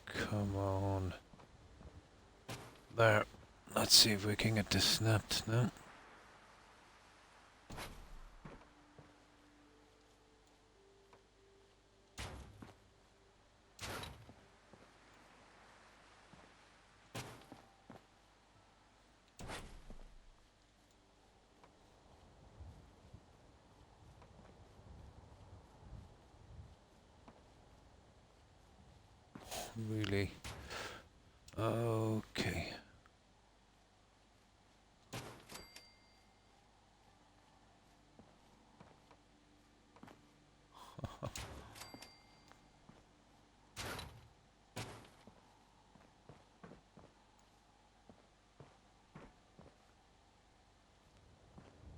Come on. There. Let's see if we can get this snapped now. Really? Okay.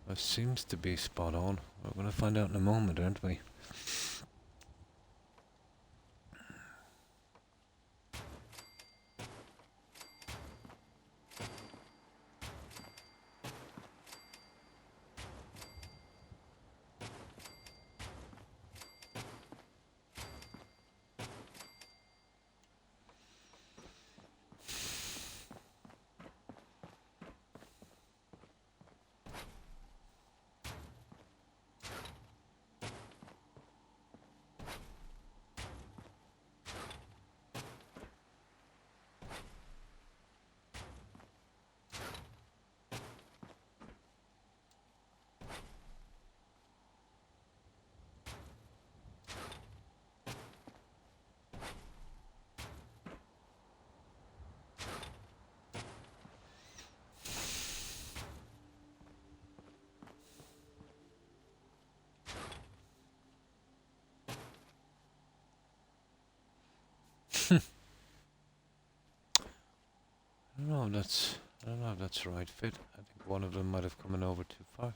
That seems to be spot on. We're gonna find out in a moment, aren't we? I don't know if that's the right fit. I think one of them might have come in over too far.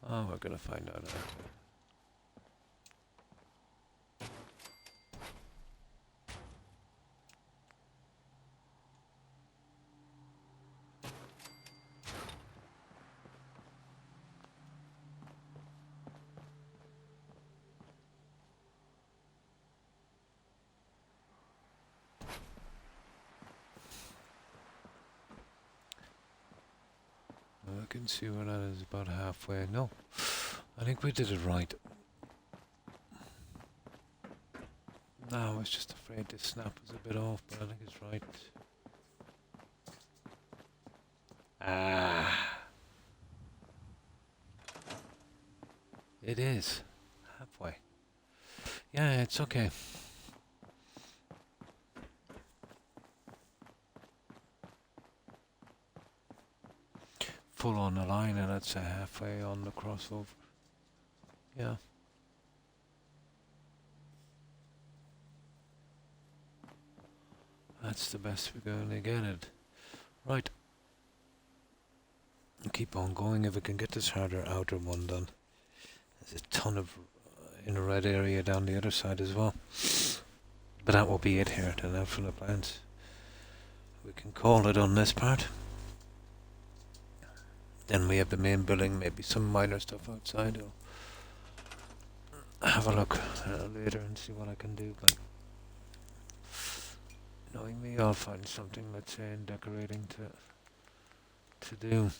Oh, we're gonna find out after. and see where that is, about halfway. No, I think we did it right. No, I was just afraid the snap was a bit off, but I think it's right. Ah. It is. Halfway. Yeah, it's okay. Full on the line, and I'd say halfway on the crossover. Yeah. That's the best we're going to get it. Right. Keep on going if we can get this harder outer one done. There's a ton of in a red area down the other side as well. But that will be it here then out from the plants. We can call it on this part. Then we have the main building, maybe some minor stuff outside. I'll have a look later and see what I can do. But knowing me, I'll find something, let's say, in decorating to do.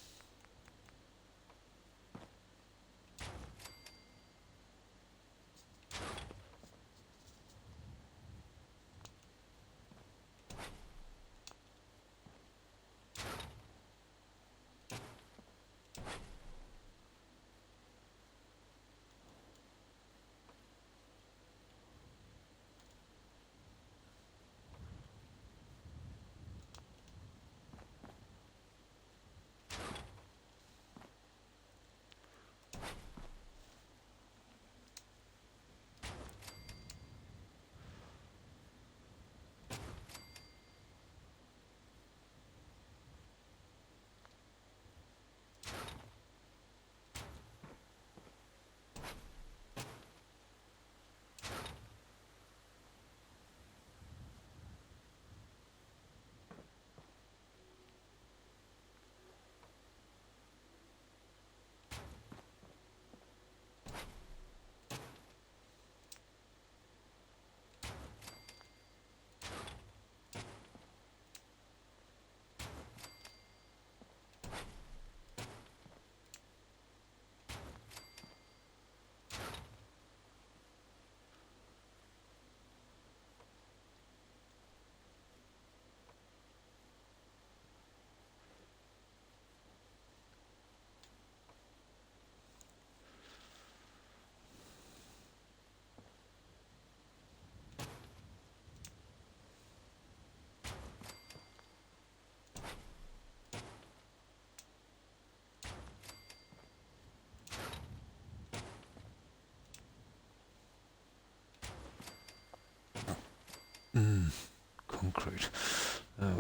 Concrete.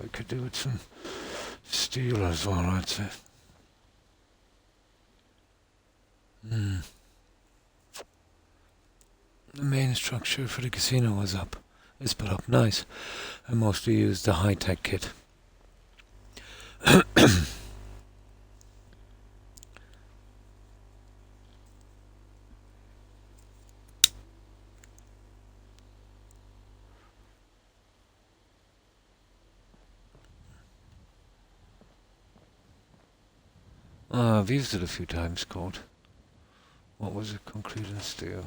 We could do with some steel as well, I'd say. The main structure for the casino was up. It's put up nice. I mostly used the high-tech kit. I've used it a few times, called. What was it? Concrete and steel.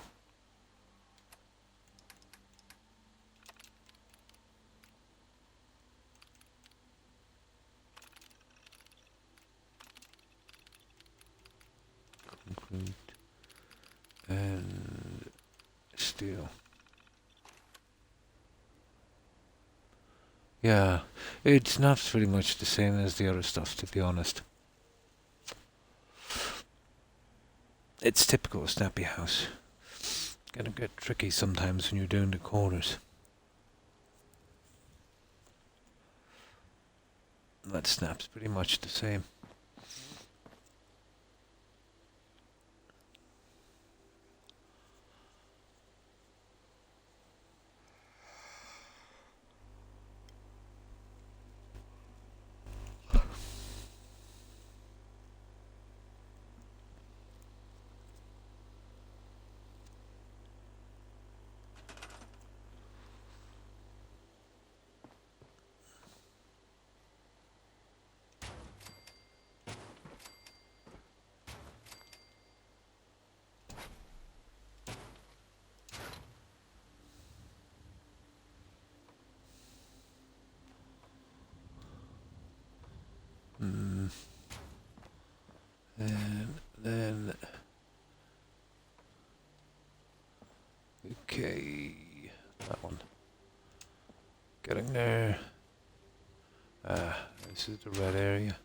Concrete and steel. Yeah, it's not pretty much the same as the other stuff, to be honest. It's typical snappy house. Gonna get tricky sometimes when you're doing the corners. That snap's pretty much the same. Okay, that one. Getting there. This is the red area.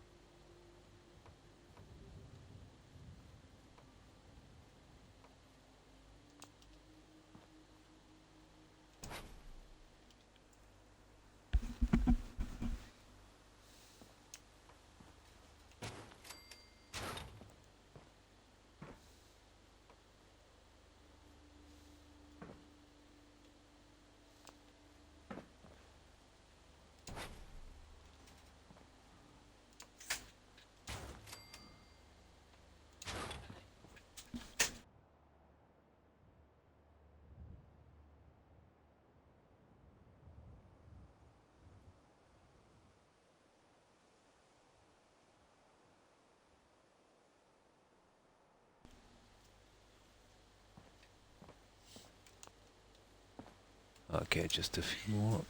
Okay, just a few more.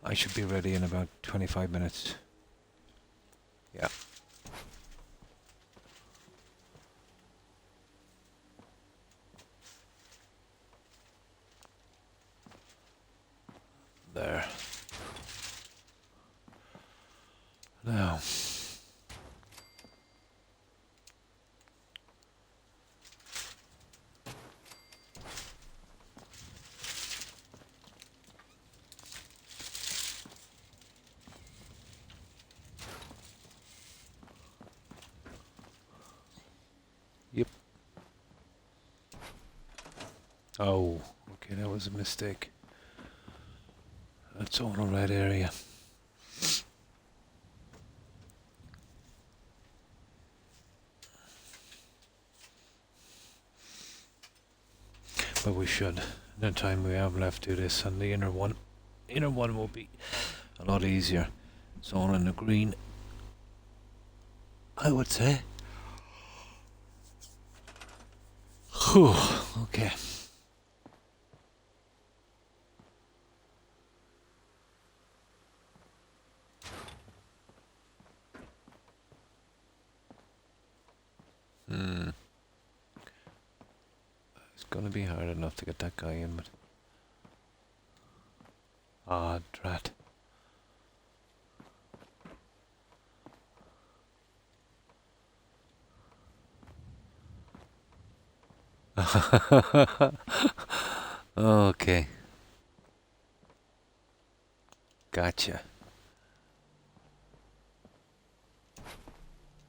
I should be ready in about 25 minutes. Yeah. There. Now. Yep. Oh, okay, that was a mistake. That's all the red area. But we should, the time we have left, do this, and the inner one. Inner one will be a lot easier. It's all in the green, I would say. Whew, okay. It's gonna be hard enough to get that guy in, but... Ah, drat. Okay. Gotcha.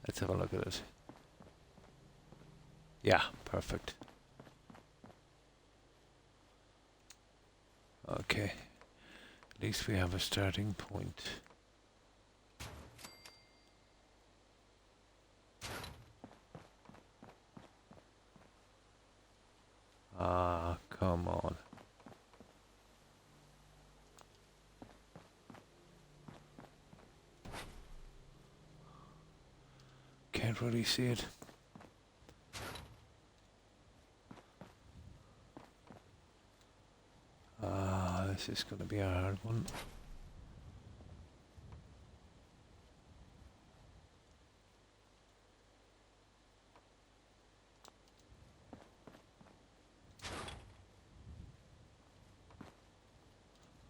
Let's have a look at it. Yeah, perfect. Okay. At least we have a starting point. Ah, come on. Can't really see it. Ah, this is gonna be a hard one.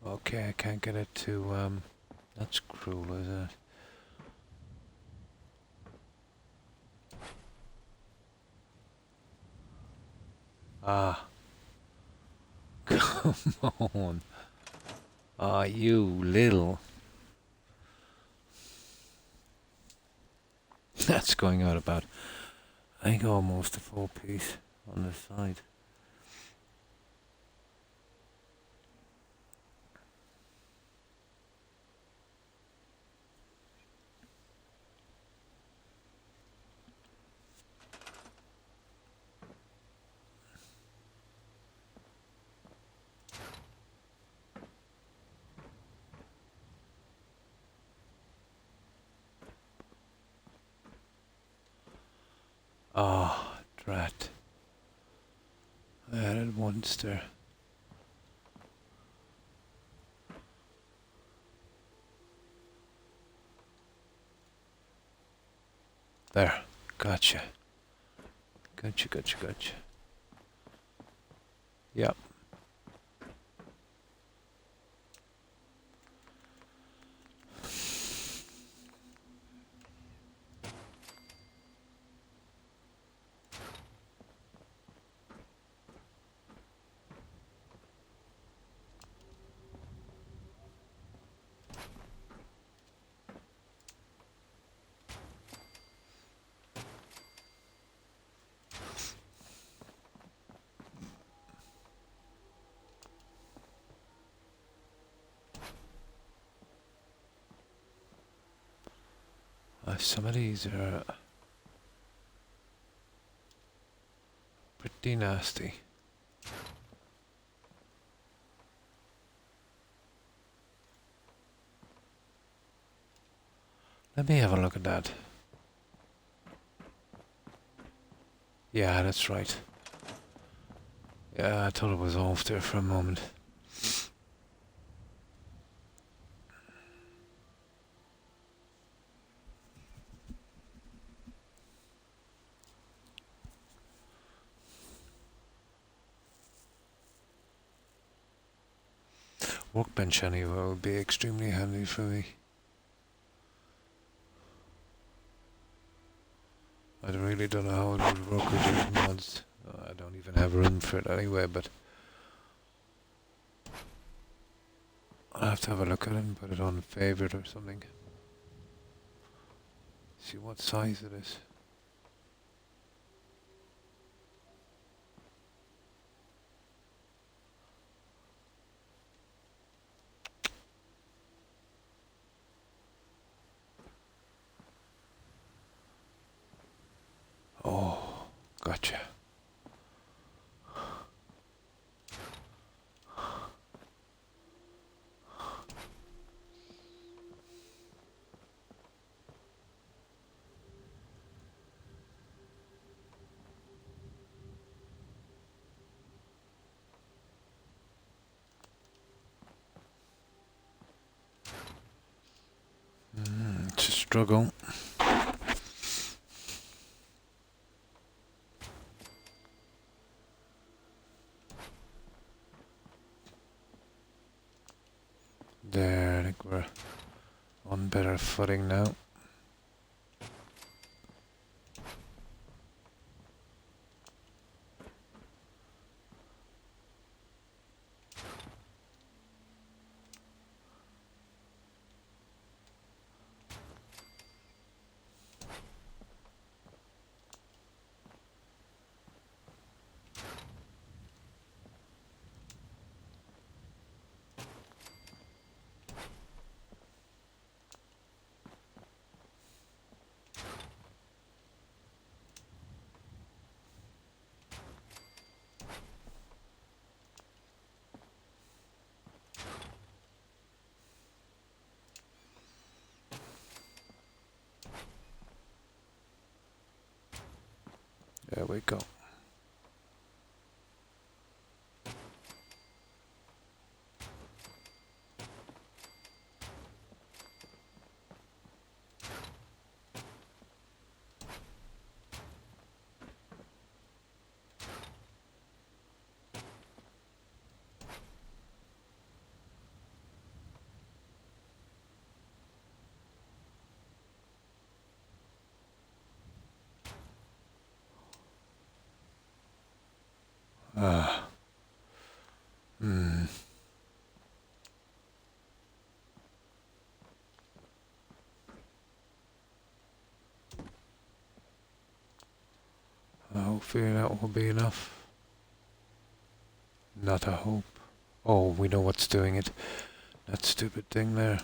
Okay, I can't get it to, that's cruel, is it? Ah. Come on. Ah, you little... That's going out about, I think, almost a full piece on the side. Ah, drat. I had it once there. There. Gotcha. Gotcha. Yep. Some of these are pretty nasty. Let me have a look at that. Yeah, that's right. Yeah, I thought it was off there for a moment. Workbench anyway would be extremely handy for me. I really don't know how it would work with these mods. I don't even have room for it anyway, but I'll have to have a look at it and put it on favorite or something. See what size it is. Oh, gotcha. It's a struggle. There, I think we're on better footing now. There we go. Ah. Hopefully that will be enough. Not a hope. Oh, we know what's doing it. That stupid thing there.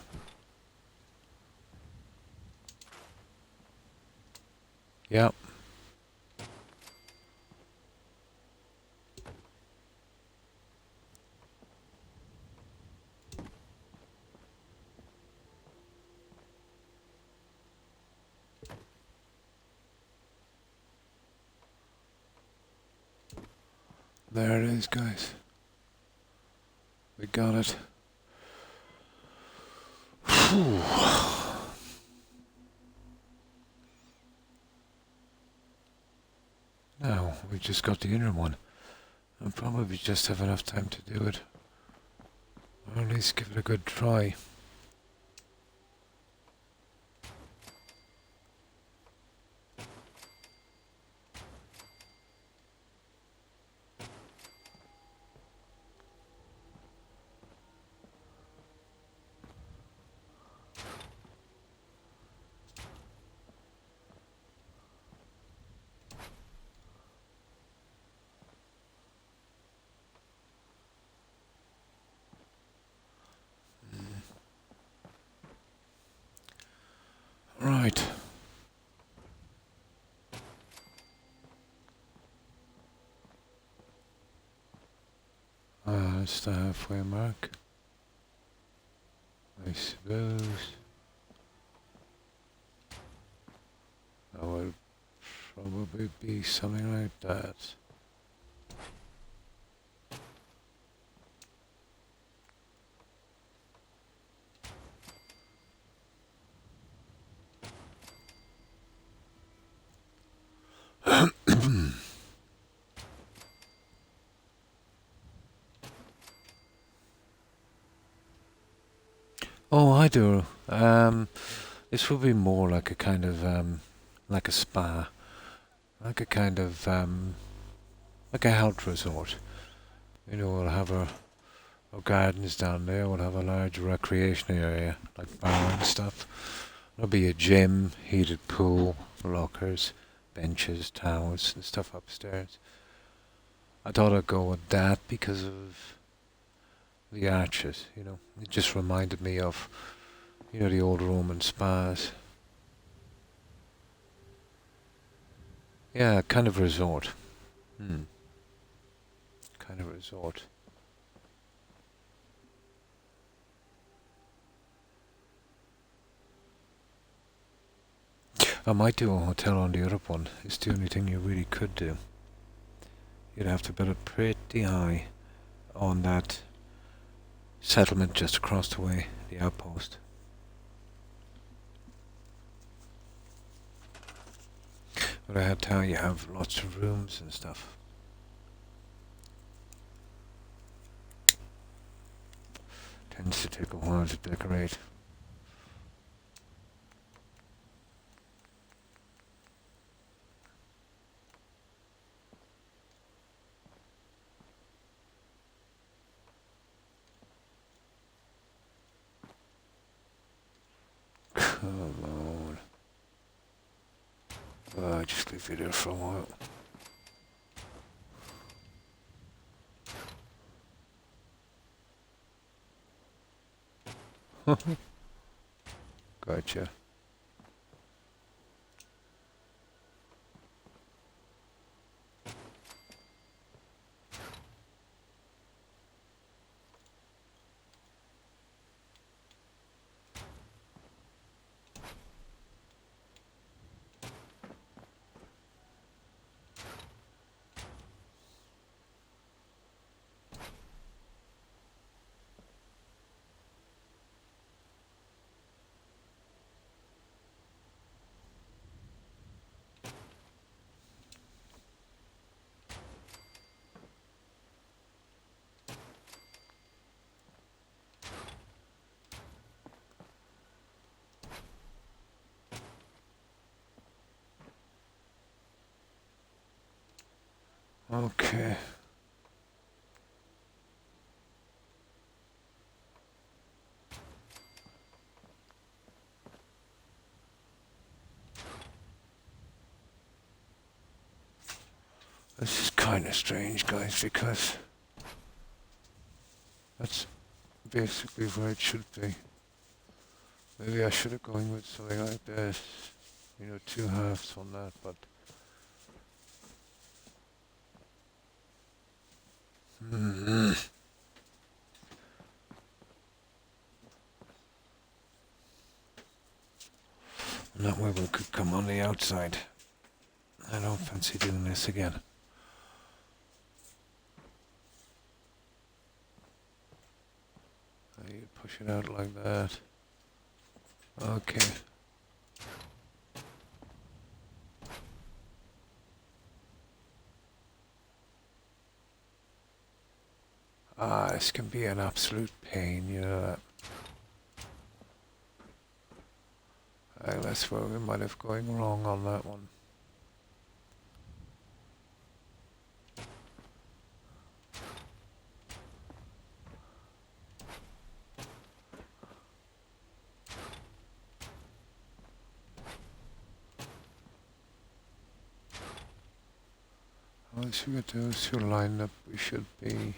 Yep. There it is, guys. We got it. Whew. So we just got the inner one. I'll probably just have enough time to do it. Or at least give it a good try. Right. That's the halfway mark, I suppose. That would probably be something like that. Oh, I do. This would be more like a kind of, like a spa. Like a kind of, like a health resort. You know, we'll have our gardens down there, we'll have a large recreation area, like bar and stuff. There'll be a gym, heated pool, lockers, benches, towels and stuff upstairs. I thought I'd go with that because of the arches, you know. It just reminded me of, you know, the old Roman spas. Yeah, kind of resort. Kind of resort. I might do a hotel on the other one. It's the only thing you really could do. You'd have to build it pretty high on that settlement just across the way, the outpost. But I had how you have lots of rooms and stuff. Tends to take a while to decorate. Come on. Just leave it there for a while. Gotcha. Okay. This is kind of strange, guys, because that's basically where it should be. Maybe I should have gone with something like this. You know, two halves on that, but... And that way we could come on the outside. I don't fancy doing this again. You push it out like that. Okay. Ah, this can be an absolute pain, you know that. I think that's where we might have going wrong on that one. Once we get those two lined up, we should be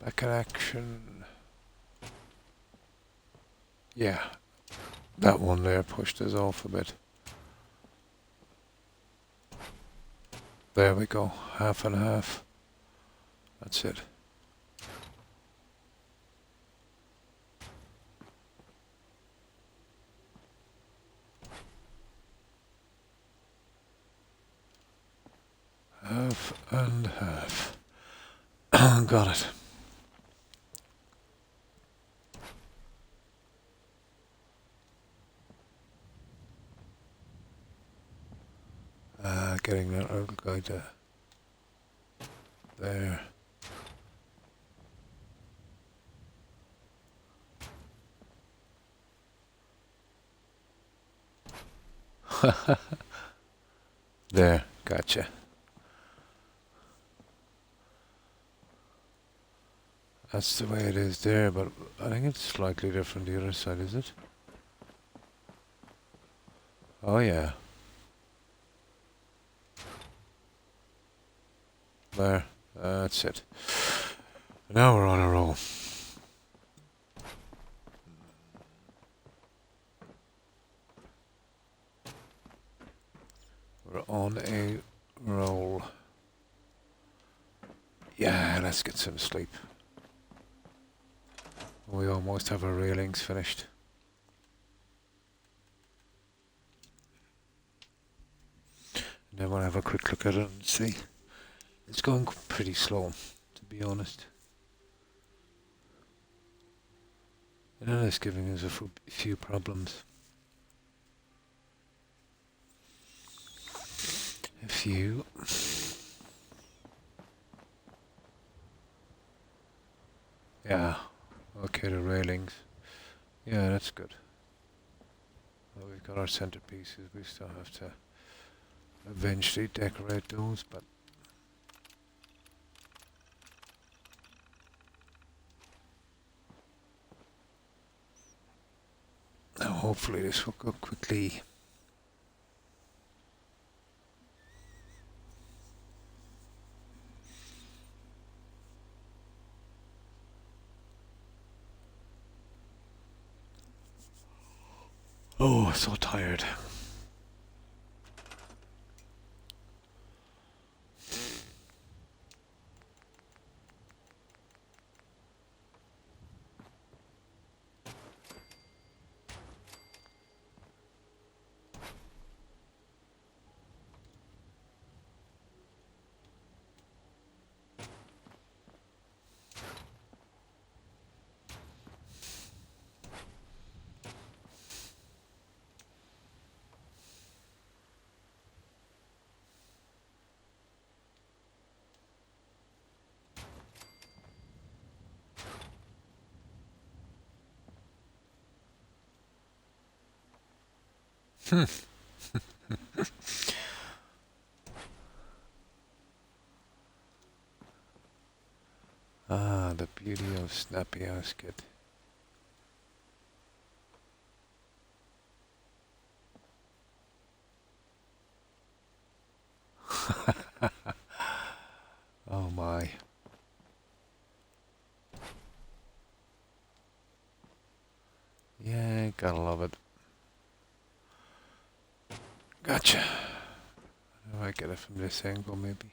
back in action. Yeah, that one there pushed us off a bit. There we go, half and half. That's it. Half and half. Got it. Getting that little guy to there. There, gotcha. That's the way it is there, but I think it's slightly different the other side, is it? Oh yeah. There, that's it. Now we're on a roll. We're on a roll. Yeah, let's get some sleep. We almost have our railings finished. And then we'll have a quick look at it and see. It's going pretty slow, to be honest. And then it's giving us a few problems. A few. Yeah. Okay, the railings. Yeah, that's good. Well, we've got our centerpieces. We still have to eventually decorate those, but now hopefully this will go quickly. Oh, so tired. Ah, the beauty of Snappy House Kit. Oh my. Yeah, gotta love it. Gotcha. How do I get it from this angle, maybe?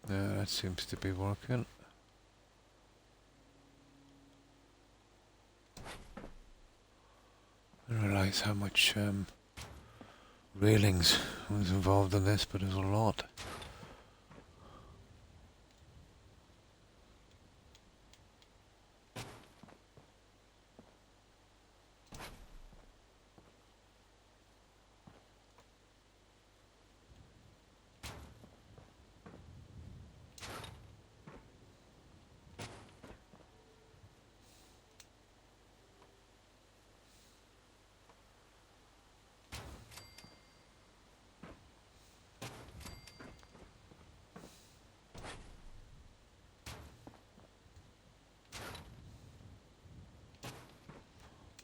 Yeah, that seems to be working. realize how much railings was involved in this, but it was a lot.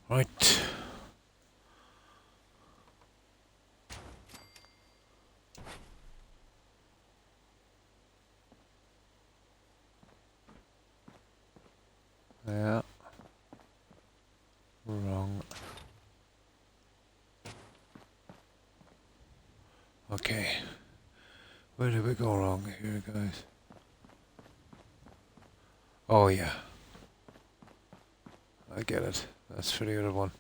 Right. Yeah. Wrong. Okay. Where did we go wrong here, guys? Oh, yeah. I get it. That's for the other one.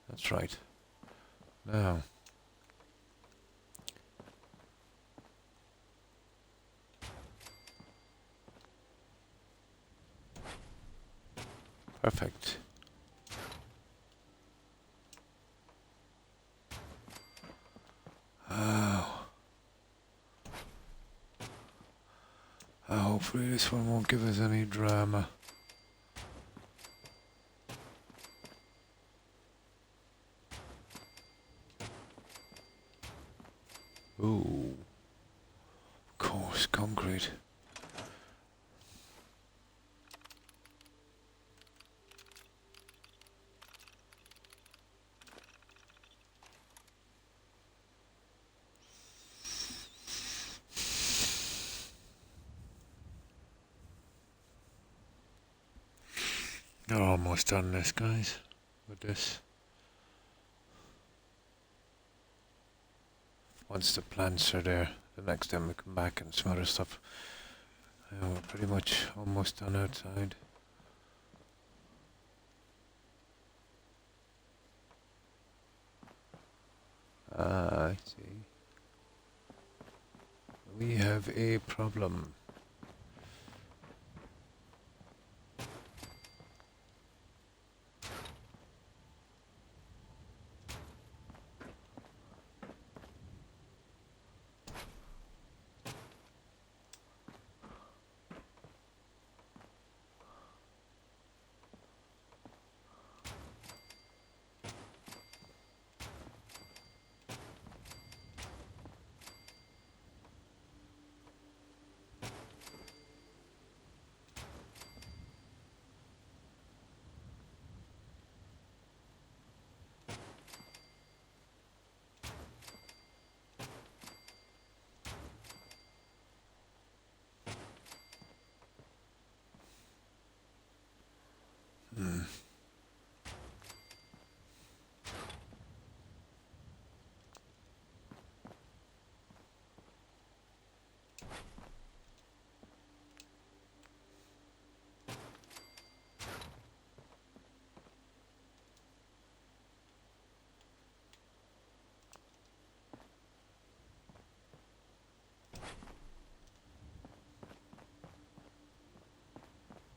That's right. Now. Perfect. Oh. Hopefully this one won't give us any drama. Ooh. Coarse concrete. We're almost done this, guys, with this. Once the plants are there, the next time we come back and some other stuff. We're pretty much almost done outside. Ah, I see. We have a problem.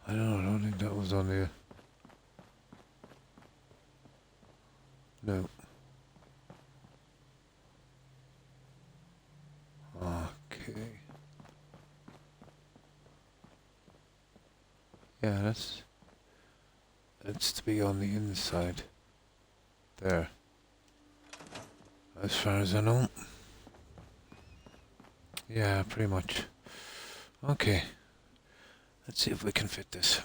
I don't think that was on there. No. Okay. Yeah, that's to be on the inside. There. As far as I know. Yeah, pretty much. Okay. Let's see if we can fit this.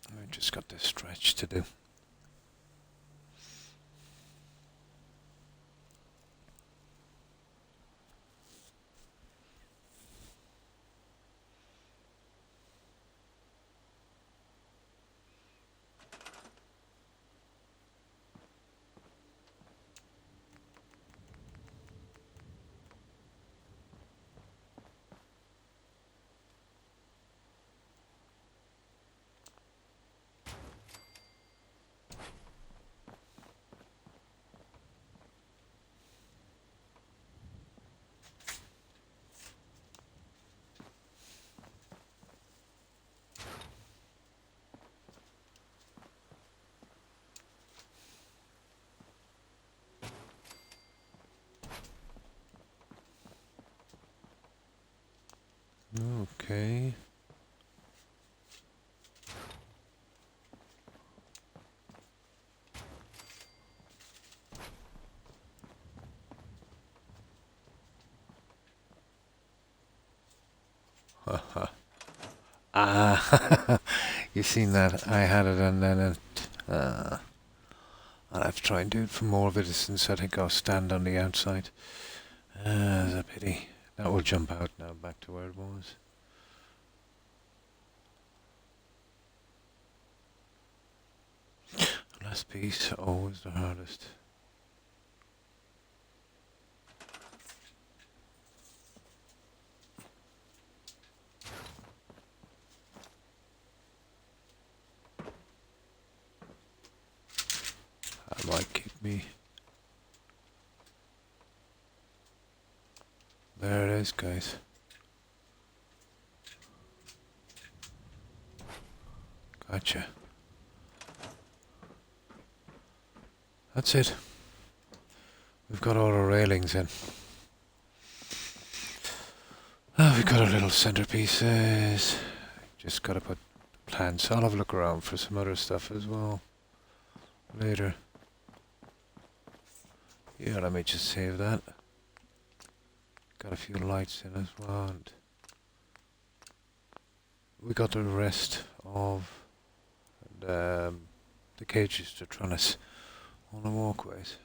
I just got this stretch to do. Okay. Ah, you seen that? I had it and then it. I'll have to try and do it for more of a distance. I think I'll stand on the outside. That's a pity. That will jump out now back to where it was. Last piece, always the hardest. That might keep me. There it is, guys. Gotcha. That's it. We've got all our railings in. We've got our little centerpieces. Just gotta put plants. I'll have a look around for some other stuff as well later. Yeah, let me just save that. Got a few lights in as well. And we got the rest of the cages to run us on the walkways.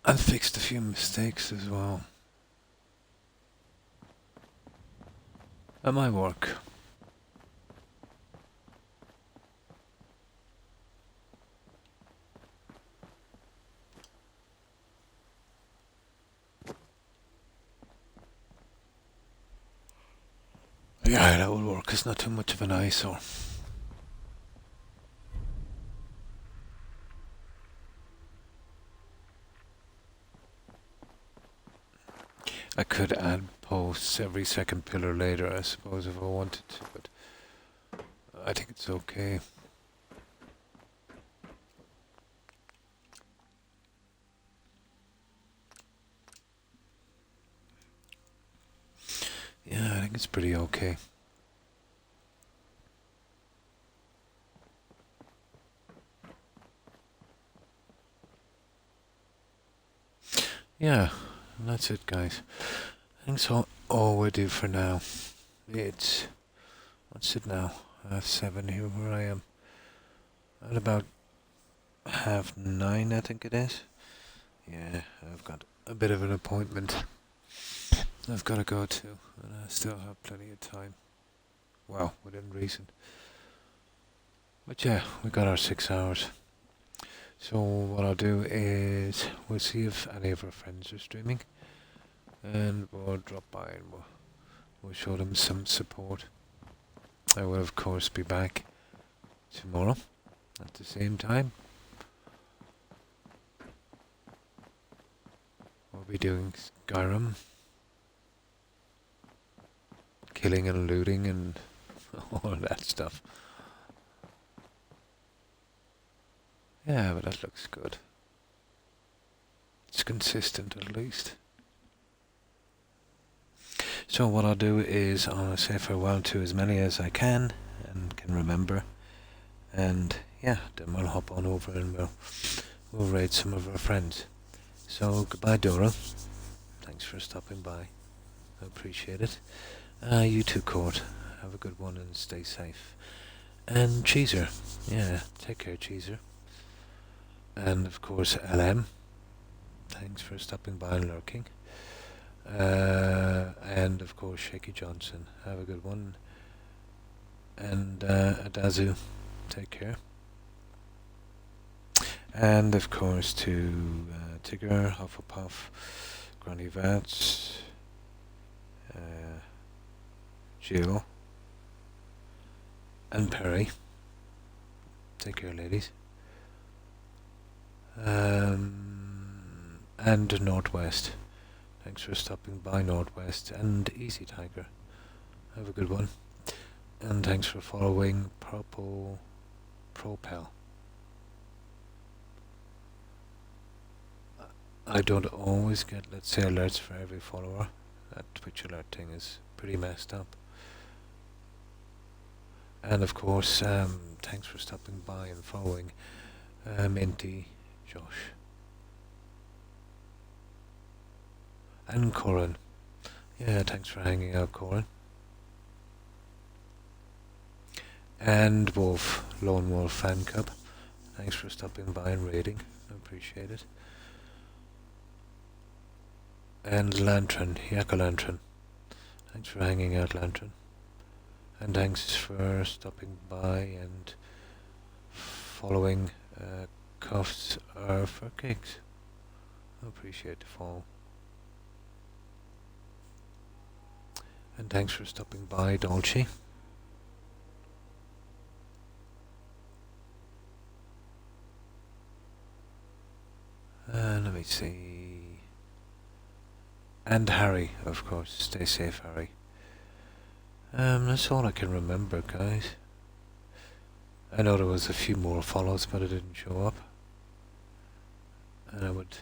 And fixed a few mistakes as well. That might work. Yeah, that will work. It's not too much of an eyesore. I could add posts every second pillar later, I suppose, if I wanted to, but I think it's okay. Yeah, I think it's pretty okay. Yeah, and that's it, guys. I think that's all we do for now. It's, what's it now? 7 here where I am. At about 9:30, I think it is. Yeah, I've got a bit of an appointment I've got to go to, and I still have plenty of time. Well, within reason. But yeah, we got our 6 hours. So what I'll do is we'll see if any of our friends are streaming, and we'll drop by and we'll show them some support. I will of course be back tomorrow at the same time. We'll be doing Skyrim, killing and looting and all of that stuff. Yeah, but that looks good. It's consistent at least. So what I'll do is I'll say farewell to as many as I can and can remember. And yeah, then we'll hop on over and we'll raid some of our friends. So goodbye, Dora. Thanks for stopping by. I appreciate it. You too, Court. Have a good one and stay safe. And Cheeser. Yeah, take care, Cheeser. And of course, LM. Thanks for stopping by and lurking. And of course, Shaky Johnson. Have a good one. And Adazu. Take care. And of course to Tigger, Hufflepuff, Granny Vats, Jill, and Perry. Take care, ladies. And Northwest. Thanks for stopping by, Northwest, and Easy Tiger. Have a good one. And thanks for following Propel. I don't always get, let's say, alerts for every follower. That Twitch alert thing is pretty messed up. And of course, thanks for stopping by and following Minty, Josh, and Corin. Yeah, thanks for hanging out, Corin. And Wolf, Lone Wolf Fan Club. Thanks for stopping by and raiding. I appreciate it. And Lantern, Yaka Lantern. Thanks for hanging out, Lantern. And thanks for stopping by and following Cuffs are for Cakes. I appreciate the follow. And thanks for stopping by, Dolce. Let me see. And Harry, of course. Stay safe, Harry. That's all I can remember, guys. I know there was a few more follows, but it didn't show up. And I would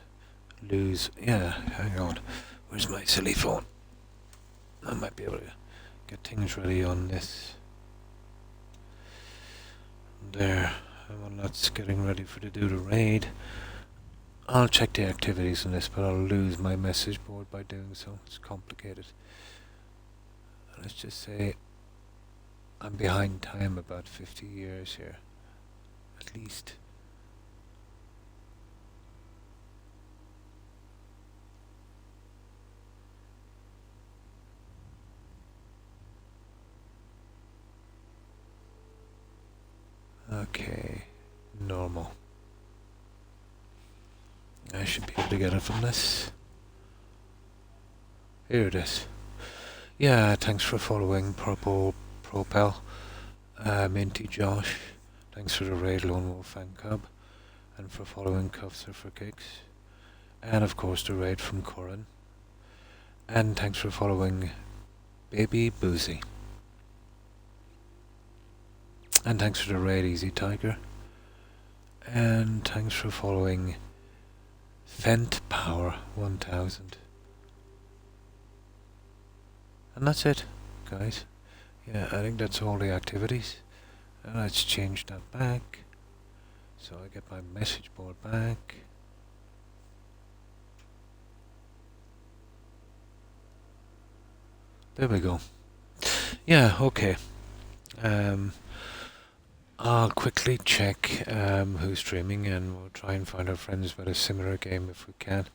lose... Yeah, hang on. Where's my silly phone? I might be able to get things ready on this. There. When that's getting ready for to do the raid. I'll check the activities on this, but I'll lose my message board by doing so. It's complicated. Let's just say I'm behind time about 50 years here. At least. Okay. Normal. I should be able to get it from this. Here it is. Yeah, thanks for following Purple Propel, Minty Josh. Thanks for the raid, Lone Wolf Fan Club, and for following Cuffs Are for Kicks, and of course the raid from Corin. And thanks for following Baby Boozy. And thanks for the raid, Easy Tiger. And thanks for following Fent Power 1000. And that's it, guys. Yeah, I think that's all the activities. Let's change that back. So I get my message board back. There we go. Yeah, okay. I'll quickly check who's streaming, and we'll try and find our friends with a similar game if we can.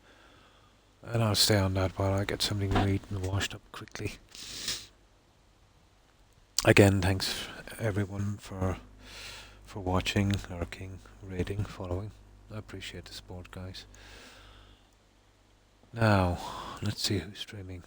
And I'll stay on that while I get something to eat and washed up quickly. Again, thanks everyone for watching, lurking, raiding, following. I appreciate the support, guys. Now, let's see who's streaming.